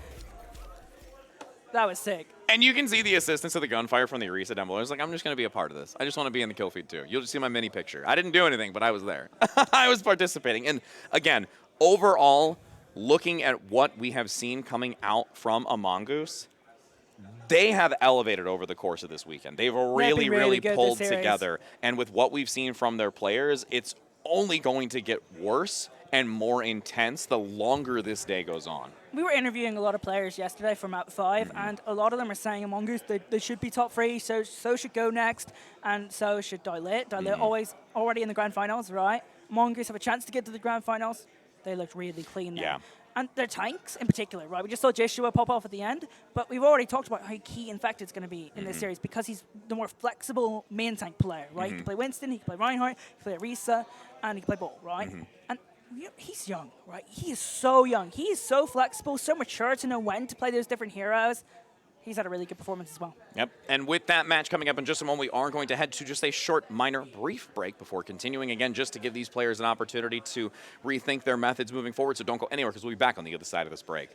That was sick. And you can see the assistance of the gunfire from the Orisa down below. I was like, I'm just going to be a part of this. I just want to be in the kill feed too. You'll just see my mini picture. I didn't do anything, but I was there. I was participating. And again, overall, looking at what we have seen coming out from a Mongoose, they have elevated over the course of this weekend. They've really pulled together. And with what we've seen from their players, it's only going to get worse and more intense the longer this day goes on. We were interviewing a lot of players yesterday from Map 5, and a lot of them are saying Among Mongoose, they should be top 3, so should Go Next, and so should Dilate. Dilate always already in the grand finals, right? Mongoose have a chance to get to the grand finals. They looked really clean there. Yeah. And their tanks in particular, right? We just saw Joshua pop off at the end, but we've already talked about how key Infected's going to be in this series because he's the more flexible main tank player, right? He can play Winston, he can play Reinhardt, he can play Orisa, and he can play Bull, right? And he's young, right? He is so young. He is so flexible, so mature to know when to play those different heroes. He's had a really good performance as well. Yep, and with that match coming up in just a moment, we are going to head to just a short, minor, brief break before continuing again, just to give these players an opportunity to rethink their methods moving forward. So don't go anywhere because we'll be back on the other side of this break.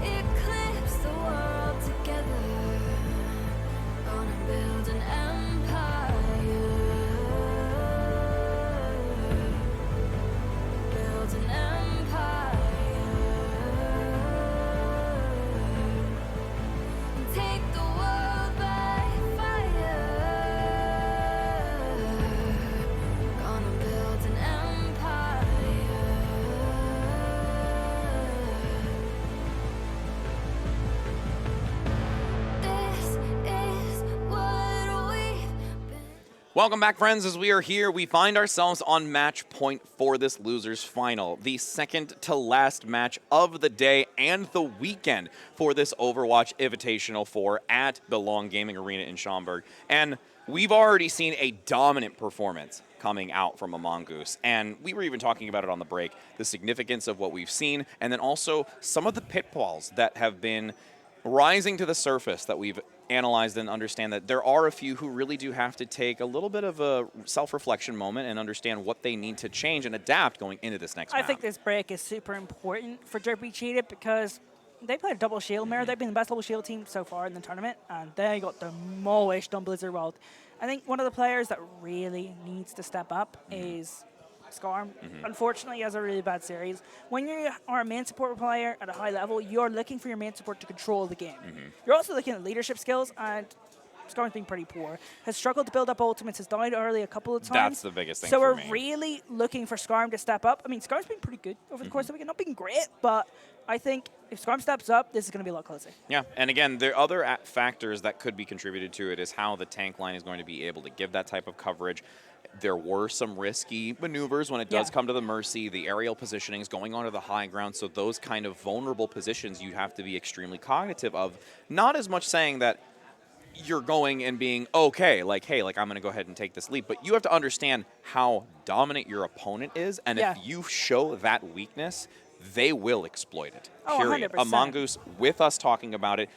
It Welcome back, friends. As we are here, we find ourselves on match point for this losers final, the second to last match of the day and the weekend for this Overwatch Invitational 4 at the Long Gaming Arena in Schaumburg. And we've already seen a dominant performance coming out from a Mongoose. And we were even talking about it on the break, the significance of what we've seen, and then also some of the pitfalls that have been rising to the surface that we've analyzed and understand that there are a few who really do have to take a little bit of a self-reflection moment and understand what they need to change and adapt going into this next I map. think this break is super important for Durpee Cheated because they played a double shield mirror. They've been the best double shield team so far in the tournament, and they got demolished on Blizz World. I think one of the players that really needs to step up is Skarm. Unfortunately, he has a really bad series. When you are a main support player at a high level, you're looking for your main support to control the game. You're also looking at leadership skills, and Skarm's been pretty poor. Has struggled to build up ultimates, has died early a couple of times. That's the biggest thing so for we're me. really looking for Skarm to step up. I mean, Skarm's been pretty good over the course of the weekend. Not been great, but I think if Skarm steps up, this is going to be a lot closer. Yeah, and again, there are other factors that could be contributed to it is how the tank line is going to be able to give that type of coverage. There were some risky maneuvers when it does come to the Mercy, the aerial positionings, going onto the high ground, so those kind of vulnerable positions you have to be extremely cognitive of. Not as much saying that you're going and being okay, like, hey, like I'm going to go ahead and take this leap, but you have to understand how dominant your opponent is, and if you show that weakness, they will exploit it, period. 100%. A Mongoose, with us talking about it,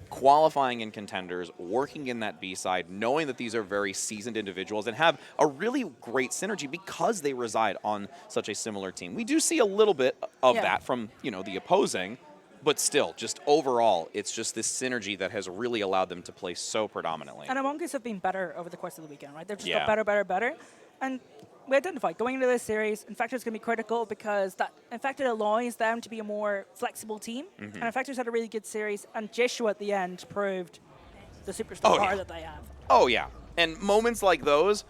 qualifying in contenders, working in that B-side, knowing that these are very seasoned individuals and have a really great synergy because they reside on such a similar team. We do see a little bit of that from, you know, the opposing, but still, just overall, it's just this synergy that has really allowed them to play so predominantly. And Among Us have been better over the course of the weekend, right? They've just got better. And we identified going into this series, Infector's going to be critical because that Infector allows them to be a more flexible team. And Infector's had a really good series, and Joshua at the end proved the superstar that they have. Oh, yeah. And moments like those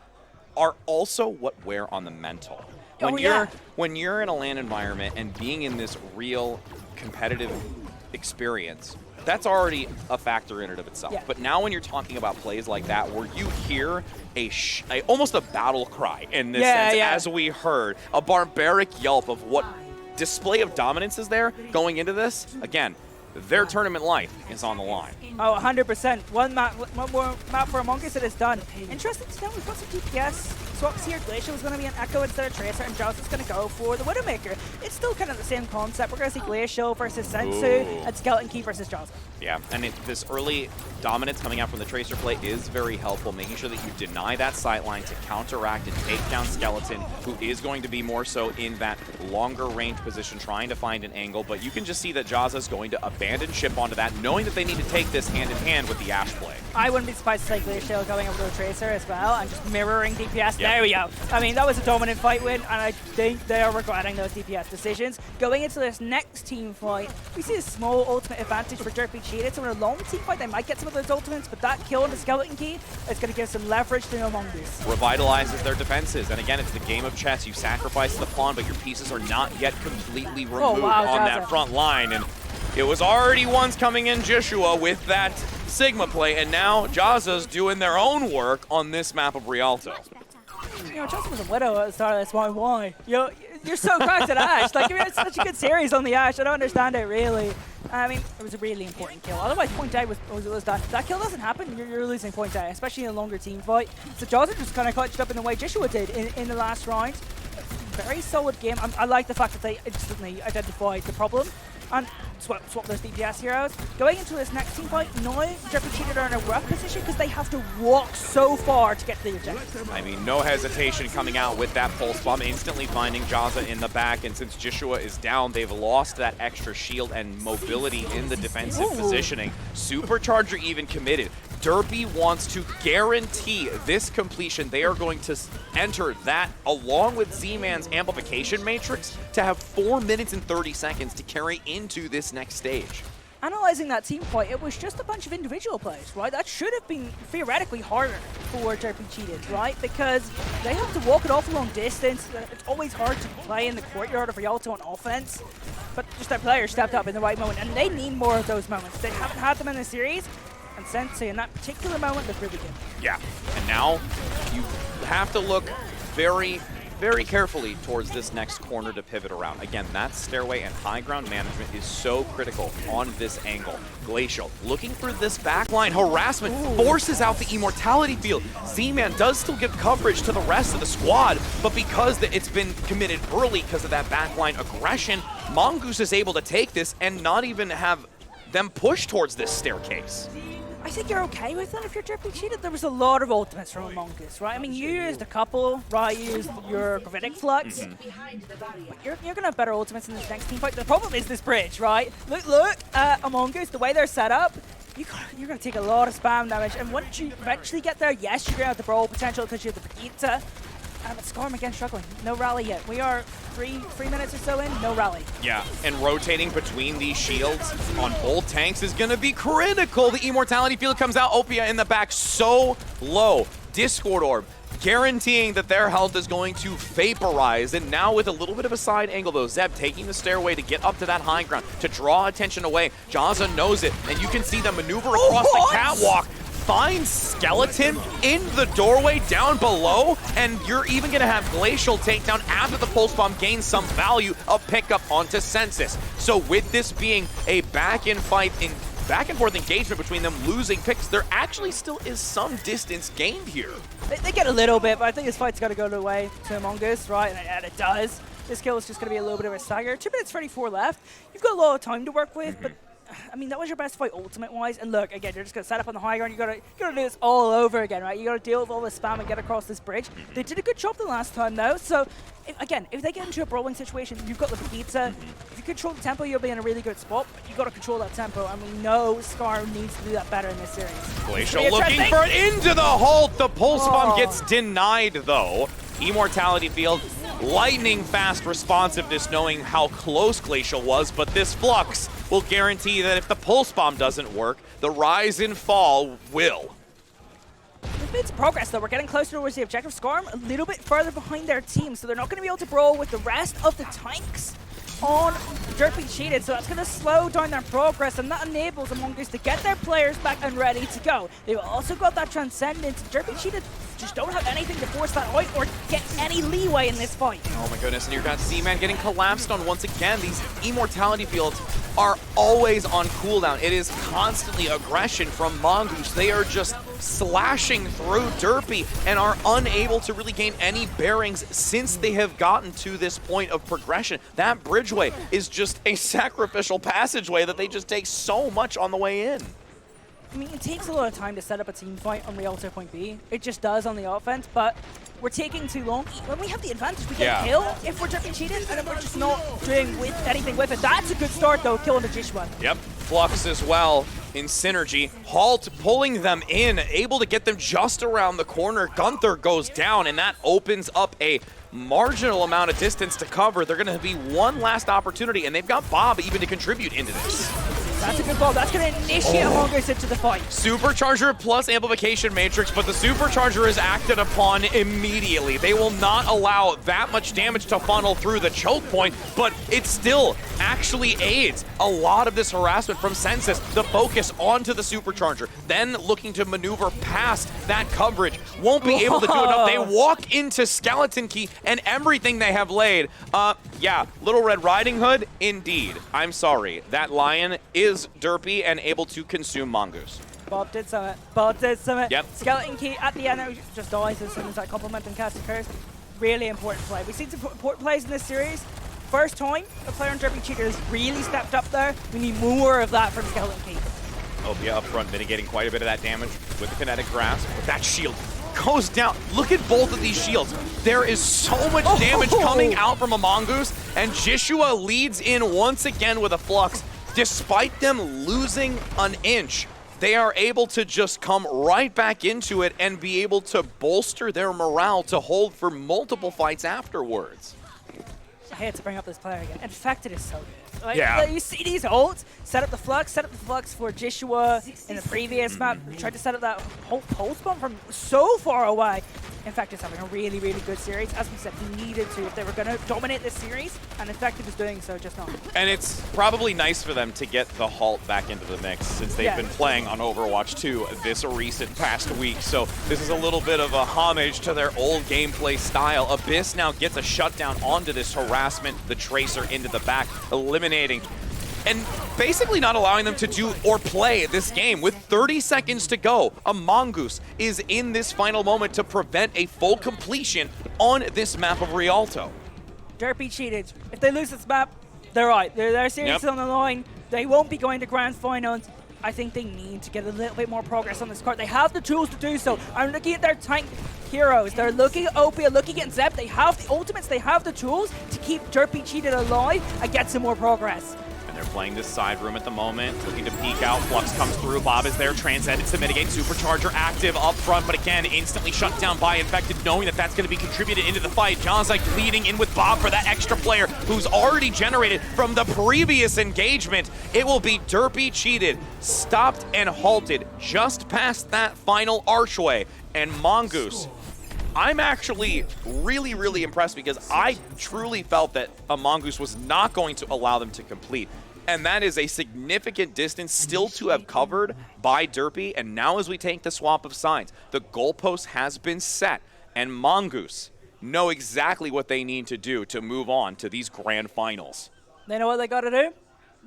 are also what wear on the mental. When you're in a LAN environment and being in this real competitive experience, that's already a factor in and of itself. But now when you're talking about plays like that where you hear almost a battle cry in this sense, as we heard, a barbaric yelp of what display of dominance is there going into this, again, their tournament life is on the line. Oh, 100%. One more map for Among Us that is done. Interesting to know, we've got some DPS swaps here. Glacial is going to be an Echo instead of Tracer, and Jaws is going to go for the Widowmaker. It's still kind of the same concept. We're going to see Glacial versus Sensu, and Skeleton Key versus Jaws. Yeah, and this early dominance coming out from the Tracer play is very helpful, making sure that you deny that sightline to counteract and take down Skeleton, who is going to be more so in that longer range position, trying to find an angle, but you can just see that Jaza is going to abandon ship onto that, knowing that they need to take this hand in hand with the Ashe play. I wouldn't be surprised to see Glacial going over to the Tracer as well, and just mirroring DPS. There we go. I mean, that was a dominant fight win, and I think they are regretting those DPS decisions. Going into this next team fight, we see a small ultimate advantage for Durpee Cheated. So in a long team fight, they might get some of those ultimates, but that kill on the Skeleton Key is going to give some leverage to Mongoose. Revitalizes their defenses, and again, it's the game of chess. You sacrifice the pawn, but your pieces are not yet completely removed on that front line, and it was already once coming in Joshua with that Sigma play, and now Jaza's doing their own work on this map of Rialto. You know, Justin was a widow at the start of this. Why? You're so cracked at Ashe. Like, I mean, it's such a good series on the Ashe. I don't understand it, really. I mean, it was a really important kill. Otherwise, point out was done. That kill doesn't happen, you're losing point out, especially in a longer team fight. So Johnson just kind of clutched up in the way Joshua did in the last round. Very solid game. I like the fact that they instantly identified the problem and swap those DPS heroes. Going into this next team fight, now Durpee Cheated are in a rough position because they have to walk so far to get to the objective. I mean, no hesitation coming out with that pulse bomb, instantly finding Jaza in the back, and since Joshua is down, they've lost that extra shield and mobility in the defensive positioning. Supercharger even committed. Durpee wants to guarantee this completion. They are going to enter that along with Z-Man's amplification matrix to have 4 minutes and 30 seconds to carry into this next stage. Analyzing that team fight, it was just a bunch of individual plays, right? That should have been theoretically harder for Durpee Cheated, right? Because they have to walk it off a long distance. It's always hard to play in the courtyard of Rialto on offense, but just their players stepped up in the right moment, and they need more of those moments. They haven't had them in the series. and Sensei in that particular moment look really good. Yeah, and now you have to look very, very carefully towards this next corner to pivot around. Again, that stairway and high ground management is so critical on this angle. Glacial looking for this backline harassment, forces out the immortality field. Z-Man does still give coverage to the rest of the squad, but because it's been committed early because of that backline aggression, Mongoose is able to take this and not even have them push towards this staircase. I think you're okay with that if you're Durpee cheated. There was a lot of ultimates from Mongoose, right? I mean, you used a couple, right? You used your Gravitic Flux. But you're going to have better ultimates in this next team fight. The problem is this bridge, right? Look, Mongoose, the way they're set up, you're going to take a lot of spam damage. And once you eventually get there, yes, you're going to have the brawl potential because you have the pizza. But Skarm again struggling. No rally yet. We are 3 minutes or so in, no rally. Yeah, and rotating between these shields on both tanks is going to be critical. The immortality field comes out. Opia in the back so low. Discord Orb guaranteeing that their health is going to vaporize. And now with a little bit of a side angle though, Zeb taking the stairway to get up to that high ground, to draw attention away. Jazza knows it, and you can see them maneuver across the catwalk. Finds Skeleton in the doorway down below, and you're even going to have Glacial take down after the pulse bomb gains some value of pickup onto Census. So with this being a back and forth engagement between them losing picks, there actually still is some distance gained here. They get a little bit, but I think this fight's got to go the way to Mongoose, right? And it does. This kill is just going to be a little bit of a stagger. 2 minutes 34 left. You've got a lot of time to work with, but I mean, that was your best fight ultimate-wise. And look, again, you're just going to set up on the high ground. You got to do this all over again, right? You got to deal with all this spam and get across this bridge. They did a good job the last time, though. So, if they get into a brawling situation, you've got the pizza. If you control the tempo, you'll be in a really good spot. But you got to control that tempo, and we know Scar needs to do that better in this series. Glacial looking for it into the halt. The pulse bomb gets denied, though. Immortality field, lightning fast responsiveness, knowing how close Glacial was, but this Flux will guarantee that if the pulse bomb doesn't work, the rise and fall will. We've made some progress, though. We're getting closer towards the objective. Skarm a little bit further behind their team, so they're not going to be able to brawl with the rest of the tanks on Durpee cheated, so that's going to slow down their progress, and that enables Mongoose to get their players back and ready to go. They've also got that Transcendence. Durpee cheated just don't have anything to force that out or get any leeway in this fight. Oh my goodness, and you've got Z-Man getting collapsed on once again. These immortality fields are always on cooldown. It is constantly aggression from Mongoose. They are just slashing through Durpee and are unable to really gain any bearings since they have gotten to this point of progression. That bridgeway is just a sacrificial passageway that they just take so much on the way in. I mean, it takes a lot of time to set up a team fight on Rialto point B. It just does on the offense, but we're taking too long. When we have the advantage, we get a kill if we're Durpee cheated, and then we're just not doing anything with it. That's a good start, though, killing the Jishwan. Yep, Flux as well in synergy. Halt pulling them in, able to get them just around the corner. Gunther goes down, and that opens up a marginal amount of distance to cover. They're going to be one last opportunity, and they've got Bob even to contribute into this. That's a good ball. That's going to initiate Mongoose into the fight. Supercharger plus Amplification Matrix, but the Supercharger is acted upon immediately. They will not allow that much damage to funnel through the choke point, but it still actually aids a lot of this harassment from Census. The focus onto the Supercharger, then looking to maneuver past that coverage. Won't be able to do enough. They walk into Skeleton Key and everything they have laid. Yeah, Little Red Riding Hood, indeed. I'm sorry. That lion is Durpee and able to consume Mongoose. Bob did summit. Bob did summit. Yep. Skeleton Key at the end just dies as soon as that compliment and cast occurs. Really important play. We've seen some important plays in this series. First time a player on Durpee Cheater has really stepped up there. We need more of that from Skeleton Key. Opia up front mitigating quite a bit of that damage with the kinetic grasp, but that shield goes down. Look at both of these shields. There is so much damage coming out from a Mongoose, and Jishua leads in once again with a Flux. Despite them losing an inch, they are able to just come right back into it and be able to bolster their morale to hold for multiple fights afterwards. I hate to bring up this player again. Infected is so good. Like, yeah. You see these ults, set up the flux for Jishua in the previous map. Tried to set up that whole pulse bomb from so far away. Infective's having a really, really good series. As we said, he needed to if they were going to dominate this series, and Infective is doing so just now. And it's probably nice for them to get the halt back into the mix since they've been playing on Overwatch 2 this recent past week. So this is a little bit of a homage to their old gameplay style. Abyss now gets a shutdown onto this harassment, the Tracer into the back, eliminating and basically not allowing them to do or play this game. With 30 seconds to go, a Mongoose is in this final moment to prevent a full completion on this map of Rialto. Durpee cheated. If they lose this map, they're out. Their series is on the line. They won't be going to grand finals. I think they need to get a little bit more progress on this card. They have the tools to do so. I'm looking at their tank heroes. They're looking at Opia, looking at Zeb. They have the ultimates. They have the tools to keep Durpee cheated alive and get some more progress. They're playing this side room at the moment, looking to peek out. Flux comes through. Bob is there, transcended to mitigate. Supercharger active up front, but again, instantly shut down by Infected, knowing that that's going to be contributed into the fight. John's like leading in with Bob for that extra player who's already generated from the previous engagement. It will be Durpee cheated, stopped and halted just past that final archway. And Mongoose, I'm actually really, really impressed because I truly felt that a Mongoose was not going to allow them to complete. And that is a significant distance still to have covered by Durpee. And now as we take the swap of sides, the goalpost has been set. And Mongoose know exactly what they need to do to move on to these grand finals. They know what they got to do.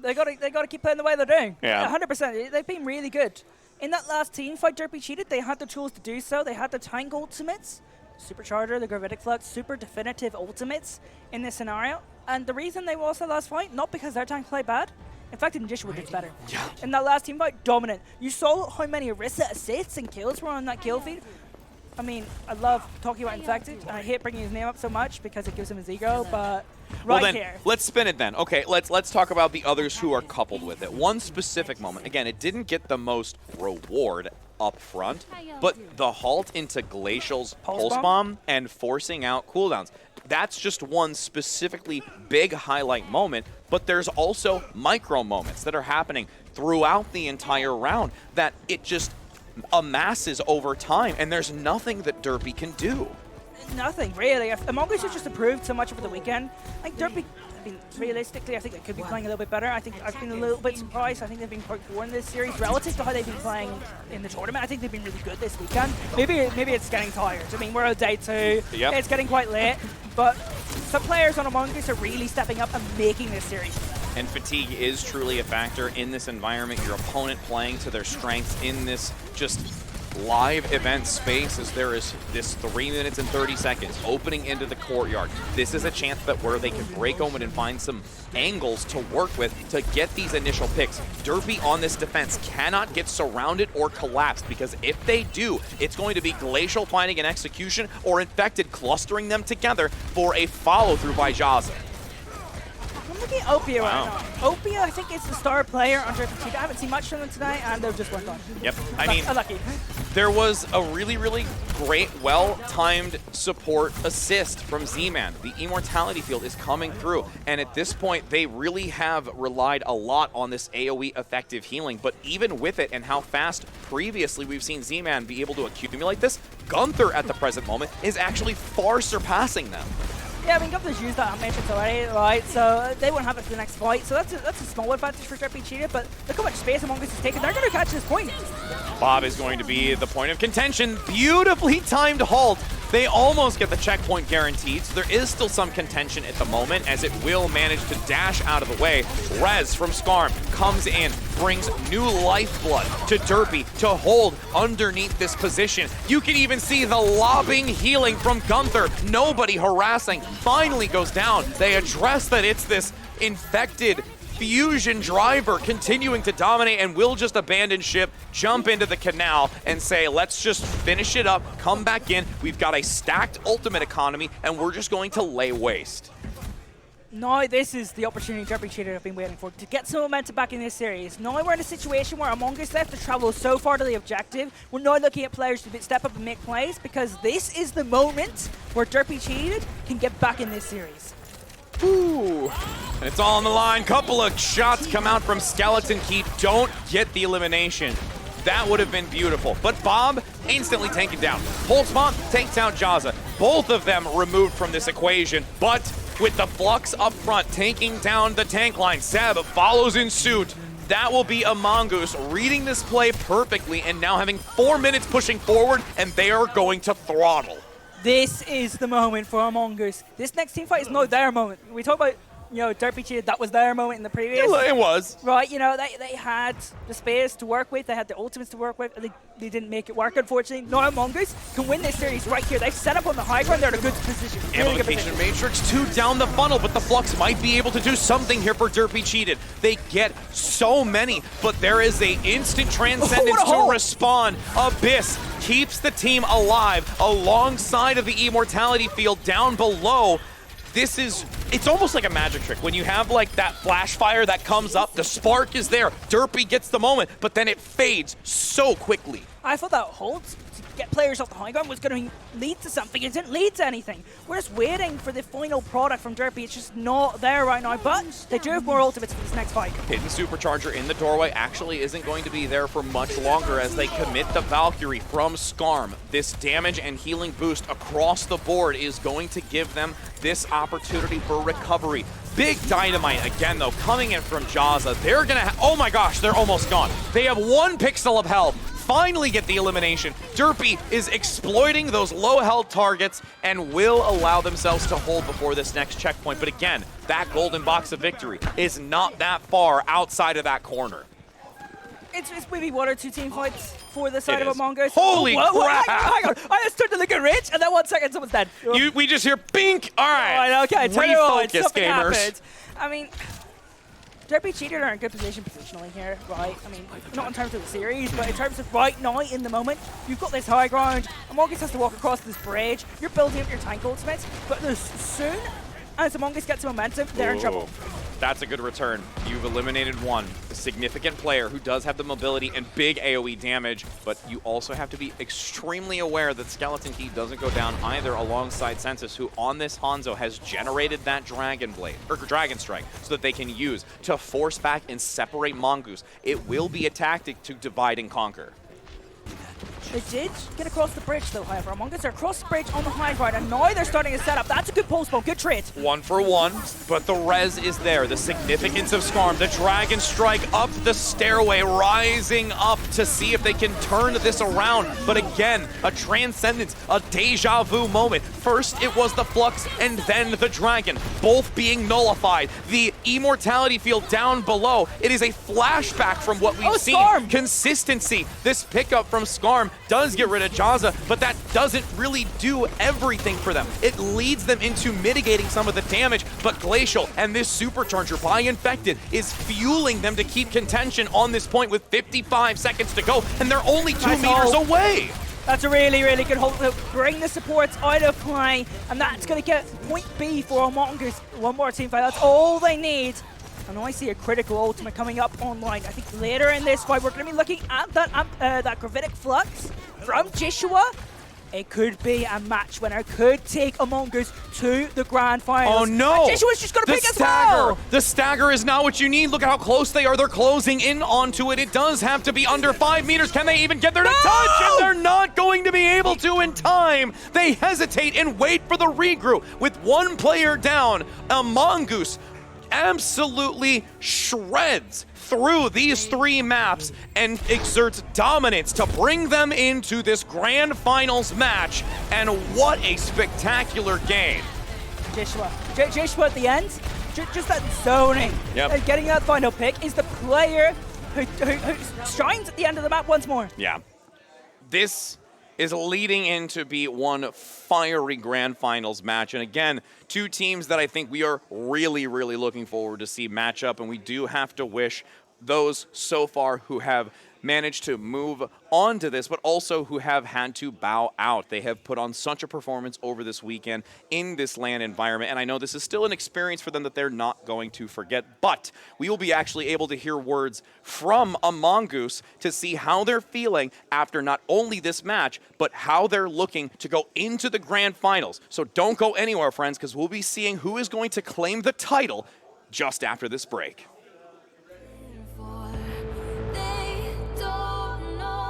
They got to keep playing the way they're doing. Yeah. 100%. They've been really good. In that last team fight, Durpee cheated. They had the tools to do so. They had the tank ultimates. Supercharger, the Gravitic Flux, super definitive ultimates in this scenario. And the reason they lost the last fight, not because their tank played bad. In fact, Magician did better. Yeah. In that last team fight, dominant. You saw how many Orisa assists and kills were on that kill feed. I mean, I love talking about Infected, and I hate bringing his name up so much because it gives him his ego, but well then, let's spin it then. Okay, let's talk about the others who are coupled with it. One specific moment, again, it didn't get the most reward up front, but the halt into Glacial's Pulse Bomb and forcing out cooldowns. That's just one specifically big highlight moment, but there's also micro moments that are happening throughout the entire round that it just amasses over time, and there's nothing that Durpee can do. Nothing, really. Mongoose has just improved so much over the weekend. I think Durpee, realistically, I think they could be playing a little bit better. I think I've been a little bit surprised. I think they've been quite poor in this series relative to how they've been playing in the tournament. I think they've been really good this weekend. Maybe it's getting tired. I mean, we're on day 2. Yep. It's getting quite late, but some players on Among Us are really stepping up and making this series. And fatigue is truly a factor in this environment. Your opponent playing to their strengths in this just live event space as there is this 3 minutes and 30 seconds opening into the courtyard. This is a chance that where they can break open and find some angles to work with to get these initial picks. Durpee on this defense cannot get surrounded or collapsed, because if they do, it's going to be Glacial finding an execution or Infected clustering them together for a follow-through by Jazza. I'm looking at Opia right now. Opia, I think, is the star player on Durpee. I haven't seen much from them tonight, and they've just went on. Yep. I mean, unlucky. There was a really, really great, well-timed support assist from Z-Man. The Immortality field is coming through, and at this point, they really have relied a lot on this AoE effective healing, but even with it and how fast previously we've seen Z-Man be able to accumulate this, Gunther at the present moment is actually far surpassing them. Yeah, I mean, Gunther's used that matrix already, right? So they won't have it for the next fight. So that's a small advantage for Durpee cheated, but look how much space Mongoose has taken. They're going to catch this point. Bob is going to be the point of contention. Beautifully timed halt. They almost get the checkpoint guaranteed, so there is still some contention at the moment as it will manage to dash out of the way. Rez from Skarm comes in, brings new lifeblood to Durpee to hold underneath this position. You can even see the lobbing healing from Gunther. Nobody harassing. Finally goes down. They address that it's this infected fusion driver continuing to dominate, and will just abandon ship, jump into the canal, and say, let's just finish it up, come back in. We've got a stacked ultimate economy, and we're just going to lay waste. Now this is the opportunity Durpee cheated have been waiting for, to get some momentum back in this series. Now we're in a situation where Among Us have to travel so far to the objective. We're now looking at players to step up and make plays, because this is the moment where Durpee cheated can get back in this series. Ooh. And it's all on the line. Couple of shots come out from Skeleton Keep. Don't get the elimination. That would have been beautiful. But Bob instantly taken down. Pulse Bomb takes down Jaza. Both of them removed from this equation, but with the Flux up front taking down the tank line, Seb follows in suit. That will be a Mongoose reading this play perfectly and now having 4 minutes pushing forward, and they are going to throttle. This is the moment for Mongoose. This next team fight is not their moment. We talk about, you know, Durpee cheated, that was their moment in the previous. It was. Right, you know, they had the space to work with, they had the ultimates to work with, and they didn't make it work, unfortunately. Now Mongoose can win this series right here. They've set up on the high ground, they're in a good position. Really good Amplification position. Matrix 2 down the funnel, but the Flux might be able to do something here for Durpee cheated. They get so many, but there is a instant transcendence to respond. Abyss keeps the team alive alongside of the immortality field down below. It's almost like a magic trick. When you have like that flash fire that comes up, the spark is there. Durpee gets the moment, but then it fades so quickly. I thought that hold to get players off the high ground was going to lead to something. It didn't lead to anything. We're just waiting for the final product from Durpee. It's just not there right now, but they do have more ultimates for this next fight. Hidden Supercharger in the doorway actually isn't going to be there for much longer as they commit the Valkyrie from Skarm. This damage and healing boost across the board is going to give them this opportunity for recovery. Big dynamite again, though, coming in from Jaza. They're going to oh my gosh, they're almost gone. They have 1 pixel of health. Finally get the elimination. Durpee is exploiting those low health targets and will allow themselves to hold before this next checkpoint. But again, that golden box of victory is not that far outside of that corner. It's maybe 1 or 2 team fights for the side of a Mongoose. Holy crap! Hang on. I just started to look at Rich, and then 1 second, someone's dead. We just hear bink. All right. Okay, turn it on. Refocus, Something gamers. happened. I mean, Durpee cheated are in good position positionally here, right? I mean, not in terms of the series, but in terms of right now, in the moment, you've got this high ground. Mongoose has to walk across this bridge. You're building up your tank ultimates, but as soon as Mongoose gets momentum, they're in trouble. That's a good return. You've eliminated one, a significant player who does have the mobility and big AoE damage, but you also have to be extremely aware that Skeleton Key doesn't go down either alongside Census, who on this Hanzo has generated that Dragon Blade, or Dragon Strike, so that they can use to force back and separate Mongoose. It will be a tactic to divide and conquer. They did get across the bridge, though, however. Mongoose are across the bridge on the high ground, and now they're starting to set up. That's a good pulse bomb, good trade. 1 for 1, but the res is there. The significance of Skarm, the Dragon Strike up the stairway, rising up to see if they can turn this around. But again, a transcendence, a deja vu moment. First, it was the Flux, and then the Dragon, both being nullified. The immortality field down below, it is a flashback from what we've seen. Skarm. Consistency. This pickup from Skarm does get rid of Jaza, but that doesn't really do everything for them. It leads them into mitigating some of the damage, but Glacial and this Supercharger by Infected is fueling them to keep contention on this point with 55 seconds to go, and they're only 2 meters away. That's a really, really good hold to bring the supports out of play, and that's going to get point B for Mongoose. 1 more team fight, that's all they need. And I see a critical ultimate coming up online. I think later in this fight, we're going to be looking at that Gravitic Flux from Joshua. It could be a match winner. Could take a Mongoose to the grand finals. Oh no! And Joshua's just going to pick as well. The stagger is not what you need. Look at how close they are. They're closing in onto it. It does have to be under 5 meters. Can they even get there to touch? And they're not going to be able to in time. They hesitate and wait for the regroup. With 1 player down, a Mongoose absolutely shreds through these 3 maps and exerts dominance to bring them into this grand finals match. And what a spectacular game. Joshua at the end, just that zoning, and getting that final pick is the player who shines at the end of the map once more. Yeah. This is leading in to be one fiery grand finals match. And again, 2 teams that I think we are really, really looking forward to see match up. And we do have to wish those so far who have managed to move on to this, but also who have had to bow out. They have put on such a performance over this weekend in this LAN environment, and I know this is still an experience for them that they're not going to forget, but we will be actually able to hear words from a Mongoose to see how they're feeling after not only this match, but how they're looking to go into the grand finals. So don't go anywhere, friends, because we'll be seeing who is going to claim the title just after this break. They don't know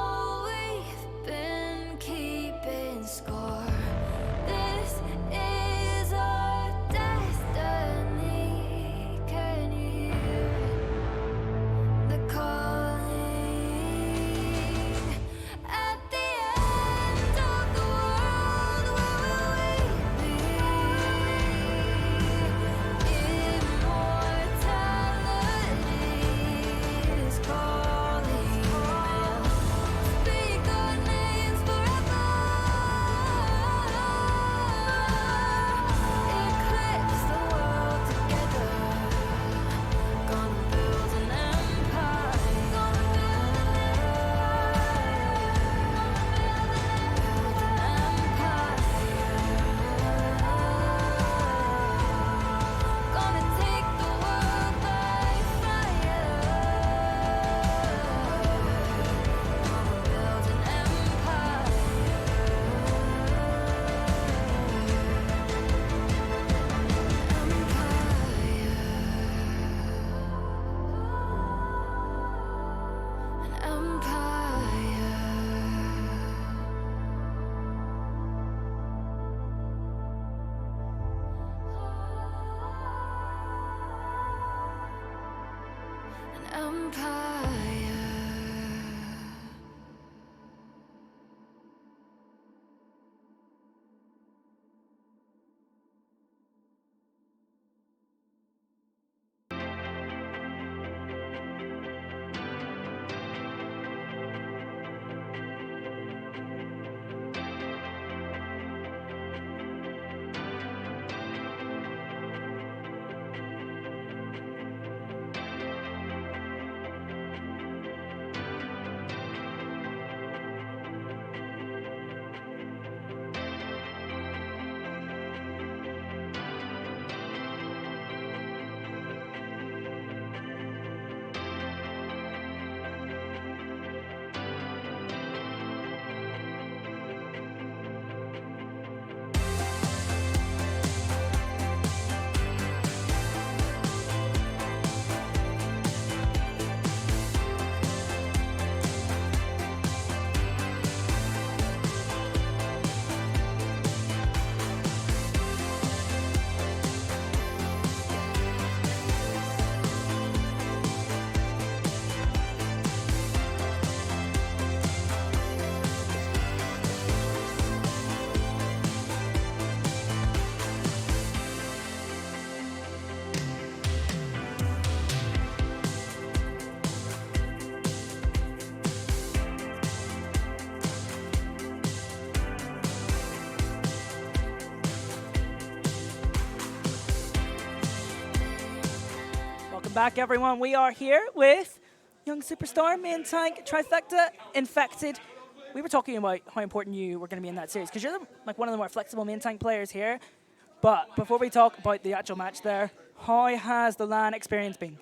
Back, everyone. We are here with young superstar, main tank, trifecta, infected. We were talking about how important you were going to be in that series because you're like one of the more flexible main tank players here. But before we talk about the actual match there, how has the LAN experience been?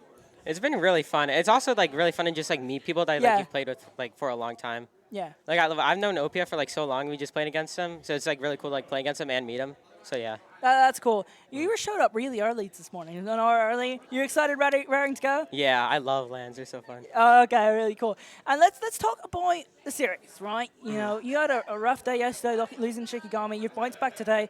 It's been really fun. It's also like really fun to just like meet people that like you've played with like for a long time. Yeah. Like I've known Opia for like so long. We just played against him, so it's like really cool to like play against him and meet him. So yeah. That's cool. You were showed up really early this morning. An hour early. You excited, raring to go? Yeah, I love LANs. They're so fun. Okay, really cool. And let's talk about the series, right? You know, you had a rough day yesterday losing Shikigami. You've bounced back today.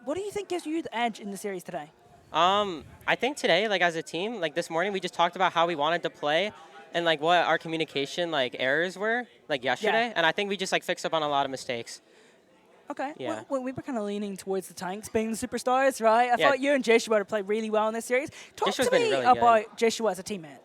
What do you think gives you the edge in the series today? I think today, like as a team, like this morning, we just talked about how we wanted to play and like what our communication like errors were like yesterday. And I think we just like fixed up on a lot of mistakes. Okay. Yeah. Well, we were kind of leaning towards the tanks being the superstars, right? I thought you and Joshua would play really well in this series. Talk to me really about Joshua as a teammate.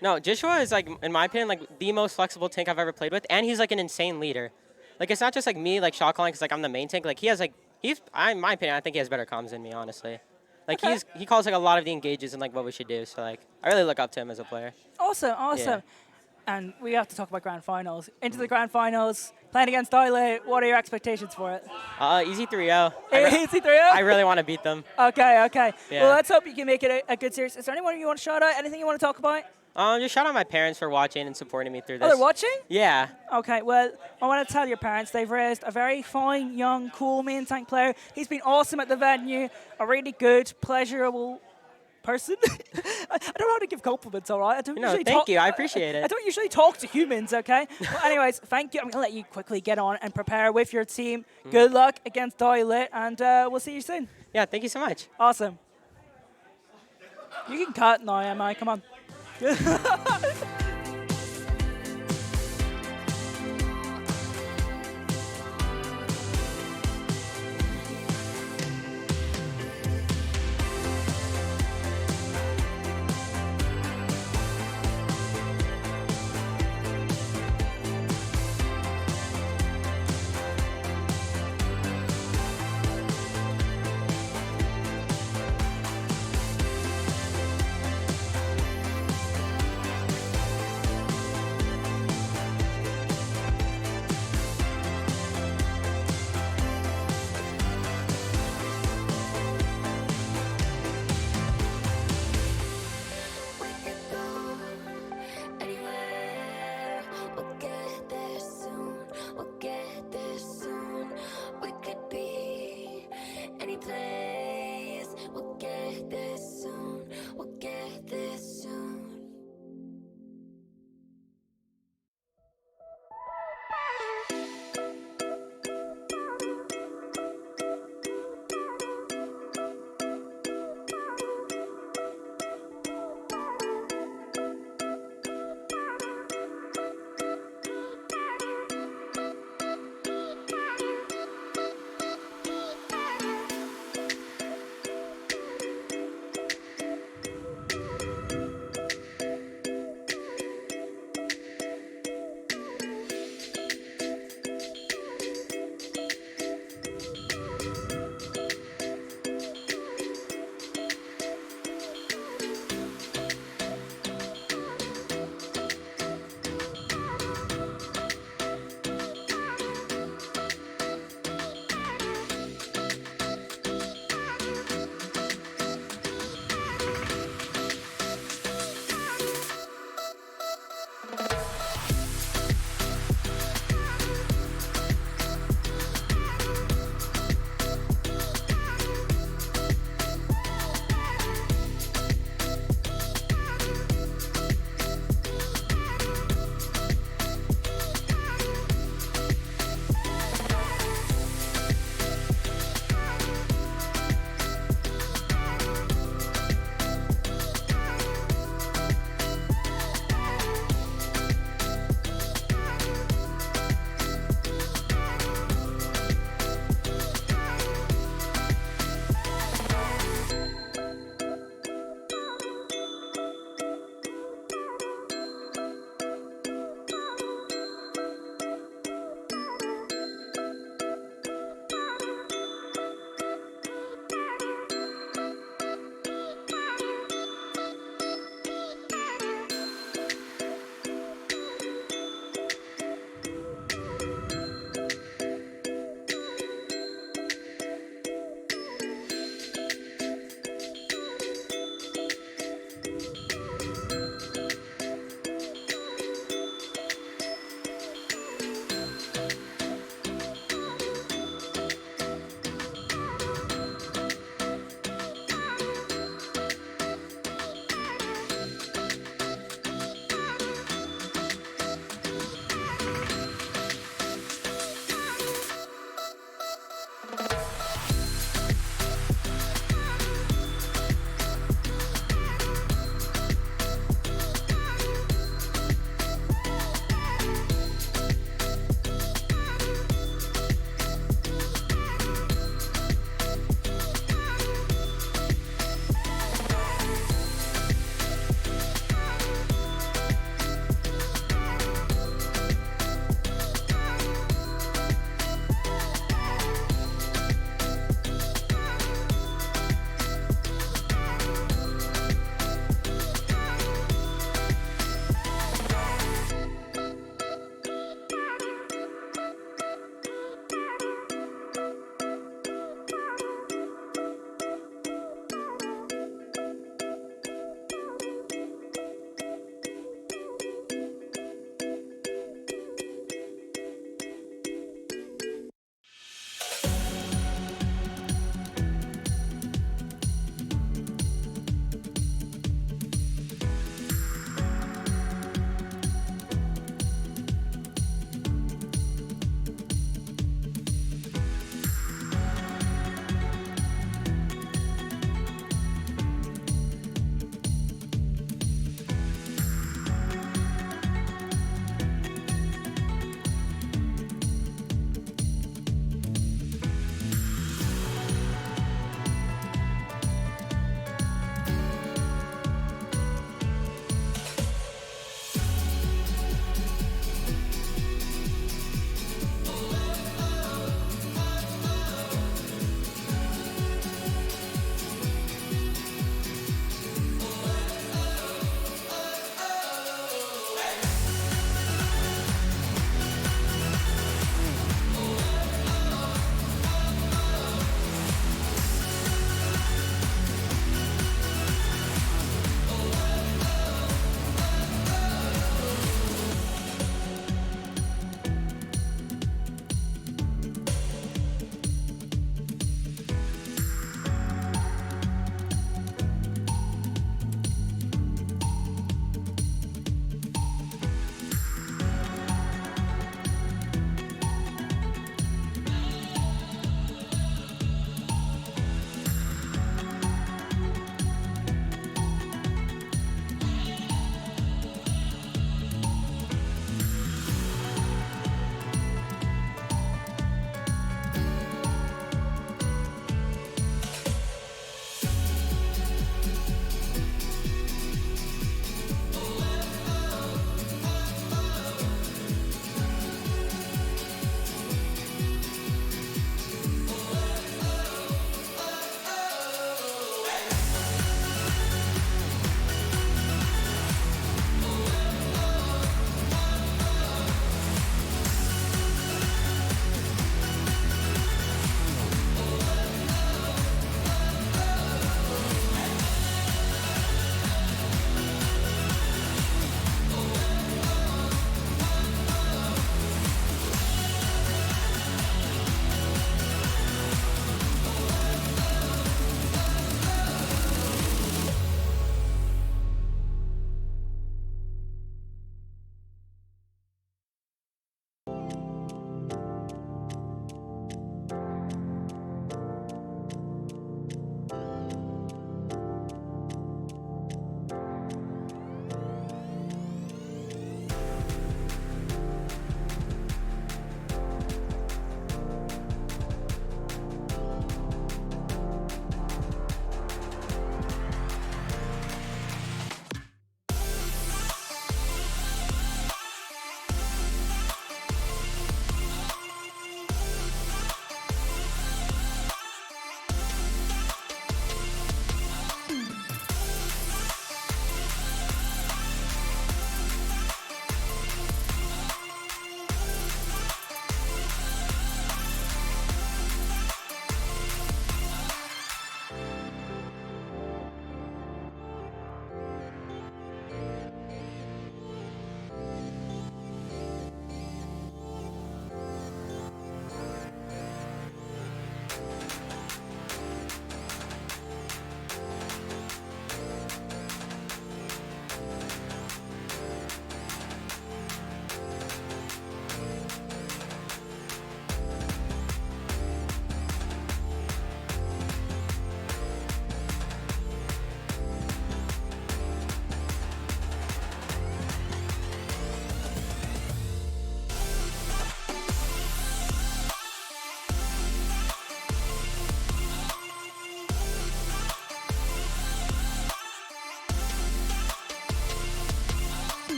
No, Joshua is like, in my opinion, like the most flexible tank I've ever played with, and he's like an insane leader. Like it's not just like me like shot calling because like I'm the main tank. Like he has like in my opinion, I think he has better comms than me, honestly. Like he calls like a lot of the engages and like what we should do. So like I really look up to him as a player. Awesome. Yeah. And we have to talk about grand finals. Into the grand finals, playing against Dilate. What are your expectations for it? Easy 3-0. Easy 3-0? I really want to beat them. Okay. Yeah. Well, let's hope you can make it a good series. Is there anyone you want to shout out? Anything you want to talk about? Just shout out my parents for watching and supporting me through this. Oh, they're watching? Yeah. Okay, well, I want to tell your parents they've raised a very fine, young, cool main tank player. He's been awesome at the venue, a really good, pleasurable person. I don't know how to give compliments, all right? I don't usually thank you. I appreciate it. I don't usually talk to humans, okay? Well, anyways, thank you. I'm going to let you quickly get on and prepare with your team. Good luck against Dilate, and we'll see you soon. Yeah, thank you so much. Awesome. You can cut now, Emma. Come on.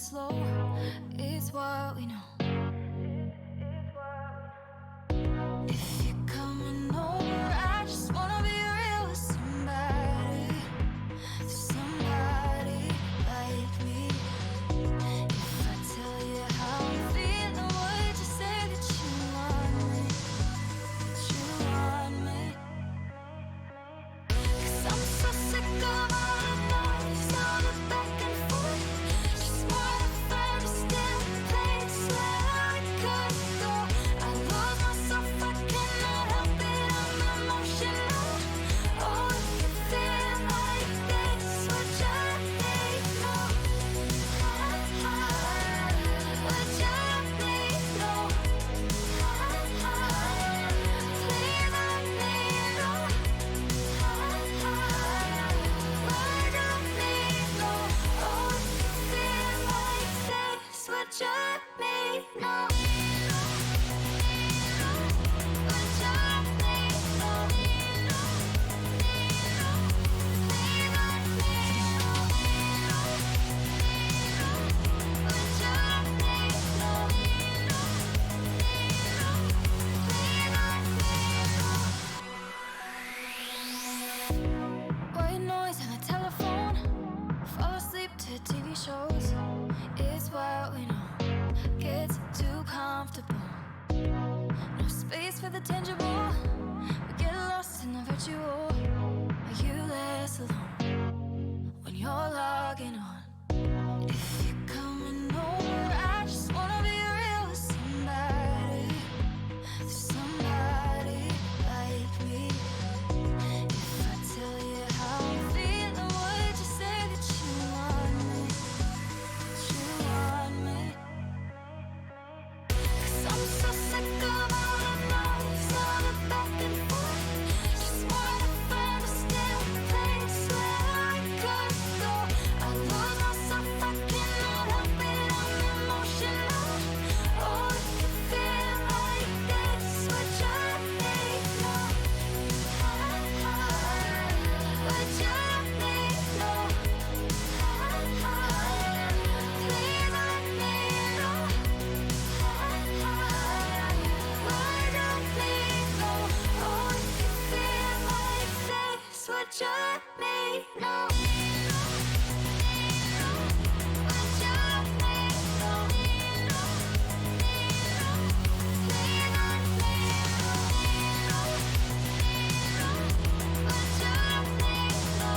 slow. It's what we know. If you're coming over, I just wanna be real with somebody. Somebody like me. If I tell you how I'm feeling, would you say that you want me? That you want me? 'Cause I'm so sick of all the noise, all the back and forth. Just wanna find a still place where I could go. I lose myself, I cannot help it, I'm emotional. Oh, if you feel like this, would you let me know? Would you let me know? Please let me know. Would you let me know? Oh, if you feel like this, would you let me know? Would you let me know? Please let me know. Would you let me know? White noise on the telephone. Fall asleep to TV shows. It's what we know. Gets too comfortable. No space for the tangible. We get lost in the virtual. Are you less alone when you're logging on? If you're coming over, I just wanna be real with somebody. Somebody like me. If I tell you how I'm feeling, would you say that you want me? That you want me? 'Cause I'm so sick of all the noise, all the back and forth. Just wanna find a still place where I could go. I lose myself, I cannot help it, I'm emotional. Oh, if you feel like this, would you let me know? Would you let me know? Please let me know. Would you let me know? Oh, if you feel like this, would you let me know? Would you let me know? Please let me know. Would you let me know?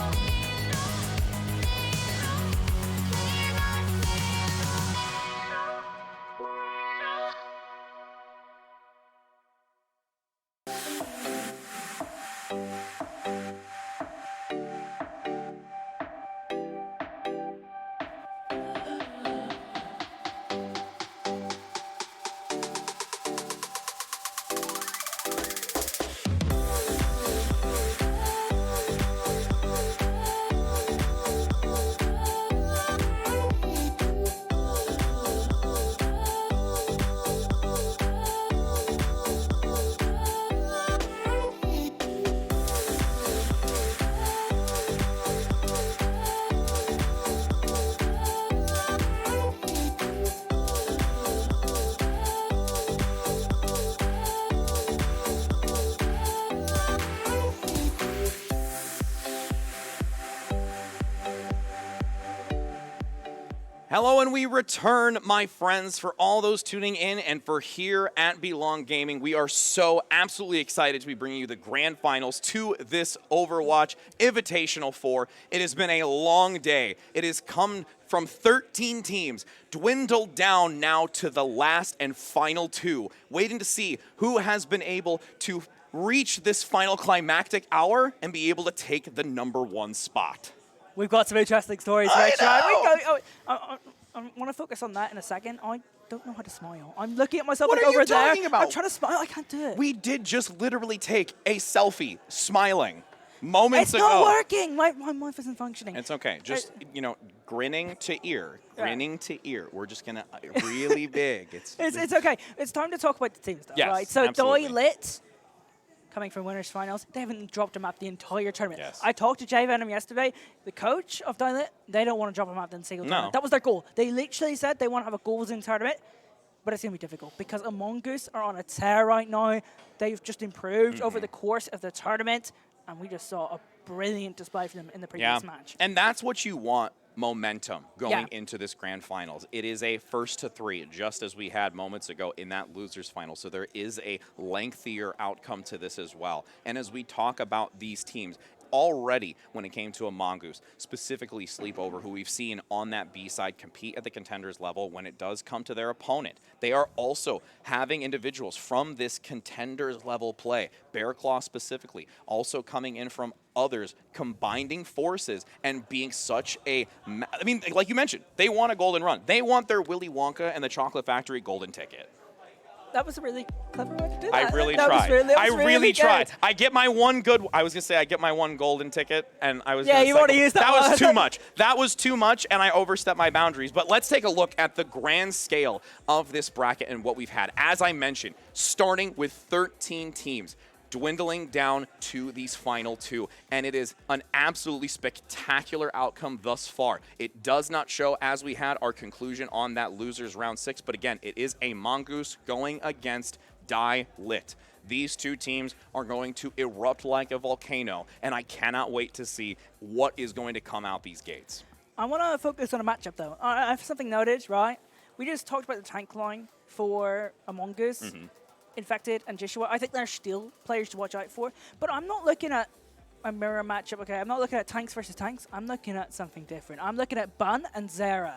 Please let me Hello, and we return, my friends, for all those tuning in and for here at Belong Gaming. We are so absolutely excited to be bringing you the grand finals to this Overwatch Invitational 4. It has been a long day. It has come from 13 teams, dwindled down now to the last and final 2, waiting to see who has been able to reach this final climactic hour and be able to take the #1 spot. We've got some interesting stories, Rich. I want to focus on that in a second. I don't know how to smile. I'm looking at myself What like are you over there. talking about? I'm trying to smile. I can't do it. We did just literally take a selfie, smiling, moments It's ago. not working. My mouth isn't functioning. It's okay. Just, grinning to ear. Grinning to ear. We're just going to really big. It's okay. It's time to talk about the teams, though, Yes, right? So absolutely. Lit coming from winners finals. They haven't dropped a map the entire tournament. Yes. I talked to Jay Venom yesterday. The coach of Dynamite, they don't want to drop a map in a single tournament. That was their goal. They literally said they want to have a goals in tournament, but it's going to be difficult because Mongoose are on a tear right now. They've just improved over the course of the tournament, and we just saw a brilliant display from them in the previous match. And that's what you want. Momentum going into this grand finals. It is a first to 3, just as we had moments ago in that losers final. So there is a lengthier outcome to this as well. And as we talk about these teams, already when it came to a Mongoose, specifically Sleepover, who we've seen on that B side compete at the contenders level when it does come to their opponent. They are also having individuals from this contenders level play, Bearclaw specifically, also coming in from others, combining forces and being such a, I mean, like you mentioned, they want a golden run. They want their Willy Wonka and the Chocolate Factory golden ticket. That was a really clever way to do that. I really That was tried. I really tried. good. I get my one good. I was gonna say I get my one golden ticket, and I was. Yeah, gonna you cycle. already used that That was one. too much. That was too much, and I overstepped my boundaries. But let's take a look at the grand scale of this bracket and what we've had. As I mentioned, starting with 13 teams, dwindling down to these final 2, and it is an absolutely spectacular outcome thus far. It does not show as we had our conclusion on that losers round 6, but again, it is a Mongoose going against Lit. These two teams are going to erupt like a volcano, and I cannot wait to see what is going to come out these gates. I want to focus on a matchup, though. I have something noted, right? We just talked about the tank line for a Mongoose. Infected and Joshua, I think they're still players to watch out for. But I'm not looking at a mirror matchup, okay? I'm not looking at tanks versus tanks. I'm looking at something different. I'm looking at Bun and Zera.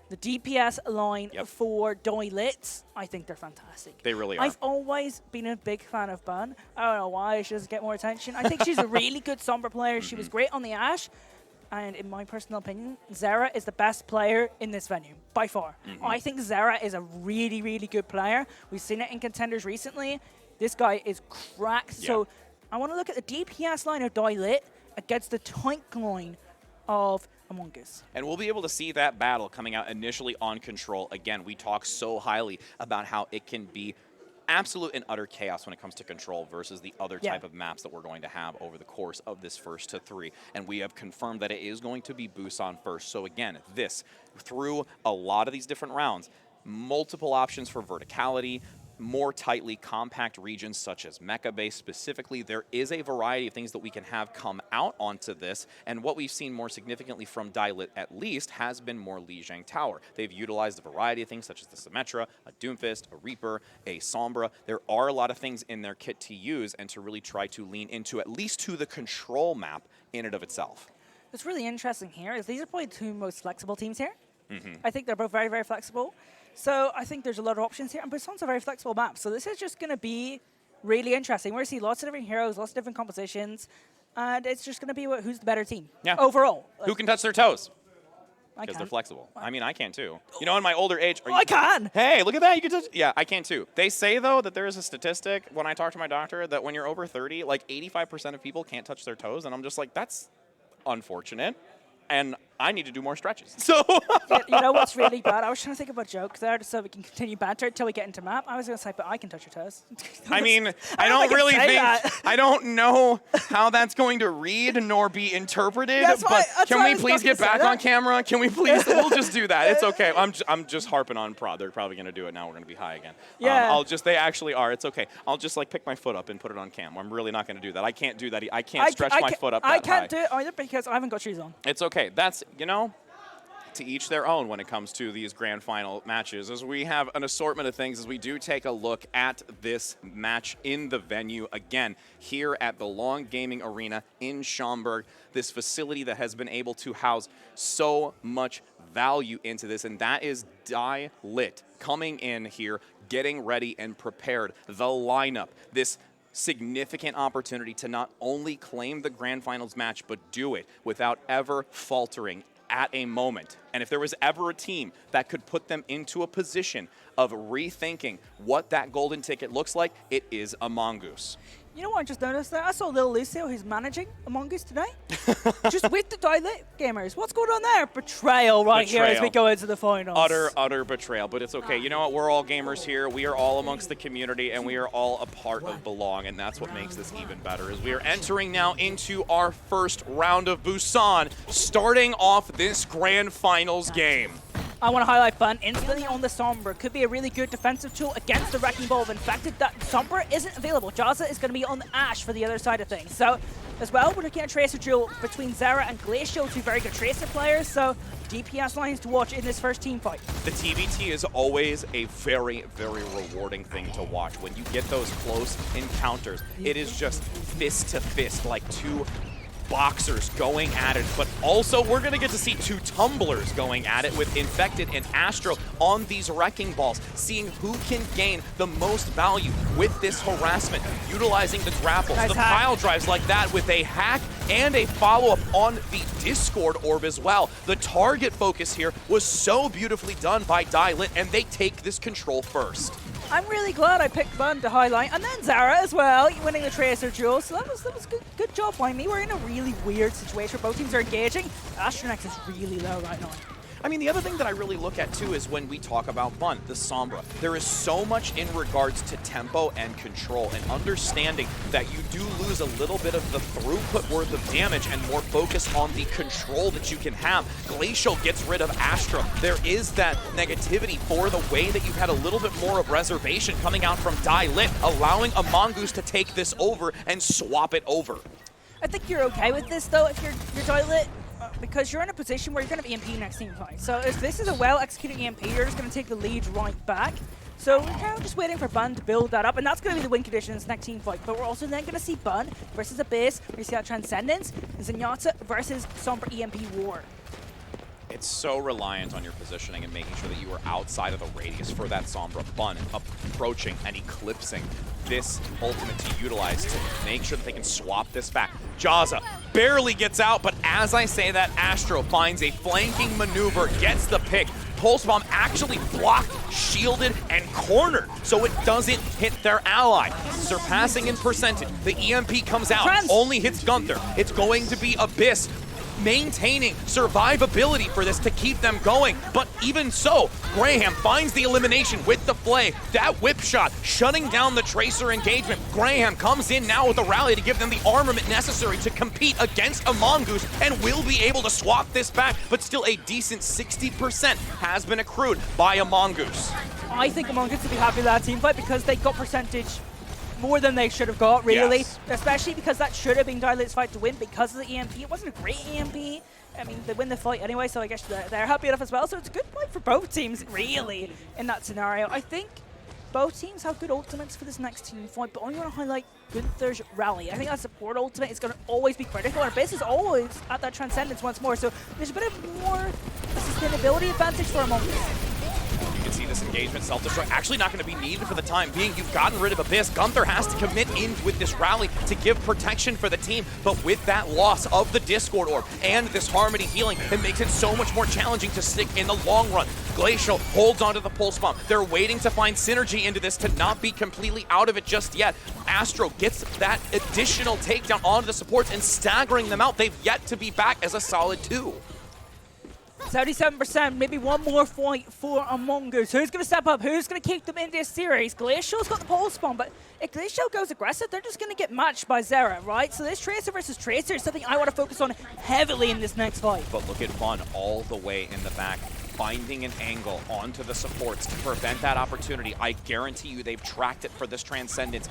The DPS line for Lit, I think they're fantastic. They really are. I've always been a big fan of Bun. I don't know why she doesn't get more attention. I think she's a really good Sombra player. She was great on the Ashe. And in my personal opinion, Zera is the best player in this venue, by far. I think Zera is a really, really good player. We've seen it in contenders recently. This guy is cracked. So I want to look at the DPS line of Lit against the tank line of Mongoose. And we'll be able to see that battle coming out initially on Control. Again, we talk so highly about how it can be absolute and utter chaos when it comes to Control versus the other type of maps that we're going to have over the course of this first to 3. And we have confirmed that it is going to be Busan first. So again, this, through a lot of these different rounds, multiple options for verticality, more tightly compact regions such as Mecha Base specifically. There is a variety of things that we can have come out onto this, and what we've seen more significantly from Lit at least has been more Lijiang Tower. They've utilized a variety of things such as the Symmetra, a Doomfist, a Reaper, a Sombra. There are a lot of things in their kit to use and to really try to lean into, at least to the Control map in and of itself. What's really interesting here is these are probably two most flexible teams here. I think they're both very, very flexible. So I think there's a lot of options here. And Busan's a very flexible map. So this is just going to be really interesting. We're going to see lots of different heroes, lots of different compositions. And it's just going to be who's the better team overall. Who can touch their toes? I Because can. they're flexible. I mean, I can too. You know, in my older age... I can! Hey, look at that. You can touch... Yeah, I can too. They say, though, that there is a statistic when I talk to my doctor that when you're over 30, like 85% of people can't touch their toes. And I'm just like, that's unfortunate. And I need to do more stretches. So You know what's really bad? I was trying to think of a joke there so we can continue banter until we get into map. I was going to say, but I can touch your toes. I mean, I know if don't really can say think, that. I don't know how that's going to read nor be interpreted, That's but why- that's can why I we was please about to get say back that. on camera? Can we please, we'll just do that. It's okay. I'm just harping on prod. They're probably going to do it now. We're going to be high again. Yeah. They actually are. It's okay. I'll just like pick my foot up and put it on cam. I'm really not going to do that. I can't do that. I can't stretch my foot up that I can't high. do it either because I haven't got shoes on. It's okay. That's, you know, to each their own when it comes to these grand final matches. As we have an assortment of things, as we do take a look at this match in the venue again here at the Long Gaming Arena in Schaumburg, this facility that has been able to house so much value into this, and that is Lit coming in here, getting ready and prepared. The lineup, this significant opportunity to not only claim the grand finals match, but do it without ever faltering at a moment. And if there was ever a team that could put them into a position of rethinking what that golden ticket looks like, it is a Mongoose. You know what I just noticed there? I saw Lil Lucio, who's managing a Mongoose today. Just with the Dilit gamers. What's going on there? Betrayal right here as we go into the finals. Utter betrayal, but it's okay. You know what? We're all gamers here. We are all amongst the community, and we are all a part of Belong, and that's what makes this even better. As we are entering now into our first round of Busan, starting off this grand finals game. I want to highlight Bun instantly on the Sombra. Could be a really good defensive tool against the Wrecking Ball of Infected. That Sombra isn't available. Jaza is going to be on the Ash for the other side of things. So, as well, we're looking at a Tracer duel between Zera and Glacial, two very good Tracer players. So, DPS lines to watch in this first team fight. The TVT is always a very, very rewarding thing to watch. When you get those close encounters, it is just fist to fist, like two boxers going at it, but also we're going to get to see two tumblers going at it with Infected and Astro on these Wrecking Balls, seeing who can gain the most value with this harassment, utilizing the grapples, the pile drives like that with a hack and a follow-up on the Discord orb as well. The target focus here was so beautifully done by Dilit, and they take this control first. I'm really glad I picked Bun to highlight, and then Zara as well, winning the Tracer duel. So that was good job by me. We're in a really weird situation where both teams are engaging. Astronex is really low right now. I mean, the other thing that I really look at, too, is when we talk about Bun, the Sombra. There is so much in regards to tempo and control and understanding that you do lose a little bit of the throughput worth of damage and more focus on the control that you can have. Glacial gets rid of Astra. There is that negativity for the way that you've had a little bit more of reservation coming out from Dilit, allowing a Mongoose to take this over and swap it over. I think you're okay with this, though, if you're Dilit, because you're in a position where you're going to be EMP next team fight. So if this is a well-executed EMP, you're just going to take the lead right back. So we're kind of just waiting for Bun to build that up, and that's going to be the win conditions next team fight. But we're also then going to see Bun versus Abyss, we see that Transcendence, Zenyatta versus Sombra EMP War. It's so reliant on your positioning and making sure that you are outside of the radius for that Sombra. Bun approaching and eclipsing this ultimate to utilize to make sure that they can swap this back. Jaza barely gets out, but as I say that, Astro finds a flanking maneuver, gets the pick. Pulse Bomb actually blocked, shielded, and cornered, so it doesn't hit their ally. Surpassing in percentage, the EMP comes out, only hits Gunther. It's going to be Abyss maintaining survivability for this to keep them going. But even so, Graham finds the elimination with the Flay. That whip shot shutting down the Tracer engagement. Graham comes in now with a rally to give them the armament necessary to compete against a Mongoose and will be able to swap this back, but still a decent 60% has been accrued by a Mongoose. I think a Mongoose will be happy with that team fight because they got percentage more than they should have got, really. Yes. Especially because that should have been Dilit's fight to win because of the EMP. It wasn't a great EMP. I mean, they win the fight anyway, so I guess they're happy enough as well. So it's a good fight for both teams, really, in that scenario. I think both teams have good ultimates for this next team fight, but I want to highlight Gunther's rally. I think that support ultimate is going to always be critical, and Abyss is always at that Transcendence once more. So there's a bit of more sustainability advantage for a Mongoose. You can see this engagement, self-destruct, actually not going to be needed for the time being. You've gotten rid of Abyss. Gunther has to commit in with this rally to give protection for the team, but with that loss of the Discord Orb and this Harmony healing, it makes it so much more challenging to stick in the long run. Glacial holds onto the Pulse Bomb. They're waiting to find synergy into this to not be completely out of it just yet. Astro gets that additional takedown onto the supports and staggering them out. They've yet to be back as a solid 2. 77%, maybe one more fight for a Mongoose. Who's going to step up? Who's going to keep them in this series? Glacial's got the Pulse Bomb, but if Glacial goes aggressive, they're just going to get matched by Zera, right? So this Tracer versus Tracer is something I want to focus on heavily in this next fight. But look at Bun all the way in the back, finding an angle onto the supports to prevent that opportunity. I guarantee you they've tracked it for this Transcendence.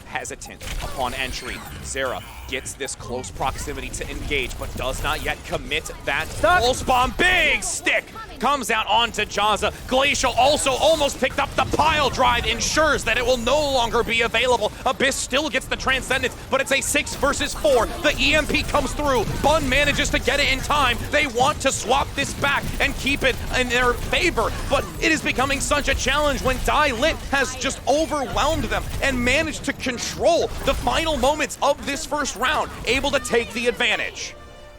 Hesitant upon entry. Zera gets this close proximity to engage, but does not yet commit that Pulse Bomb. Big stick comes out onto Jaza. Glacial also almost picked up the pile drive, ensures that it will no longer be available. Abyss still gets the Transcendence, but it's a 6 versus 4. The EMP comes through. Bun manages to get it in time. They want to swap this back and keep it in their favor, but it is becoming such a challenge when Dilit has just overwhelmed them and managed to control the final moments of this first round, able to take the advantage.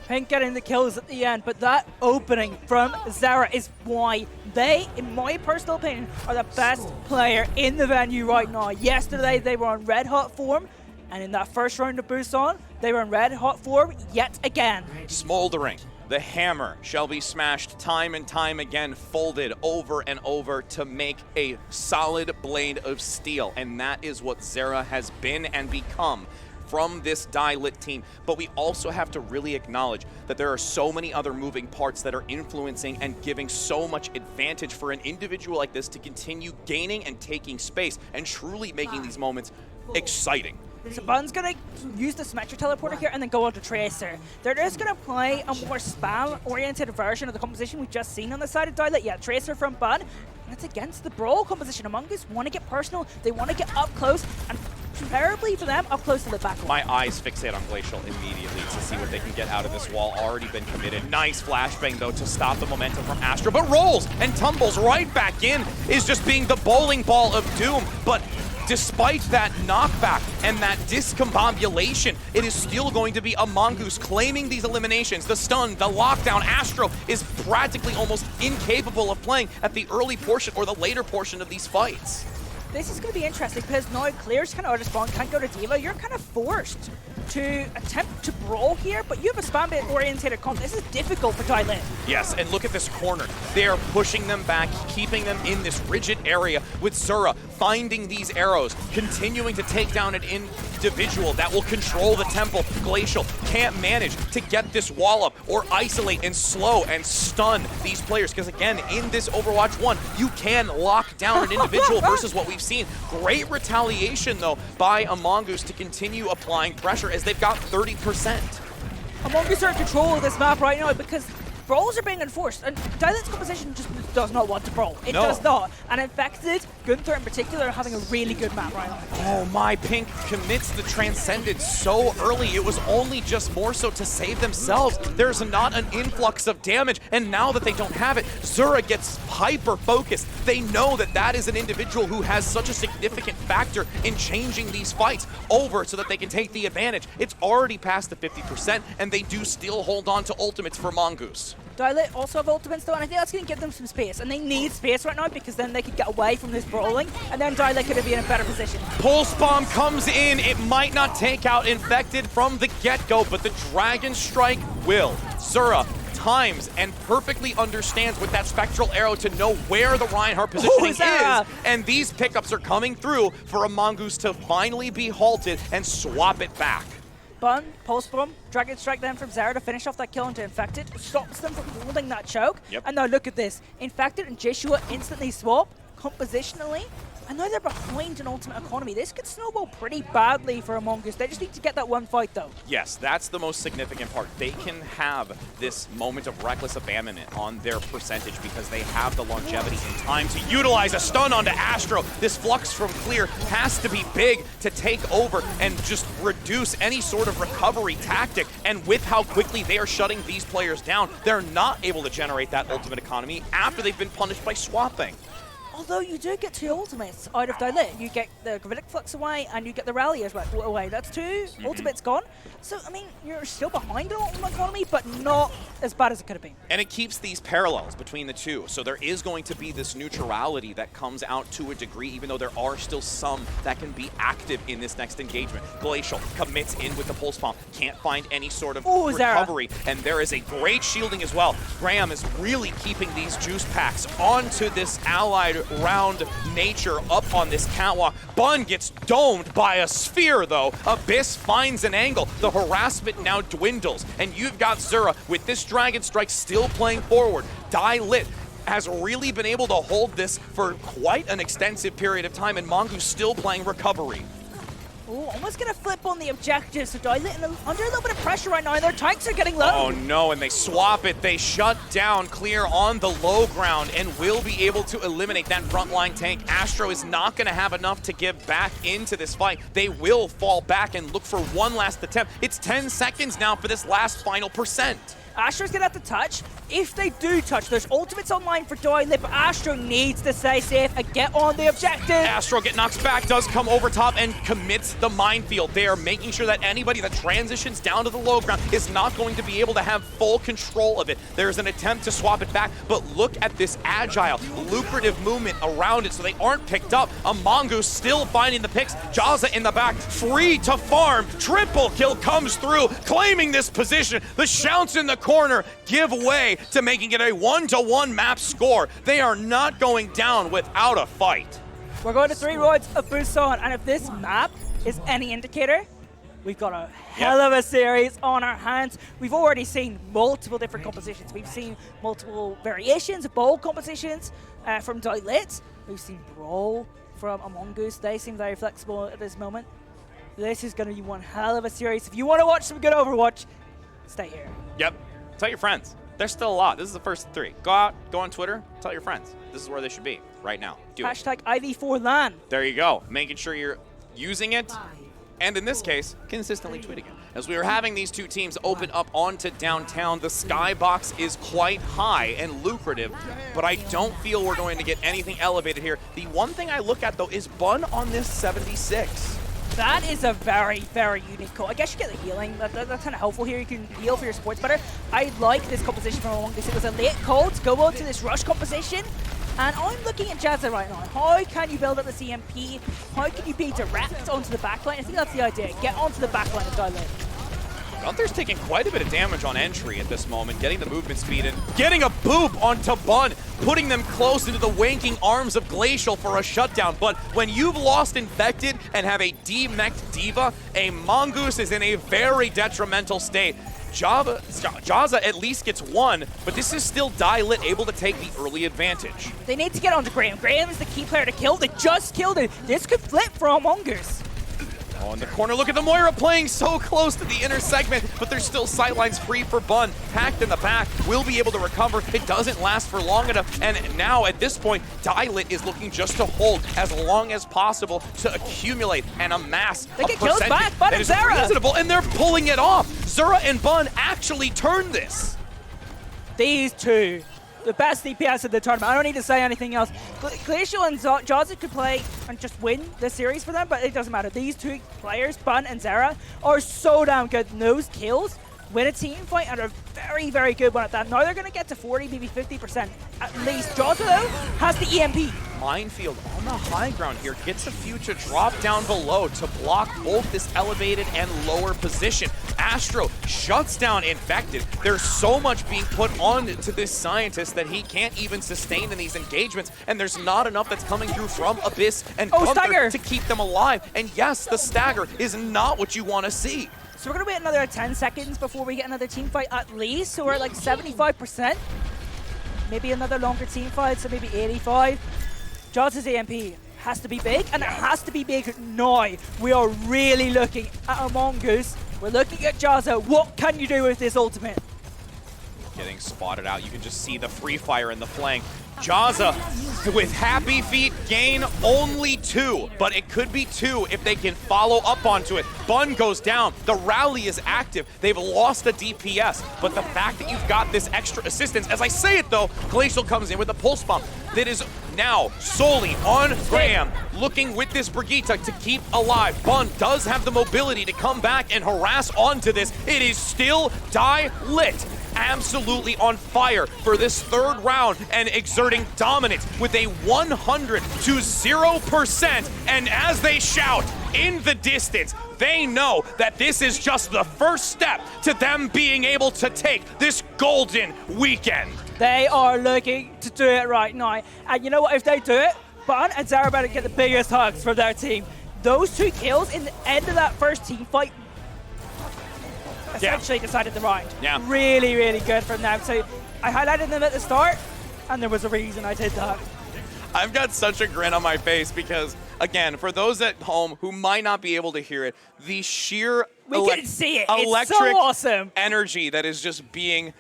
Pink getting the kills at the end, but that opening from Zera is why they, in my personal opinion, are the best player in the venue right now. Yesterday they were on red hot form, And in that first round of Busan, they were in red hot form yet again. Smoldering. The hammer shall be smashed time and time again, folded over and over to make a solid blade of steel. And that is what Zera has been and become from this Lit team. But we also have to really acknowledge that there are so many other moving parts that are influencing and giving so much advantage for an individual like this to continue gaining and taking space and truly making these moments exciting. So Bun's going to use the Symmetric Teleporter here and then go on to Tracer. They're just going to play a more spam-oriented version of the composition we've just seen on the side of Lit. Yeah, Tracer from Bun. And it's against the Brawl composition. Mongoose want to get personal. They want to get up close, and preferably for them, up close to the back line. My eyes fixate on Glacial immediately to see what they can get out of this wall. Already been committed. Nice flashbang, though, to stop the momentum from Astro, but rolls and tumbles right back in. Is just being the bowling ball of doom, but despite that knockback and that discombobulation, it is still going to be a Mongoose claiming these eliminations. The stun, the lockdown. Astro is practically almost incapable of playing at the early portion or the later portion of these fights. This is going to be interesting because now Clear's kind of out of spawn, can't go to Diva. You're kind of forced to attempt to brawl here, but you have a spam-oriented comp. This is difficult for Lit. Yes, and look at this corner. They are pushing them back, keeping them in this rigid area with Zura finding these arrows, continuing to take down an individual that will control the temple. Glacial can't manage to get this wall up or isolate and slow and stun these players, because again, in this Overwatch 1, you can lock down an individual versus what we've seen. Great retaliation, though, by a Mongoose to continue applying pressure as they've got 30%. Mongoose are in control of this map right now because brawls are being enforced, and Lit's composition just does not want to brawl. It does not. And Infected, Gunther in particular, are having a really good map right now. Oh my, Pink commits the Transcended so early. It was only just more so to save themselves. There's not an influx of damage, and now that they don't have it, Zura gets hyper-focused. They know that that is an individual who has such a significant factor in changing these fights over so that they can take the advantage. It's already past the 50%, and they do still hold on to ultimates for Mongoose. Lit also have ultimates though, and I think that's going to give them some space, and they need space right now because then they could get away from this brawling, and then Lit could be in a better position. Pulse Bomb comes in. It might not take out Infected from the get-go, but the Dragon Strike will. Zura times and perfectly understands with that Spectral Arrow to know where the Reinhardt positioning is, and these pickups are coming through for a Mongoose to finally be halted and swap it back. Bun, Pulse Bomb, Dragon Strike then from Zera to finish off that kill into Infected, stops them from holding that choke. And now look at this. Infected and Joshua instantly swap compositionally, and now they're behind an ultimate economy. This could snowball pretty badly for a Mongoose. They just need to get that one fight though. Yes, that's the most significant part. They can have this moment of reckless abandonment on their percentage because they have the longevity and time to utilize a stun onto Astro. This flux from Clear has to be big to take over and just reduce any sort of recovery tactic. And with how quickly they are shutting these players down, they're not able to generate that ultimate economy after they've been punished by swapping. Although you do get 2 ultimates out of Lit. You get the Gravitic Flux away and you get the Rally as well away. That's 2 ultimates gone. So, I mean, you're still behind an ultimate economy, but not as bad as it could have been. And it keeps these parallels between the two. So there is going to be this neutrality that comes out to a degree, even though there are still some that can be active in this next engagement. Glacial commits in with the Pulse Bomb. Can't find any sort of recovery. And there is a great shielding as well. Graham is really keeping these juice packs onto this allied round nature up on this catwalk. Bun gets domed by a sphere, though. Abyss finds an angle. The harassment now dwindles, and you've got Zura with this Dragon Strike still playing forward. Lit has really been able to hold this for quite an extensive period of time, and Mongoose still playing recovery. Ooh, almost going to flip on the objective, so Lit under a little bit of pressure right now. Their tanks are getting low. Oh no, and they swap it. They shut down Clear on the low ground and will be able to eliminate that frontline tank. Astro is not going to have enough to give back into this fight. They will fall back and look for one last attempt. It's 10 seconds now for this last final percent. Astro's going to have to touch. If they do touch, there's ultimates online for Doyle, but Astro needs to stay safe and get on the objective. Astro get knocked back, does come over top and commits the minefield. They are making sure that anybody that transitions down to the low ground is not going to be able to have full control of it. There's an attempt to swap it back, but look at this agile, lucrative movement around it so they aren't picked up. A Mongoose still finding the picks. Jaza in the back, free to farm. Triple kill comes through, claiming this position. The shouts in the corner give way to making it a 1-to-1 map score. They are not going down without a fight. We're going to 3 rounds of Busan, and if this map is any indicator, we've got a hell of a series on our hands. We've already seen multiple different compositions. We've seen multiple variations of bowl compositions from Dilit. We've seen Brawl from a Mongoose. They seem very flexible at this moment. This is going to be one hell of a series. If you want to watch some good Overwatch, stay here. Yep. Tell your friends. There's still a lot. This is the first 3. Go out, go on Twitter, tell your friends. This is where they should be right now. Do it. Hashtag IV4LAN. There you go. Making sure you're using it, and in this case, consistently tweeting it. As we are having these two teams open up onto downtown, the skybox is quite high and lucrative, but I don't feel we're going to get anything elevated here. The one thing I look at, though, is Bun on this 76. That is a very, very unique call. I guess you get the healing. That's kind of helpful here. You can heal for your supports better. I like this composition from Mongoose. It was a late call to go on to this rush composition. And I'm looking at Jazza right now. How can you build up the CMP? How can you be direct onto the backline? I think that's the idea. Get onto the backline and dial in. Gunther's taking quite a bit of damage on entry at this moment, getting the movement speed and getting a boop onto Bun, putting them close into the wanking arms of Glacial for a shutdown. But when you've lost Infected and have a demeched Diva, a Mongoose is in a very detrimental state. Jaza at least gets 1, but this is still Dilit able to take the early advantage. They need to get onto Graham. Graham is the key player to kill. They just killed him. This could flip for a Mongoose. Oh, in the corner, look at the Moira playing so close to the inner segment, but there's still sightlines free for Bun. Packed in the back, will be able to recover. It doesn't last for long enough, and now at this point, Dilit is looking just to hold as long as possible to accumulate and amass they a get kills percentage back, Bun that and is Zara. reasonable, and they're pulling it off. Zura and Bun actually turned this. These two, the best DPS of the tournament. I don't need to say anything else. Glacial and Jaza could play and just win the series for them, but it doesn't matter. These two players, Bun and Zara, are so damn good. And those kills win a team fight and are very, very good one at that. Now they're going to get to 40, maybe 50% at least. Jaza, though, has the EMP. Minefield on the high ground here gets a few to drop down below to block both this elevated and lower position. Astro shuts down Infected. There's so much being put on to this scientist that he can't even sustain in these engagements, and there's not enough that's coming through from Abyss and Gunther to keep them alive. And yes, the stagger is not what you want to see. So we're going to wait another 10 seconds before we get another team fight at least. So we're at like 75%. Maybe another longer team fight, so maybe 85. Jaza's AMP has to be big, and it has to be big now. We are really looking at a Mongoose. We're looking at Jaza. What can you do with this ultimate? Getting spotted out. You can just see the free fire in the flank. Jaza with happy feet gain only 2, but it could be 2 if they can follow up onto it. Bun goes down. The rally is active. They've lost a DPS, but the fact that you've got this extra assistance, as I say it though, Glacial comes in with a pulse bomb that is now solely on Graham, looking with this Brigitte to keep alive. Bun does have the mobility to come back and harass onto this. It is still Dilit. Absolutely on fire for this 3rd round and exerting dominance with a 100 to 0%. And as they shout in the distance, they know that this is just the first step to them being able to take this golden weekend. They are looking to do it right now. And you know what? If they do it, Bun and Zara better get the biggest hugs from their team. Those 2 kills in the end of that first team fight essentially decided the round. Yeah. Really, really good from them. So I highlighted them at the start, and there was a reason I did that. I've got such a grin on my face because, again, for those at home who might not be able to hear it, the sheer can see it. electric It's so awesome. energy that is just being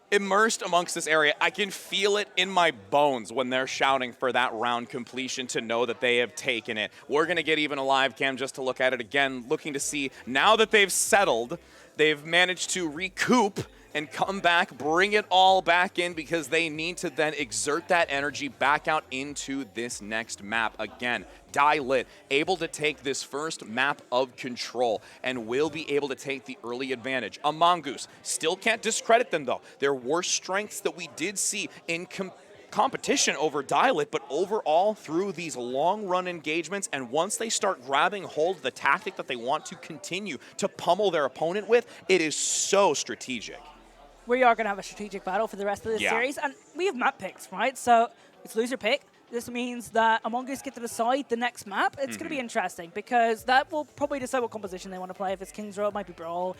immersed amongst this area. I can feel it in my bones when they're shouting for that round completion to know that they have taken it. We're going to get even a live cam just to look at it again, looking to see now that they've settled, they've managed to recoup and come back, bring it all back in, because they need to then exert that energy back out into this next map. Again, Lit able to take this first map of control and will be able to take the early advantage. A Mongoose, still can't discredit them though. There were strengths that we did see in competition over Lit, but overall through these long run engagements, and once they start grabbing hold of the tactic that they want to continue to pummel their opponent with, it is so strategic. We are going to have a strategic battle for the rest of this series, and we have map picks, right? So it's loser pick. This means that Mongoose get to decide the next map. It's going to be interesting because that will probably decide what composition they want to play. If it's King's Row, it might be Brawl.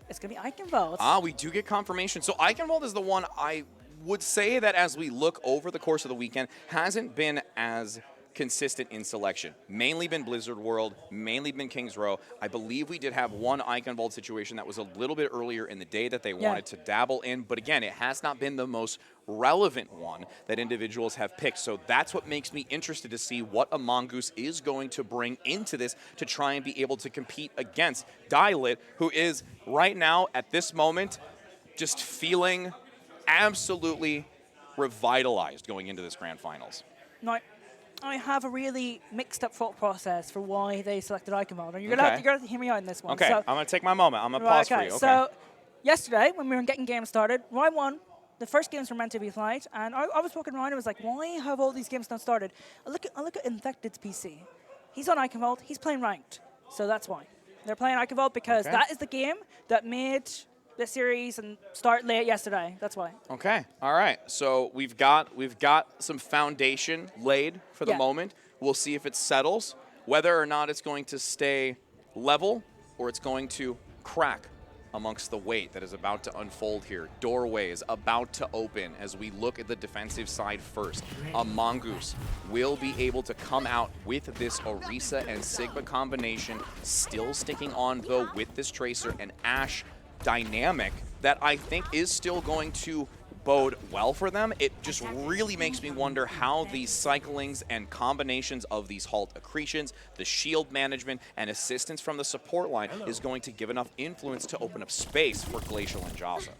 It's going to be Eichewalde. We do get confirmation. So Eichewalde is the one I would say that as we look over the course of the weekend, hasn't been as consistent in selection. Mainly been Blizz World, mainly been King's Row. I believe we did have one Eichewalde situation that was a little bit earlier in the day that they wanted to dabble in, but again, it has not been the most relevant one that individuals have picked. So that's what makes me interested to see what a Mongoose is going to bring into this to try and be able to compete against Lit, who is right now at this moment just feeling absolutely revitalized going into this grand finals. No, I have a really mixed up thought process for why they selected Eichewalde. You're gonna have to hear me out in this one. Okay, so, I'm gonna take my moment. I'm gonna pause for you. Okay. So yesterday when we were getting games started, round one, the first games were meant to be played, and I was walking around and was like, why have all these games not started? I look at Infected's PC. He's on Eichewalde. He's playing ranked, so that's why they're playing Eichewalde, because that is the game that made the series and start late yesterday. That's why. Okay. All right. So we've got some foundation laid for the moment. We'll see if it settles, whether or not it's going to stay level or it's going to crack amongst the weight that is about to unfold here. Doorway is about to open as we look at the defensive side first. A Mongoose will be able to come out with this Orisa and Sigma combination, still sticking on though with this Tracer and Ashe dynamic that I think is still going to bode well for them. It just really makes me wonder how these cyclings and combinations of these halt accretions, the shield management, and assistance from the support line is going to give enough influence to open up space for Glacial and Jasa.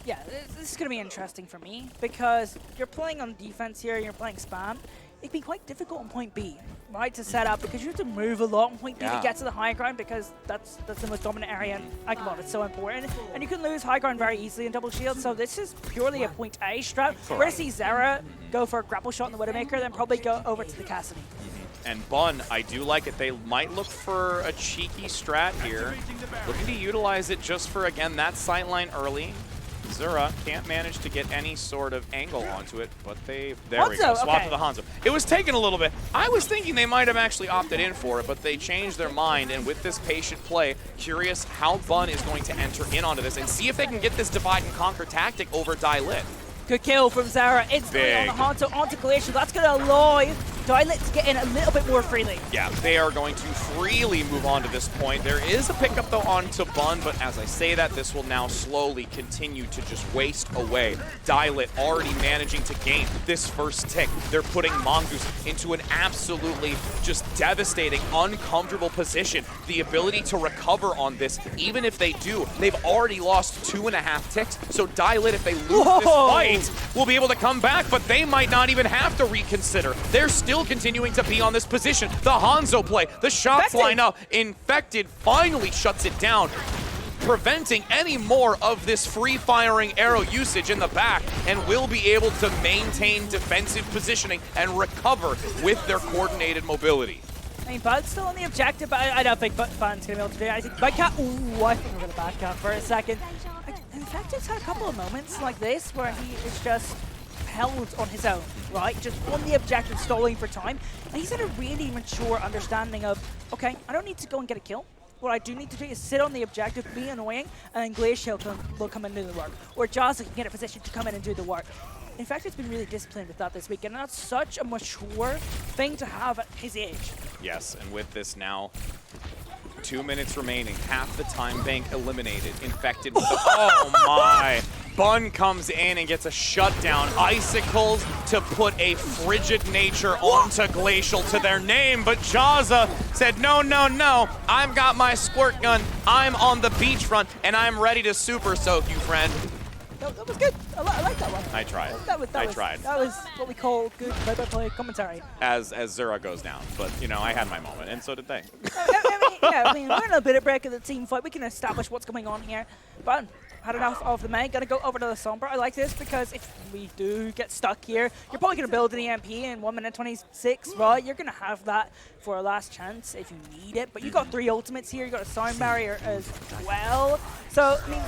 Yeah, this is going to be interesting for me because you're playing on defense here, you're playing spam. It'd be quite difficult on point B, right, to set up because you have to move a lot on point B to get to the high ground because that's the most dominant area in Eichewalde. It's so important. And you can lose high ground very easily in double shield, so this is purely a point A strat. We're going to see Zera go for a grapple shot in the Widowmaker, then probably go over to the Cassidy. And Bun, I do like it. They might look for a cheeky strat here. Looking to utilize it just for, again, that sightline early. Zura can't manage to get any sort of angle onto it, but there we go, swap to the Hanzo. It was taking a little bit. I was thinking they might have actually opted in for it, but they changed their mind, and with this patient play, curious how Bun is going to enter in onto this and see if they can get this divide and conquer tactic over Lit. Good kill from Zara instantly on the Hanzo onto Glacial. That's going to allow Lit to get in a little bit more freely. Yeah, they are going to freely move on to this point. There is a pickup, though, onto Bun, but as I say that, this will now slowly continue to just waste away. Lit already managing to gain this first tick. They're putting Mongoose into an absolutely just devastating, uncomfortable position. The ability to recover on this, even if they do, they've already lost 2.5 ticks. So Lit, if they lose this fight, will be able to come back, but they might not even have to reconsider. They're still continuing to be on this position. The Hanzo play, the shots line up. Infected finally shuts it down, preventing any more of this free-firing arrow usage in the back, and will be able to maintain defensive positioning and recover with their coordinated mobility. I mean, Bud's still on the objective, but I don't think Bud's going to be able to do it. I think Bud can't. Ooh, I think we're going to back up for a second. In fact, it's had a couple of moments like this where he is just held on his own, right? Just on the objective, stalling for time. And he's had a really mature understanding of, okay, I don't need to go and get a kill. What I do need to do is sit on the objective, be annoying, and then Glacial will come and do the work. Or Jasa can get a position to come in and do the work. In fact, it's been really disciplined with that this week, and that's such a mature thing to have at his age. Yes, and with this now, 2 minutes remaining, half the time bank eliminated, infected with the, oh my! Bun comes in and gets a shutdown. Icicles to put a frigid nature onto Glacial to their name, but Jaza said, no, no, no, I've got my squirt gun, I'm on the beachfront, and I'm ready to super soak you, friend. That was good. I like that one. I tried. I tried. That was what we call good play-by-play commentary. As Zura goes down, but you know, I had my moment, and so did they. I mean, we're in a bit of break of the team fight. We can establish what's going on here. But had enough of the main. Gonna go over to the Sombra. I like this because if we do get stuck here, you're probably gonna build an EMP in 1 minute 26, right? You're gonna have that for a last chance if you need it. But you got 3 ultimates here. You got a sound barrier as well. So I mean,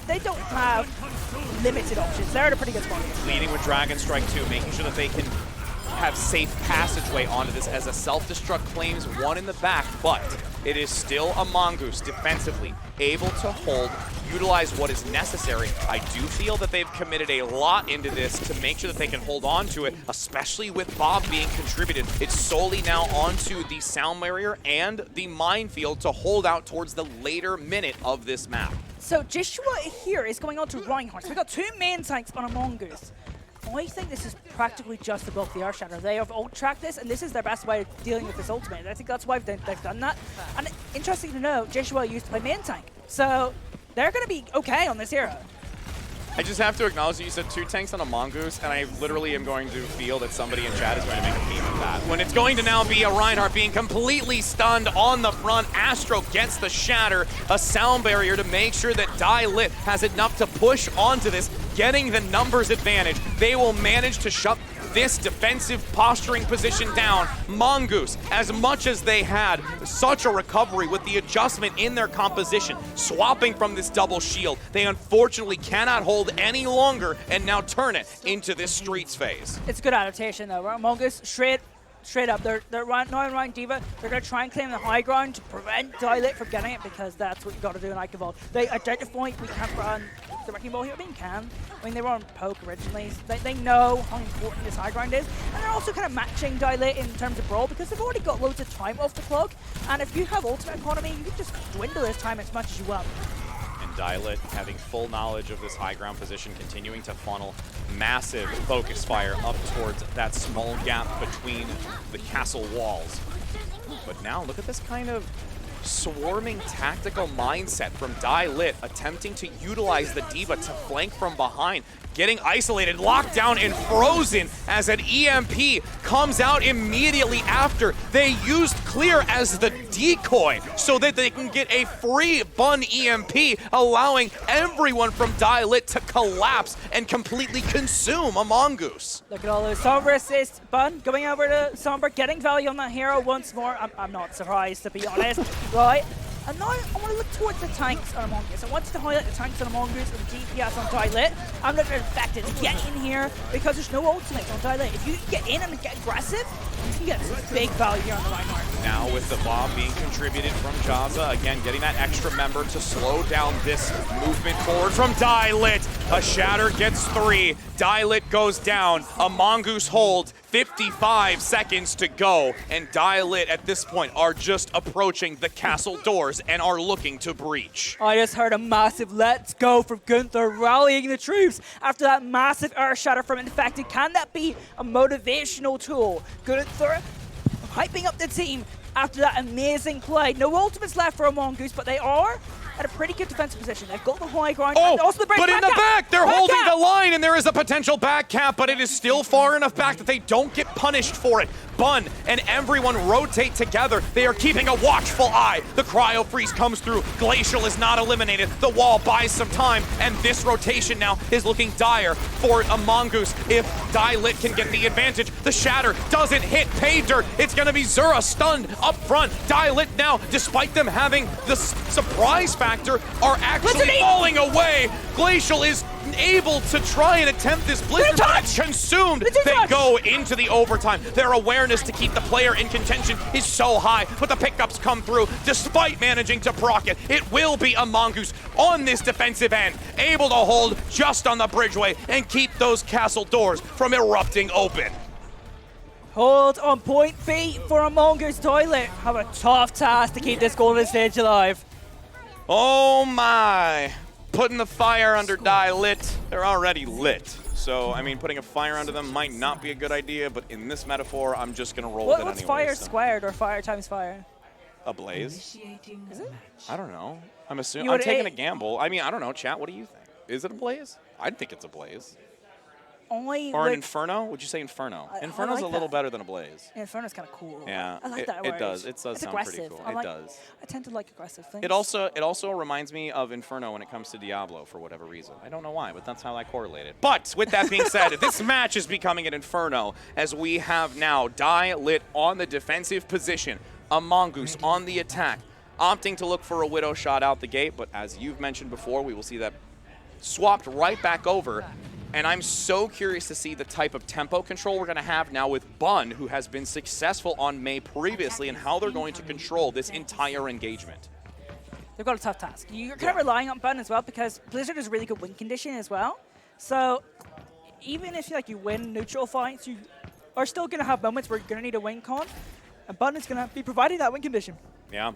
they don't have limited options. They're at a pretty good spot. Leading with Dragon Strike 2, making sure that they can have safe passageway onto this as a self-destruct claims one in the back, but it is still a Mongoose defensively able to hold, utilize what is necessary. I do feel that they've committed a lot into this to make sure that they can hold on to it, especially with Bob being contributed. It's solely now onto the sound barrier and the minefield to hold out towards the later minute of this map. So Joshua here is going on to Reinhardt. So we've got 2 main tanks on a Mongoose. I think this is practically just to block the Earth Shatter. They have ult-tracked this, and this is their best way of dealing with this ultimate. I think that's why they've done that. And interesting to know, Joshua used to play main tank. So they're going to be okay on this hero. I just have to acknowledge that you said 2 tanks on a Mongoose, and I literally am going to feel that somebody in chat is going to make a meme of that. When it's going to now be a Reinhardt being completely stunned on the front. Astro gets the shatter, a sound barrier to make sure that Lit has enough to push onto this, getting the numbers advantage. They will manage to shut this defensive posturing position down. Mongoose, as much as they had such a recovery with the adjustment in their composition, swapping from this double shield, they unfortunately cannot hold any longer and now turn it into this streets phase. It's good adaptation though, right? Mongoose straight up. They're around D.Va. They're going to try and claim the high ground to prevent Lit from getting it, because that's what you got to do in Eichewalde. They identify we can't run the wrecking ball here. I mean, you can. I mean, they were on poke originally. So they know how important this high ground is. And they're also kind of matching Lit in terms of brawl, because they've already got loads of time off the clock. And if you have ultimate economy, you can just dwindle this time as much as you want. Lit having full knowledge of this high ground position, continuing to funnel massive focus fire up towards that small gap between the castle walls. But now look at this kind of swarming tactical mindset from Lit, attempting to utilize the D.Va to flank from behind, getting isolated, locked down, and frozen as an EMP comes out immediately after. They used Clear as the decoy so that they can get a free Bun EMP, allowing everyone from Lit to collapse and completely consume a Mongoose. Look at all those Sombra assists. Bun going over to Sombra, getting value on that hero once more. I'm not surprised, to be honest. Right. And now I want to look towards the tanks on a Mongoose. I want to highlight the tanks on a Mongoose and the DPS on Lit. I'm looking at the fact that get in here because there's no ultimate on Lit. If you get in and get aggressive, you can get some big value here on the Reinhardt. Now with the bomb being contributed from Jaza, again getting that extra member to slow down this movement forward from Lit. A shatter gets 3. Lit goes down. A Mongoose hold. 55 seconds to go, and Lit at this point are just approaching the castle doors and are looking to breach. I just heard a massive let's go from Gunther rallying the troops after that massive earth shatter from Infected. Can that be a motivational tool? Gunther hyping up the team after that amazing play. No ultimates left for a Mongoose, but they are at a pretty good defensive position. They've got the high ground. Oh, and also the but in the back, they're holding cap. the line, and there is a potential back cap, but it is still far enough back that they don't get punished for it. Bun and everyone rotate together. They are keeping a watchful eye. The cryo freeze comes through. Glacial is not eliminated. The wall buys some time, and this rotation now is looking dire for a Mongoose. If Lit can get the advantage, the shatter doesn't hit pay dirt. It's going to be Zura stunned up front. Lit now, despite them having the surprise factor, are actually falling away. Glacial is able to try and attempt this blizzard, but it's consumed. They go into the overtime. Their awareness to keep the player in contention is so high, but the pickups come through despite managing to proc it. It will be a Mongoose on this defensive end, able to hold just on the bridgeway and keep those castle doors from erupting open. Hold on point B for a Mongoose. Lit have a tough task to keep this golden stage alive. Oh my. putting the fire under Die Lit. They're already lit. So, I mean, putting a fire under them might not be a good idea, but in this metaphor, I'm just going to roll with it What's anyway. fire squared or fire times fire? A blaze? Is it? I don't know. I'm assuming. I'm taking a gamble. I mean, I don't know. Chat, what do you think? Is it a blaze? I'd think it's a blaze. Or an inferno? Would you say inferno? Inferno's a little better than a blaze. Yeah, inferno's kind of cool. Yeah, I like that word. It does. It does sound pretty cool. It does. I tend to like aggressive things. It also reminds me of Inferno when it comes to Diablo for whatever reason. I don't know why, but that's how I correlate it. But with that being said, this match is becoming an Inferno as we have now Die Lit on the defensive position, a Mongoose on the attack, opting to look for a Widow shot out the gate, but as you've mentioned before, we will see that swapped right back over. And I'm so curious to see the type of tempo control we're going to have now with Bun, who has been successful on Mei previously, and how they're going to control this entire engagement. They've got a tough task. You're kind of relying on Bun as well because Blizzard is a really good win condition as well. So even if you win neutral fights, you are still going to have moments where you're going to need a win con, and Bun is going to be providing that win condition. Yeah.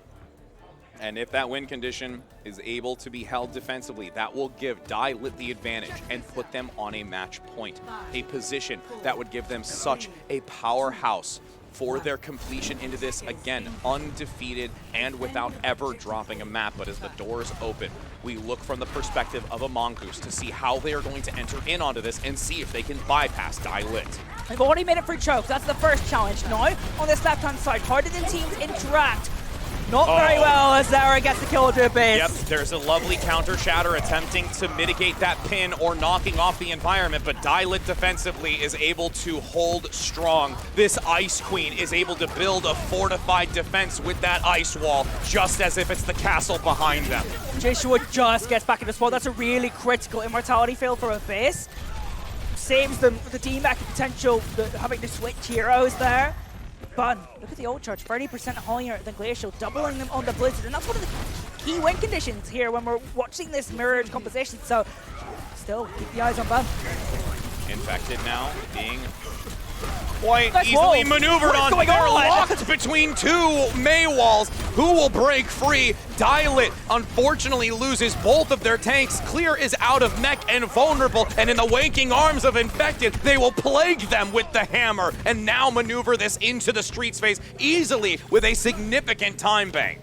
And if that win condition is able to be held defensively, that will give Die Lit the advantage and put them on a match point, a position that would give them such a powerhouse for their completion into this, again, undefeated and without ever dropping a map. But as the doors open, we look from the perspective of a Mongoose to see how they are going to enter in onto this and see if they can bypass Die Lit. They've already made it through choke. That's the first challenge. Now, on this left-hand side, harder than teams interact. Not very well as Zara gets the kill with Durpee. Yep, there's a lovely counter shatter attempting to mitigate that pin or knocking off the environment, but Die Lit defensively is able to hold strong. This Ice Queen is able to build a fortified defense with that ice wall, just as if it's the castle behind them. Joshua just gets back in the spot. That's a really critical immortality fail for a base. Saves them with the team back potential, having to switch heroes there. Bun, look at the ult charge, 30% higher than Glacial, doubling them on the Blizzard, and that's one of the key win conditions here when we're watching this mirrored composition, so still, keep the eyes on Bun. Infected now, being quite easily maneuvered on. They're locked between two Mei walls. Who will break free? Die Lit unfortunately loses both of their tanks. Clear is out of mech and vulnerable, and in the waking arms of Infected, they will plague them with the hammer and now maneuver this into the street space easily with a significant time bank.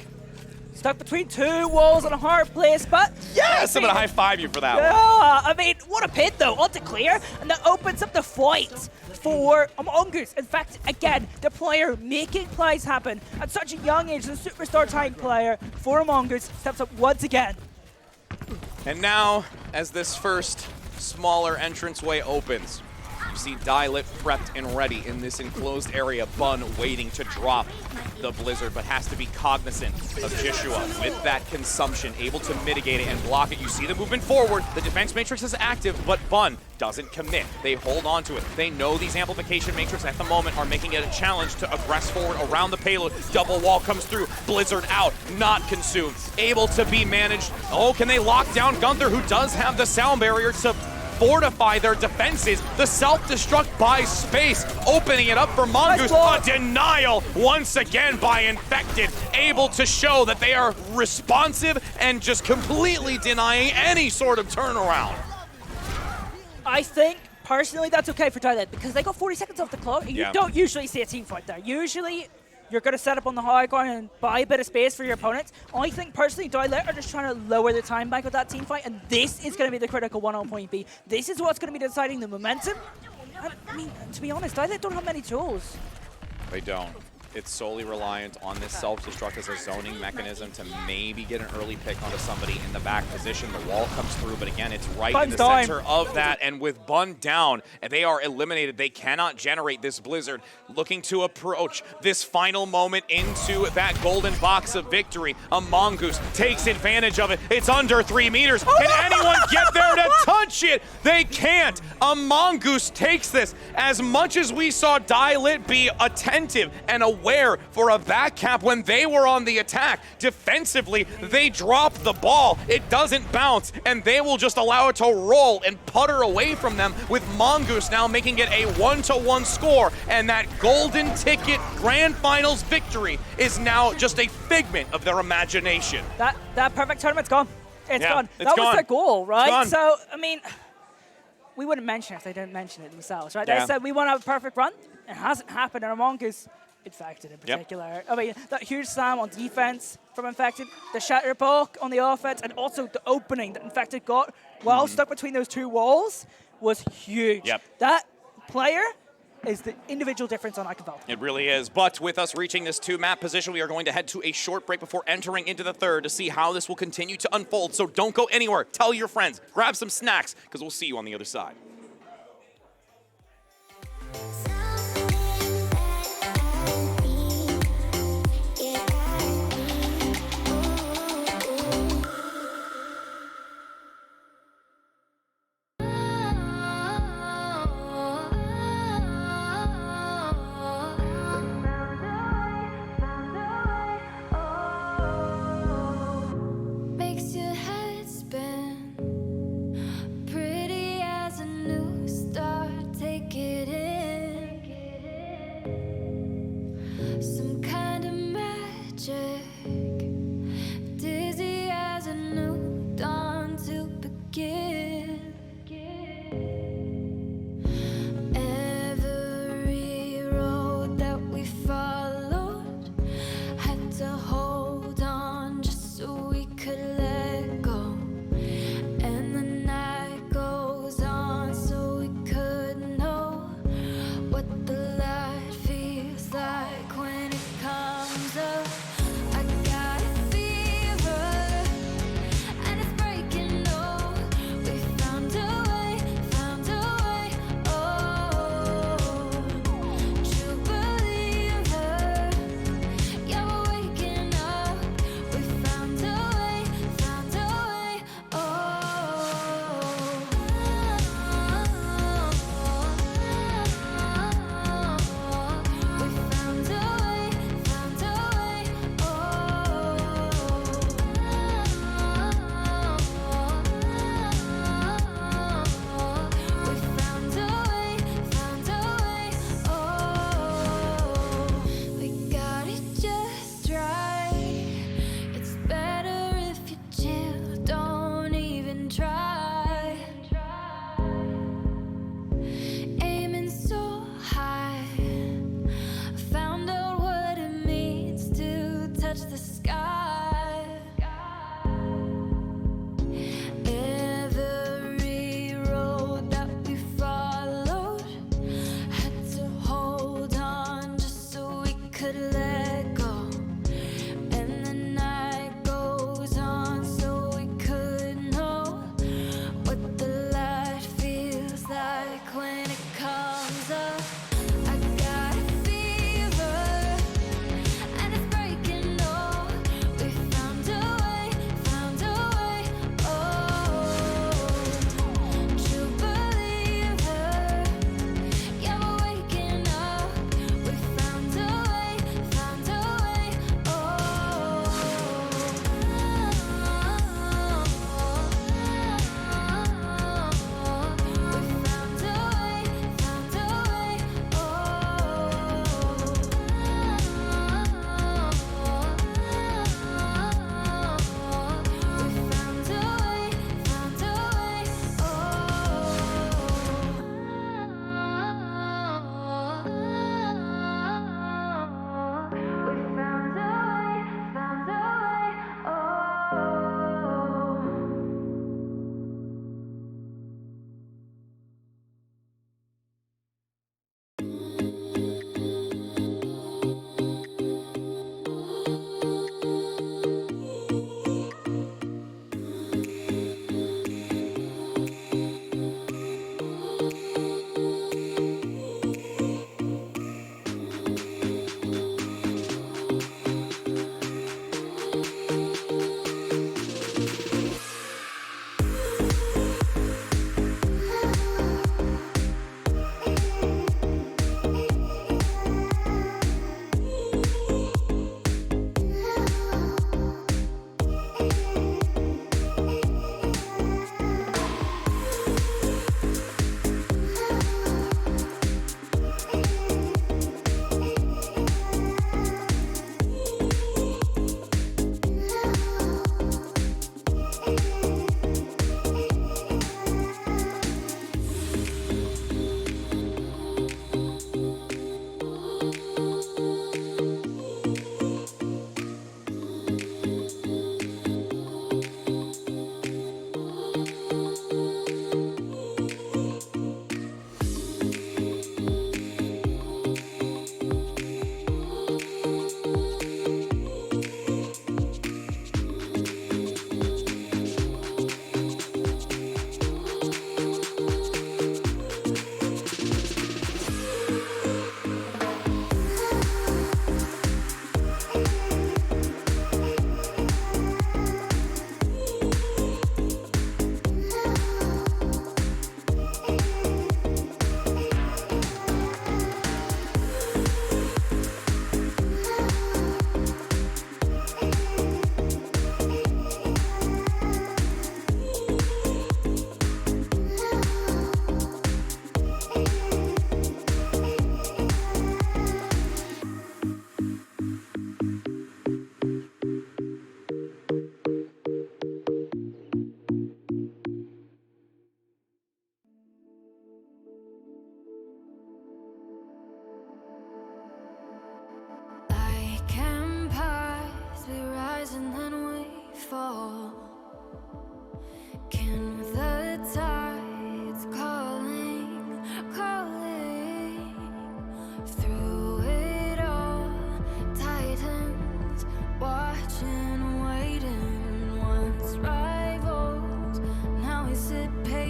Stuck between two walls in a hard place, but yes, I'm gonna high five you for that one. I mean, what a pin though, onto Clear, and that opens up the fight for Mongoose. In fact, again, the player making plays happen at such a young age, the superstar tank player for Mongoose steps up once again. And now, as this first smaller entranceway opens, you see Die Lit prepped and ready in this enclosed area. Bun waiting to drop the Blizzard, but has to be cognizant of Joshua with that consumption, able to mitigate it and block it. You see the movement forward. The defense matrix is active, but Bun doesn't commit. They hold on to it. They know these amplification matrix at the moment are making it a challenge to aggress forward around the payload. Double wall comes through. Blizzard out, not consumed. Able to be managed. Oh, can they lock down Gunther, who does have the sound barrier to fortify their defenses? The self-destruct buys space, opening it up for Mongoose. A denial once again by Infected, able to show that they are responsive and just completely denying any sort of turnaround. I think, personally, that's okay for Die Lit because they got 40 seconds off the clock. You don't usually see a team fight there. Usually, you're going to set up on the high ground and buy a bit of space for your opponents. I think, personally, Die Lit are just trying to lower the time back of that team fight, and this is going to be the critical one on point B. This is what's going to be deciding the momentum. And, I mean, to be honest, Die Lit don't have many tools. They don't. It's solely reliant on this self-destruct as a zoning mechanism to maybe get an early pick onto somebody in the back position. The wall comes through, but again, it's right in the center of that. And with Bun down, and they are eliminated. They cannot generate this Blizzard. Looking to approach this final moment into that golden box of victory. A Mongoose takes advantage of it. It's under 3 meters. Can anyone get there to touch it? They can't. A Mongoose takes this. As much as we saw Die Lit be attentive and aware for a back cap when they were on the attack, defensively, they drop the ball. It doesn't bounce, and they will just allow it to roll and putter away from them, with Mongoose now making it a 1-1 score, and that golden ticket grand finals victory is now just a figment of their imagination. That perfect tournament's gone. It's Yeah, gone. it's That gone. was the goal, right? Gone. So, I mean, we wouldn't mention it if they didn't mention it themselves, right? Yeah. They said we want to have a perfect run. It hasn't happened, and Mongoose Infected in particular. I mean, that huge slam on defense from Infected, the shatter bulk on the offense, and also the opening that Infected got while stuck between those two walls was huge. Yep. That player is the individual difference on Eichewalde. It really is. But with us reaching this 2-map position, we are going to head to a short break before entering into the third to see how this will continue to unfold. So don't go anywhere. Tell your friends. Grab some snacks, because we'll see you on the other side. Makes your head spin, pretty as a new star. Take it in.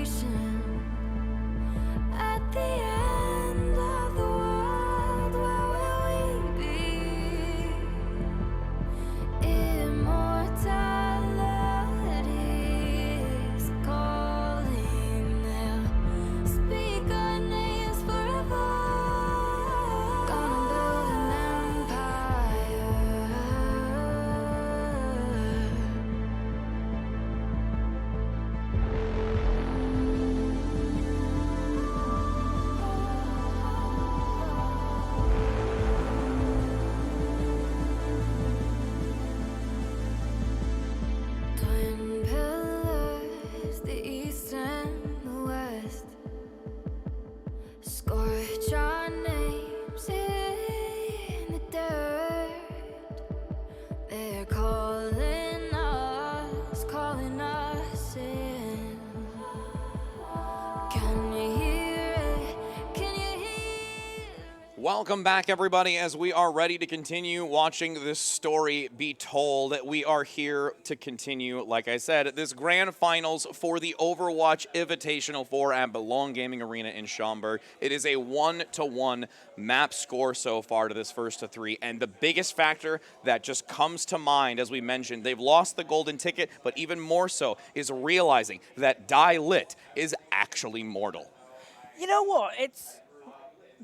destination. At the end of the world, where will we be? Immortality is calling. They'll speak our names forever. Gonna build an empire. Twin pillars, the east and the west, scorch our names in the dirt. They're calling us in. Can you hear it? Can you hear it? Welcome back, everybody, as we are ready to continue watching this story be told. We are here to continue, like I said, this grand finals for the Overwatch Invitational 4 at Belong Gaming Arena in Schaumburg. It is a 1-to-1 map score so far to this first to three, and the biggest factor that just comes to mind, as we mentioned, they've lost the golden ticket, but even more so is realizing that Die Lit is actually mortal. You know what? It's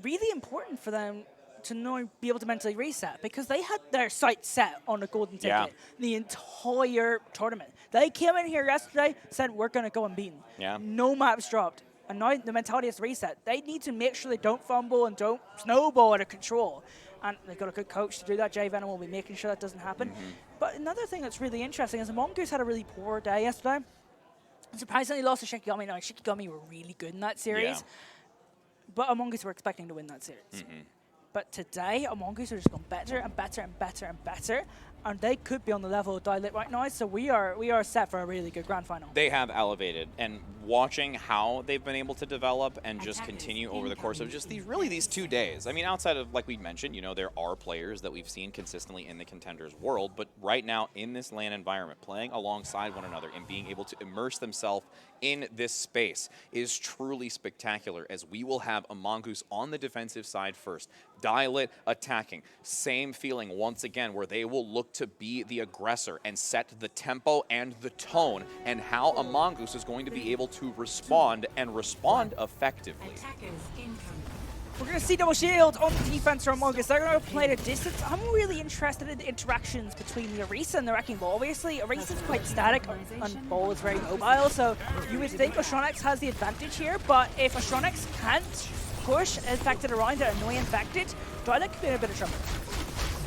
really important for them to be able to mentally reset, because they had their sights set on a golden ticket the entire tournament. They came in here yesterday, said, we're going to go and beat them. Yeah. No maps dropped. And now the mentality is reset. They need to make sure they don't fumble and don't snowball out of control. And they've got a good coach to do that. Jay Venom will be making sure that doesn't happen. But another thing that's really interesting is Mongoose had a really poor day yesterday. Surprisingly lost to Shikigami. Now, Shikigami were really good in that series. Yeah. But Among Us were expecting to win that series. But today, Among Us are just going better and better and better and better. And they could be on the level of Die Lit right now. So we are set for a really good grand final. They have elevated, and watching how they've been able to develop and just continue over the course of just these 2 days. I mean, outside of, like we mentioned, you know, there are players that we've seen consistently in the contenders world, but right now in this LAN environment, playing alongside one another and being able to immerse themselves in this space is truly spectacular, as we will have a Mongoose on the defensive side first. Die Lit attacking. Same feeling once again, where they will look to be the aggressor and set the tempo and the tone, and how a Mongoose is going to be able to respond and respond effectively. We're going to see Double Shield on the defense from Mongoose. They're going to play the distance. I'm really interested in the interactions between the Orisa and the Wrecking Ball. Obviously, Orisa's quite static and Ball is very mobile, so you would think Oshronix has the advantage here, but if Oshronix can't push Infected around to annoy Infected, Die Lit could be in a bit of trouble.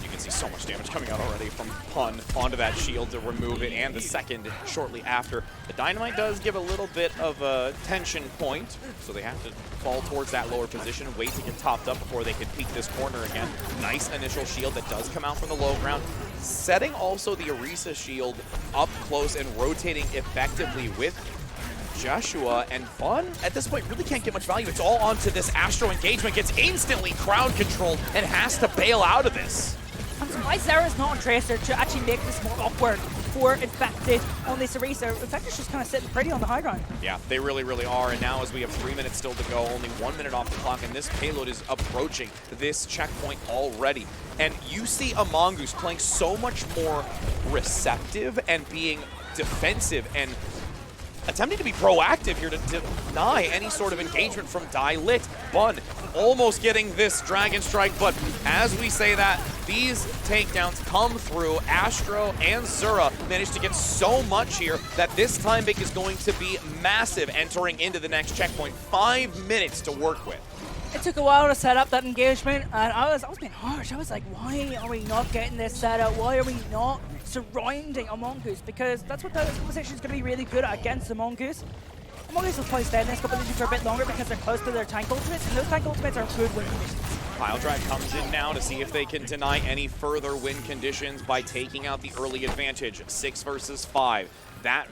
You can see so much damage coming out already from Pun onto that shield to remove it, and the second shortly after. The Dynamite does give a little bit of a tension point, so they have to fall towards that lower position, wait to get topped up before they can peek this corner again. Nice initial shield that does come out from the low ground. Setting also the Orisa shield up close and rotating effectively with Joshua, and Fun at this point really can't get much value. It's all onto this Astro engagement, gets instantly crowd controlled and has to bail out of this. I'm surprised Zera's not on Tracer to actually make this more awkward for Infected on this Orisa. Infected's just kind of sitting pretty on the high ground. Yeah, they really, really are. And now as we have 3 minutes still to go, only 1 minute off the clock, and this payload is approaching this checkpoint already. And you see a Mongoose playing so much more receptive and being defensive and attempting to be proactive here to deny any sort of engagement from Die Lit. Bun almost getting this Dragon Strike, but as we say that, these takedowns come through. Astro and Zura managed to get so much here that this time bank is going to be massive entering into the next checkpoint. 5 minutes to work with. It took a while to set up that engagement, and I was being harsh. I was like, why are we not getting this set up? Why are we not surrounding a Mongoose? Because that's what the conversation is going to be really good at against the Mongoose. Mongoose will probably stay in this competition for a bit longer because they're close to their tank ultimates, and those tank ultimates are good win conditions. Pile Drive comes in now to see if they can deny any further win conditions by taking out the early advantage. 6 versus 5. that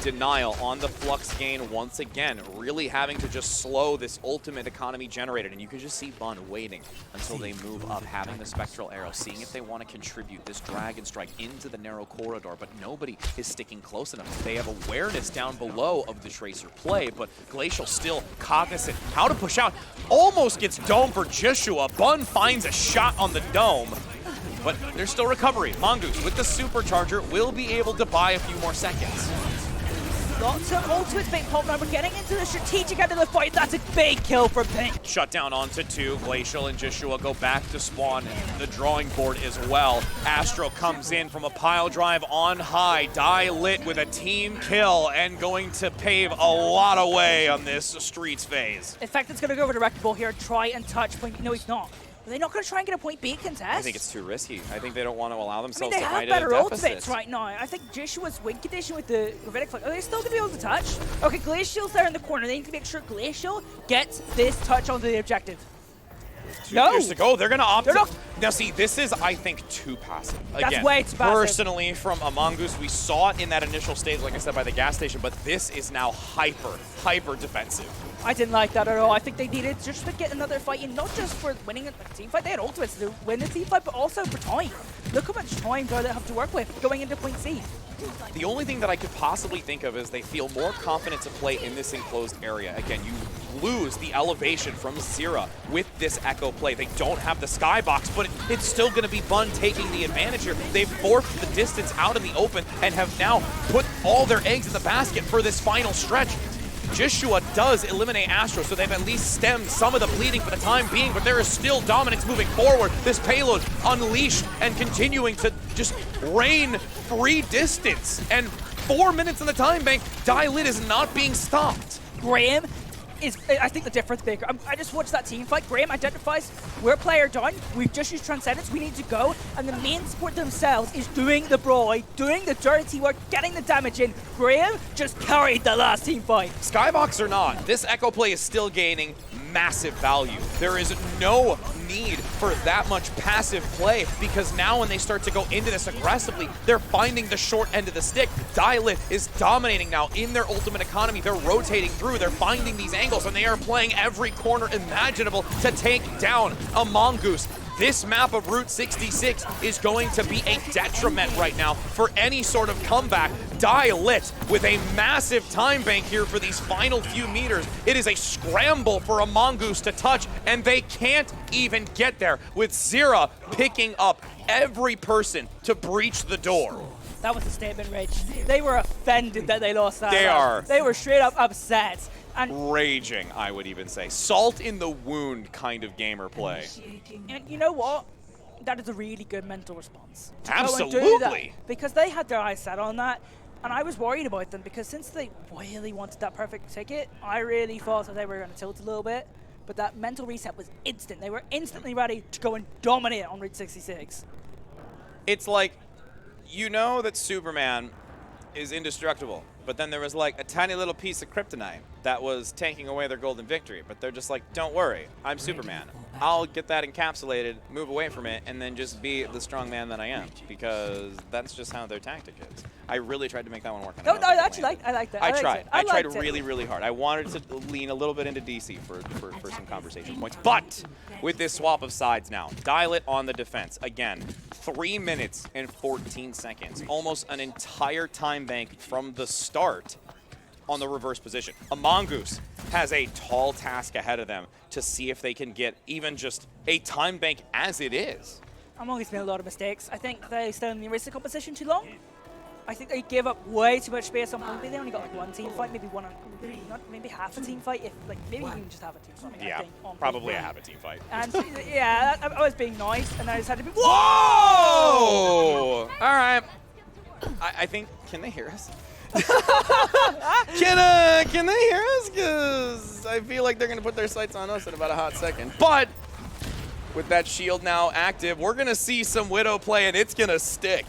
denial on the Flux gain once again, really having to just slow this ultimate economy generated. And you can just see Bun waiting until they move up, having the Spectral Arrow, seeing if they want to contribute this Dragon Strike into the narrow corridor, but nobody is sticking close enough. They have awareness down below of the Tracer play, but Glacial still cognizant how to push out. Almost gets dome for Joshua. Bun finds a shot on the dome, but there's still recovery. Mongoose with the Supercharger will be able to buy a few more seconds. Lots of ultimates being popped now. We're getting into the strategic end of the fight. That's a big kill for Pink. Shut down onto 2. Glacial and Joshua go back to spawn. The drawing board as well. Astro comes in from a pile drive on high. Die lit with a team kill and going to pave a lot of way on this Streets phase. In fact, it's going to go over to Wrecking Ball here and try and touch Point. No, he's not. Are they not going to try and get a Point B contest? I think it's too risky. I think they don't want to allow themselves they to have fight better at a deficit. ultimates right now. I think Joshua's win condition with the Gravitic Flag. Are they still going to be able to touch? Okay, Glacial's there in the corner. They need to make sure Glacial gets this touch onto the objective. 2 years to go. They're going to opt. Not. Now, see, this is, I think, too passive. That's Again, way too passive. Personally, from a Mongoose, we saw it in that initial stage, like I said, by the gas station, but this is now hyper defensive. I didn't like that at all. I think they needed just to get another fight in, not just for winning a team fight. They had ultimates to win the team fight, but also for time. Look how much time they have to work with going into Point C. The only thing that I could possibly think of is they feel more confident to play in this enclosed area. Again, you lose the elevation from Zira with this Echo play. They don't have the skybox, but it's still going to be Bun taking the advantage here. They've forced the distance out in the open and have now put all their eggs in the basket for this final stretch. Joshua does eliminate Astro, so they've at least stemmed some of the bleeding for the time being, but there is still dominance moving forward. This payload unleashed and continuing to just rain free distance. And 4 minutes in the time bank, Die Lit is not being stopped. Graham is, I think, the difference maker. I just watched that team fight. Graham identifies, we're player done, we've just used Transcendence, we need to go, and the main support themselves is doing the brawl, doing the dirty work, getting the damage in. Graham just carried the last team fight. Skybox or not, this Echo play is still gaining massive value. There is no need for that much passive play, because now when they start to go into this aggressively, they're finding the short end of the stick. Die Lit is dominating now in their ultimate economy. They're rotating through, they're finding these angles, and they are playing every corner imaginable to take down a Mongoose. This map of Route 66 is going to be a detriment right now for any sort of comeback. Die Lit with a massive time bank here for these final few meters. It is a scramble for a Mongoose to touch, and they can't even get there, with Zira picking up every person to breach the door. That was a statement, Rich. They were offended that they lost that. They were straight up upset. And raging, I would even say. Salt in the wound kind of gamer play. And you know what? That is a really good mental response. Absolutely. Because they had their eyes set on that, and I was worried about them, because since they really wanted that perfect ticket, I really thought that they were going to tilt a little bit. But that mental reset was instant. They were instantly ready to go and dominate on Route 66. It's like, you know that Superman is indestructible, but then there was like a tiny little piece of kryptonite that was taking away their golden victory, but they're just like, don't worry, I'm Superman. I'll get that encapsulated, move away from it, and then just be the strong man that I am, because that's just how their tactic is. I really tried to make that one work. No, I actually liked that. I tried really, really hard. I wanted to lean a little bit into DC for some conversation points, but with this swap of sides now, Die Lit on the defense. Again, 3 minutes and 14 seconds, almost an entire time bank from the start on the reverse position. A Mongoose has a tall task ahead of them to see if they can get even just a time bank as it is. Mongoose made a lot of mistakes. I think they stayed in the Arista competition too long. I think they gave up way too much space on Point B. They only got like one team fight, maybe maybe half a team fight. If like maybe even just have a team fight. Yeah, I think, probably a half a team fight. And yeah, I was being nice, and I just had to be. Whoa! All right. I think, can they hear us? Can they hear us? Because I feel like they're going to put their sights on us in about a hot second. But with that shield now active, we're going to see some Widow play, and it's going to stick.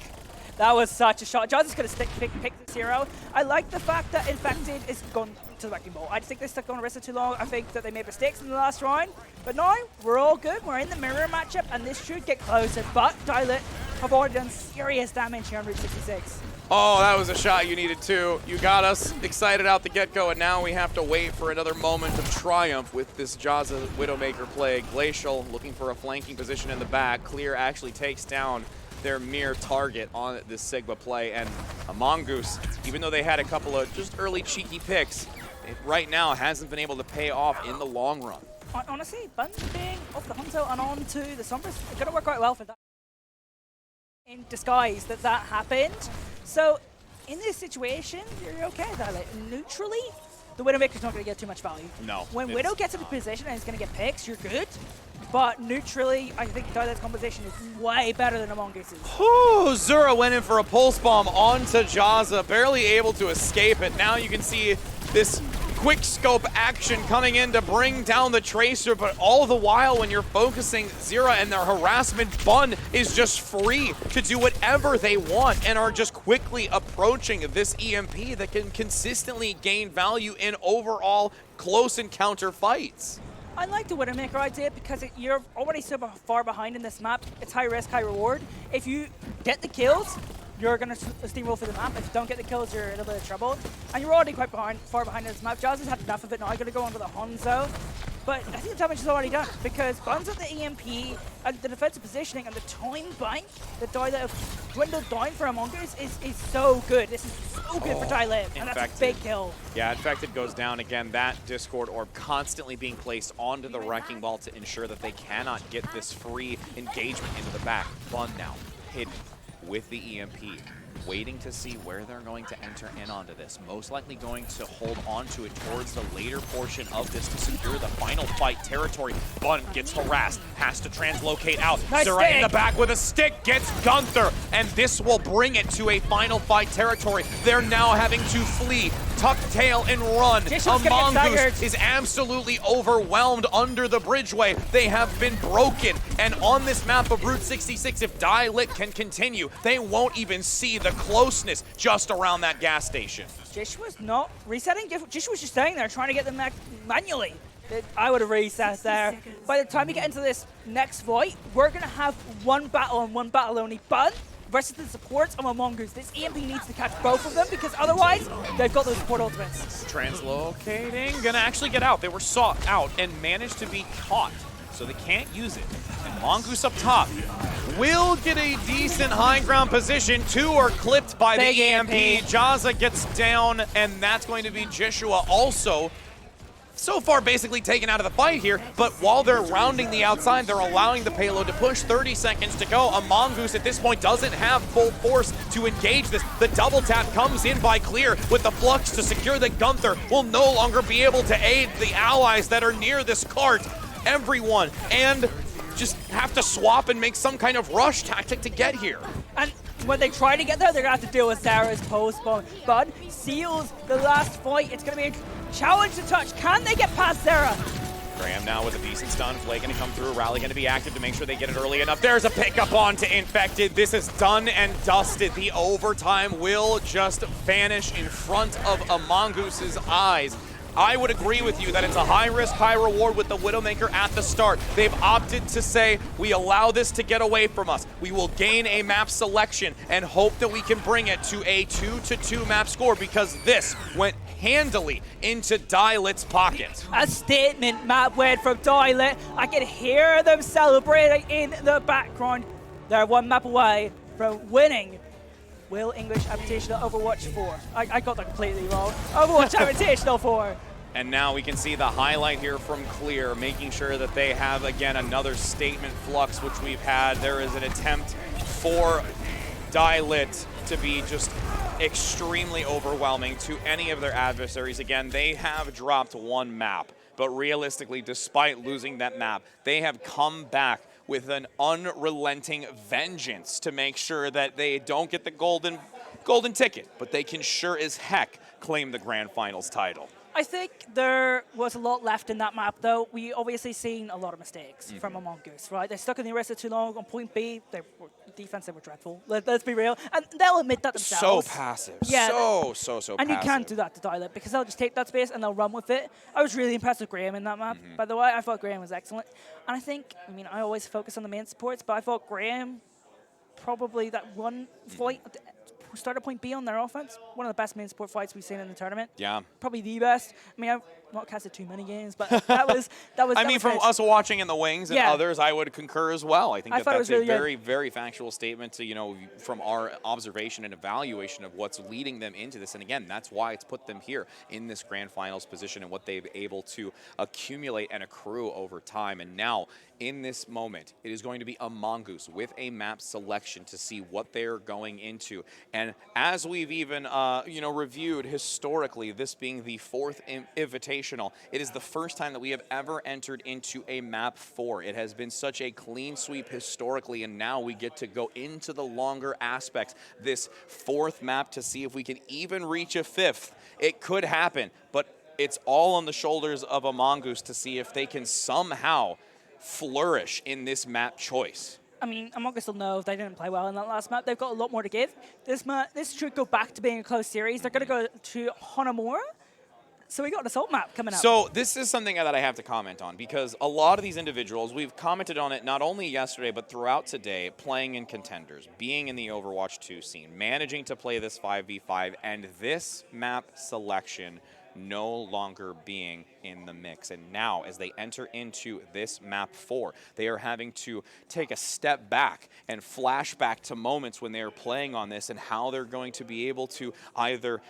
That was such a shot. John's just going to pick the 0. I like the fact that Infected is gone to the Wrecking Ball. I just think they stuck on Arista too long. I think that they made mistakes in the last round. But now, we're all good. We're in the mirror matchup, and this should get closer. But Die Lit have already done serious damage here on Route 66. Oh, that was a shot you needed too. You got us excited out the get-go, and now we have to wait for another moment of triumph with this Jaza Widowmaker play. Glacial looking for a flanking position in the back. Clear actually takes down their mere target on this Sigma play, and a Mongoose, even though they had a couple of just early cheeky picks, it right now hasn't been able to pay off in the long run. Honestly, Bun being off the Hunzo and on to the Sombras, it's going to work quite well for that. In disguise that happened. So in this situation, you're okay with that. Like, neutrally, the Widowmaker's not going to get too much value. No. When Widow gets into position and is going to get picks, you're good. But neutrally, I think Dialet's composition is way better than a Mongoose's. Whew, Zura went in for a pulse bomb onto Jaza, barely able to escape it. Now you can see this quick scope action coming in to bring down the Tracer, but all the while when you're focusing Zira and their harassment, Bun is just free to do whatever they want and are just quickly approaching this EMP that can consistently gain value in overall close encounter fights. I like the Widowmaker idea because you're already so far behind in this map. It's high risk, high reward. If you get the kills, you're going to steamroll through the map. If you don't get the kills, you're in a little bit of trouble. And you're already quite far behind in this map. Jazz has had enough of it now. I'm going to go onto the Hanzo. But I think the damage is already done because Bun's at the EMP and the defensive positioning and the time bank that Dialect dwindled down for a Mongoose is so good. This is so good for Dialect, and that's a big kill. Yeah, Infected goes down again. That Discord Orb constantly being placed onto the Wrecking Ball to ensure that they cannot get this free engagement into the back. Bun now hidden with the EMP, waiting to see where they're going to enter in onto this. Most likely going to hold on to it towards the later portion of this to secure the final fight territory. Bun gets harassed, has to translocate out. Nice Zura in stick. the back with a stick, gets Gunther, and this will bring it to a final fight territory. They're now having to flee, tuck tail and run. A Mongoose is absolutely overwhelmed under the bridgeway. They have been broken, and on this map of Route 66, if Dialit can continue, they won't even see the closeness just around that gas station. Jish was not resetting. Jish was just staying there trying to get them manually. I would have reset there. By the time we get into this next fight, we're going to have one battle and one battle only. Bun versus the supports of a Mongoose. This EMP needs to catch both of them because otherwise they've got those support ultimates. Translocating, gonna actually get out. They were sought out and managed to be caught, so they can't use it. And Mongoose up top will get a decent high ground position. Two are clipped by the EMP. Jaza gets down, and that's going to be Jeshua also. So far basically taken out of the fight here, but while they're rounding the outside, they're allowing the payload to push. 30 seconds to go. A Mongoose at this point doesn't have full force to engage this. The double tap comes in by Clear with the flux to secure that Gunther will no longer be able to aid the allies that are near this cart. Everyone, and just have to swap and make some kind of rush tactic to get here. And when they try to get there, they're going to have to deal with Sarah's post-bomb. Bud seals the last fight. It's going to be a challenge to touch. Can they get past Sarah? Graham now with a decent stun. Flay going to come through. Rally going to be active to make sure they get it early enough. There's a pickup onto Infected. This is done and dusted. The overtime will just vanish in front of a Mongoose's eyes. I would agree with you that it's a high risk, high reward with the Widowmaker at the start. They've opted to say, we allow this to get away from us. We will gain a map selection and hope that we can bring it to a 2-2 map score because this went handily into Dialet's pocket. A statement map win from Dialet. I can hear them celebrating in the background. They're one map away from winning WillEnglish Invitational Overwatch 4. I got that completely wrong. Overwatch Invitational 4. And now we can see the highlight here from Clear, making sure that they have, again, another statement flux, which we've had. There is an attempt for Dialet to be just extremely overwhelming to any of their adversaries. Again, they have dropped one map, but realistically, despite losing that map, they have come back with an unrelenting vengeance to make sure that they don't get the golden ticket, but they can sure as heck claim the Grand Finals title. I think there was a lot left in that map, though. We obviously seen a lot of mistakes from a Mongoose, right? They stuck in the arrestor too long. On point B, they were dreadful. Let's be real. And they'll admit that themselves. So passive. Yeah. So And passive. you can't do that to Dialet because they'll just take that space and they'll run with it. I was really impressed with Graham in that map, by the way. I thought Graham was excellent. And I think, I always focus on the main supports, but I thought Graham, probably that one fight, who started point B on their offense. One of the best main support fights we've seen in the tournament. Yeah. Probably the best. I mean, I've not casted too many games, but that was I mean, from good. us watching in the wings and Yeah. others, I would concur as well. I think I that thought it that's was really a very, very factual statement to, you know, from our observation and evaluation of what's leading them into this. And again, that's why it's put them here in this grand finals position and what they've able to accumulate and accrue over time. And now, in this moment, it is going to be a Mongoose with a map selection to see what they're going into. And as we've even, you know, reviewed historically, this being the 4th Invitational, it is the first time that we have ever entered into a map 4. It has been such a clean sweep historically, and now we get to go into the longer aspects, this 4th map, to see if we can even reach a 5th. It could happen, but it's all on the shoulders of a Mongoose to see if they can somehow flourish in this map choice. I mean, I'm not going to know if they didn't play well in that last map. They've got a lot more to give. This should go back to being a close series. They're going to go to Hanamura. So we got an assault map coming up. So this is something that I have to comment on, because a lot of these individuals, we've commented on it not only yesterday, but throughout today, playing in contenders, being in the Overwatch 2 scene, managing to play this 5v5, and this map selection no longer being in the mix. And now, as they enter into this map 4, they are having to take a step back and flash back to moments when they are playing on this and how they're going to be able to either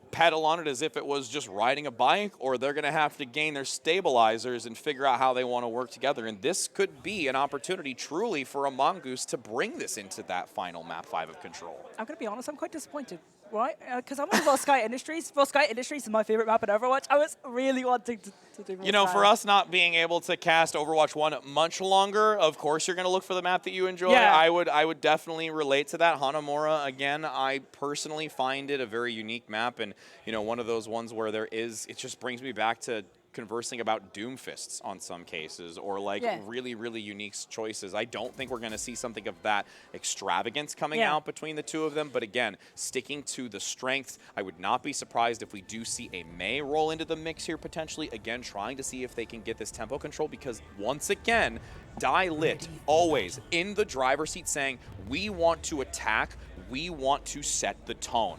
pedal on it as if it was just riding a bike, or they're going to have to gain their stabilizers and figure out how they want to work together. And this could be an opportunity truly for a Mongoose to bring this into that final map 5 of Control. I'm going to be honest, I'm quite disappointed, right? Because I'm on Sky Industries. Sky Industries is my favorite map in Overwatch. I was really wanting to do You know, for us not being able to cast Overwatch 1 much longer, of course you're going to look for the map that you enjoy. Yeah. I would definitely relate to that. Hanamura, again, I personally find it a very unique map, and you know, one of those ones where there is, it just brings me back to conversing about Doomfists on some cases, or like really, really unique choices. I don't think we're going to see something of that extravagance coming out between the two of them, but again, sticking to the strengths, I would not be surprised if we do see a Mei roll into the mix here potentially, again, trying to see if they can get this tempo control, because once again, Lit always in the driver's seat saying, we want to attack, we want to set the tone.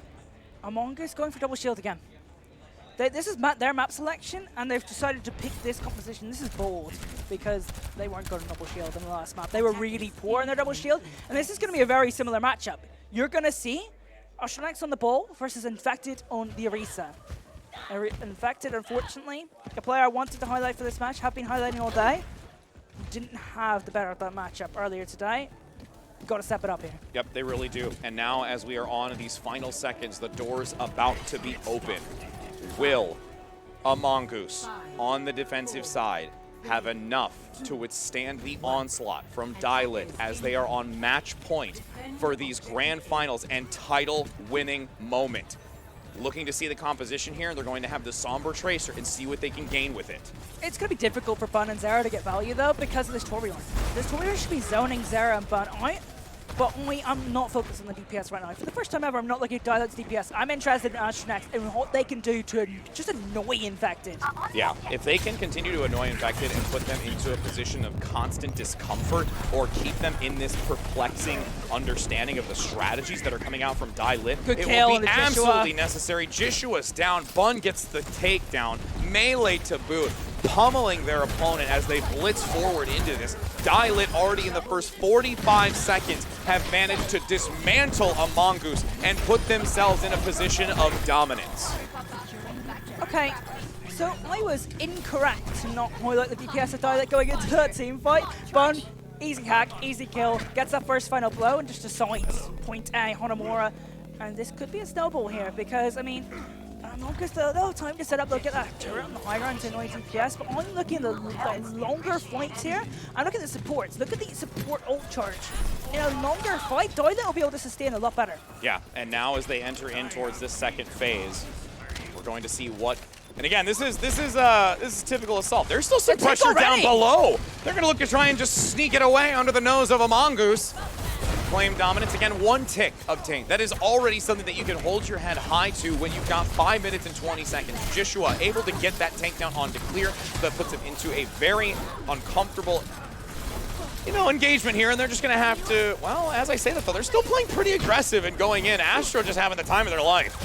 Among Us going for double shield again. This is their map selection, and they've decided to pick this composition. This is bold, because they weren't going to double shield in the last map. They were really poor in their double shield, and this is going to be a very similar matchup. You're going to see Oshanax on the ball versus Infected on the Orisa. Infected, unfortunately, a player I wanted to highlight for this match, have been highlighting all day, didn't have the better of that matchup earlier today. Got to step it up here. Yep, they really do. And now, as we are on these final seconds, the door's about to be open. Will a Mongoose on the defensive side have enough to withstand the onslaught from Lit as they are on match point for these grand finals and title-winning moment? Looking to see the composition here, they're going to have the Somber Tracer and see what they can gain with it. It's going to be difficult for Bun and Zera to get value, though, because of this Torbjorn. This Torbjorn should be zoning Zera and Bun out, but I'm not focused on the DPS right now. For the first time ever, I'm not looking at Lit's DPS. I'm interested in Astranex and what they can do to just annoy Infected. Yeah, if they can continue to annoy Infected and put them into a position of constant discomfort, or keep them in this perplexing understanding of the strategies that are coming out from Lit, it will be absolutely necessary. Jishua's down, Bun gets the takedown, melee to boot, pummeling their opponent as they blitz forward into this. Lit already in the first 45 seconds have managed to dismantle a Mongoose and put themselves in a position of dominance. Okay, so I was incorrect to not highlight the DPS of Lit going into that team fight. Bun, easy hack, easy kill, gets that first final blow and just decides point A, Hanamura. And this could be a snowball here because, I mean, Mongoose, they'll have time to set up, they'll get that turret on the high ground to annoy DPS, but I'm looking at the longer fights here. I'm looking at the supports. Look at the support ult charge. In a longer fight, Lit will be able to sustain a lot better. Yeah, and now as they enter in towards this second phase, we're going to see what. And again, this is typical Assault. There's still some pressure down below. They're going to look to try and just sneak it away under the nose of a Mongoose. Claim dominance. Again, one tick of tank. That is already something that you can hold your head high to when you've got 5 minutes and 20 seconds. Jishua able to get that tank down onto clear. That puts him into a very uncomfortable engagement here, and they're just going to have to, well, as I say that, though, they're still playing pretty aggressive and going in. Astro just having the time of their life.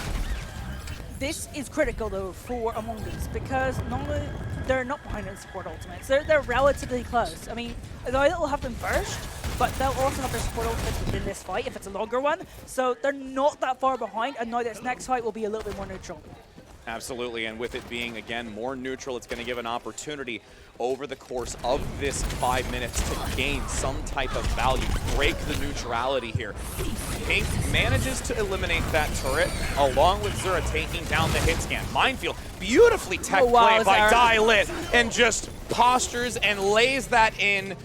This is critical, though, for Mongoose, because normally they're not behind in support ultimates. They're relatively close. I mean, they'll have them first, but they'll also have their support ultimates within this fight if it's a longer one. So they're not that far behind, and now this next fight will be a little bit more neutral. Absolutely, and with it being, again, more neutral, it's going to give an opportunity over the course of this 5 minutes to gain some type of value, break the neutrality here. Pink manages to eliminate that turret, along with Zura taking down the hit scan. Minefield, beautifully tech play by Dielit, and just postures and lays that in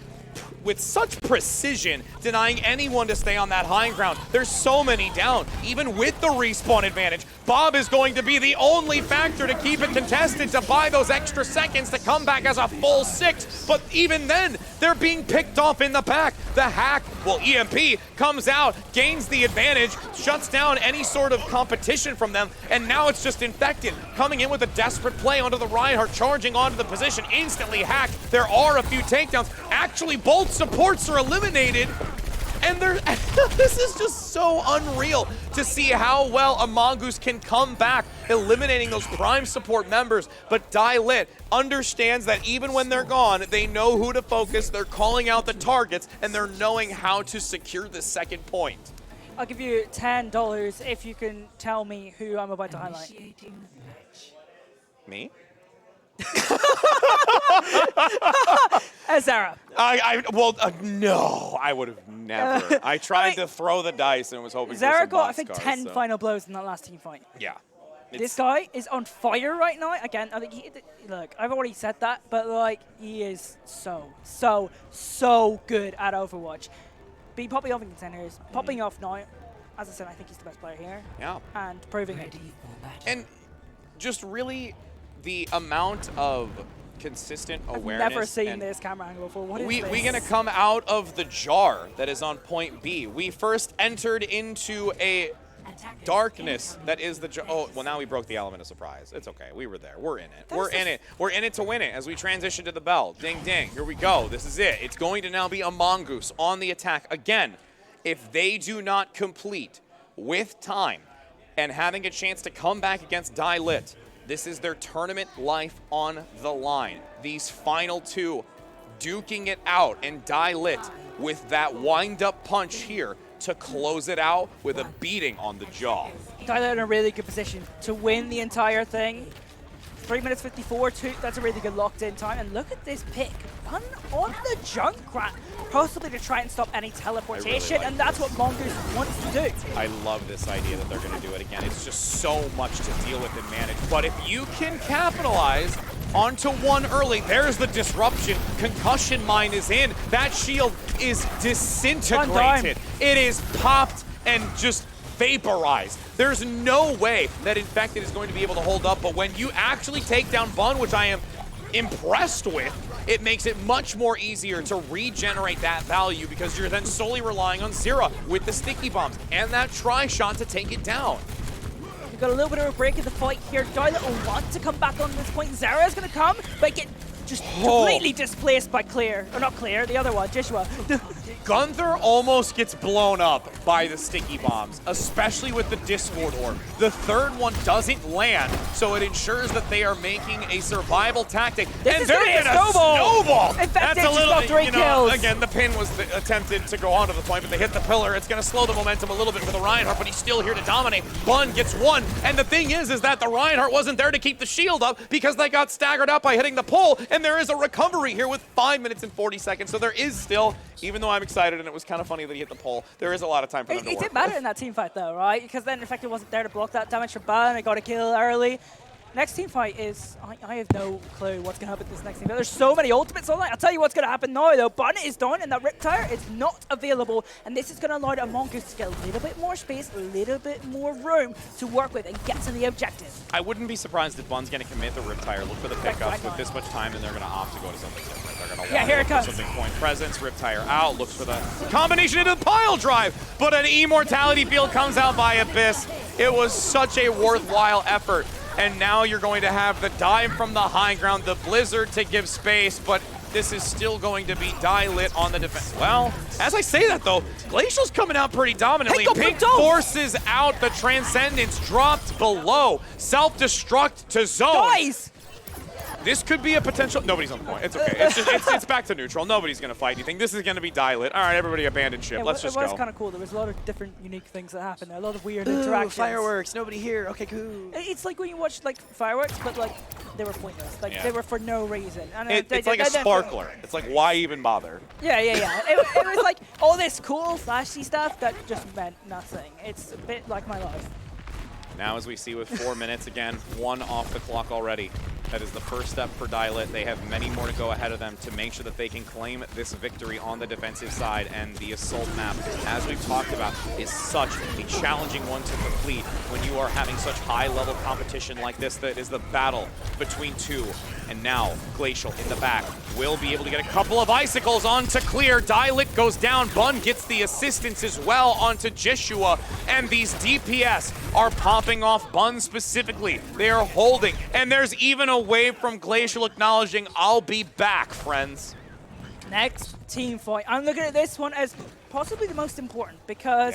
with such precision, denying anyone to stay on that high ground. There's so many down, even with the respawn advantage. Bob is going to be the only factor to keep it contested, to buy those extra seconds to come back as a full 6. But even then, they're being picked off in the back. The hack, well, EMP comes out, gains the advantage, shuts down any sort of competition from them, and now it's just Infected coming in with a desperate play onto the Reinhardt, charging onto the position, instantly hacked. There are a few takedowns. Actually, both supports are eliminated, and this is just so unreal to see how well a Mongoose can come back, eliminating those prime support members. But Dielit understands that even when they're gone, they know who to focus, they're calling out the targets, and they're knowing how to secure the second point. I'll give you $10 if you can tell me who I'm about to highlight. Me? Zara. No, I would have never. I tried to throw the dice and was hoping Zara for some got, I think, box 10 cards, so. final blows in that last team fight. Yeah. This guy is on fire right now. Again, I think look, I've already said that, but like he is so good at Overwatch. Be popping off in contenders, popping off now. As I said, I think he's the best player here. Yeah. And proving it. And just really the amount of consistent awareness. I've never seen this camera angle before. What is this? We're going to come out of the jar that is on point B. We first entered into a darkness that is the jar. Oh, well, now we broke the element of surprise. It's okay. We were there. We're in it. We're in it. We're in it to win it as we transition to the bell. Ding, ding. Here we go. This is it. It's going to now be a Mongoose on the attack. Again, if they do not complete with time and having a chance to come back against Dielit, this is their tournament life on the line. These final two duking it out, and Dielit with that wind-up punch here to close it out with a beating on the jaw. Dielit in a really good position to win the entire thing. 3 minutes 54, that's a really good locked-in time. And look at this pick. Run on the Junkrat, possibly to try and stop any teleportation, and that's what Mongoose wants to do. I love this idea that they're going to do it again. It's just so much to deal with and manage. But if you can capitalize onto one early, there's the disruption. Concussion mine is in. That shield is disintegrated. It is popped and just vaporized. There's no way that Infected is going to be able to hold up, but when you actually take down Bun, which I am impressed with, it makes it much more easier to regenerate that value because you're then solely relying on Zira with the sticky bombs and that tri-shot to take it down. We've got a little bit of a break in the fight here. Dielit will want to come back on this point. Zara's going to come, but get just completely displaced by Clear. Or not Clear, the other one, Joshua. Gunther almost gets blown up by the sticky bombs, especially with the Discord orb. The third one doesn't land, so it ensures that they are making a survival tactic. This and they're going to snowball! In fact, that's a little, again, the pin was attempted to go on to the point, but they hit the pillar. It's going to slow the momentum a little bit for the Reinhardt, but he's still here to dominate. Bun gets one, and the thing is that the Reinhardt wasn't there to keep the shield up because they got staggered out by hitting the pole, and there is a recovery here with 5 minutes and 40 seconds, so there is still, even though I'm excited and it was kind of funny that he hit the pole, there is a lot of time for them to work. It didn't matter in that team fight though, right? Because then Infected wasn't there to block that damage from Ban. I got a kill early. Next team fight is, I have no clue what's going to happen this next team fight. There's so many ultimates online. I'll tell you what's going to happen now though. Bun is done and that Riptire is not available. And this is going to allow a Mongoose to get a little bit more space, a little bit more room to work with and get to the objective. I wouldn't be surprised if Bun's going to commit the Riptire, look for the pickups with this much time, and they're going to opt to go to something different. They're going to want something point presence, Riptire out, looks for the combination into the pile drive, but an immortality field comes out by Abyss. It was such a worthwhile effort. And now you're going to have the dive from the high ground, the blizzard to give space, but this is still going to be Lit on the defense. Well, as I say that though, Glacial's coming out pretty dominantly. Pink forces out the Transcendence, dropped below. Self-destruct to zone. Guys! This could be a potential. Nobody's on the point. It's okay. It's back to neutral. Nobody's gonna fight anything. This is gonna be Lit. All right, everybody abandon ship. Let's just go. It was kind of cool. There was a lot of different unique things that happened there. A lot of weird interactions. Fireworks. Nobody here. Okay, cool. It's like when you watch like fireworks, but like they were pointless. Like they were for no reason. And it's like a sparkler. It's like, why even bother? Yeah. It was like all this cool, flashy stuff that just meant nothing. It's a bit like my life. Now, as we see with 4 minutes again, 1 off the clock already. That is the first step for Lit. They have many more to go ahead of them to make sure that they can claim this victory on the defensive side. And the assault map, as we've talked about, is such a challenging one to complete when you are having such high-level competition like this. That is the battle between two. And now, Glacial in the back will be able to get a couple of icicles onto clear. Lit goes down. Bun gets the assistance as well onto Joshua. And these DPS are popping off Bun specifically. They are holding. And there's even a wave from Glacial acknowledging, I'll be back, friends. Next team fight. I'm looking at this one as possibly the most important because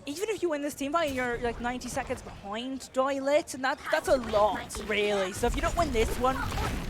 even if you win this team fight, you're like 90 seconds behind Lit, and that's a lot, really. So if you don't win this one,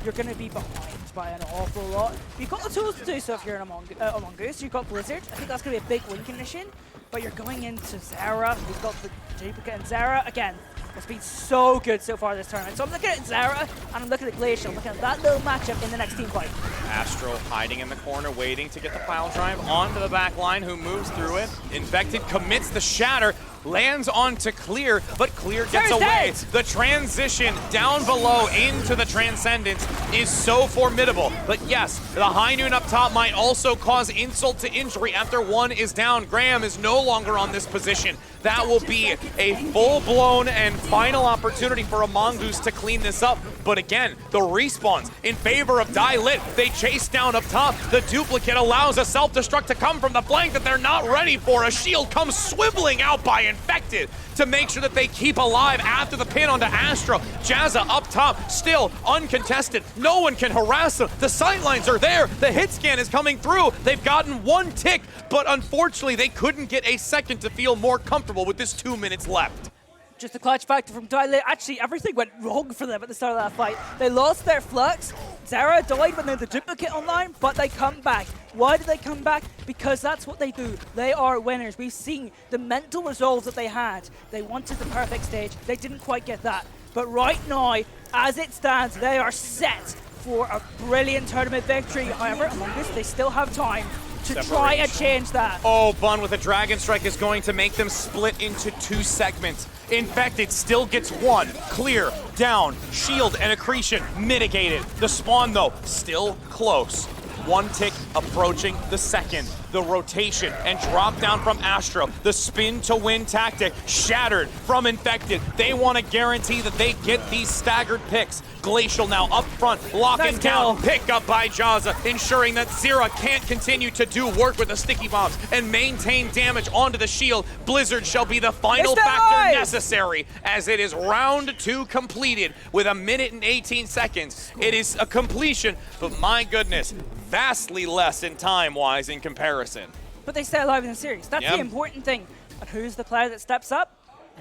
you're going to be behind by an awful lot. You've got the tools to do so if you're a Mongoose. You've got Blizzard. I think that's going to be a big win condition. But you're going into Zara, who's got the duplicate, and Zara, again, has been so good so far this tournament. So I'm looking at Zara, and I'm looking at Glacial. I'm looking at that little matchup in the next team fight. Astro hiding in the corner, waiting to get the pile drive onto the back line, who moves through it. Infected commits the shatter, lands onto Clear, but Clear gets away. The transition down below into the Transcendence is so formidable. But yes, the high noon up top might also cause insult to injury after one is down. Graham is no longer on this position. That will be a full-blown and final opportunity for a Mongoose to clean this up. But again, the respawns in favor of Lit. They chase down up top. The duplicate allows a self-destruct to come from the flank that they're not ready for. A shield comes swiveling out by Infected to make sure that they keep alive after the pin onto Astro. Jazza up top, still uncontested. No one can harass them. The sightlines are there. The hit scan is coming through. They've gotten 1 tick, but unfortunately they couldn't get a second to feel more comfortable with this 2 minutes left. Just a clutch factor from Lit. Actually, everything went wrong for them at the start of that fight. They lost their flux. Zara died when they had the duplicate online, but they come back. Why did they come back? Because that's what they do. They are winners. We've seen the mental resolve that they had. They wanted the perfect stage. They didn't quite get that. But right now, as it stands, they are set for a brilliant tournament victory. However, among this, they still have time to try and change that. Oh, Bun with a Dragon Strike is going to make them split into 2 segments. Infected still gets 1. Clear, down, shield and accretion mitigated. The spawn, though, still close. 1 tick approaching the second. The rotation and drop down from Astro. The spin to win tactic shattered from Infected. They want to guarantee that they get these staggered picks. Glacial now up front, locking down, pick up by Jazza, ensuring that Zira can't continue to do work with the sticky bombs and maintain damage onto the shield. Blizzard shall be the final factor necessary as it is round 2 completed with 1 minute and 18 seconds. It is a completion, but my goodness, vastly less in time-wise in comparison. But they stay alive in the series. That's the important thing. And who's the player that steps up?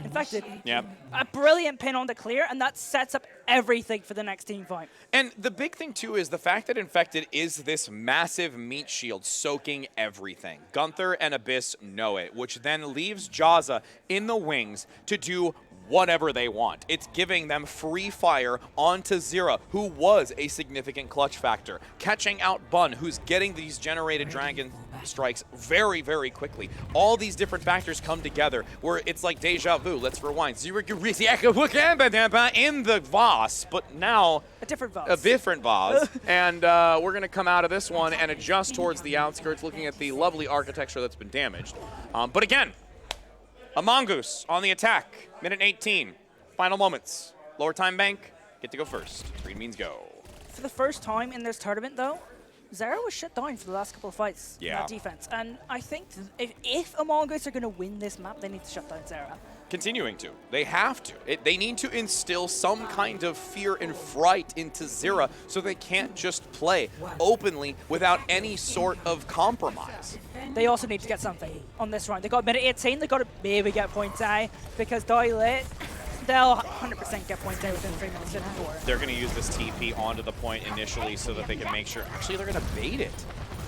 Infected. Yep. A brilliant pin on the Clear, and that sets up everything for the next team fight. And the big thing, too, is the fact that Infected is this massive meat shield soaking everything. Gunther and Abyss know it, which then leaves Jazza in the wings to do whatever they want. It's giving them free fire onto Zira, who was a significant clutch factor. Catching out Bun, who's getting these generated Dragon Strikes very, very quickly. All these different factors come together where it's like deja vu. Let's rewind. Zira in the Voss, but now a different Voss. A different Voss. And we're going to come out of this one and adjust towards the outskirts, looking at the lovely architecture that's been damaged. But again, a Mongoose on the attack. Minute 18. Final moments. Lower time bank. Get to go first. Green means go. For the first time in this tournament, though, Zara was shut down for the last couple of fights in that defense. And I think if a Mongoose are going to win this map, they need to shut down Zara. continuing to. They have to. They need to instill some kind of fear and fright into Zera so they can't just play openly without any sort of compromise. They also need to get something on this round. They got a minute 18. They got to maybe get point A because Dialit, they'll 100% get point A within 3 minutes 54. They're going to use this TP onto the point initially so that they can make sure. Actually, they're going to bait it.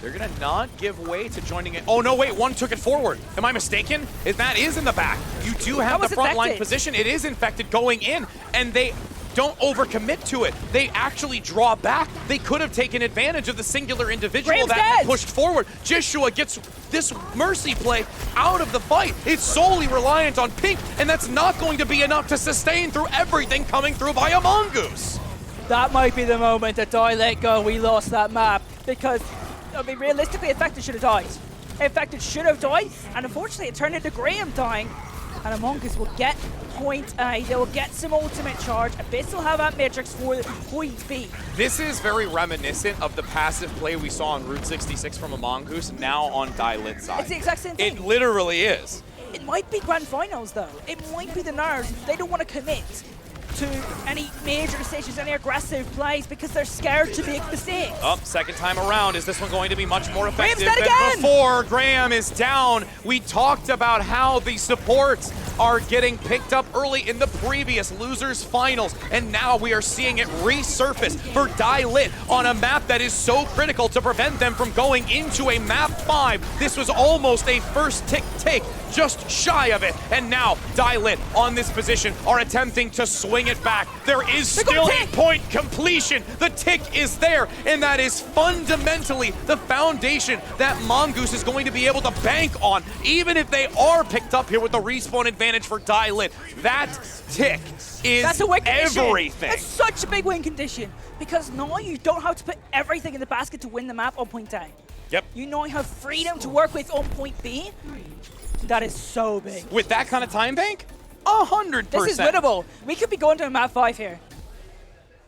They're going to not give way to joining it. Oh, no, wait, one took it forward. Am I mistaken? That is in the back. You do have the front line position. It is infected going in, and they don't overcommit to it. They actually draw back. They could have taken advantage of the singular individual that pushed forward. Joshua gets this Mercy play out of the fight. It's solely reliant on Pink, and that's not going to be enough to sustain through everything coming through by a Mongoose. That might be the moment that Die let go. We lost that map because, I mean, realistically, Infected should have died. Infected should have died, and unfortunately, it turned into Graham dying. And Among Us will get point A. They will get some ultimate charge. Abyss will have that Matrix for point B. This is very reminiscent of the passive play we saw on Route 66 from a Mongoose, now on Dialit's side. It's the exact same thing. It literally is. It might be grand finals, though. It might be the nerves. They don't want to commit to any major decisions, any aggressive plays, because they're scared to make mistakes. Up, second time around. Is this one going to be much more effective than before? Graham is down. We talked about how the supports are getting picked up early in the previous losers finals, and now we are seeing it resurface for Dialit on a map that is so critical to prevent them from going into a map 5. This was almost a first tick take, just shy of it, and now Dialit on this position are attempting to swing it back. There is still a point completion. The tick is there, and that is fundamentally the foundation that Mongoose is going to be able to bank on, even if they are picked up here with the respawn advantage for Dialit. That tick is everything. That's such a big win condition, because now you don't have to put everything in the basket to win the map on point A. Yep. You now have freedom to work with on point B. That is so big. With that kind of time bank, 100%. This is winnable. We could be going to a map 5 here.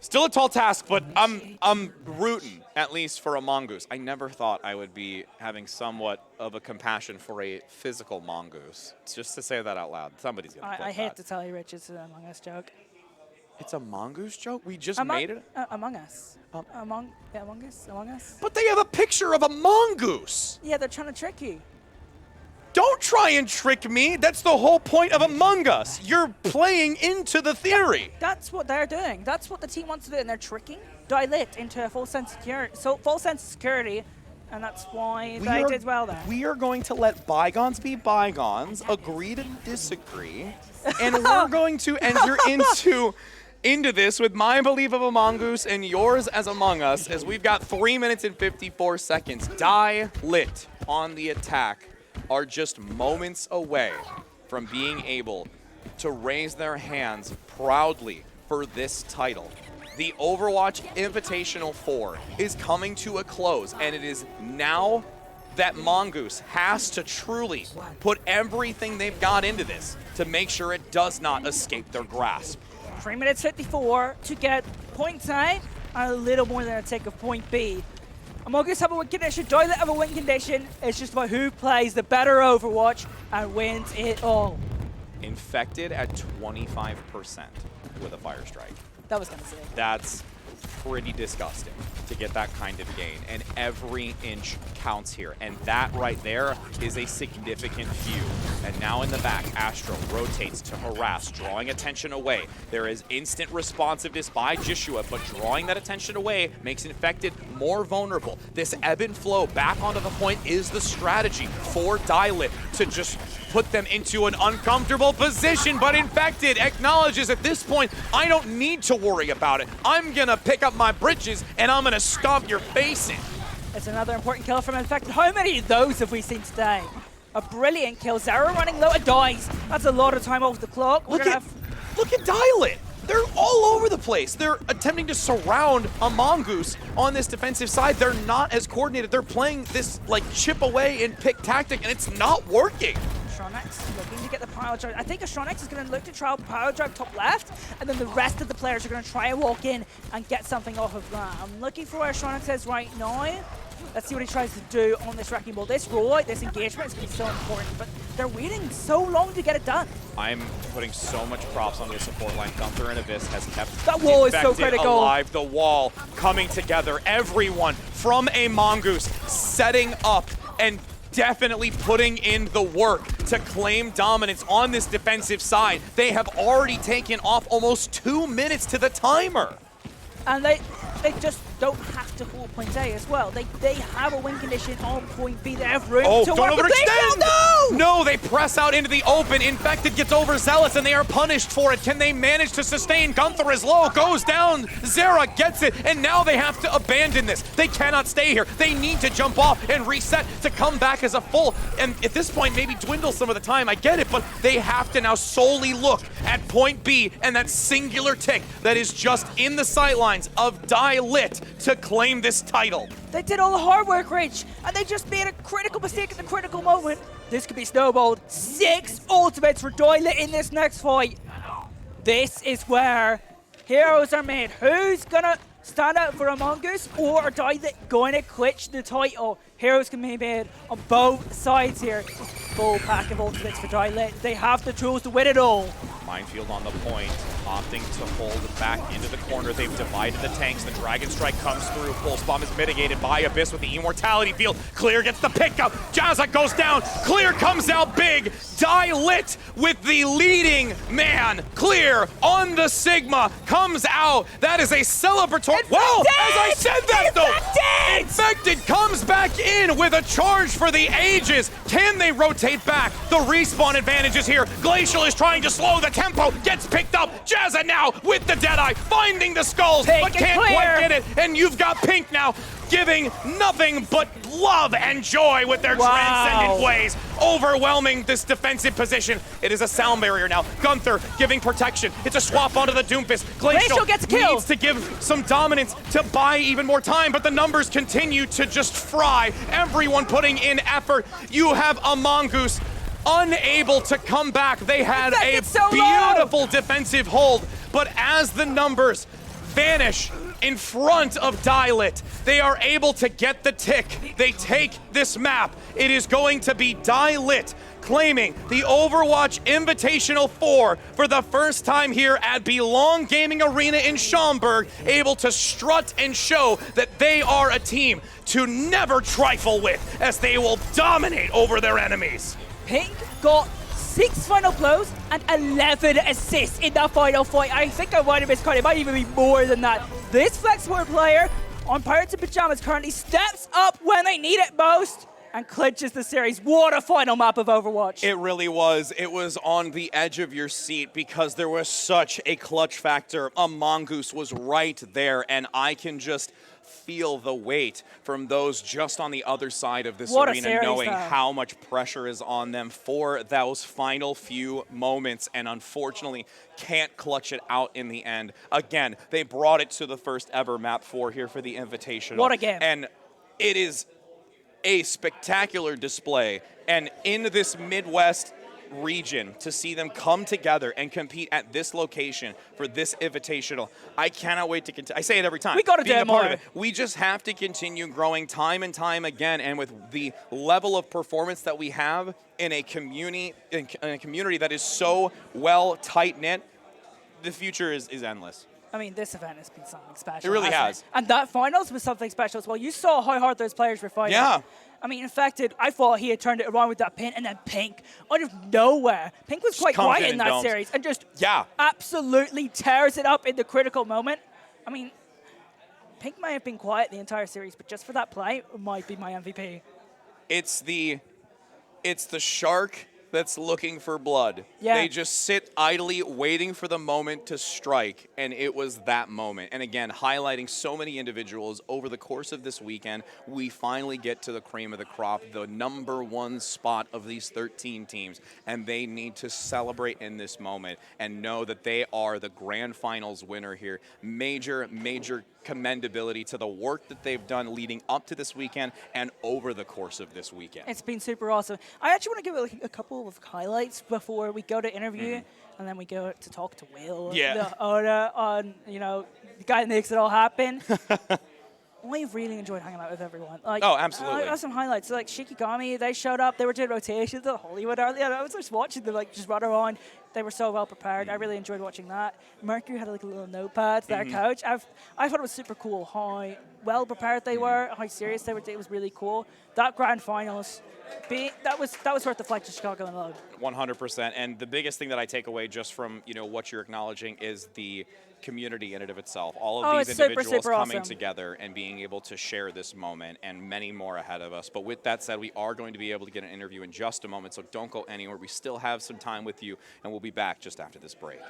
Still a tall task, but I'm rooting, at least for a Mongoose. I never thought I would be having somewhat of a compassion for a physical Mongoose. Just to say that out loud. Somebody's going to clip I hate to tell you, Rich, it's an Among Us joke. It's a Mongoose joke? We just made it? Among Us. Among Us. But they have a picture of a Mongoose. Yeah, they're trying to trick you. Don't try and trick me. That's the whole point of Among Us. You're playing into the theory. That's what they're doing. That's what the team wants to do, and they're tricking Dialit into a full sense of security, and that's why they did well there. We are going to let bygones be bygones, agree to disagree, and we're going to enter into this with my belief of a Mongoose and yours as Among Us, as we've got 3 minutes and 54 seconds. Dialit on the attack are just moments away from being able to raise their hands proudly for this title. The Overwatch Invitational 4 is coming to a close, and it is now that Mongoose has to truly put everything they've got into this to make sure it does not escape their grasp. 3 minutes 54 to get point A and a little more than a tick of point B. Among Us have a win condition, Dialit have a win condition. It's just about who plays the better Overwatch and wins it all. Infected at 25% with a Fire Strike. That was kind of sick. That's pretty disgusting to get that kind of gain, and every inch counts here, and that right there is a significant few. And now in the back, Astro rotates to harass, drawing attention away. There is instant responsiveness by Joshua, but drawing that attention away makes Infected more vulnerable. This ebb and flow back onto the point is the strategy for Dialit to just put them into an uncomfortable position, but Infected acknowledges at this point, I don't need to worry about it. I'm gonna pick up my britches and I'm gonna stomp your face in. It's another important kill from Infected. How many of those have we seen today? A brilliant kill. Zera running low and dies. That's a lot of time off the clock. Look at Dialit. They're all over the place. They're attempting to surround a Mongoose on this defensive side. They're not as coordinated. They're playing this like chip away and pick tactic, and it's not working. Astronics looking to get the power drive. I think Astronics is going to look to try power drive top left, and then the rest of the players are going to try and walk in and get something off of that. I'm looking for where Astronics is right now. Let's see what he tries to do on this wrecking ball. This rollout, this engagement is going to be so important, but they're waiting so long to get it done. I'm putting so much props on the support line. Gunther and Abyss has kept that wall is so Infected critical. alive. The wall coming together. Everyone from a Mongoose setting up and definitely putting in the work to claim dominance on this defensive side. They have already taken off almost 2 minutes to the timer. And they just don't have to hold point A as well. They have a win condition on point B. They have room to don't work with. overextend! No! No, they press out into the open. Infected gets overzealous, and they are punished for it. Can they manage to sustain? Gunther is low, goes down. Zera gets it, and now they have to abandon this. They cannot stay here. They need to jump off and reset to come back as a full. And at this point, maybe dwindle some of the time. I get it, but they have to now solely look at point B and that singular tick that is just in the sightlines of Die Lit to claim this title. They did all the hard work, Rich, and they just made a critical mistake at the critical moment. This could be snowballed. 6 ultimates for Die Lit in this next fight. This is where heroes are made. Who's gonna stand out for a Mongoose, or are Die Lit going to clutch the title? Heroes can be made on both sides here. Full pack of ultimates for Die Lit. They have the tools to win it all. Minefield on the point, opting to hold it back into the corner. They've divided the tanks. The Dragon Strike comes through. Pulse Bomb is mitigated by Abyss with the Immortality Field. Clear gets the pickup. Jazza goes down. Clear comes out big. Die Lit with the leading man. Clear on the Sigma comes out. That is a celebratory. Whoa! As I said that though! Infected comes back in with a charge for the ages. Can they rotate back? The respawn advantage is here. Glacial is trying to slow the tempo. Gets picked up. Jazza now with the Deadeye, finding the skulls, but can't quite get it. And you've got Pink now giving nothing but love and joy with their transcendent ways, overwhelming this defensive position. It is a sound barrier now. Gunther giving protection. It's a swap onto the Doomfist. Glacial gets killed. Needs to give some dominance to buy even more time, but the numbers continue to just fry. Everyone putting in effort. You have a Mongoose unable to come back. They had a beautiful defensive hold, but as the numbers vanish in front of Die Lit, they are able to get the tick. They take this map. It is going to be Die Lit claiming the Overwatch Invitational 4 for the first time here at Belong Gaming Arena in Schaumburg, able to strut and show that they are a team to never trifle with, as they will dominate over their enemies. Pink got 6 final blows and 11 assists in that final fight. I think I might have miscounted. It might even be more than that. This flexible player on Pirates in Pajamas currently steps up when they need it most and clinches the series. What a final map of Overwatch. It really was. It was on the edge of your seat because there was such a clutch factor. A Mongoose was right there, and I can just feel the weight from those just on the other side of this arena, series, knowing though. how much pressure is on them for those final few moments, and unfortunately can't clutch it out in the end. Again, they brought it to the first ever Map 4 here for the Invitational. What a game. And it is a spectacular display, and in this Midwest region, to see them come together and compete at this location for this Invitational, I cannot wait to continue. I say it every time. We got to being do a part of more. it. We just have to continue growing time and time again, and with the level of performance that we have in a community that is so well tight-knit, the future is endless. I mean, this event has been something special. It really hasn't has. it? And that finals was something special as well. You saw how hard those players were fighting. Yeah. I mean, Infected, I thought he had turned it around with that pin, and then Pink, out of nowhere. Pink was quite quiet in that series and just absolutely tears it up in the critical moment. I mean, Pink may have been quiet the entire series, but just for that play, it might be my MVP. It's the shark that's looking for blood. Yeah. They just sit idly waiting for the moment to strike, and it was that moment. And again, highlighting so many individuals over the course of this weekend, we finally get to the cream of the crop, the #1 spot of these 13 teams, and they need to celebrate in this moment and know that they are the grand finals winner here. Major, major commendability to the work that they've done leading up to this weekend and over the course of this weekend. It's been super awesome. I actually want to give a couple of highlights before we go to interview, and then we go to talk to Will, the owner, on, the guy that makes it all happen. I I've really enjoyed hanging out with everyone. Like, Oh, absolutely. I got some highlights. So, like Shikigami, they showed up. They were doing rotations at Hollywood earlier. I was just watching them like just run around. They were so well prepared. I really enjoyed watching that. Mercury had like a little notepad to their couch. I thought it was super cool how well prepared they were, how serious they were. It was really cool. That grand finals, that was worth the flight to Chicago alone. 100%. And the biggest thing that I take away just from what you're acknowledging is the community in and of itself. All of these individuals coming awesome. together and being able to share this moment, and many more ahead of us. But with that said, we are going to be able to get an interview in just a moment, so don't go anywhere. We still have some time with you, and we'll be back just after this break.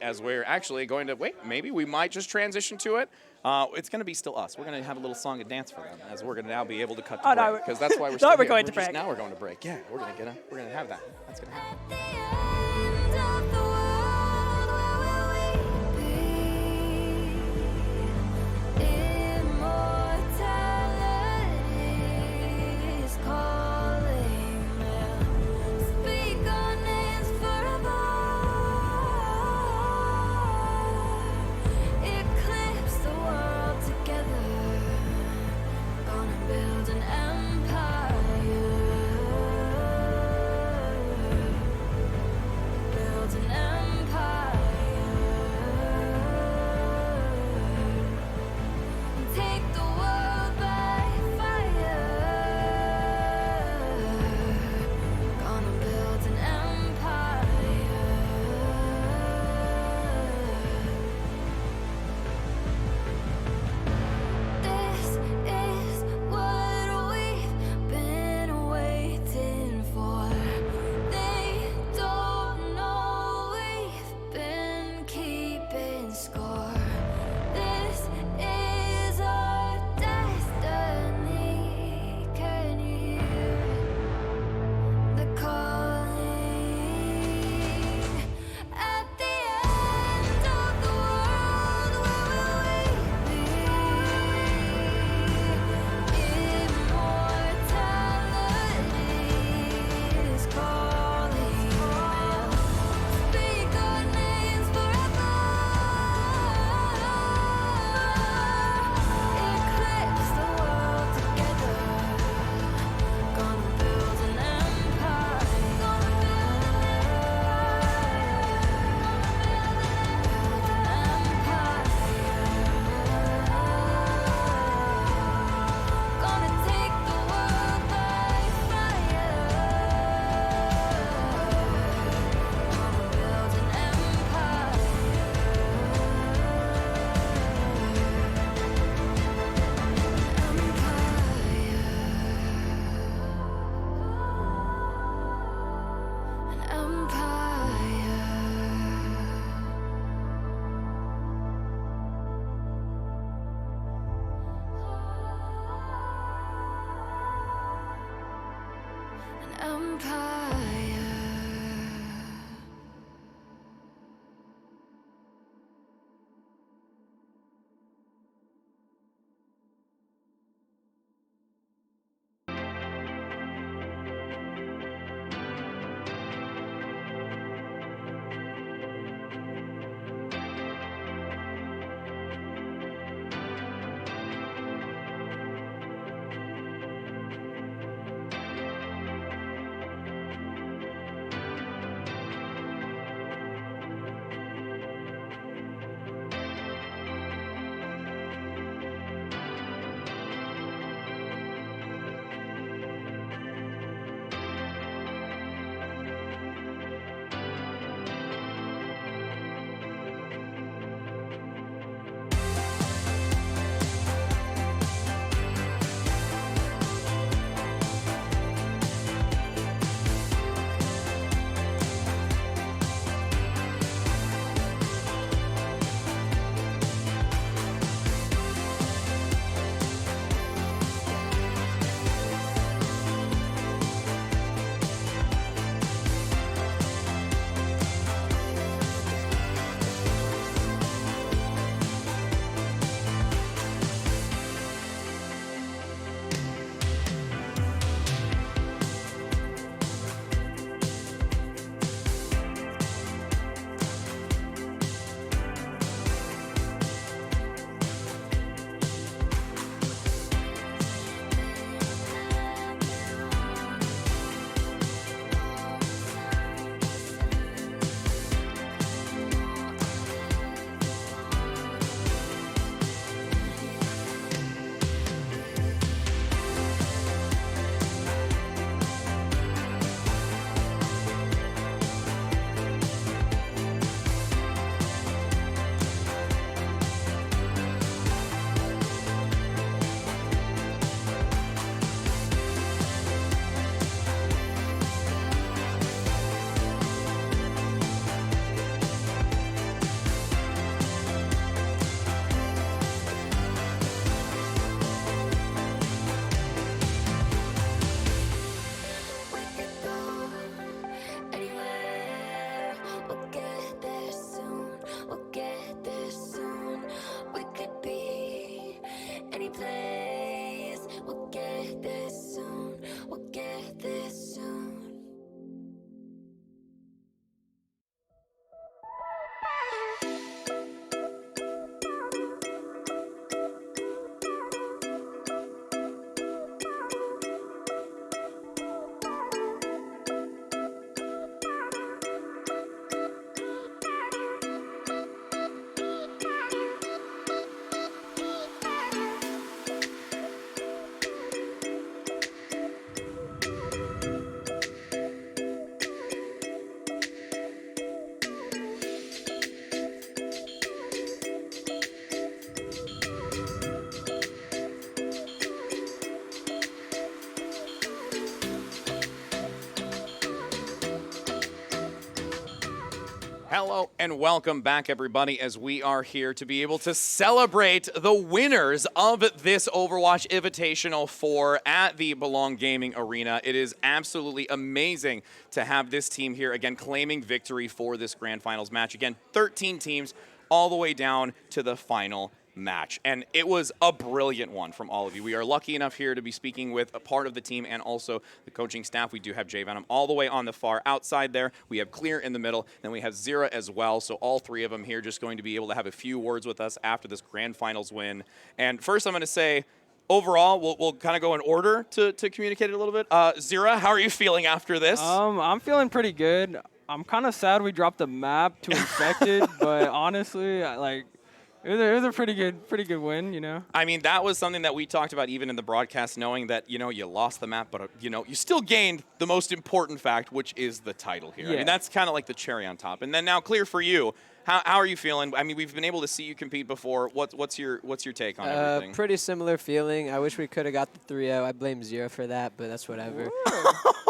As we're actually going to, maybe we might just transition to it. It's going to be still us. We're going to have a little song and dance for them, as we're going to now be able to cut to break. Because that's why we're still we're here. going to break. Now we're going to break. Yeah, we're going to have that. That's going to happen. place. We'll get there soon. We'll get there soon. Hello and welcome back, everybody, as we are here to be able to celebrate the winners of this Overwatch Invitational 4 at the Belong Gaming Arena. It is absolutely amazing to have this team here, again, claiming victory for this Grand Finals match. Again, 13 teams all the way down to the final match. And it was a brilliant one from all of you. We are lucky enough here to be speaking with a part of the team and also the coaching staff. We do have Jay Venom all the way on the far outside there. We have Clear in the middle. Then we have Zira as well. So all three of them here just going to be able to have a few words with us after this Grand Finals win. And first I'm going to say, overall, we'll kind of go in order to communicate it a little bit. Zira, how are you feeling after this? I'm feeling pretty good. I'm kind of sad we dropped the map to Infected, but honestly, it was a pretty good win, you know. I mean, that was something that we talked about even in the broadcast, knowing that, you know, you lost the map, but, you know, you still gained the most important fact, which is the title here. Yeah. I mean, that's kind of like the cherry on top. And then now, Clear, for you, how are you feeling? I mean, we've been able to see you compete before. What's your take on everything? Pretty similar feeling. I wish we could have got the 3-0. I blame Zero for that, but that's whatever.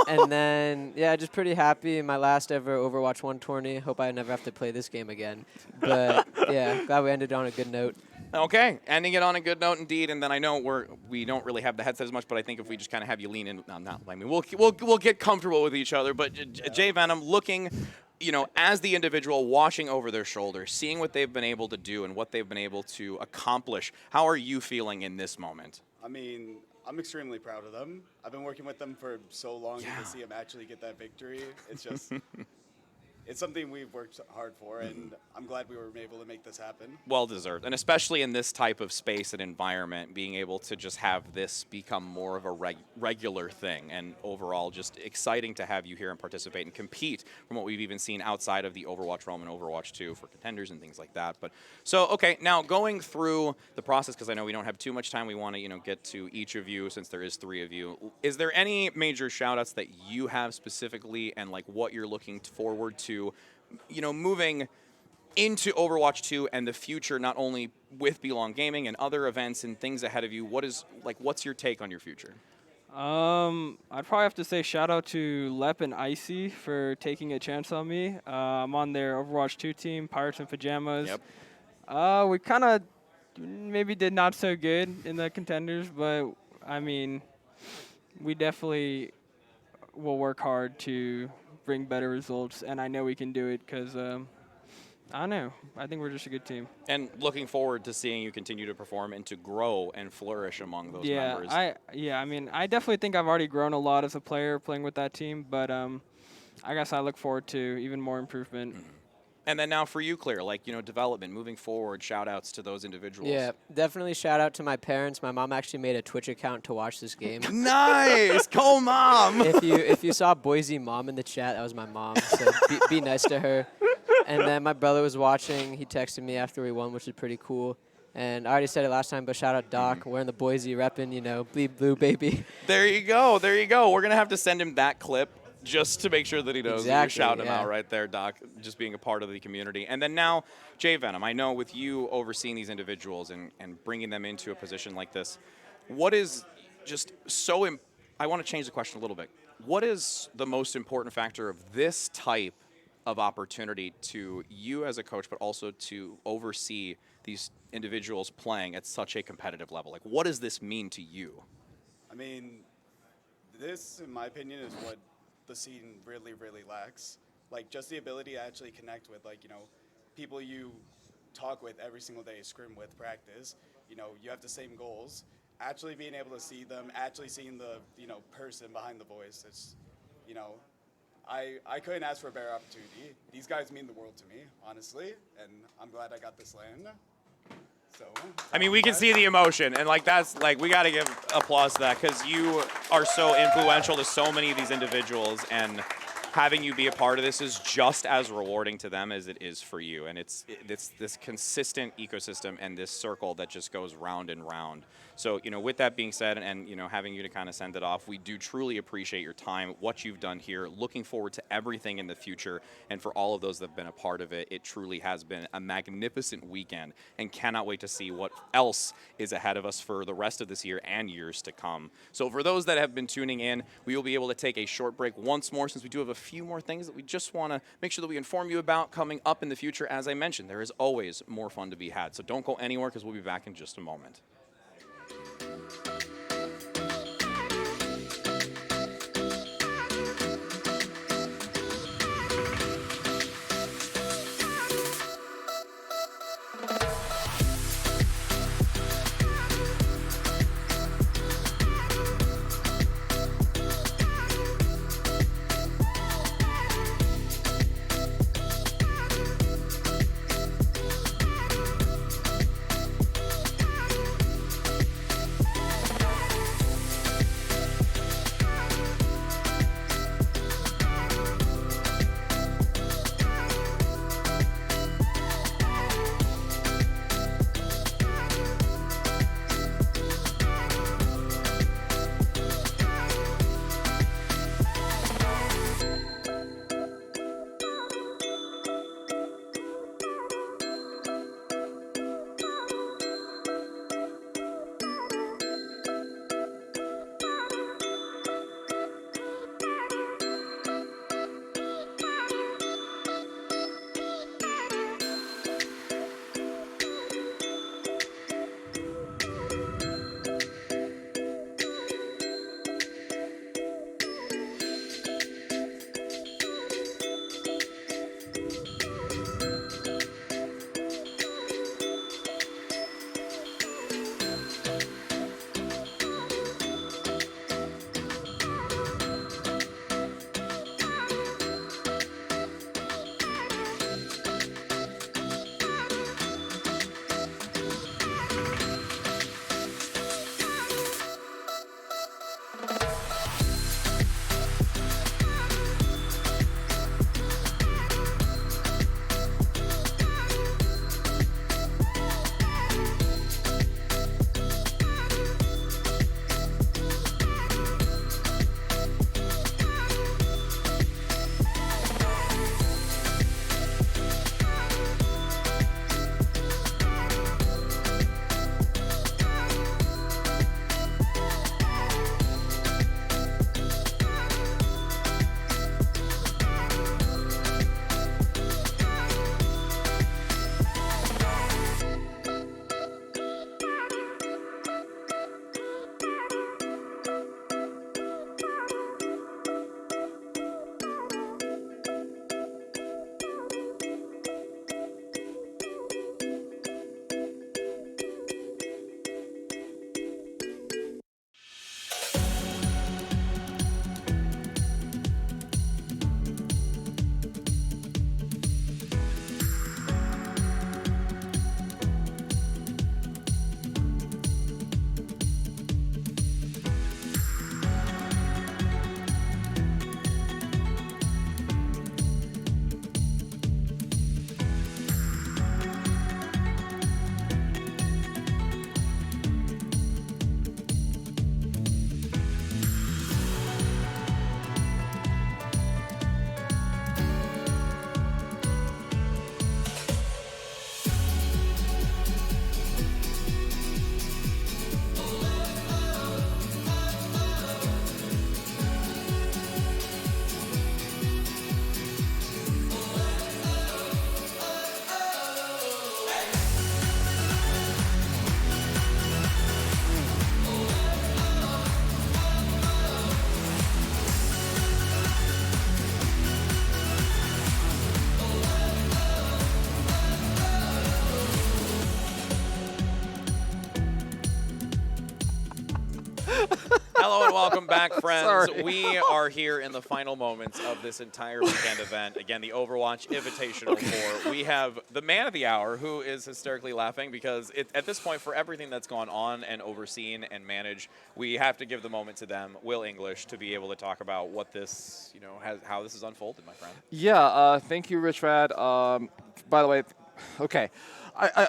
And then, yeah, just pretty happy. My last ever Overwatch 1 tourney. Hope I never have to play this game again. But, yeah, glad we ended on a good note. Okay, ending it on a good note indeed. And then I know we don't really have the headset as much, but I think if we just kind of have you lean in, we'll get comfortable with each other. But Jay Venom, looking, you know, as the individual, watching over their shoulder, seeing what they've been able to do and what they've been able to accomplish, how are you feeling in this moment? I mean, I'm extremely proud of them. I've been working with them for so long, and to see them actually get that victory, it's just, it's something we've worked hard for, and I'm glad we were able to make this happen. Well deserved, and especially in this type of space and environment, being able to just have this become more of a regular thing, and overall just exciting to have you here and participate and compete from what we've even seen outside of the Overwatch realm and Overwatch 2 for contenders and things like that. But so, okay, now going through the process, because I know we don't have too much time, we want to, you know, get to each of you since there is 3 of you. Is there any major shout-outs that you have specifically, and like what you're looking forward to, you know, moving into Overwatch 2 and the future, not only with Belong Gaming and other events and things ahead of you? What's your take on your future? I'd probably have to say shout out to Lep and Icy for taking a chance on me. I'm on their Overwatch 2 team, Pirates and Pajamas. Yep. We kind of maybe did not so good in the contenders, but I mean, we definitely will work hard to bring better results, and I know we can do it because I don't know. I think we're just a good team. And looking forward to seeing you continue to perform and to grow and flourish among those members. I mean, I definitely think I've already grown a lot as a player playing with that team, but I guess I look forward to even more improvement. And then now for you, Clear, like, you know, development, moving forward, shout-outs to those individuals. Yeah, definitely shout out to my parents. My mom actually made a Twitch account to watch this game. Nice! Go, Mom! If you saw Boise Mom in the chat, that was my mom, so be nice to her. And then my brother was watching. He texted me after we won, which is pretty cool. And I already said it last time, but shout out Doc, wearing the Boise repping, you know, bleed blue, baby. There you go. There you go. We're going to have to send him that clip just to make sure that he knows that you shout him out right there, Doc, just being a part of the community. And then now, Jay Venom, I know with you overseeing these individuals and bringing them into a position like this, what is just so I want to change the question a little bit. What is the most important factor of this type of opportunity to you as a coach, but also to oversee these individuals playing at such a competitive level? Like, what does this mean to you? I mean, this, in my opinion, is what the scene really, really lacks. Like, just the ability to actually connect with, like, you know, people you talk with every single day, scrim with, practice. you have the same goals. Actually being able to see them, actually seeing the, person behind the voice, it's, I couldn't ask for a better opportunity. These guys mean the world to me, honestly, and I'm glad I got this land. So, I mean, we can see the emotion, and that's we got to give applause to that because you are so influential to so many of these individuals, and having you be a part of this is just as rewarding to them as it is for you. And it's this consistent ecosystem and this circle that just goes round and round. So, with that being said, and, having you to kind of send it off, we do truly appreciate your time, what you've done here, looking forward to everything in the future. And for all of those that have been a part of it, it truly has been a magnificent weekend and cannot wait to see what else is ahead of us for the rest of this year and years to come. So for those that have been tuning in, we will be able to take a short break once more since we do have a few more things that we just want to make sure that we inform you about coming up in the future. As I mentioned, there is always more fun to be had. So don't go anywhere because we'll be back in just a moment. Hello and welcome back, friends. Sorry. We are here in the final moments of this entire weekend event. Again, the Overwatch Invitational Tour. We have the man of the hour who is hysterically laughing because at this point, for everything that's gone on and overseen and managed, we have to give the moment to them, Will English, to be able to talk about what this, how this has unfolded, my friend. Yeah, thank you, Rich Rad. By the way, okay.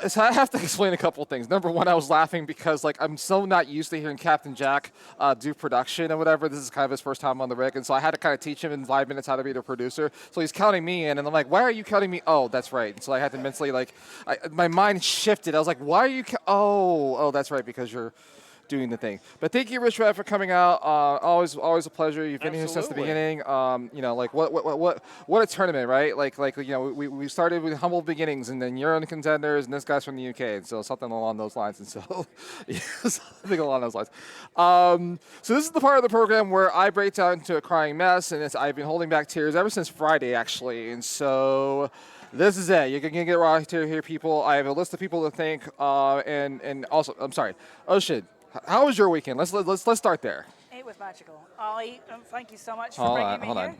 So I have to explain a couple of things. Number one, I was laughing because like I'm so not used to hearing Captain Jack do production or whatever. This is kind of his first time on the rig, and so I had to kind of teach him in 5 minutes how to be the producer. So he's counting me in, and I'm like, "Why are you counting me?" Oh, that's right. And so I had to mentally my mind shifted. I was like, "Why are you? Oh, that's right, because you're doing the thing." But thank you, Rich Rad, for coming out. Always a pleasure. You've been here since the beginning. Like what a tournament, right? Like we started with humble beginnings, and then you're on the contenders, and this guy's from the UK, and so something along those lines. And so something along those lines. So this is the part of the program where I break down into a crying mess, and I've been holding back tears ever since Friday, actually, and so. This is it. You're gonna get right here, people. I have a list of people to thank, and also, I'm sorry, Ocean. How was your weekend? Let's start there. It was magical. Thank you so much for bringing me here.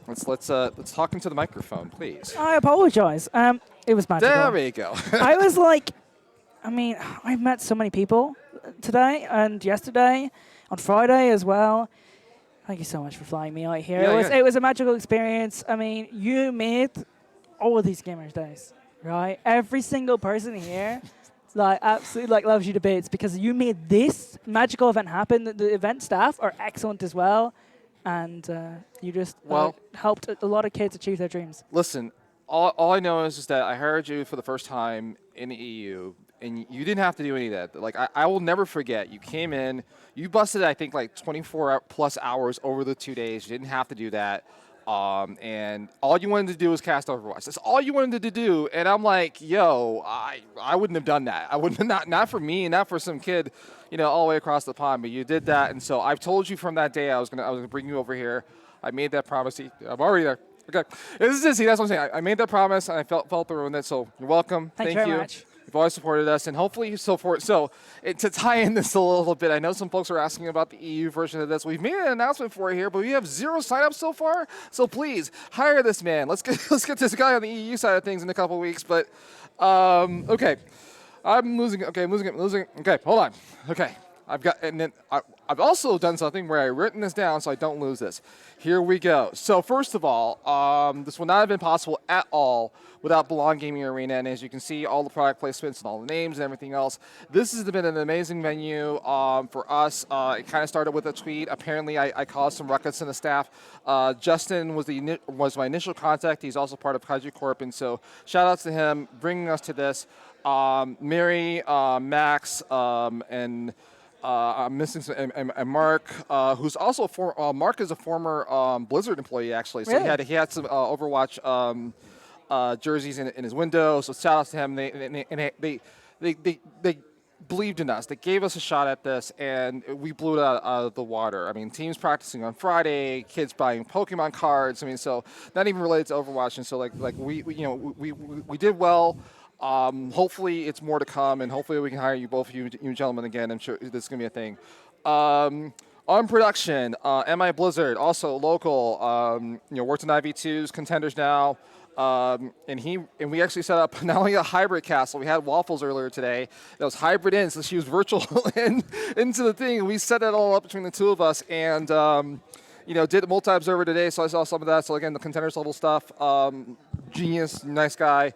Let's talk into the microphone, please. I apologize. It was magical. There we go. I was like, I've met so many people today and yesterday, on Friday as well. Thank you so much for flying me out here. It was a magical experience. I mean, you made all of these gamers' days, right? Every single person here, absolutely loves you to bits because you made this magical event happen. The event staff are excellent as well, and you just helped a lot of kids achieve their dreams. Listen, all I know is that I hired you for the first time in the EU. And you didn't have to do any of that. Like, I will never forget. You came in, you busted, I think, 24+ hours over the 2 days. You didn't have to do that. And all you wanted to do was cast Overwatch. That's all you wanted to do. And I'm like, yo, I wouldn't have done that. I wouldn't not for me, not for some kid, all the way across the pond. But you did that. And so I've told you from that day I was gonna bring you over here. I made that promise. I'm already there. Okay. That's what I'm saying. I made that promise, and I felt through it. So you're welcome. Thank you very much. You've always supported us, and hopefully so forth. So to tie in this a little bit, I know some folks are asking about the EU version of this. We've made an announcement for it here, but we have 0 signups so far. So please hire this man. Let's get this guy on the EU side of things in a couple weeks. But okay, I'm losing. Okay, I'm losing. Okay, hold on. Okay, I've also done something where I've written this down so I don't lose this. Here we go. So first of all, this would not have been possible at all without Belong Gaming Arena. And as you can see, all the product placements and all the names and everything else. This has been an amazing venue for us. It kind of started with a tweet. Apparently, I caused some ruckus in the staff. Justin was my initial contact. He's also part of Kaiju Corp. And so shout out to him bringing us to this. Mary, Max, and... I'm missing some, and Mark, who's also Mark is a former Blizzard employee actually. So really? he had some Overwatch jerseys in his window. So shout out to him. They believed in us. They gave us a shot at this, and we blew it out of the water. I mean, teams practicing on Friday, kids buying Pokemon cards. I mean, so not even related to Overwatch. And so we did well. Hopefully it's more to come, and hopefully we can hire you both, you gentlemen, again. I'm sure this is going to be a thing. On production, MI Blizzard, also local, worked in IV2s, contenders now. And we actually set up not only a hybrid castle, we had waffles earlier today. That was hybrid in, so she was virtual into the thing. And we set it all up between the two of us, and did a multi-observer today, so I saw some of that. So again, the contenders level stuff. Genius, nice guy.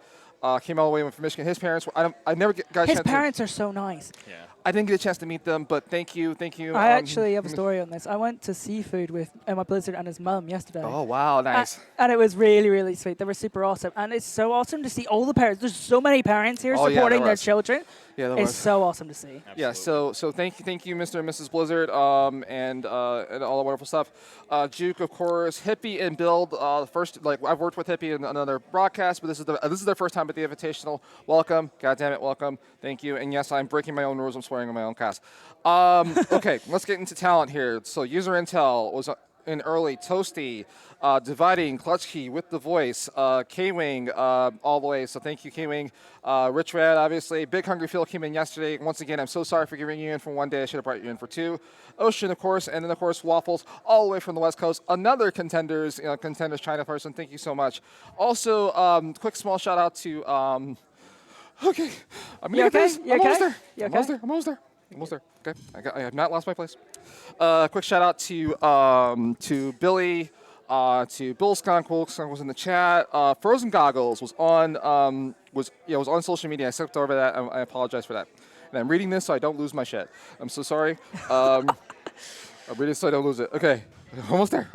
Came all the way from Michigan. His parents, I never got a chance. His parents are so nice. Yeah. I didn't get a chance to meet them, but thank you. I actually have a story on this. I went to seafood with Emma Blizzard and his mum yesterday. Oh, wow, nice. And it was really, really sweet. They were super awesome. And it's so awesome to see all the parents. There's so many parents here supporting their children. Yeah, it's so awesome to see. Absolutely. Yeah, so thank you, Mr. and Mrs. Blizzard, and all the wonderful stuff. Juke, of course, Hippie and Build. First, I've worked with Hippie in another broadcast, but this is their first time at the Invitational. Welcome, goddammit, welcome. Thank you. And yes, I'm breaking my own rules. I'm swearing on my own cast. Okay, let's get into talent here. So user intel was in early. Toasty, Dividing, Clutchkey with the voice, K-Wing all the way. So thank you, K-Wing. Rich Red, obviously. Big Hungry Phil came in yesterday. Once again, I'm so sorry for giving you in for 1 day. I should have brought you in for 2. Ocean, of course, and then, of course, Waffles all the way from the West Coast. Another Contenders China person. Thank you so much. Also, quick small shout out to... okay. I'm You okay? I'm You almost okay? there. You I'm almost okay? there. I'm almost there. Almost there. Okay. I have not lost my place. Quick shout out to Billy, to Bill Skunk. Bill Skunk was in the chat. Frozen Goggles was on was on social media. I skipped over that. I apologize for that. And I'm reading this so I don't lose my shit. I'm so sorry. I'm reading so I don't lose it. Okay. Almost there.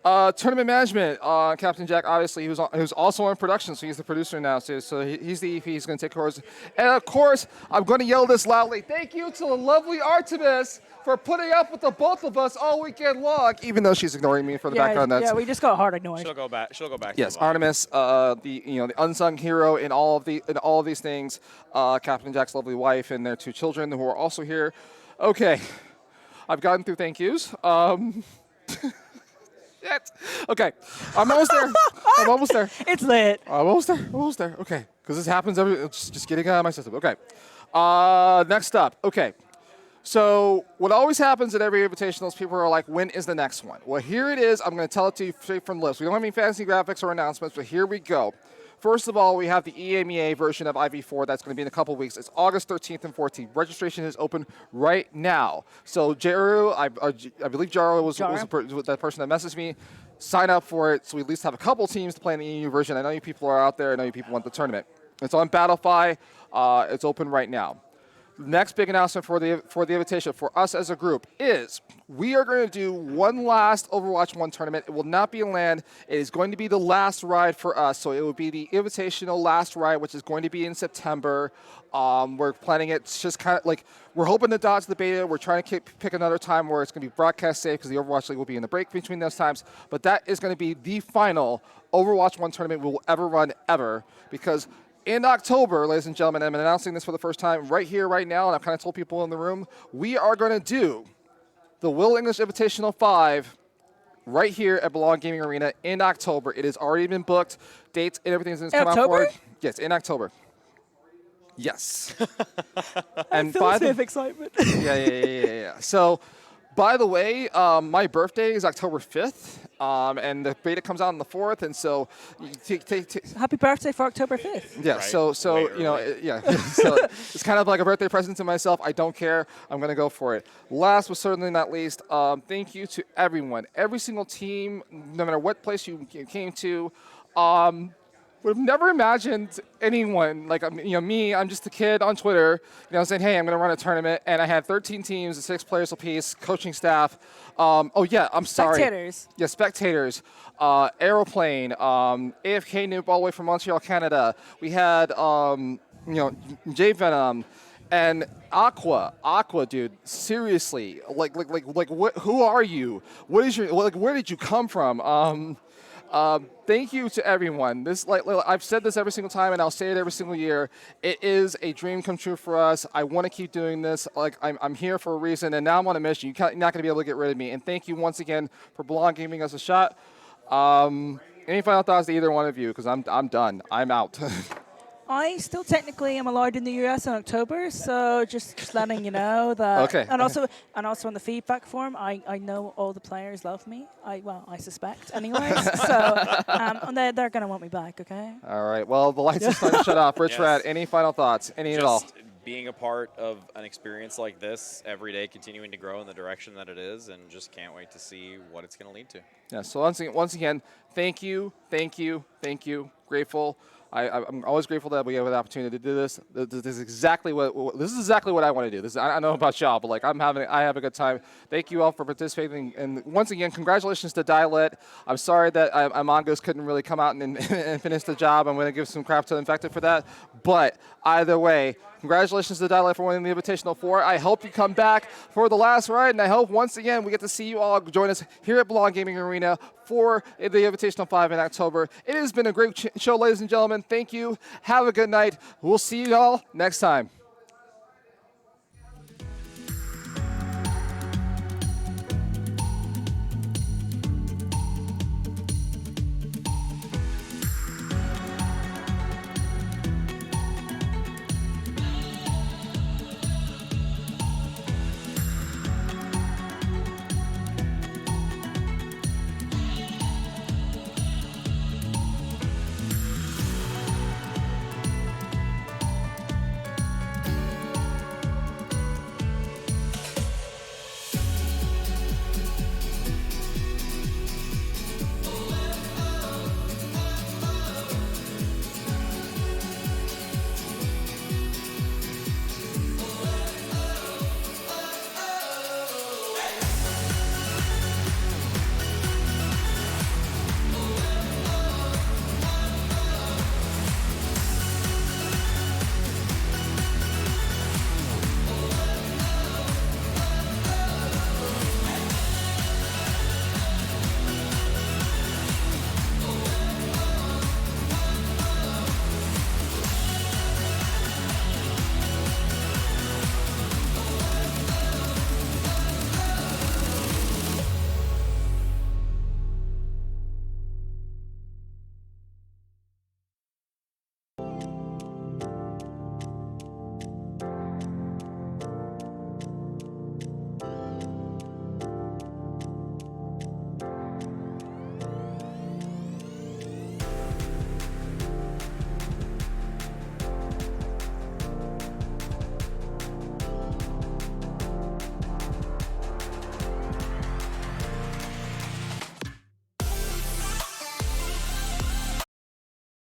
Tournament management, Captain Jack, obviously, he was also on production, so he's the producer now. So he's the EP, he's going to take course. And of course, I'm going to yell this loudly. Thank you to the lovely Artemis for putting up with the both of us all weekend long, even though she's ignoring me for the background. Yeah, we just got hard ignoring. She'll go back. Yes, Artemis, the unsung hero in all of these things. Captain Jack's lovely wife and their 2 children who are also here. Okay, I've gotten through thank yous. Shit. Okay, I'm almost there. It's lit. I'm almost there. Okay, because this happens just getting out of my system. Okay, next up. Okay, so what always happens at every Invitationals, people are like, when is the next one? Well, here it is. I'm going to tell it to you straight from the lips. We don't have any fancy graphics or announcements, but here we go. First of all, we have the EMEA version of IV4 that's going to be in a couple weeks. It's August 13th and 14th. Registration is open right now. So Jaru, I believe Jaru was that person that messaged me. Sign up for it so we at least have a couple teams to play in the EU version. I know you people are out there. I know you people want the tournament. It's on Battlefy. It's open right now. Next big announcement for the invitation for us as a group is we are going to do one last Overwatch 1 tournament. It will not be a LAN. It is going to be the last ride for us. So it will be the Invitational last ride, which is going to be in September. We're planning it just kind of like we're hoping to dodge the beta. We're trying to pick another time where it's going to be broadcast safe because the Overwatch League will be in the break between those times. But that is going to be the final Overwatch 1 tournament we will ever run ever because in October, ladies and gentlemen, I'm announcing this for the first time right here, right now, and I've kind of told people in the room, we are going to do the Will English Invitational 5 right here at Belong Gaming Arena in October. It has already been booked. Dates and everything is come out for it. Yes, in October. Yes. And by the excitement. Yeah. So, by the way, my birthday is October 5th, and the beta comes out on the 4th, and so happy birthday for October 5th. Yeah, right. so so it's kind of like a birthday present to myself. I don't care. I'm going to go for it. Last but certainly not least, thank you to everyone, every single team, no matter what place you came to. We've never imagined anyone, like me, I'm just a kid on Twitter, saying, hey, I'm going to run a tournament, and I had 13 teams and 6 players apiece, coaching staff. I'm sorry. Spectators. Yeah, spectators. Aeroplane, AFK Noob all the way from Montreal, Canada. We had, J Venom, and Aqua, dude. Seriously, like, what? Who are you? What is your where did you come from? Thank you to everyone. This, I've said this every single time, and I'll say it every single year. It is a dream come true for us. I want to keep doing this. I'm here for a reason, and now I'm on a mission. You're not going to be able to get rid of me. And thank you once again for Belong giving us a shot. Any final thoughts to either one of you? Because I'm done. I'm out. I still technically am allowed in the US in October, so just letting you know that. Okay. And also on the feedback form, I know all the players love me. I suspect, anyways. So and they're gonna want me back. Okay. All right. Well, the lights are starting to shut off. Rich Rat, any final thoughts? Any at all? Being a part of an experience like this every day, continuing to grow in the direction that it is, and just can't wait to see what it's going to lead to. Yeah. So once again, thank you. Grateful. I'm always grateful that we have the opportunity to do this. This is exactly what I want to do. I don't know about y'all, but I have a good time. Thank you all for participating, and once again, congratulations to Dialet. I'm sorry that Mongoose couldn't really come out and finish the job. I'm going to give some crap to Infected for that, but either way, congratulations to Dialet for winning the Invitational 4. I hope you come back for the last ride, and I hope once again we get to see you all join us here at Belong Gaming Arena for the Invitational 5 in October. It has been a great show, ladies and gentlemen. Thank you. Have a good night. We'll see you all next time.